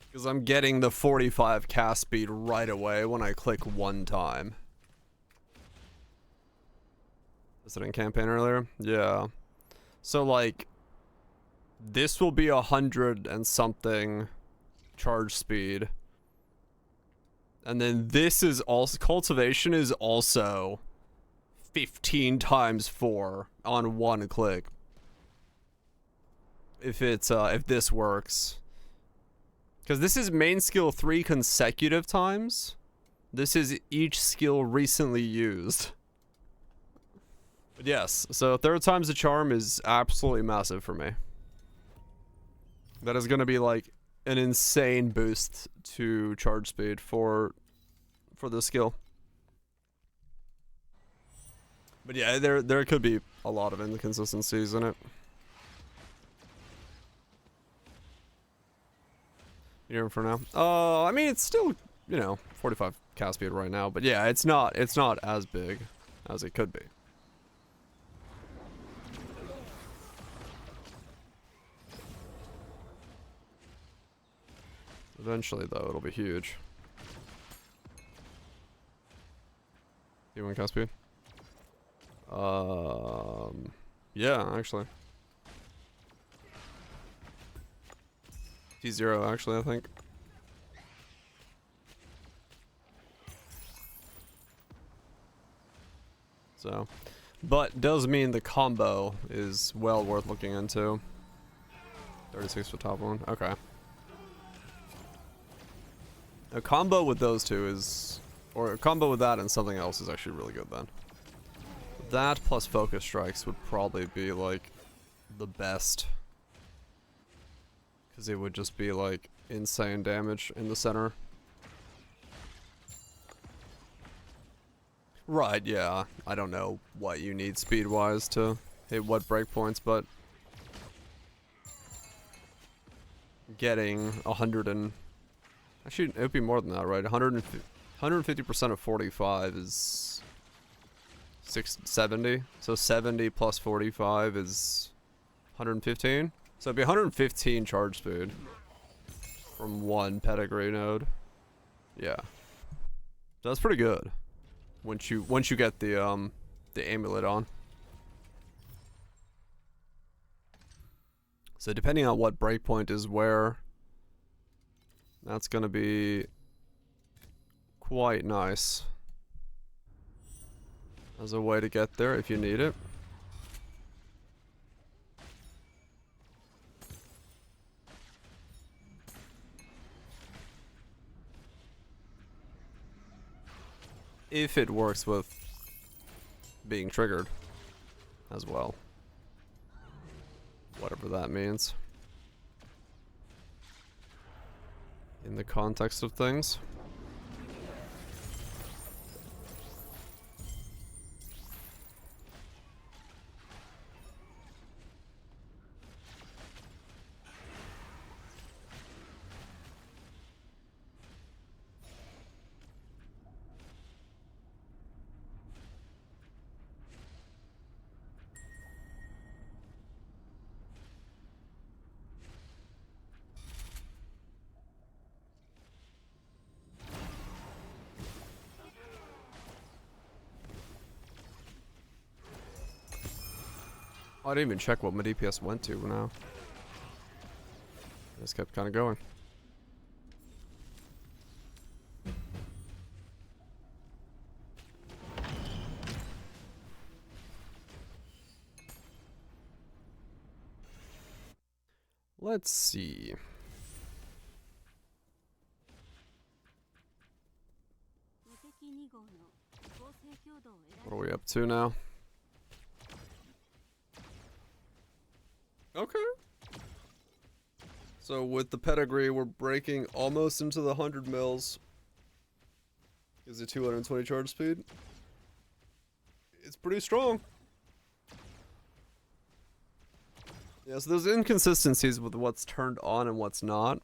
Because I'm getting the 45 cast speed right away when I click one time. Was it in campaign earlier? Yeah. So like, this will be 100 and something charge speed. And then this is also, cultivation is also 15 times 4 on one click. If it's, if this works. Because this is main skill 3 consecutive times. This is each skill recently used. But yes, so 3rd time's the charm is absolutely massive for me. That is going to be like an insane boost to charge speed for this skill. But yeah, there could be a lot of inconsistencies in it. Here for now. I mean, it's still, you know, 45 cast speed right now, but yeah, it's not as big as it could be. Eventually, though, it'll be huge. You want cast speed? Yeah, actually. T0, actually, I think. So, but does mean the combo is well worth looking into. 36 for top one. Okay. A combo with those two is, or a combo with that and something else is actually really good then. That plus focus strikes would probably be like the best. Because it would just be like insane damage in the center. Right, yeah. I don't know what you need speed-wise to hit what breakpoints, but getting 100 and... Actually, it would be more than that, right? 150% of 45 is 70. So 70 plus 45 is 115. So it'd be 115 charge speed from one pedigree node. Yeah. So that's pretty good. Once you get the amulet on. So depending on what breakpoint is where, that's gonna be quite nice as a way to get there if you need it. If it works with being triggered as well. Whatever that means. In the context of things. I didn't even check what my DPS went to now. I just kept kind of going. Let's see. What are we up to now? Okay. So with the pedigree, we're breaking almost into the 100 mils. Is it 220 charge speed? It's pretty strong. Yeah, so there's inconsistencies with what's turned on and what's not.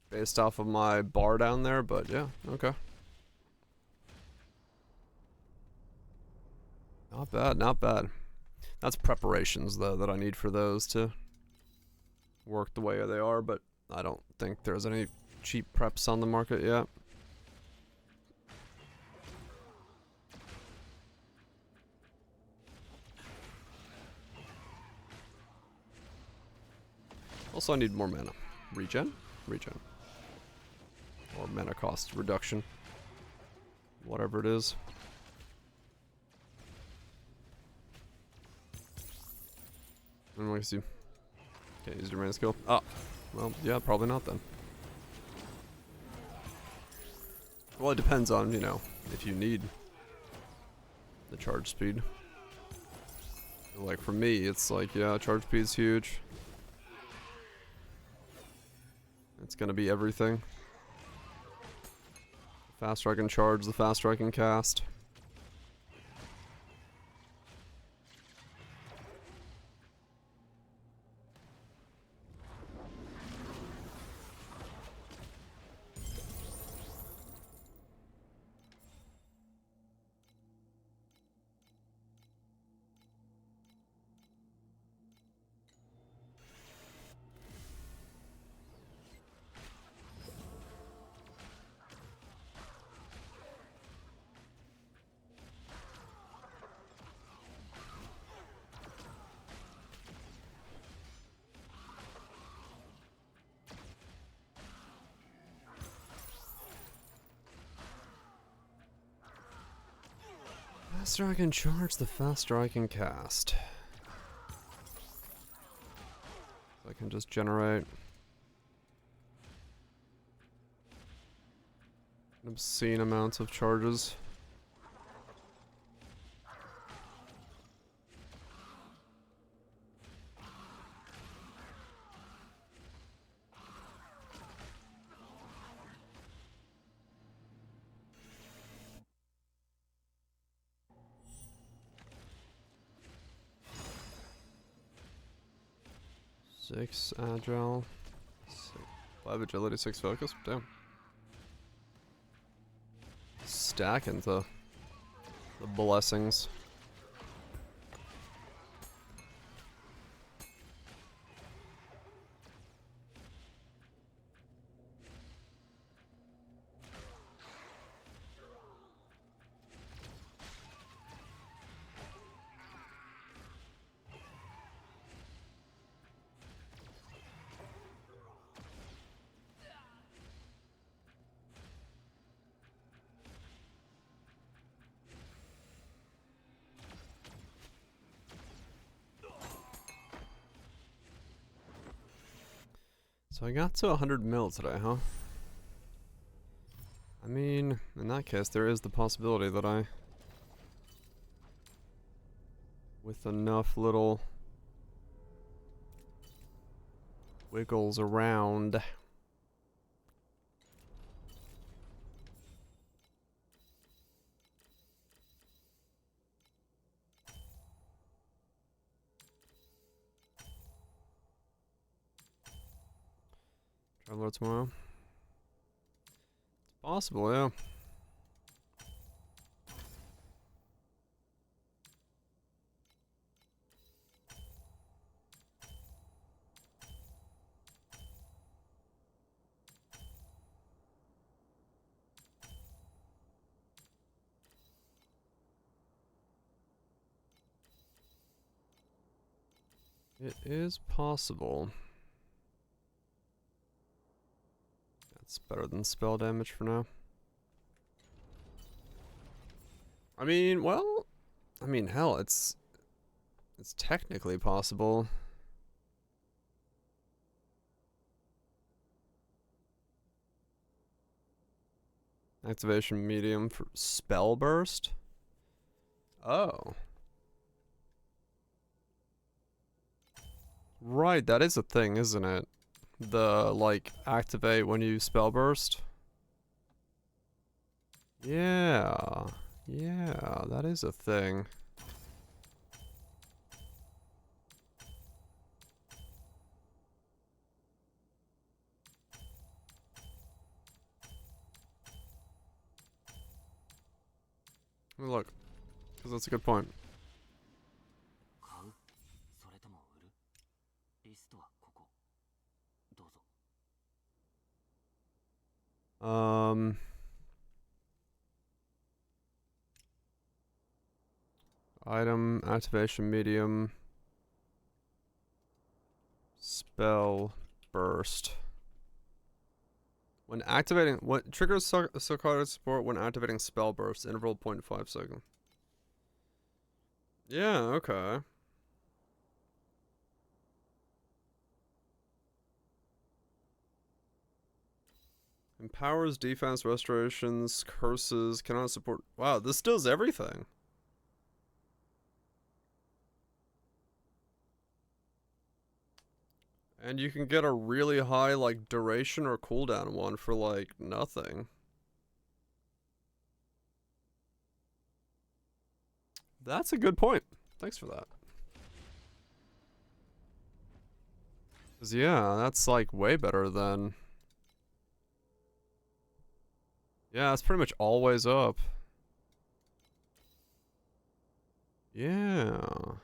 Based off of my bar down there, but yeah, okay. Not bad, not bad. That's preparations, though, that I need for those to work the way they are, but I don't think there's any cheap preps on the market yet. Also, I need more mana. Regen? Regen. Or mana cost reduction. Whatever it is. I'm going to see. Can't use your mana skill. Oh. Well, yeah, probably not then. Well, it depends on, you know, if you need the charge speed. Like, for me, it's like, yeah, charge speed is huge. It's gonna be everything. The faster I can charge, the faster I can cast. The faster I can charge, the faster I can cast. So I can just generate obscene amounts of charges. Six agile, 5 agility, 6 focus. Damn. Stacking the blessings. So I got to 100 mil today, huh? I mean, in that case, there is the possibility that I, with enough little wiggles around, traveler tomorrow. It's possible, yeah. It is possible. That's better than spell damage for now. I mean, well, hell, it's technically possible. Activation medium for spell burst? Oh. Right, that is a thing, isn't it? The, like, activate when you spell burst? Yeah. Yeah, that is a thing. Let me look, because that's a good point. 買うそれとも売るリストはここどうぞ Item, activation medium, spell burst. When activating, what triggers Sarkaric support when activating spell burst, interval 0.5 second. Yeah, okay. Empowers defense, restorations, curses, cannot support. Wow, this does everything. And you can get a really high, like, duration or cooldown one for, like, nothing. That's a good point. Thanks for that. 'Cause yeah, that's, like, way better than... Yeah, it's pretty much always up. Yeah.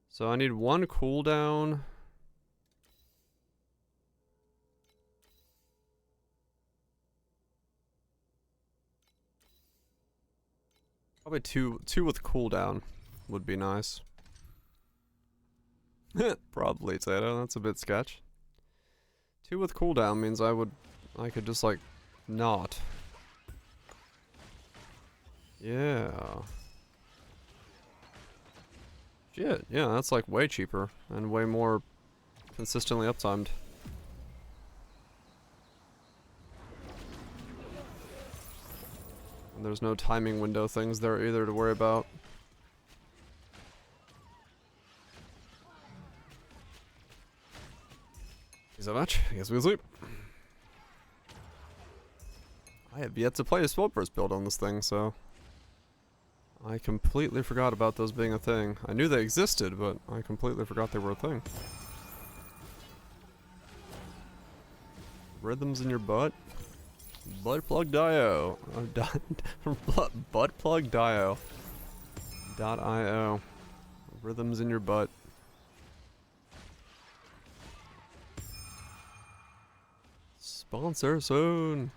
So I need one cooldown. Probably two with cooldown would be nice. Probably Tato, that's a bit sketch. 2 with cooldown means I could just like not. Yeah. Shit, yeah, that's like way cheaper and way more consistently uptimed. And there's no timing window things there either to worry about. Thank you so much. I guess we'll sleep. I have yet to play a spell burst build on this thing, so I completely forgot about those being a thing. I knew they existed, but I completely forgot they were a thing. Rhythms in your butt? Butt plug dio. Butt plug dio. .io. Rhythms in your butt. Sponsor soon.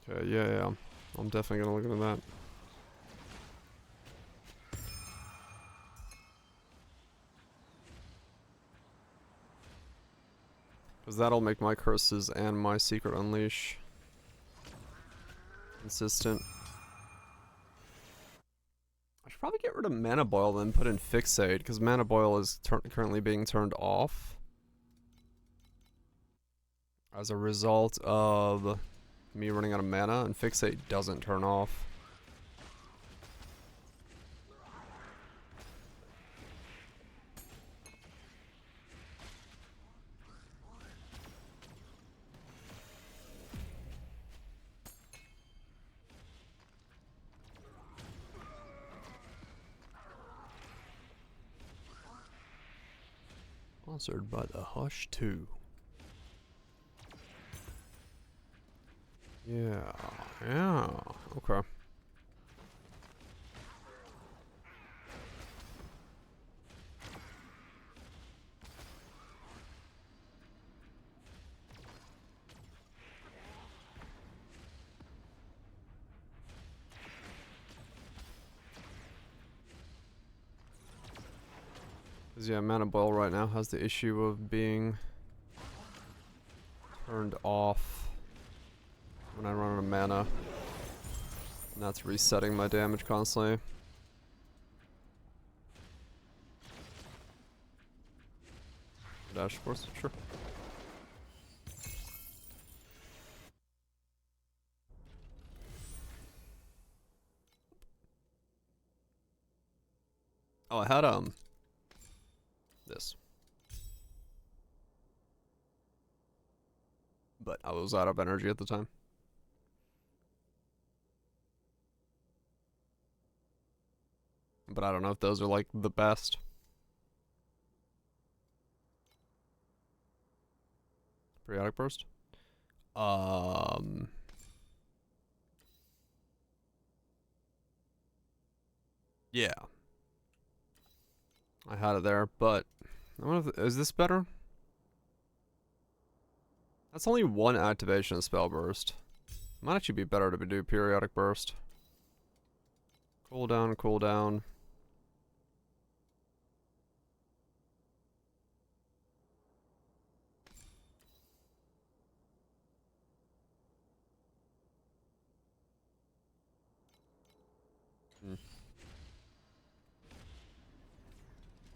Okay, yeah. I'm definitely gonna look into that. Because that'll make my curses and my secret unleash consistent. I should probably get rid of Mana Boil and put in Fixate, because Mana Boil is currently being turned off as a result of me running out of mana, and Fixate doesn't turn off. Sponsored by the Hush 2. Yeah, okay. Because yeah, Mana Boil right now has the issue of being turned off when I run out of mana. And that's resetting my damage constantly. Dash force, sure. Oh, I had this. But I was out of energy at the time. But I don't know if those are like the best. Periodic burst? Yeah. I had it there, but I wonder if, is this better? That's only one activation of spell burst. Might actually be better to do periodic burst. Cooldown, cooldown. Hmm.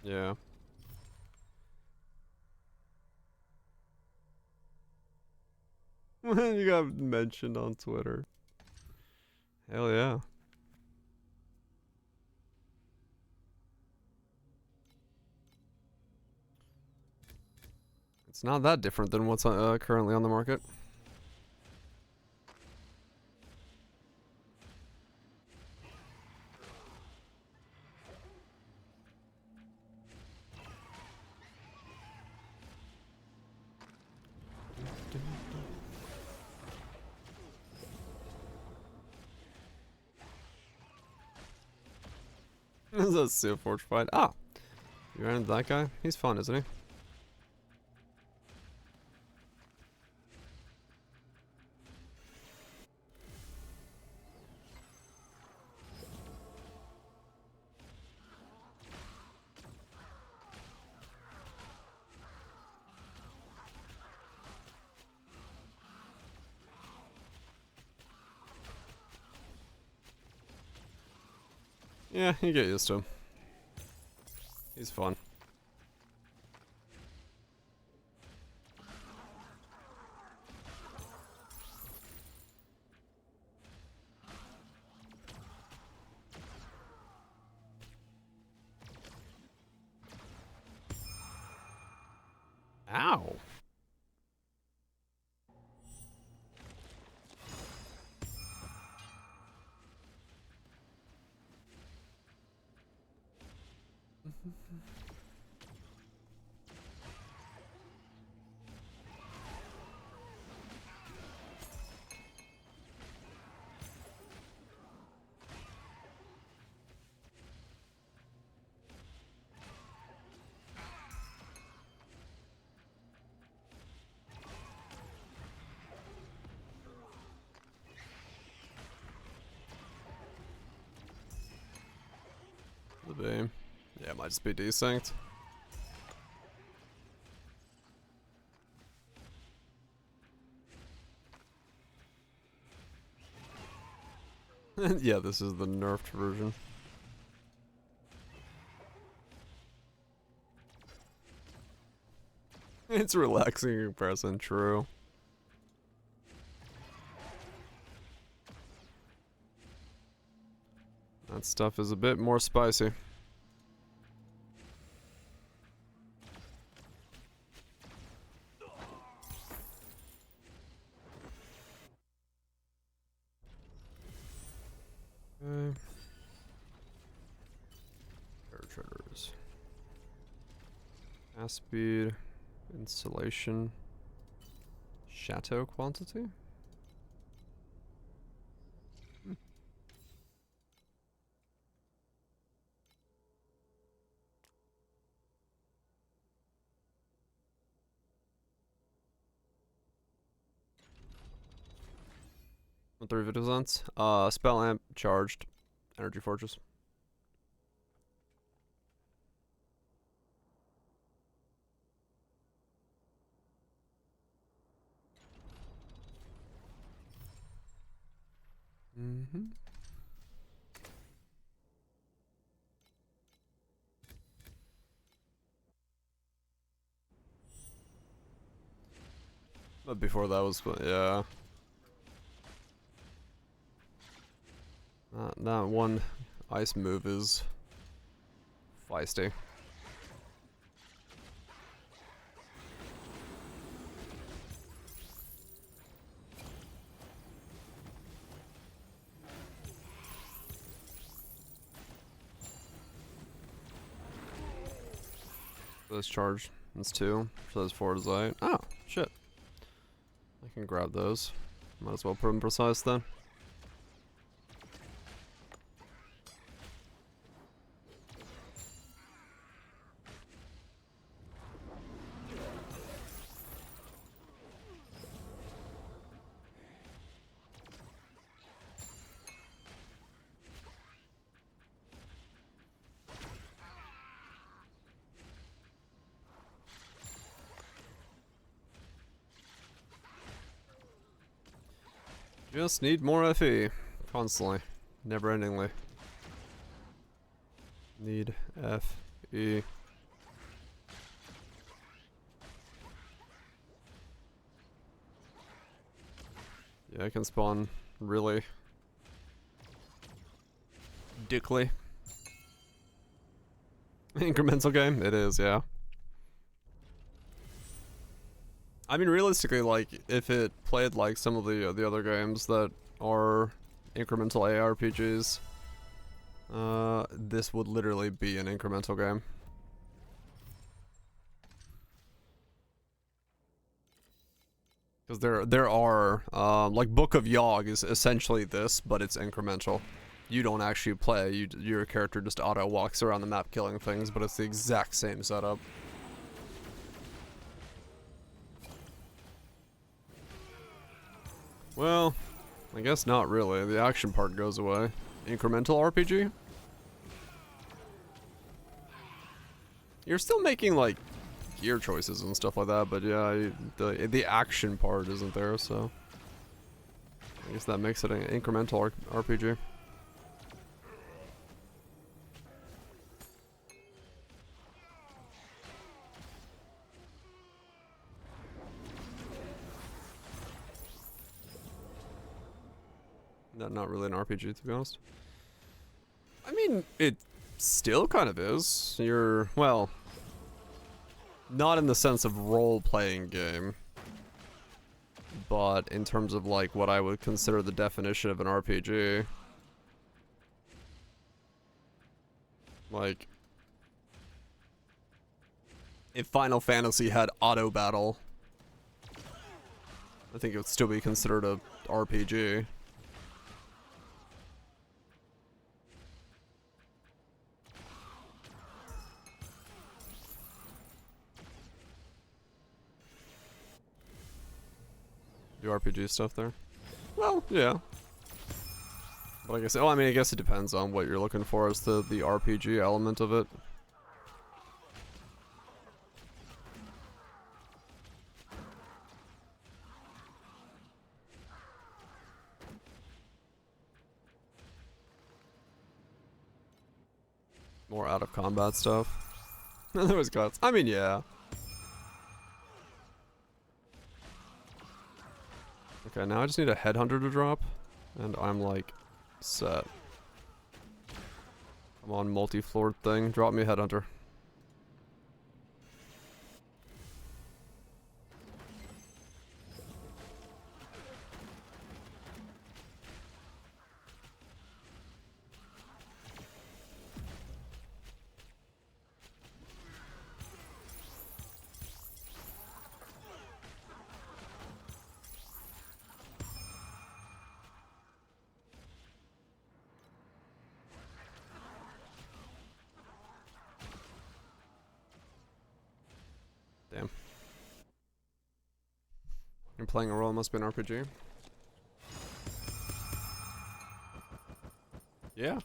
Yeah. You got mentioned on Twitter. Hell yeah. It's not that different than what's currently on the market. This is a Sea Forge fight. Ah! You ran into that guy? He's fun, isn't he? Yeah, you get used to him. He's fun. Ow! The beam. Yeah, it might just be desynced. Yeah, this is the nerfed version. It's relaxing in comparison, true. That stuff is a bit more spicy. Okay. Air triggers. Fast speed. Insulation. Chateau quantity? Hmm. What the revisions? Spell amp charged. Energy fortress. Mm-hmm. But before that was, yeah. That one ice move is feisty. This charge. That's 2. So that's 4 sight. Oh, shit. I can grab those. Might as well put them precise then. Just need more FE. Constantly. Never endingly. Need FE. Yeah, I can spawn really dickly. Incremental game? It is, yeah. I mean, realistically, like, if it played like some of the other games that are incremental ARPGs, this would literally be an incremental game. Because there are, like, Book of Yogg is essentially this, but it's incremental. You don't actually play, your character just auto walks around the map killing things, but it's the exact same setup. Well, I guess not really. The action part goes away. Incremental RPG? You're still making, like, gear choices and stuff like that, but yeah, the action part isn't there, so I guess that makes it an incremental RPG. Not really an RPG, to be honest. I mean, it still kind of is. You're, well, not in the sense of role-playing game, but in terms of, like, what I would consider the definition of an RPG. Like, if Final Fantasy had auto battle, I think it would still be considered a RPG. Do RPG stuff there? Well, yeah. But I guess, oh, I mean, I guess it depends on what you're looking for as the RPG element of it. More out of combat stuff. There was cuts. I mean, yeah. Okay, now I just need a headhunter to drop, and I'm like set. Come on, multi-floored thing. Drop me a headhunter. Damn. You're playing a role, must be an RPG. Yeah.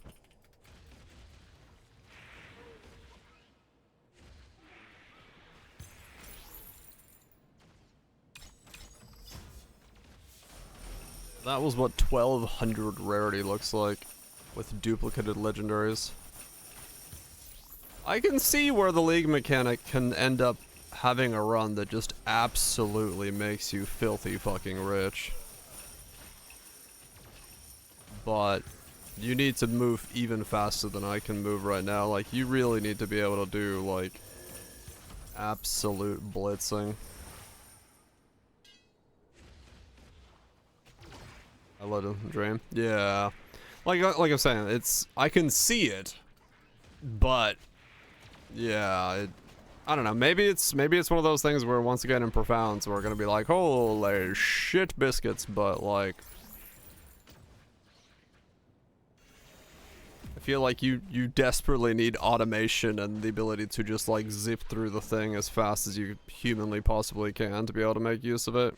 That was what 1200 rarity looks like with duplicated legendaries. I can see where the league mechanic can end up having a run that just absolutely makes you filthy fucking rich. But you need to move even faster than I can move right now. Like, you really need to be able to do, like, absolute blitzing. I let him dream. Yeah. Like I'm saying, it's, I can see it, but yeah, I don't know. Maybe it's one of those things where once again in Profounds we're gonna be like, holy shit biscuits, but like, I feel like you desperately need automation and the ability to just like zip through the thing as fast as you humanly possibly can to be able to make use of it.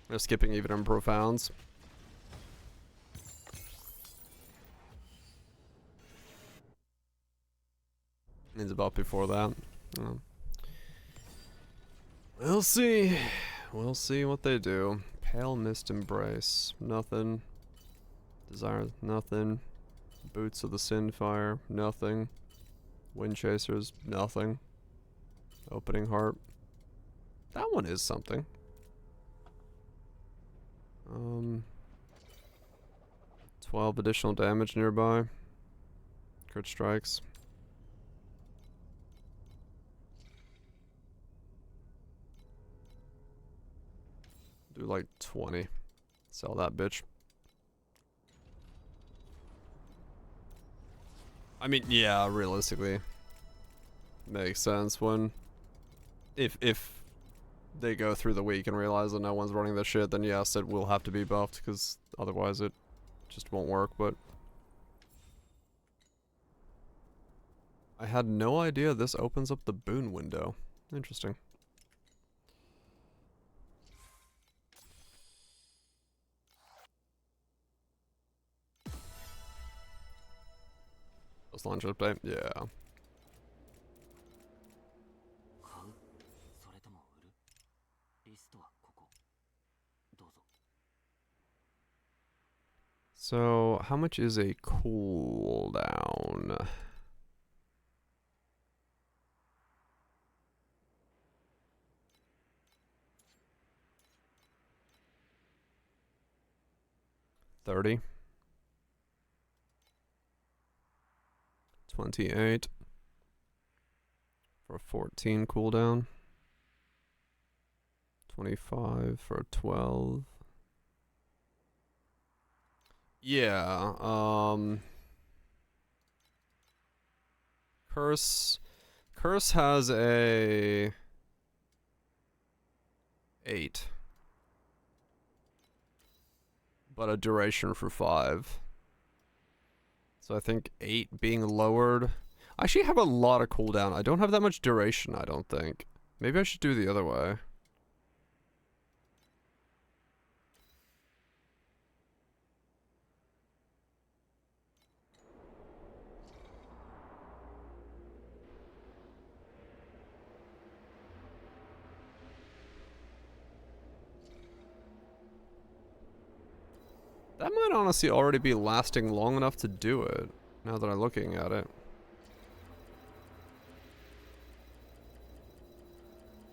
They're skipping even in Profounds. Needs about before that. We'll see. We'll see what they do. Pale Mist Embrace. Nothing. Desire. Nothing. Boots of the Sinfire. Nothing. Wind Chasers. Nothing. Opening Heart. That one is something. 12 additional damage nearby. Crit strikes. Do like 20. Sell that bitch. I mean, yeah, realistically. Makes sense when if they go through the week and realize that no one's running this shit, then yes, it will have to be buffed, because otherwise it just won't work, but I had no idea this opens up the boon window. Interesting. Post launch update? Yeah. So, how much is a cooldown? $30. 28 for a 14 cooldown. 25 for a 12. Yeah, Curse has a 8. But a duration for 5. So I think 8 being lowered. I actually have a lot of cooldown. I don't have that much duration, I don't think. Maybe I should do the other way. That might honestly already be lasting long enough to do it, now that I'm looking at it.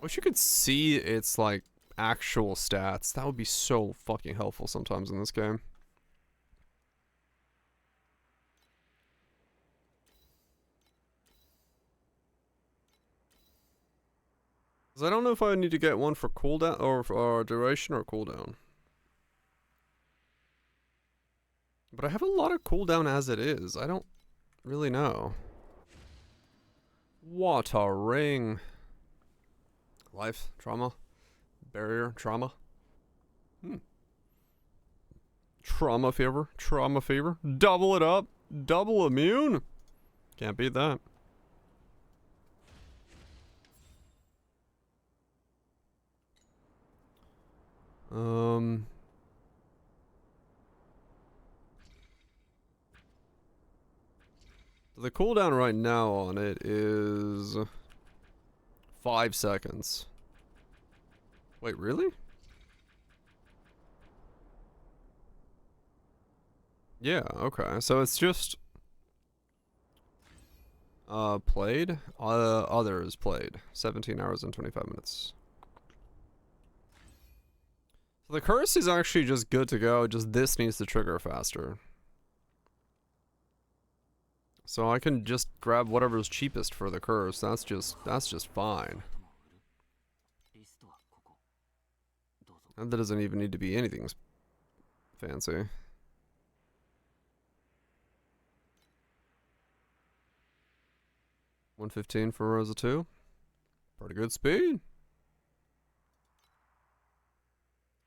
Wish you could see its, like, actual stats. That would be so fucking helpful sometimes in this game. Because I don't know if I need to get one for cooldown, or for duration or cooldown. But I have a lot of cooldown as it is. I don't really know. What a ring. Life, trauma, barrier, trauma. Trauma fever, double it up, double immune. Can't beat that. The cooldown right now on it is 5 seconds. Wait, really? Yeah, okay. So it's just played. Others played. 17 hours and 25 minutes. So the curse is actually just good to go. Just this needs to trigger faster. So I can just grab whatever's cheapest for the curse. That's just fine. And that doesn't even need to be anything fancy. $115 for Rosa 2. Pretty good speed.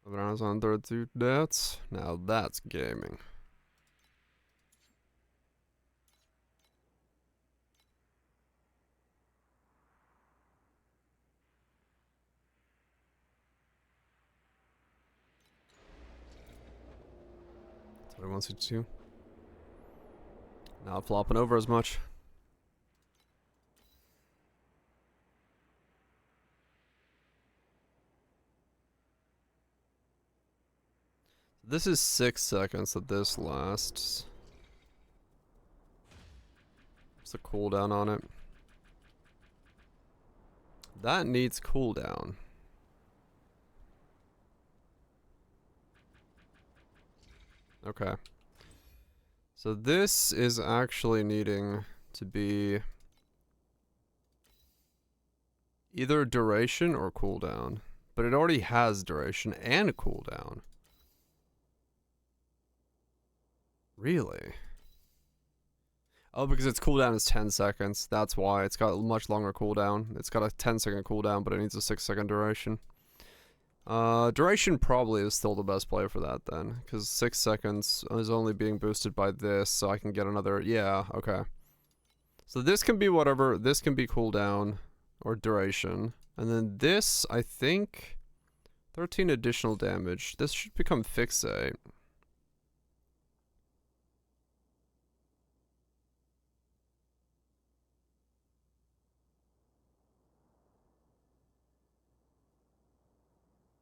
Bananas on 32 deaths. Now that's gaming. That's what I want you to. Not flopping over as much. This is 6 seconds that this lasts. What's the cooldown on it? That needs cooldown. Okay. So this is actually needing to be either duration or cooldown. But it already has duration and cooldown. Really? Oh, because its cooldown is 10 seconds. That's why. It's got a much longer cooldown. It's got a 10-second cooldown, but it needs a 6-second duration. Duration probably is still the best play for that then. Because 6 seconds is only being boosted by this, so I can get another... Yeah, okay. So this can be whatever. This can be cooldown or duration. And then this, I think... 13 additional damage. This should become fixate.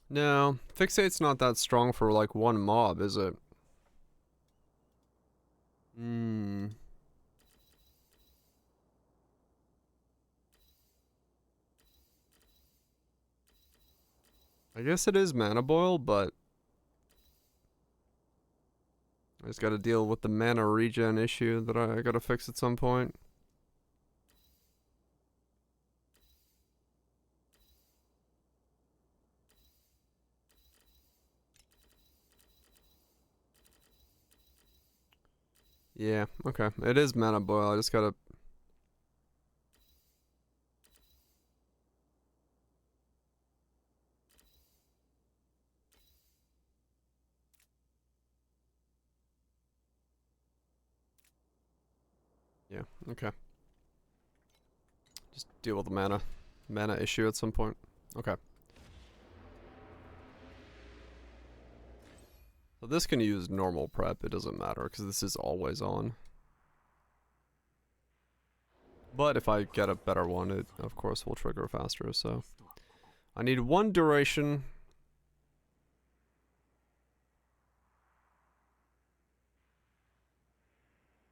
No, fixate's not that strong for like one mob, is it? Hmm. I guess it is mana boil, but I just gotta deal with the mana regen issue that I gotta fix at some point. Yeah, okay. It is mana boil, I just gotta... Yeah, okay. Just deal with the mana issue at some point. Okay. So this can use normal prep, it doesn't matter, because this is always on. But if I get a better one, it of course will trigger faster, so... I need 1 duration.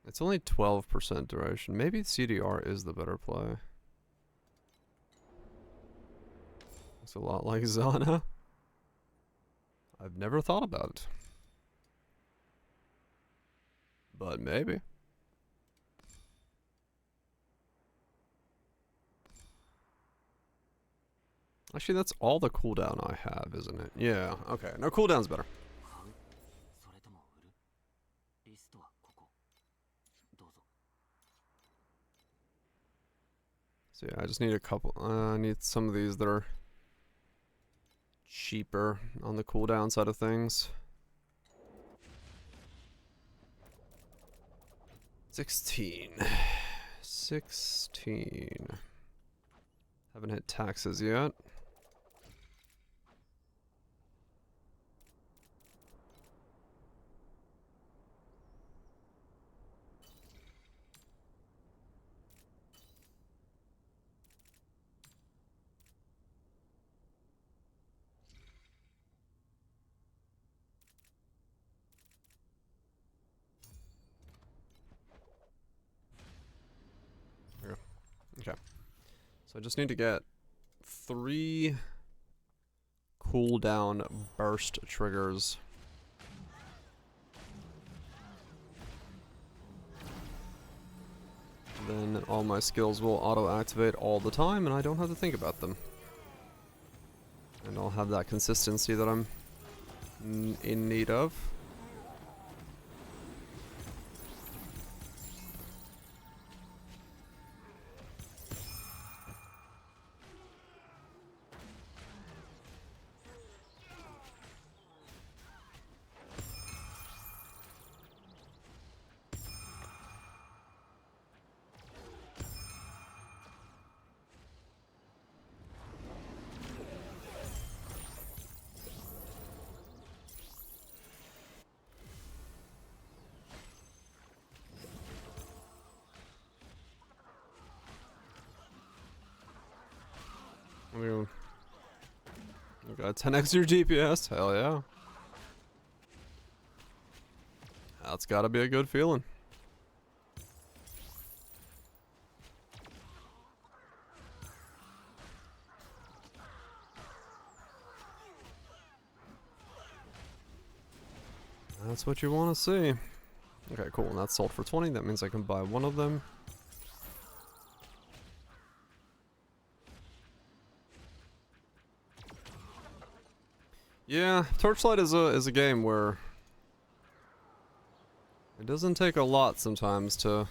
It's only 12% duration. Maybe CDR is the better play. Looks a lot like Zana. I've never thought about it. But maybe. Actually, that's all the cooldown I have, isn't it? Yeah, okay. No, cooldown's better. So yeah, I just need a couple. I need some of these that are cheaper on the cooldown side of things. 16. 16. Haven't hit taxes yet. So I just need to get 3 cooldown burst triggers. Then all my skills will auto-activate all the time, and I don't have to think about them. And I'll have that consistency that I'm in need of. We got 10x your DPS, hell yeah. That's gotta be a good feeling. That's what you want to see. Okay, cool, and that's sold for 20, that means I can buy one of them. Yeah, Torchlight is a game where it doesn't take a lot sometimes to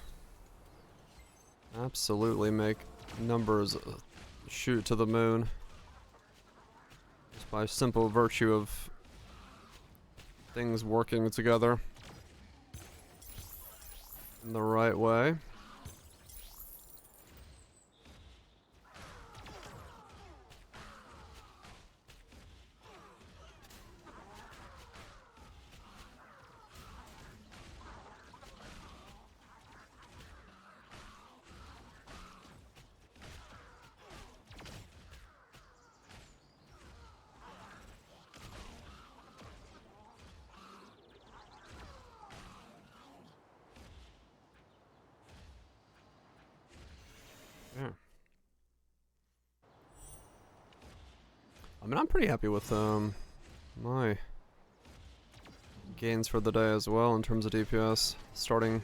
absolutely make numbers shoot to the moon. Just by simple virtue of things working together in the right way. Yeah. I mean, I'm pretty happy with my gains for the day as well in terms of DPS. Starting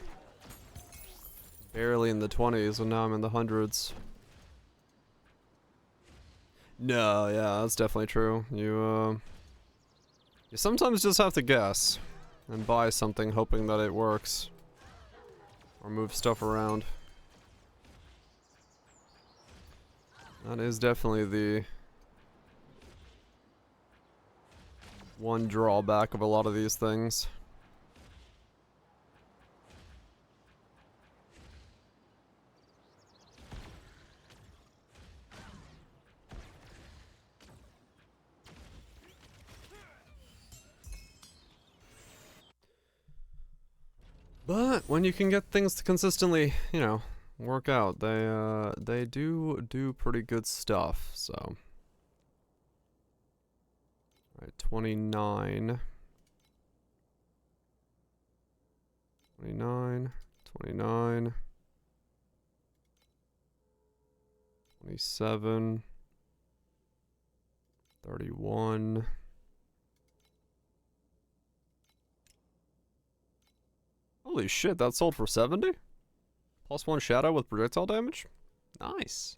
barely in the 20s and now I'm in the hundreds. No, yeah, that's definitely true. You sometimes just have to guess and buy something hoping that it works. Or move stuff around. That is definitely the one drawback of a lot of these things. But when you can get things to consistently, you know, work out, they do pretty good stuff, so. Alright, 29. 29, 29, 27, 31. Holy shit, that sold for 70? Plus 1 shadow with projectile damage? Nice.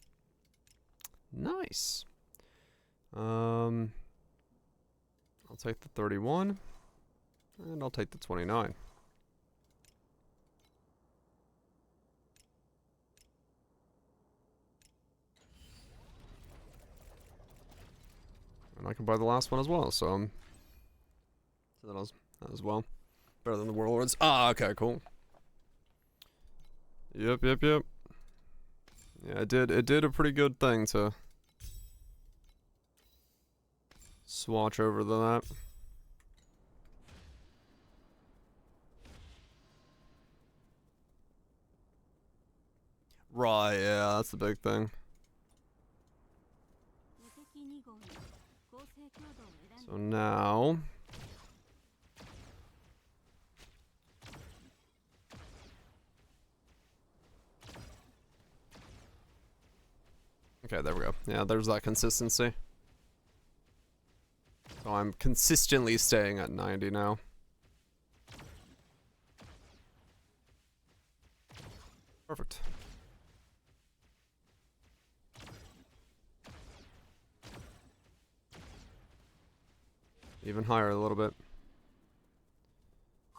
Nice. I'll take the 31. And I'll take the 29. And I can buy the last one as well, so that was as well. Better than the Warlords. Ah, okay, cool. Yep. Yeah, it did a pretty good thing to swatch over that. Right, yeah, that's the big thing. So now Okay, there we go. Yeah, there's that consistency. So I'm consistently staying at 90 now. Perfect. Even higher a little bit.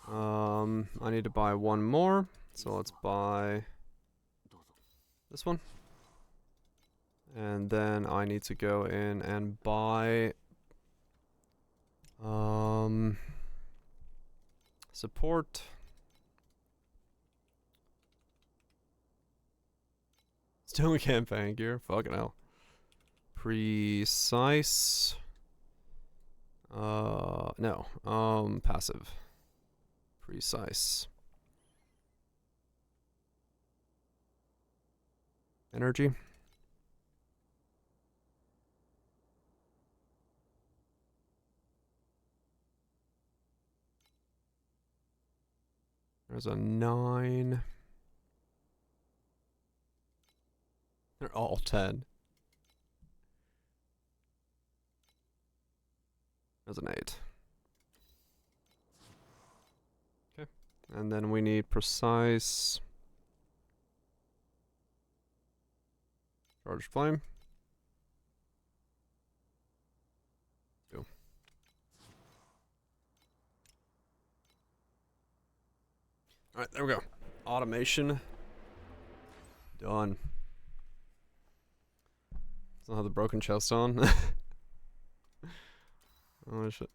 I need to buy one more, so let's buy this one. And then I need to go in and buy support. Stone campaign gear. Fucking hell. Precise. No. Passive. Precise. Energy. There's a 9. They're all 10. There's an 8. Okay. And then we need precise. Charged flame. 2. Alright, there we go. Automation. Done. Still have the broken chest on. Oh shit.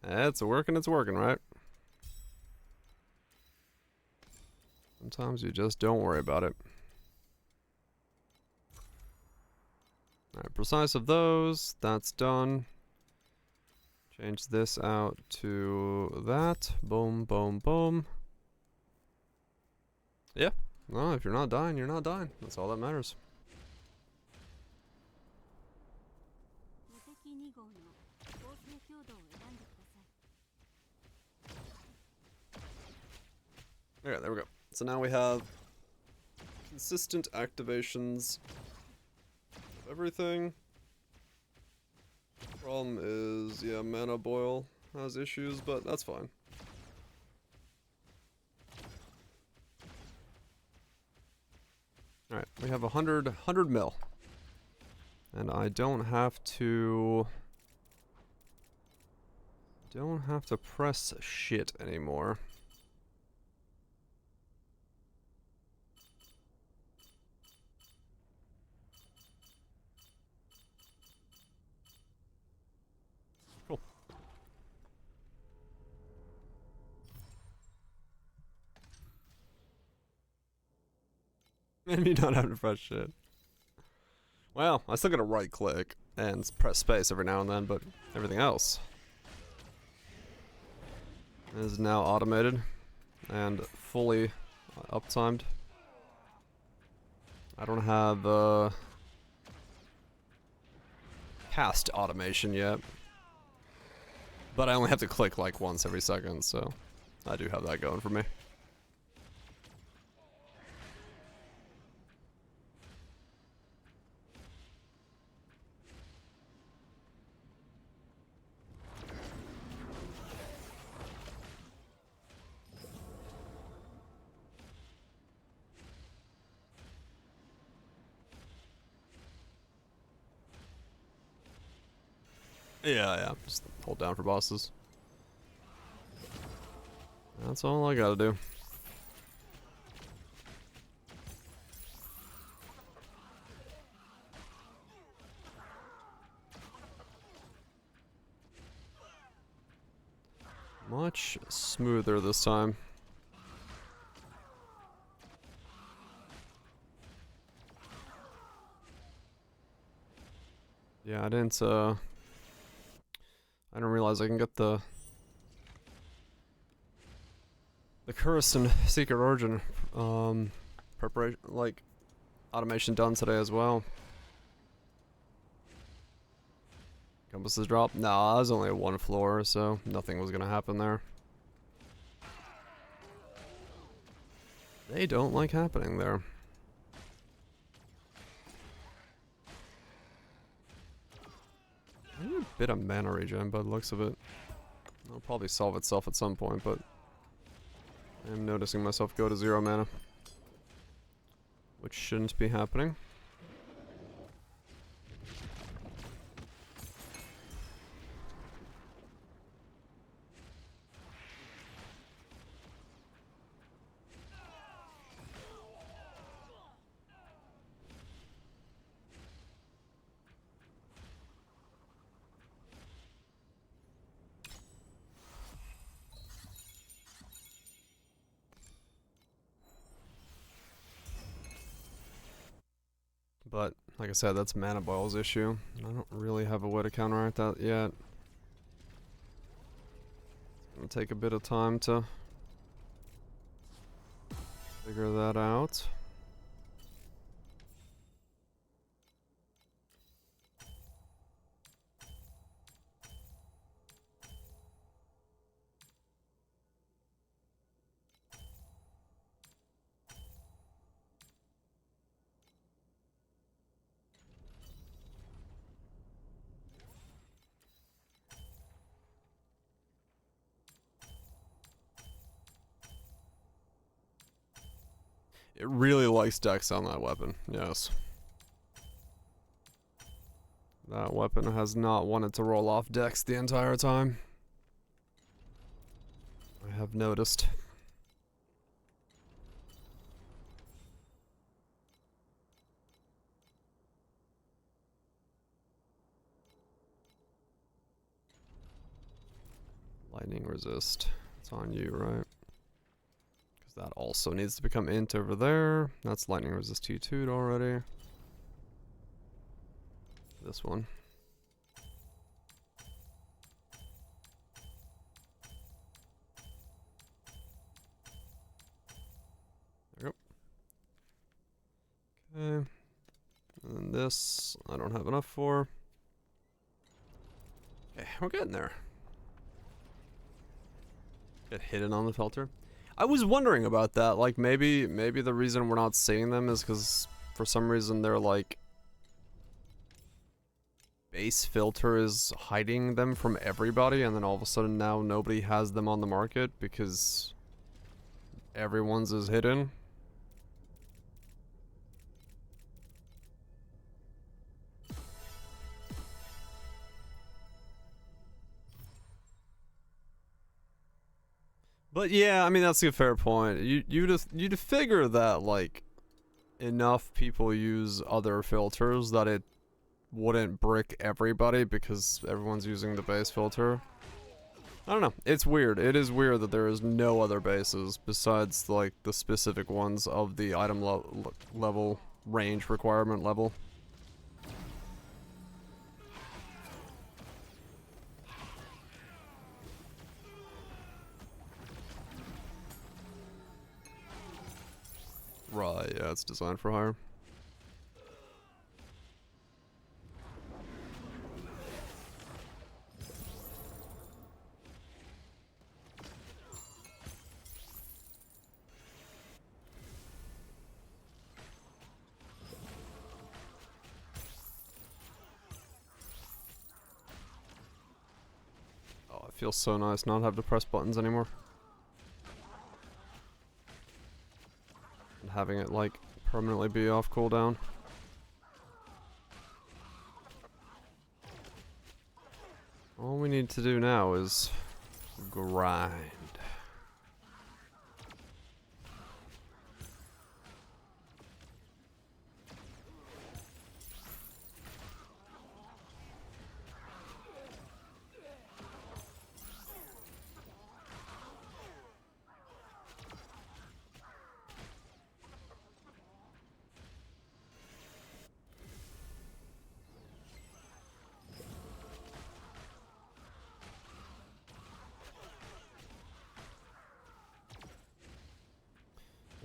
It's working, right? Sometimes you just don't worry about it. Alright, precise of those. That's done. Change this out to that. Boom, boom, boom. Yeah. No, if you're not dying, you're not dying. That's all that matters. Alright, there we go. So now we have consistent activations of everything. Problem is, yeah, mana boil has issues, but that's fine. Alright, we have 100 mil. And I don't have to press shit anymore. Cool. Maybe not having to press shit. Well, I still gotta right click and press space every now and then, but everything else is now automated and fully uptimed. I don't have cast automation yet, but I only have to click like once every second, so I do have that going for me. Yeah, just hold down for bosses. That's all I gotta do. Much smoother this time. Yeah, I didn't realize I can get the Curse and Secret Origin preparation, like automation done today as well. Compasses drop? Nah, it was only a 1 floor, so nothing was gonna happen there. They don't like happening there. bit of mana regen by the looks of it. It'll probably solve itself at some point, but I am noticing myself go to 0 mana, which shouldn't be happening. But, like I said, that's Mana Boil's issue. I don't really have a way to counteract that yet. It's gonna take a bit of time to figure that out. It really likes Dex on that weapon, yes. That weapon has not wanted to roll off Dex the entire time. I have noticed. Lightning resist. It's on you, right? Because that also needs to become int over there. That's lightning resist T2'd already. This one. There we go. Okay. And then this, I don't have enough for. Okay, we're getting there. Get hidden on the filter. I was wondering about that. Like maybe the reason we're not seeing them is because for some reason they're like base filter is hiding them from everybody, and then all of a sudden now nobody has them on the market because everyone's is hidden. But yeah, I mean that's a fair point. You'd figure that like enough people use other filters that it wouldn't brick everybody because everyone's using the base filter. I don't know. It's weird. It is weird that there is no other bases besides like the specific ones of the item level range requirement level. Right, yeah, it's designed for hire. Oh, it feels so nice not have to press buttons anymore. And having it like permanently be off cooldown. All we need to do now is grind.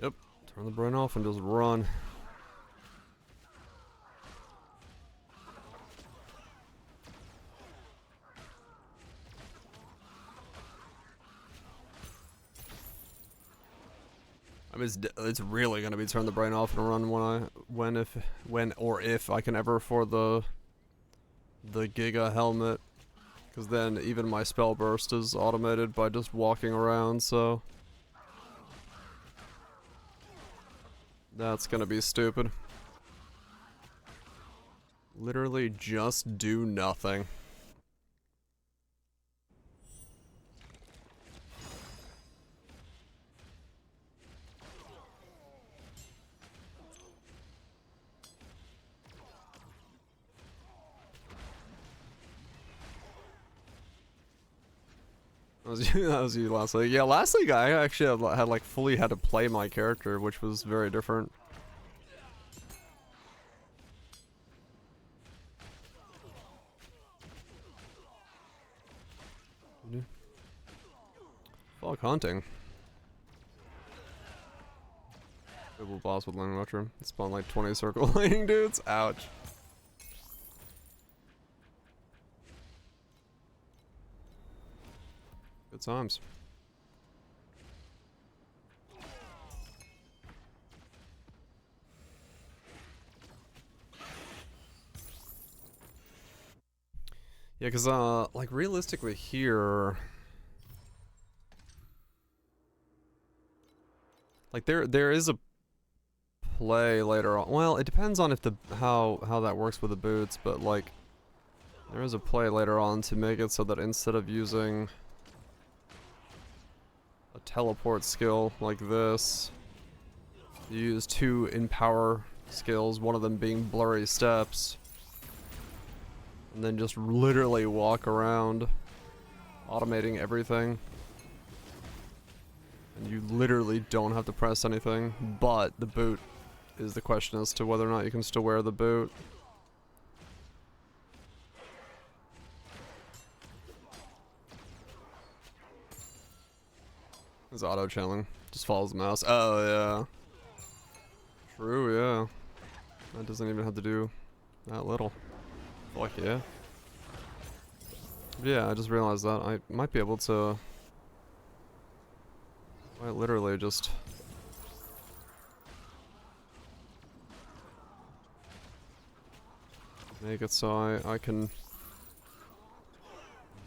Yep, turn the brain off and just run. I mean, it's really gonna be turn the brain off and run when if I can ever afford the Giga helmet Because then even my spell burst is automated by just walking around, so... That's gonna be stupid. Literally just do nothing. That was you last league. Yeah, last league I actually had like fully had to play my character, which was very different. Fog hunting. Double boss with Lang Mushroom. Spawn like 20 circle lane dudes. Ouch. Good times. Yeah, cause like realistically here, like there is a play later on. Well, it depends on if the how that works with the boots, but like there is a play later on to make it so that instead of using a teleport skill like this, you use two empower skills, one of them being blurry steps, and then just literally walk around, automating everything. And you literally don't have to press anything, but the boot is the question as to whether or not you can still wear the boot. It's auto-chilling. Just follows the mouse. Oh, yeah. True, yeah. That doesn't even have to do that little. Fuck yeah. Yeah, I just realized that. I might be able to... quite literally just... make it so I can...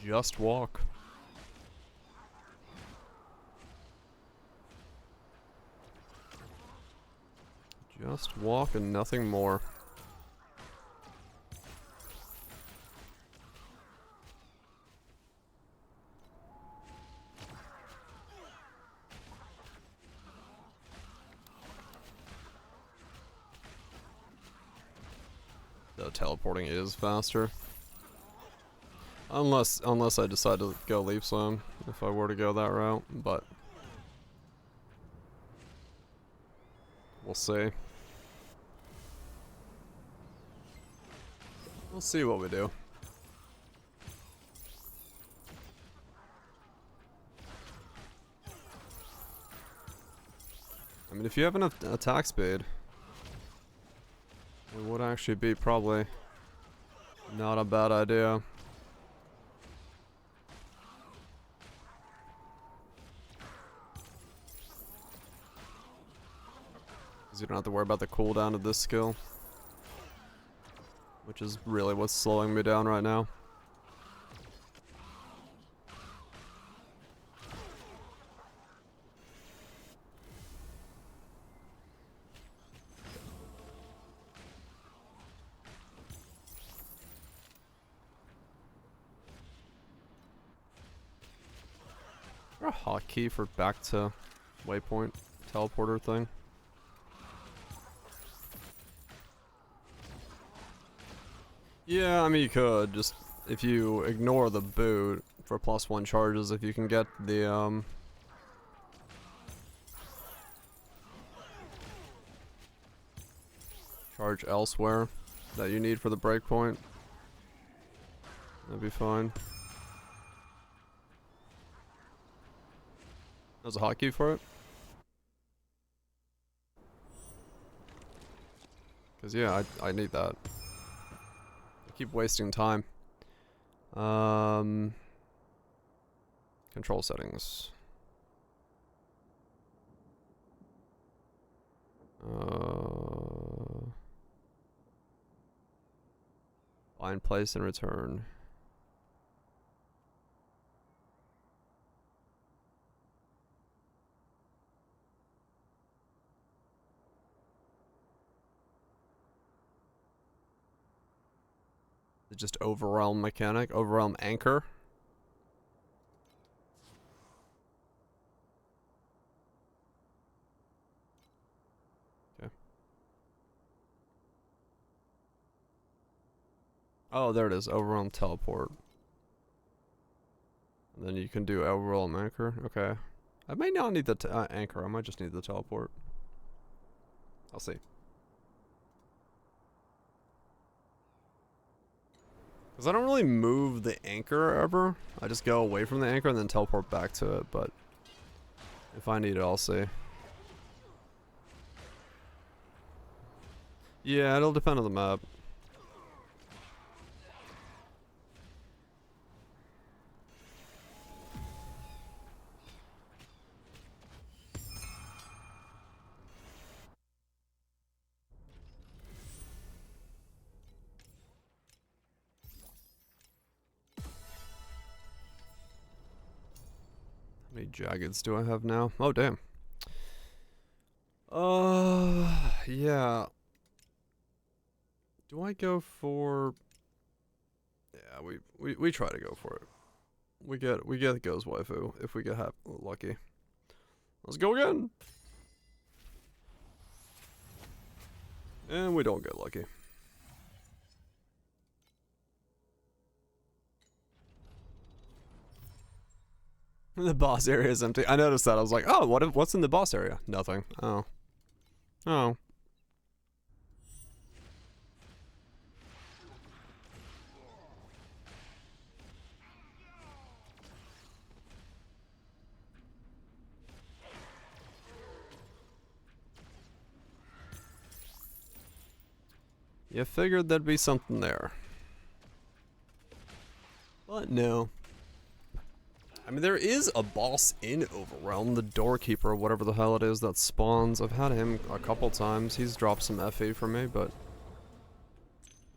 just walk. Just walk and nothing more. Though teleporting is faster. Unless I decide to go leap swim, if I were to go that route, but we'll see. We'll see what we do. I mean, if you have enough attack speed, it would actually be probably not a bad idea. Because you don't have to worry about the cooldown of this skill, which is really what's slowing me down right now. Is there a hotkey for back to waypoint teleporter thing? Yeah, I mean you could, just if you ignore the boot for +1 charges, if you can get the charge elsewhere that you need for the breakpoint, that'd be fine. There's a hotkey for it? Cause yeah, I need that. I keep wasting time. Control settings. Find place and return. just overwhelm mechanic, overwhelm anchor. Okay. Oh, there it is. Overwhelm teleport. And then you can do overwhelm anchor. Okay. I may not need the anchor. I might just need the teleport. I'll see. Because I don't really move the anchor ever. I just go away from the anchor and then teleport back to it. But if I need it, I'll see. Yeah, it'll depend on the map. How many jaggeds do I have now? Oh, damn. Yeah. Do I go for... Yeah, we try to go for it. We get Go's waifu if we get lucky. Let's go again. And we don't get lucky. The boss area is empty. I noticed that. I was like, oh, what's in the boss area? Nothing. Oh. Oh. You figured there'd be something there. But no. I mean, there is a boss in Overwhelm, the Doorkeeper, whatever the hell it is that spawns. I've had him a couple times. He's dropped some FE for me, but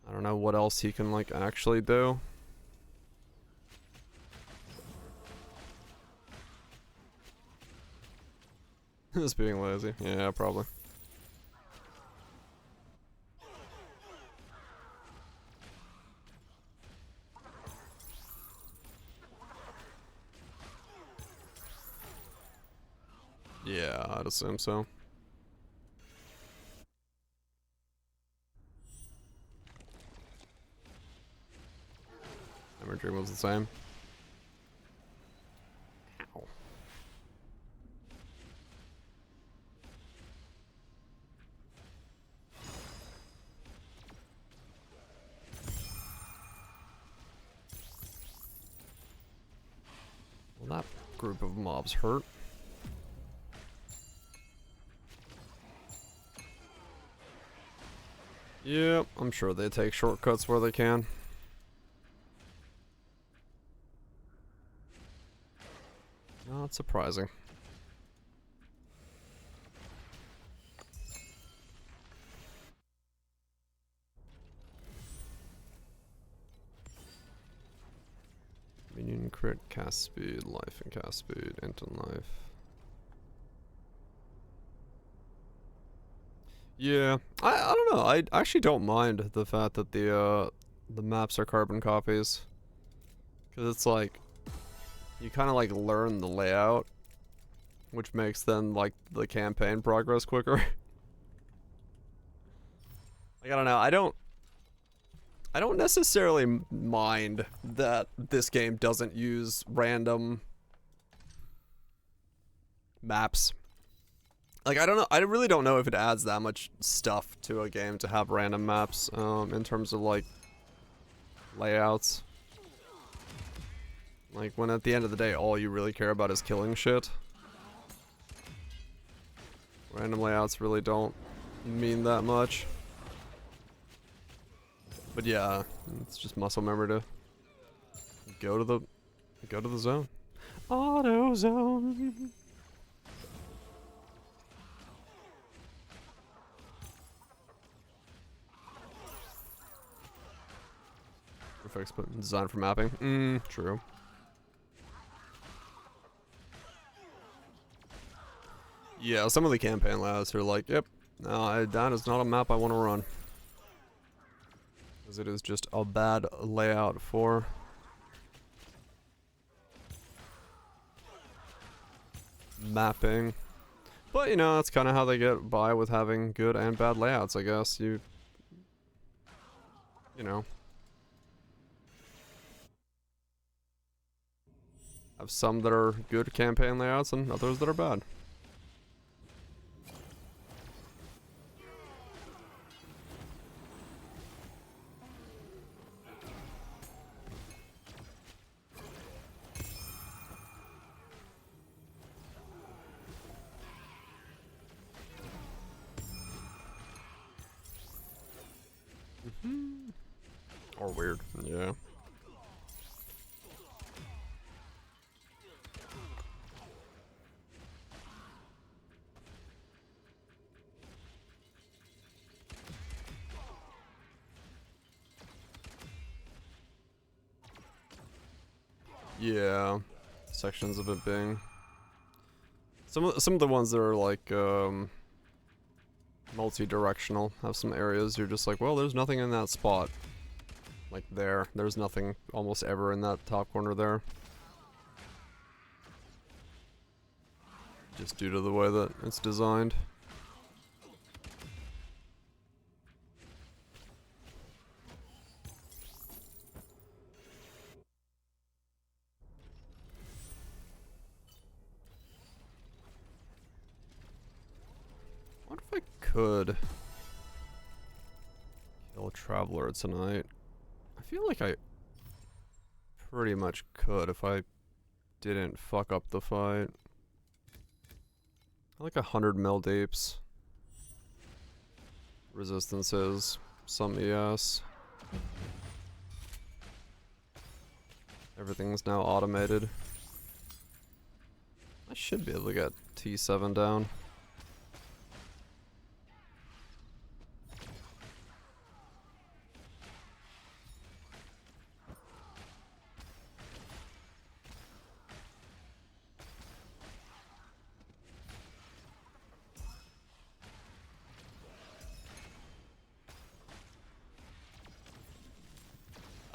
I don't know what else he can, like, actually do. Just being lazy. Yeah, probably. Yeah, I'd assume so. Hammer Dream was the same. Ow. Well, that group of mobs hurt. Yeah, I'm sure they take shortcuts where they can. Not surprising. Minion crit, cast speed, life and cast speed, instant life. Yeah, I don't know. I actually don't mind the fact that the maps are carbon copies, because it's like you kind of like learn the layout, which makes then like the campaign progress quicker. Like I don't know. I don't necessarily mind that this game doesn't use random maps. Like, I don't know, I really don't know if it adds that much stuff to a game to have random maps, in terms of, like, layouts. Like, when at the end of the day, all you really care about is killing shit. Random layouts really don't mean that much. But yeah, it's just muscle memory to go to the zone. Auto zone. Perfect, but designed for mapping. True. Yeah, some of the campaign layouts are like, yep, no, that is not a map I want to run. Because it is just a bad layout for mapping. But, you know, that's kind of how they get by with having good and bad layouts, I guess. You know. Have some that are good campaign layouts and others that are bad. Or weird, yeah. Yeah, sections of it being some of the ones that are like multi-directional have some areas you're just like, well, there's nothing in that spot. Like there's nothing almost ever in that top corner there. Just due to the way that it's designed. What if I could kill a traveler tonight? I feel like I pretty much could if I didn't fuck up the fight. I like 100 mil deeps. Resistances, some ES. Everything's now automated. I should be able to get T7 down.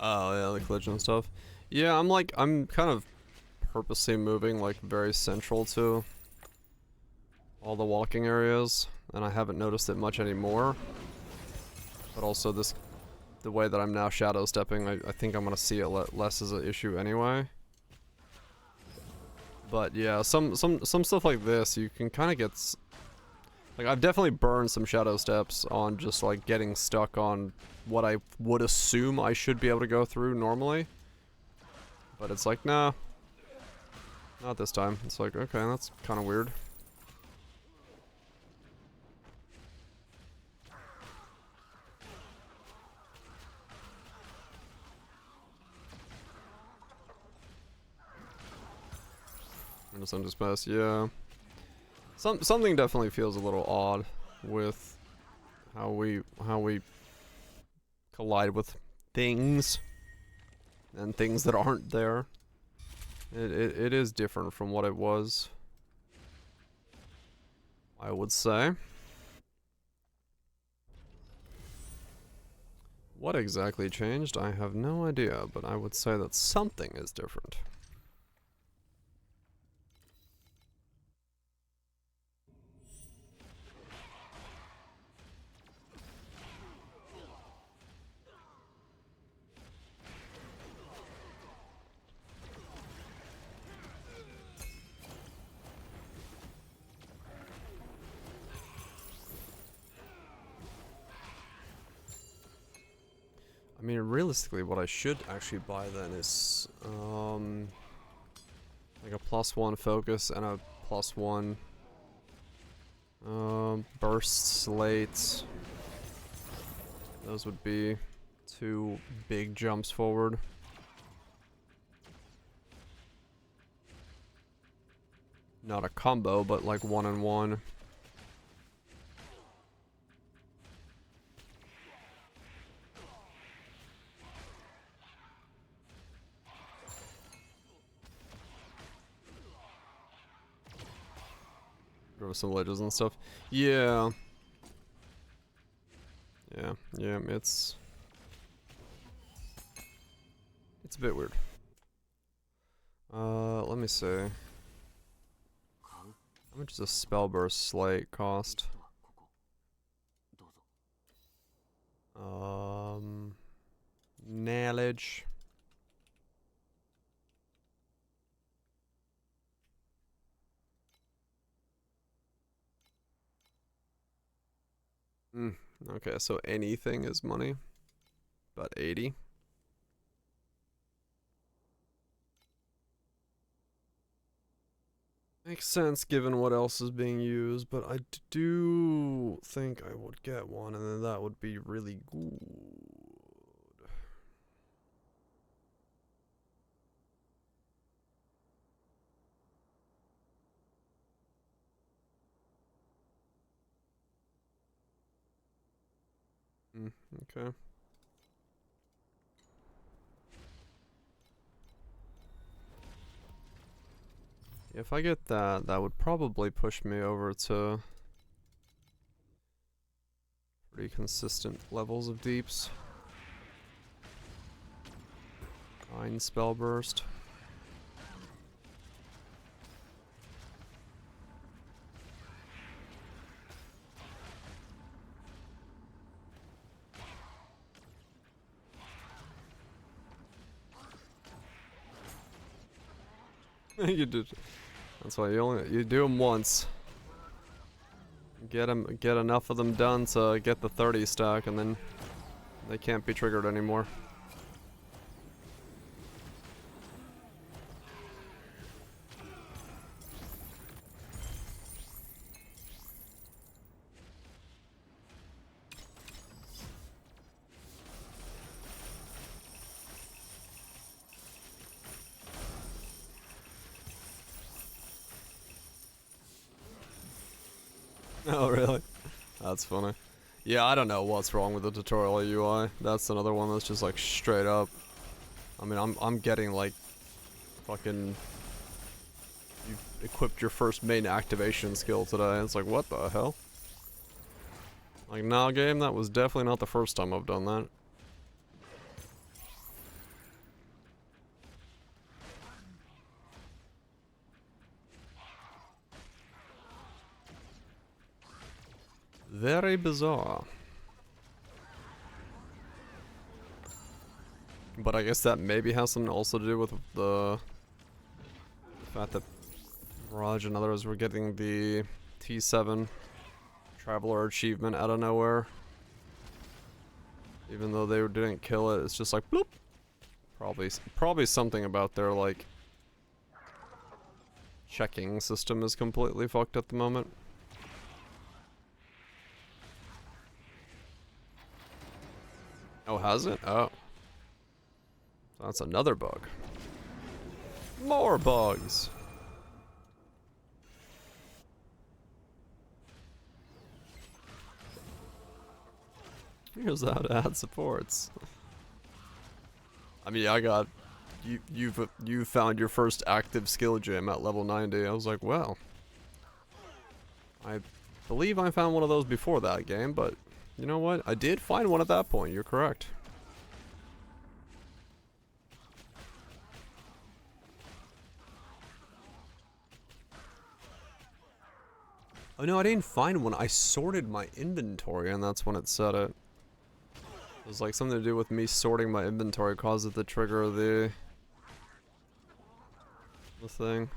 Oh yeah, the collision and stuff. Yeah, I'm kind of purposely moving like very central to all the walking areas, and I haven't noticed it much anymore. But also the way that I'm now shadow stepping, I think I'm gonna see it less as an issue anyway. But yeah, some stuff like this, you can kind of get like, I've definitely burned some shadow steps on just like getting stuck on what I would assume I should be able to go through normally. But it's like, nah, not this time. It's like, okay, that's kind of weird. I'm just best, yeah. Something definitely feels a little odd with how we collide with things and things that aren't there. It is different from what it was, I would say. What exactly changed? I have no idea, but I would say that something is different. I mean, realistically, what I should actually buy then is, like a +1 focus and a +1, burst slate. Those would be 2 big jumps forward. Not a combo, but like 1-on-1. Grow some ledges and stuff. Yeah. Yeah, it's It's a bit weird. Let me see. 買う How much does a spell burst slate リ cost? ストはここどうぞ Knowledge. Okay, so anything is money. About 80. Makes sense given what else is being used, but I do think I would get one, and then that would be really good. Okay. If I get that, that would probably push me over to pretty consistent levels of deeps. Fine spell burst. You did. That's why you do them once. Get enough of them done to get the 30 stack, and then they can't be triggered anymore. Oh, really? That's funny. Yeah, I don't know what's wrong with the tutorial UI. That's another one that's just like straight up. I mean, I'm getting like fucking. You've equipped your first main activation skill today. It's like, what the hell? Like, nah, game, that was definitely not the first time I've done that. Very bizarre. But I guess that maybe has something also to do with the fact that Raj and others were getting the T7 Traveler achievement out of nowhere. Even though they didn't kill it, it's just like bloop. Probably something about their like checking system is completely fucked at the moment. Oh, has it? Oh. That's another bug. More bugs. Here's how to add supports. I mean, I got you found your first active skill gem at level 90. I was like, well, I believe I found one of those before that game, but you know what? I did find one at that point. You're correct. Oh no, I didn't find one. I sorted my inventory, and that's when it said it. It was like something to do with me sorting my inventory caused it to trigger the thing.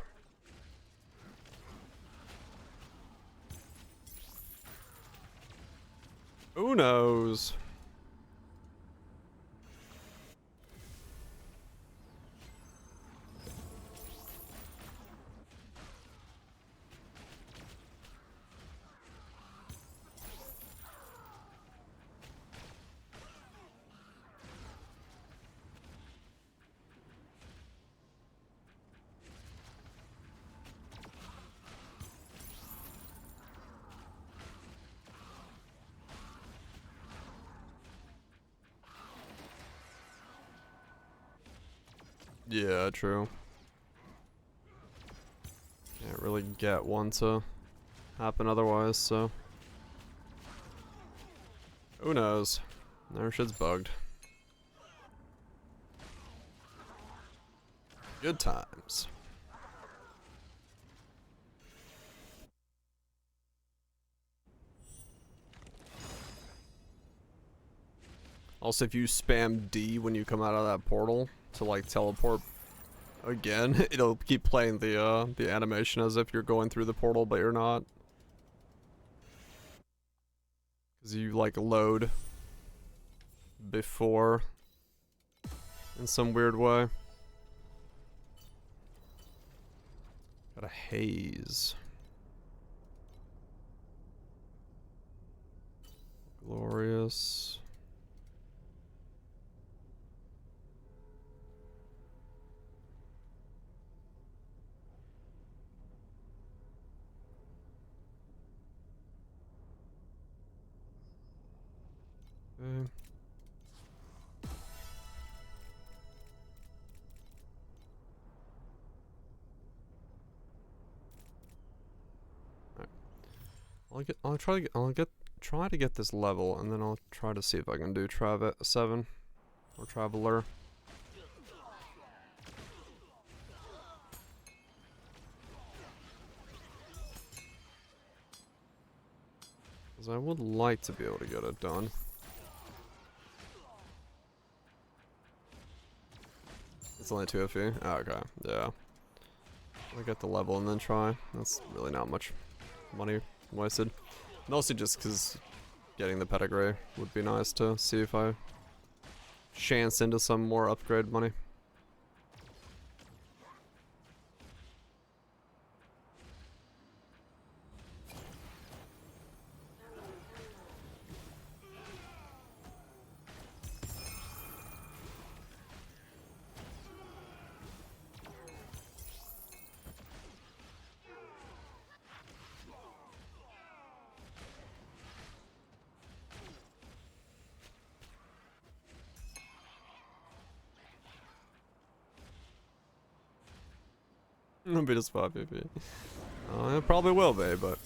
Who knows? Yeah, true. Can't really get one to happen otherwise, so. Who knows? Their shit's bugged. Good times. Also, if you spam D when you come out of that portal to like teleport again, it'll keep playing the animation as if you're going through the portal, but you're not. Cause you like load before in some weird way. Got a haze. Glorious. Okay. Try to get this level, and then I'll try to see if I can do 7 or Traveler. Because I would like to be able to get it done. It's only 2 FE? Oh, okay, yeah. I'll get the level and then try. That's really not much money wasted. Mostly just because getting the pedigree would be nice to see if I chance into some more upgrade money. It'll be just 5 PP. It probably will be, but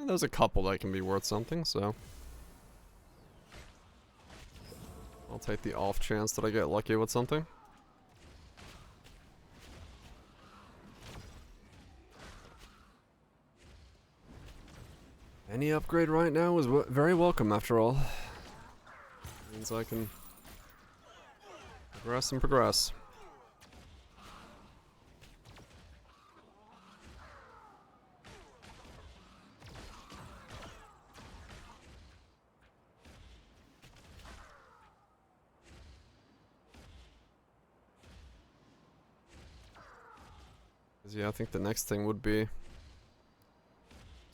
there's a couple that can be worth something, so I'll take the off chance that I get lucky with something. Any upgrade right now is very welcome, after all. Means I can progress and progress. Yeah, I think the next thing would be to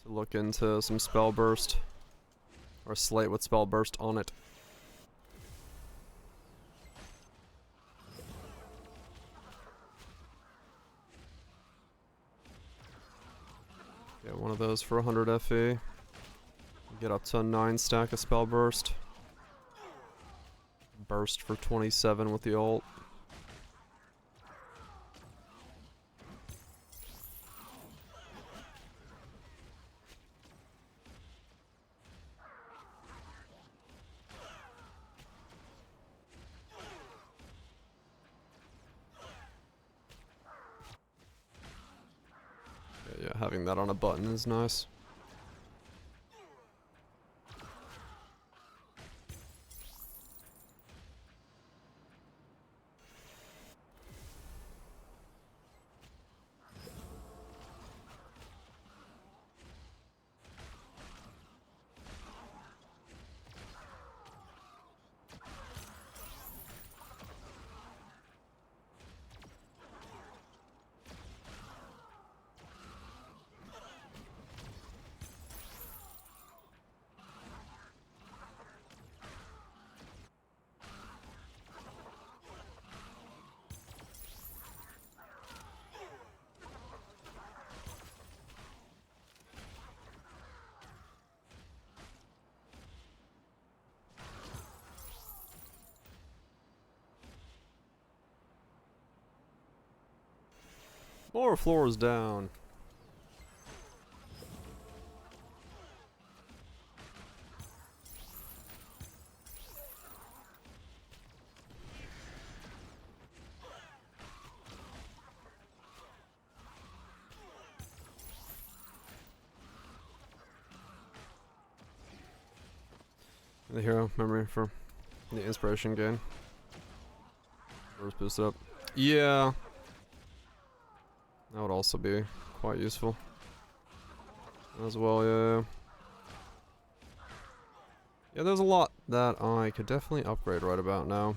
look into some spell burst, or a slate with spell burst on it. Get one of those for 100 FE. Get up to a 9 stack of spell burst. Burst for 27 with the ult. Yeah, having that on a button is nice. More floors down. The hero memory for the inspiration gain. First boost up. Yeah. That would also be quite useful. As well, yeah. Yeah, there's a lot that I could definitely upgrade right about now.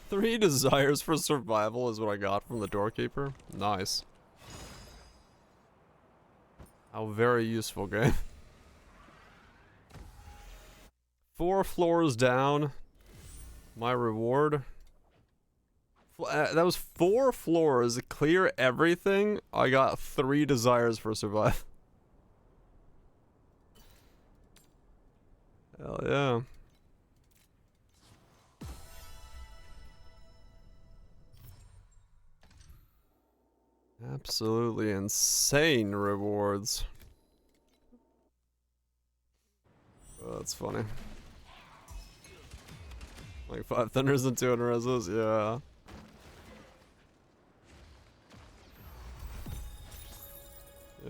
Three desires for survival is what I got from the doorkeeper. Nice. How very useful, game. 4 floors down. My reward. That was 4 floors. Clear everything. I got 3 desires for survival. Hell yeah. Absolutely insane rewards. Oh, that's funny. Like 5 thunders and 200 resos, yeah.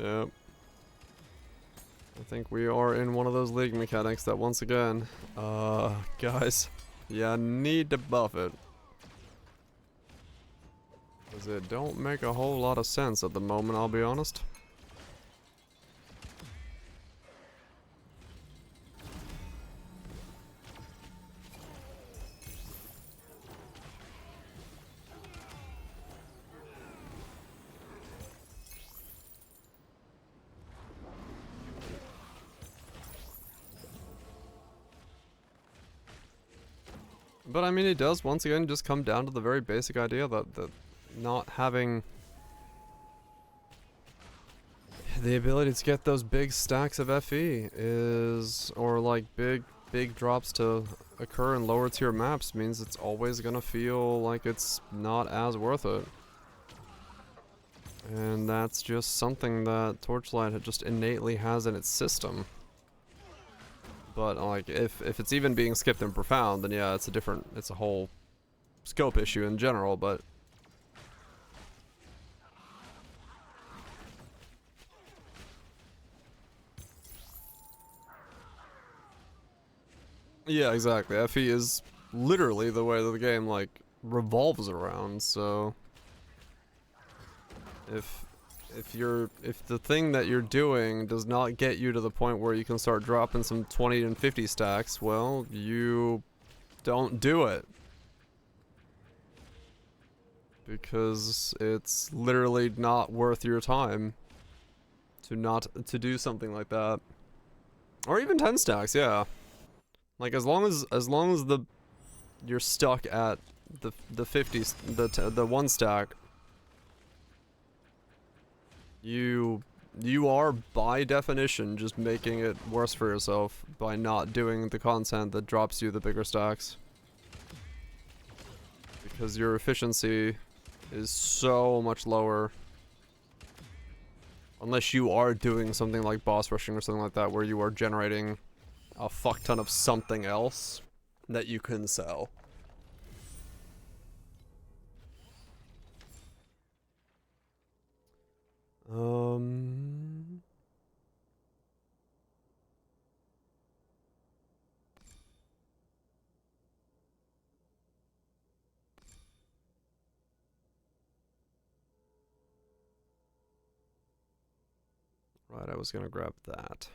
Yep. I think we are in one of those league mechanics that once again, guys, you need to buff it. Because it don't make a whole lot of sense at the moment, I'll be honest. But I mean, it does once again just come down to the very basic idea that not having the ability to get those big stacks of FE is, or like big drops to occur in lower tier maps means it's always gonna feel like it's not as worth it. And that's just something that Torchlight just innately has in its system. But like, if it's even being skipped in Profound, then yeah, it's a whole scope issue in general, but yeah, exactly. FE is literally the way that the game like revolves around, so if the thing that you're doing does not get you to the point where you can start dropping some 20 and 50 stacks, well, you don't do it. Because it's literally not worth your time to do something like that. Or even 10 stacks, yeah. Like as long as you're stuck at the 50 the 1 stack, you are by definition just making it worse for yourself by not doing the content that drops you the bigger stacks. Because your efficiency is so much lower. Unless you are doing something like boss rushing or something like that where you are generating a fuck ton of something else that you can sell. Right, I was gonna grab that.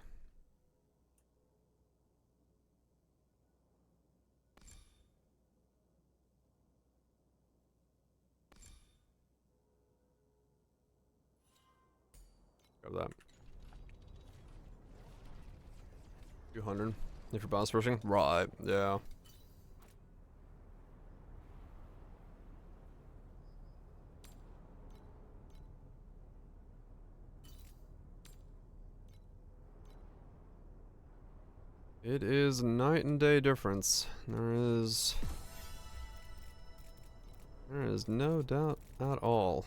Grab that. 200 if you're boss rushing. Right, yeah. It is night and day difference. There is no doubt at all.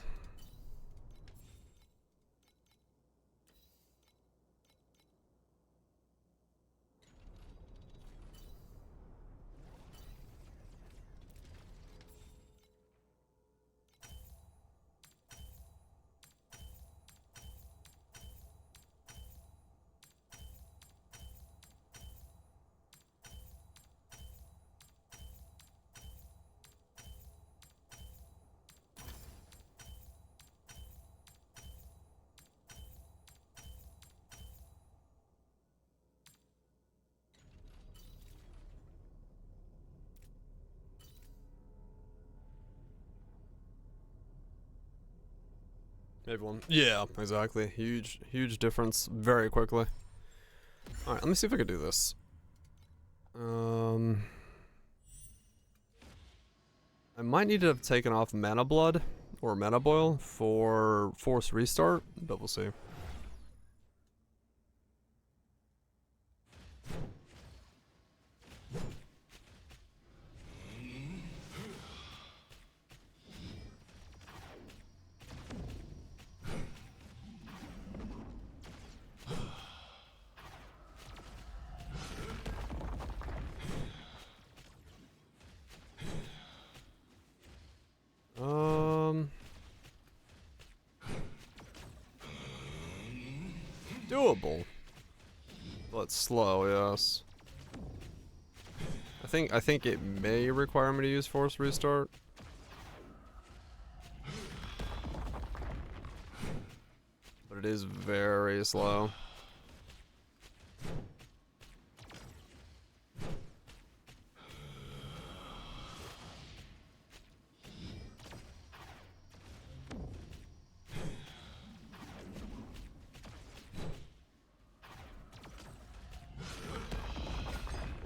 Everyone. Yeah, exactly. Huge difference very quickly. Alright, let me see if I can do this. I might need to have taken off Mana Blood or Mana Boil for Force Restart, but we'll see. Doable. But slow, yes. I think it may require me to use Force Restart. But it is very slow.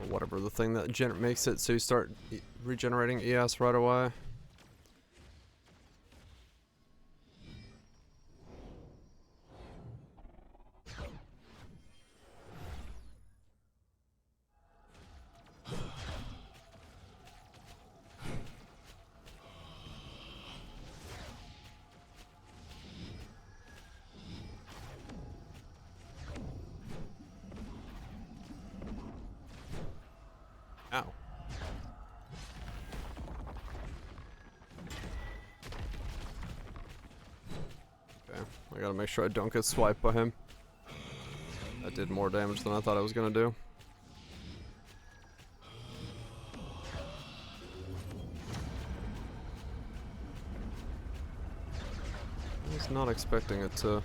Whatever the thing that makes it so you start regenerating ES right away. Ow. Okay, I gotta make sure I don't get swiped by him. That did more damage than I thought I was gonna do. I was not expecting it to...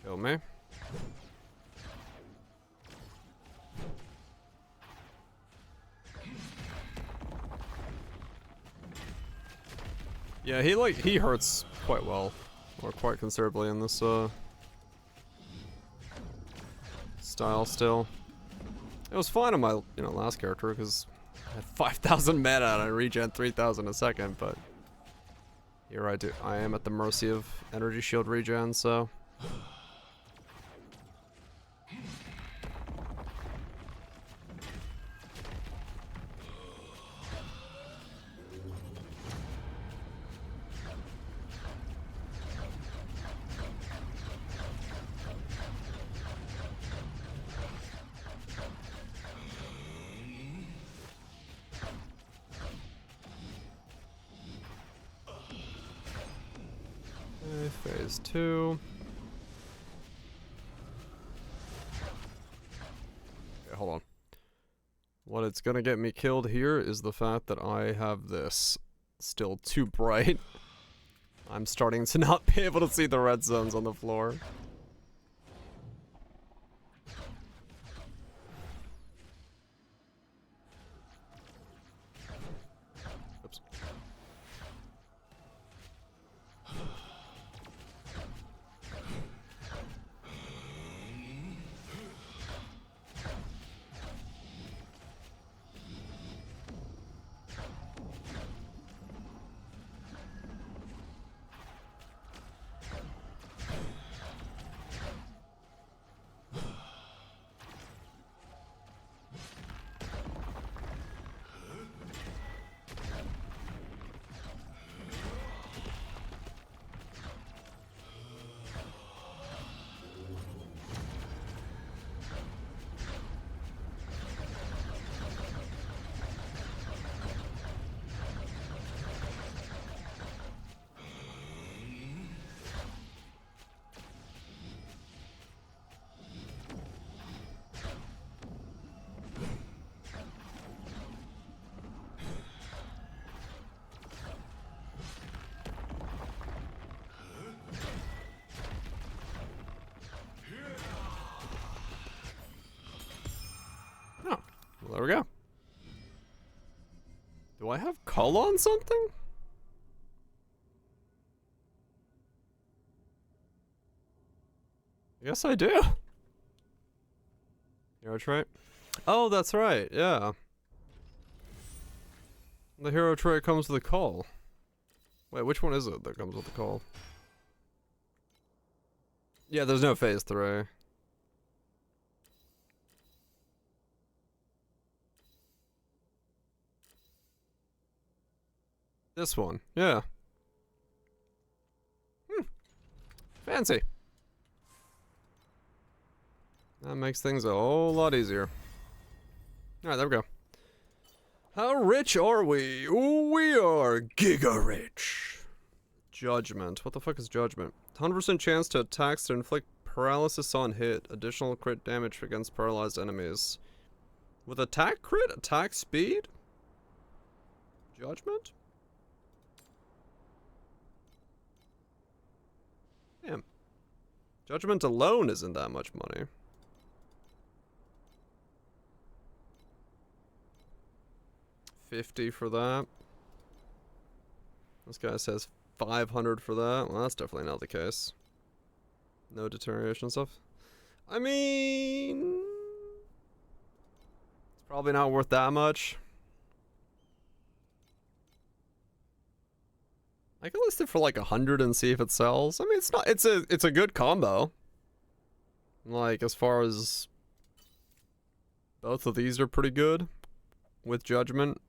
kill me. Yeah, he hurts quite well, or quite considerably in this style still. It was fine on my last character because I had 5,000 mana and I regen 3,000 a second, but here I am at the mercy of energy shield regen, so. Phase 2. Okay, hold on. What it's gonna get me killed here is the fact that I have this still too bright. I'm starting to not be able to see the red zones on the floor. Oops. Oh, well, there we go. Do I cull on something? Yes, I do. Hero trait? Oh, that's right, yeah. The hero trait comes with a call. Wait, which one is it that comes with the call? Yeah, there's no phase 3. This one, yeah. Fancy. That makes things a whole lot easier. Alright, there we go. How rich are we? We are giga rich. Judgment. What the fuck is judgment? 100% chance to attacks to inflict paralysis on hit. Additional crit damage against paralyzed enemies. With attack crit? Attack speed? Judgment? Damn. Judgment alone isn't that much money. $50 for that. This guy says 500 for that. Well, that's definitely not the case. No deterioration stuff. I mean, it's probably not worth that much. I can list it for like 100 and see if it sells. I mean, it's not. It's a good combo. Like, as far as both of these are pretty good with judgment.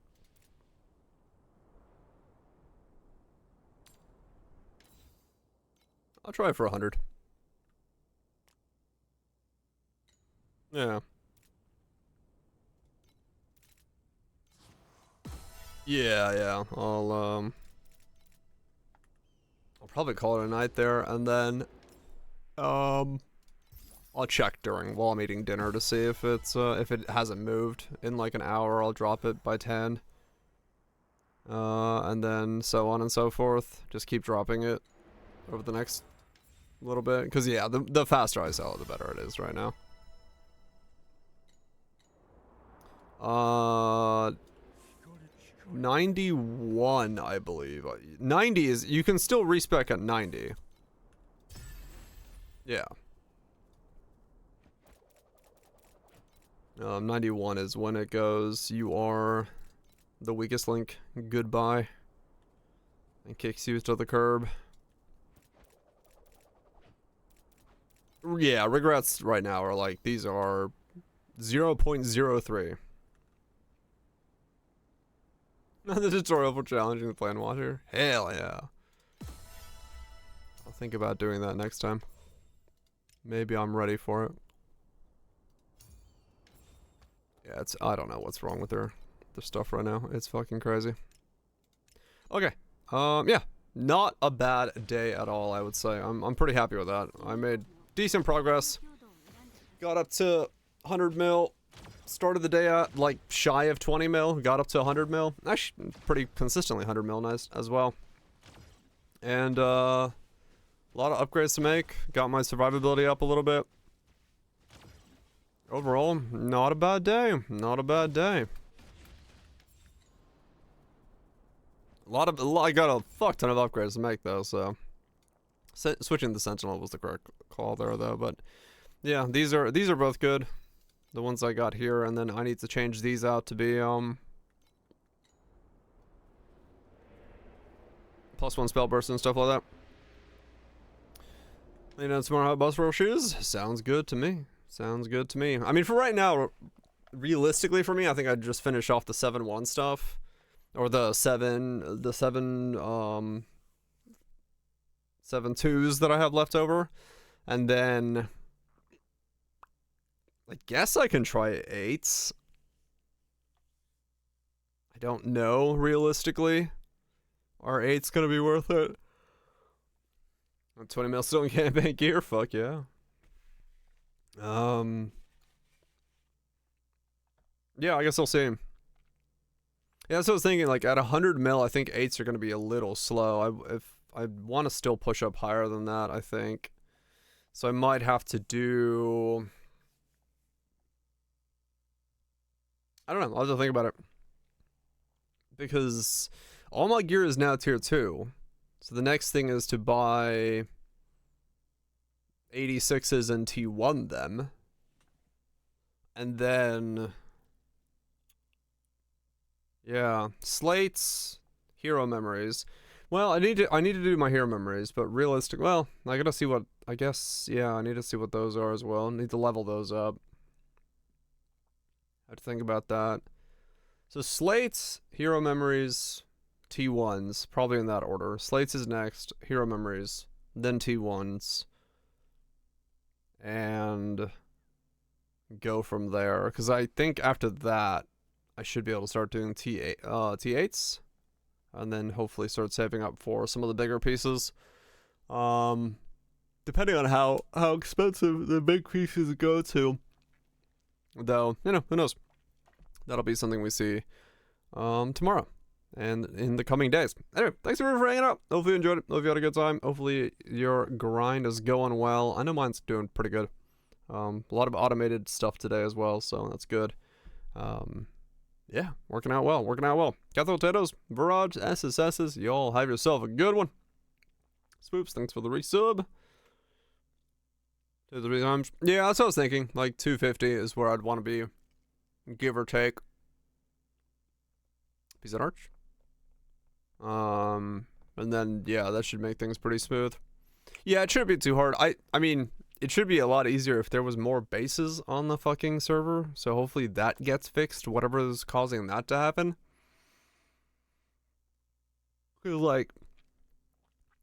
I'll try it for 100. Yeah. Yeah. I'll probably call it a night there, and then I'll check while I'm eating dinner to see if it's if it hasn't moved in like an hour. I'll drop it by 10. And then so on and so forth. Just keep dropping it over the next little bit, because yeah, the faster I sell it, the better it is right now. 91, I believe. 90 is, you can still respec at 90. Yeah. 91 is when it goes, you are the weakest link, goodbye, and kicks you to the curb. Yeah, regrets right now are like, these are 0.03. The tutorial for challenging the plan watcher? Hell yeah. I'll think about doing that next time. Maybe I'm ready for it. Yeah, I don't know what's wrong with their stuff right now. It's fucking crazy. Okay. Yeah. Not a bad day at all, I would say. I'm pretty happy with that. I made decent progress. Got up to 100 mil. Started the day at like shy of 20 mil. Got up to 100 mil. Actually, pretty consistently 100 mil nice as well. And a lot of upgrades to make. Got my survivability up a little bit. Overall, not a bad day. Not a bad day. I got a fuck ton of upgrades to make though, so switching the Sentinel was the correct call there though. But yeah, these are both good. The ones I got here, and then I need to change these out to be +1 spell burst and stuff like that. You know, tomorrow how boss roll shoes? Sounds good to me. Sounds good to me. I mean, for right now, realistically for me, I think I'd just finish off the 7-1 stuff. Or the 7-2s that I have left over. And then I guess I can try 8s. I don't know, realistically. Are 8s gonna be worth it? 20 mil still in campaign gear? Fuck yeah. Yeah, I guess I'll see. Yeah, that's what I was thinking. Like, at 100 mil, I think 8s are going to be a little slow. If I want to still push up higher than that, I think. So I might have to do... I don't know. I'll have to think about it. because all my gear is now tier 2. So the next thing is to buy 86s and T1 them. And then, yeah, slates, hero memories. Well, I need to do my hero memories, but realistic. Well, I gotta see what. I guess, yeah, I need to see what those are as well. I need to level those up. I have to think about that. So slates, hero memories, T1s, probably in that order. Slates is next, hero memories, then T1s, and go from there. Because I think after that, I should be able to start doing T8s, and then hopefully start saving up for some of the bigger pieces. Depending on how expensive the big pieces go to, though, you know, who knows? That'll be something we see tomorrow and in the coming days. Anyway, thanks everyone for hanging out. Hopefully you enjoyed it. Hope you had a good time. Hopefully your grind is going well. I know mine's doing pretty good. A lot of automated stuff today as well, so that's good. Yeah, working out well. Got the potatoes, Virage, SSSs. Y'all have yourself a good one. Spoops, thanks for the resub. 2 or 3 times. Yeah, that's what I was thinking. Like 250 is where I'd want to be, give or take. Piece of arch. And then yeah, that should make things pretty smooth. Yeah, it shouldn't be too hard. I mean, it should be a lot easier if there was more bases on the fucking server. So hopefully that gets fixed. Whatever is causing that to happen. Like,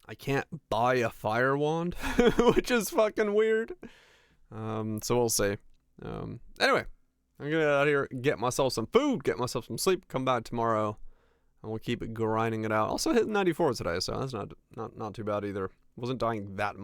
I can't buy a fire wand, which is fucking weird. So we'll see. Anyway, I'm gonna get out of here, get myself some food, get myself some sleep, come back tomorrow, and we'll keep grinding it out. Also hit 94 today, so that's not too bad either. Wasn't dying that much.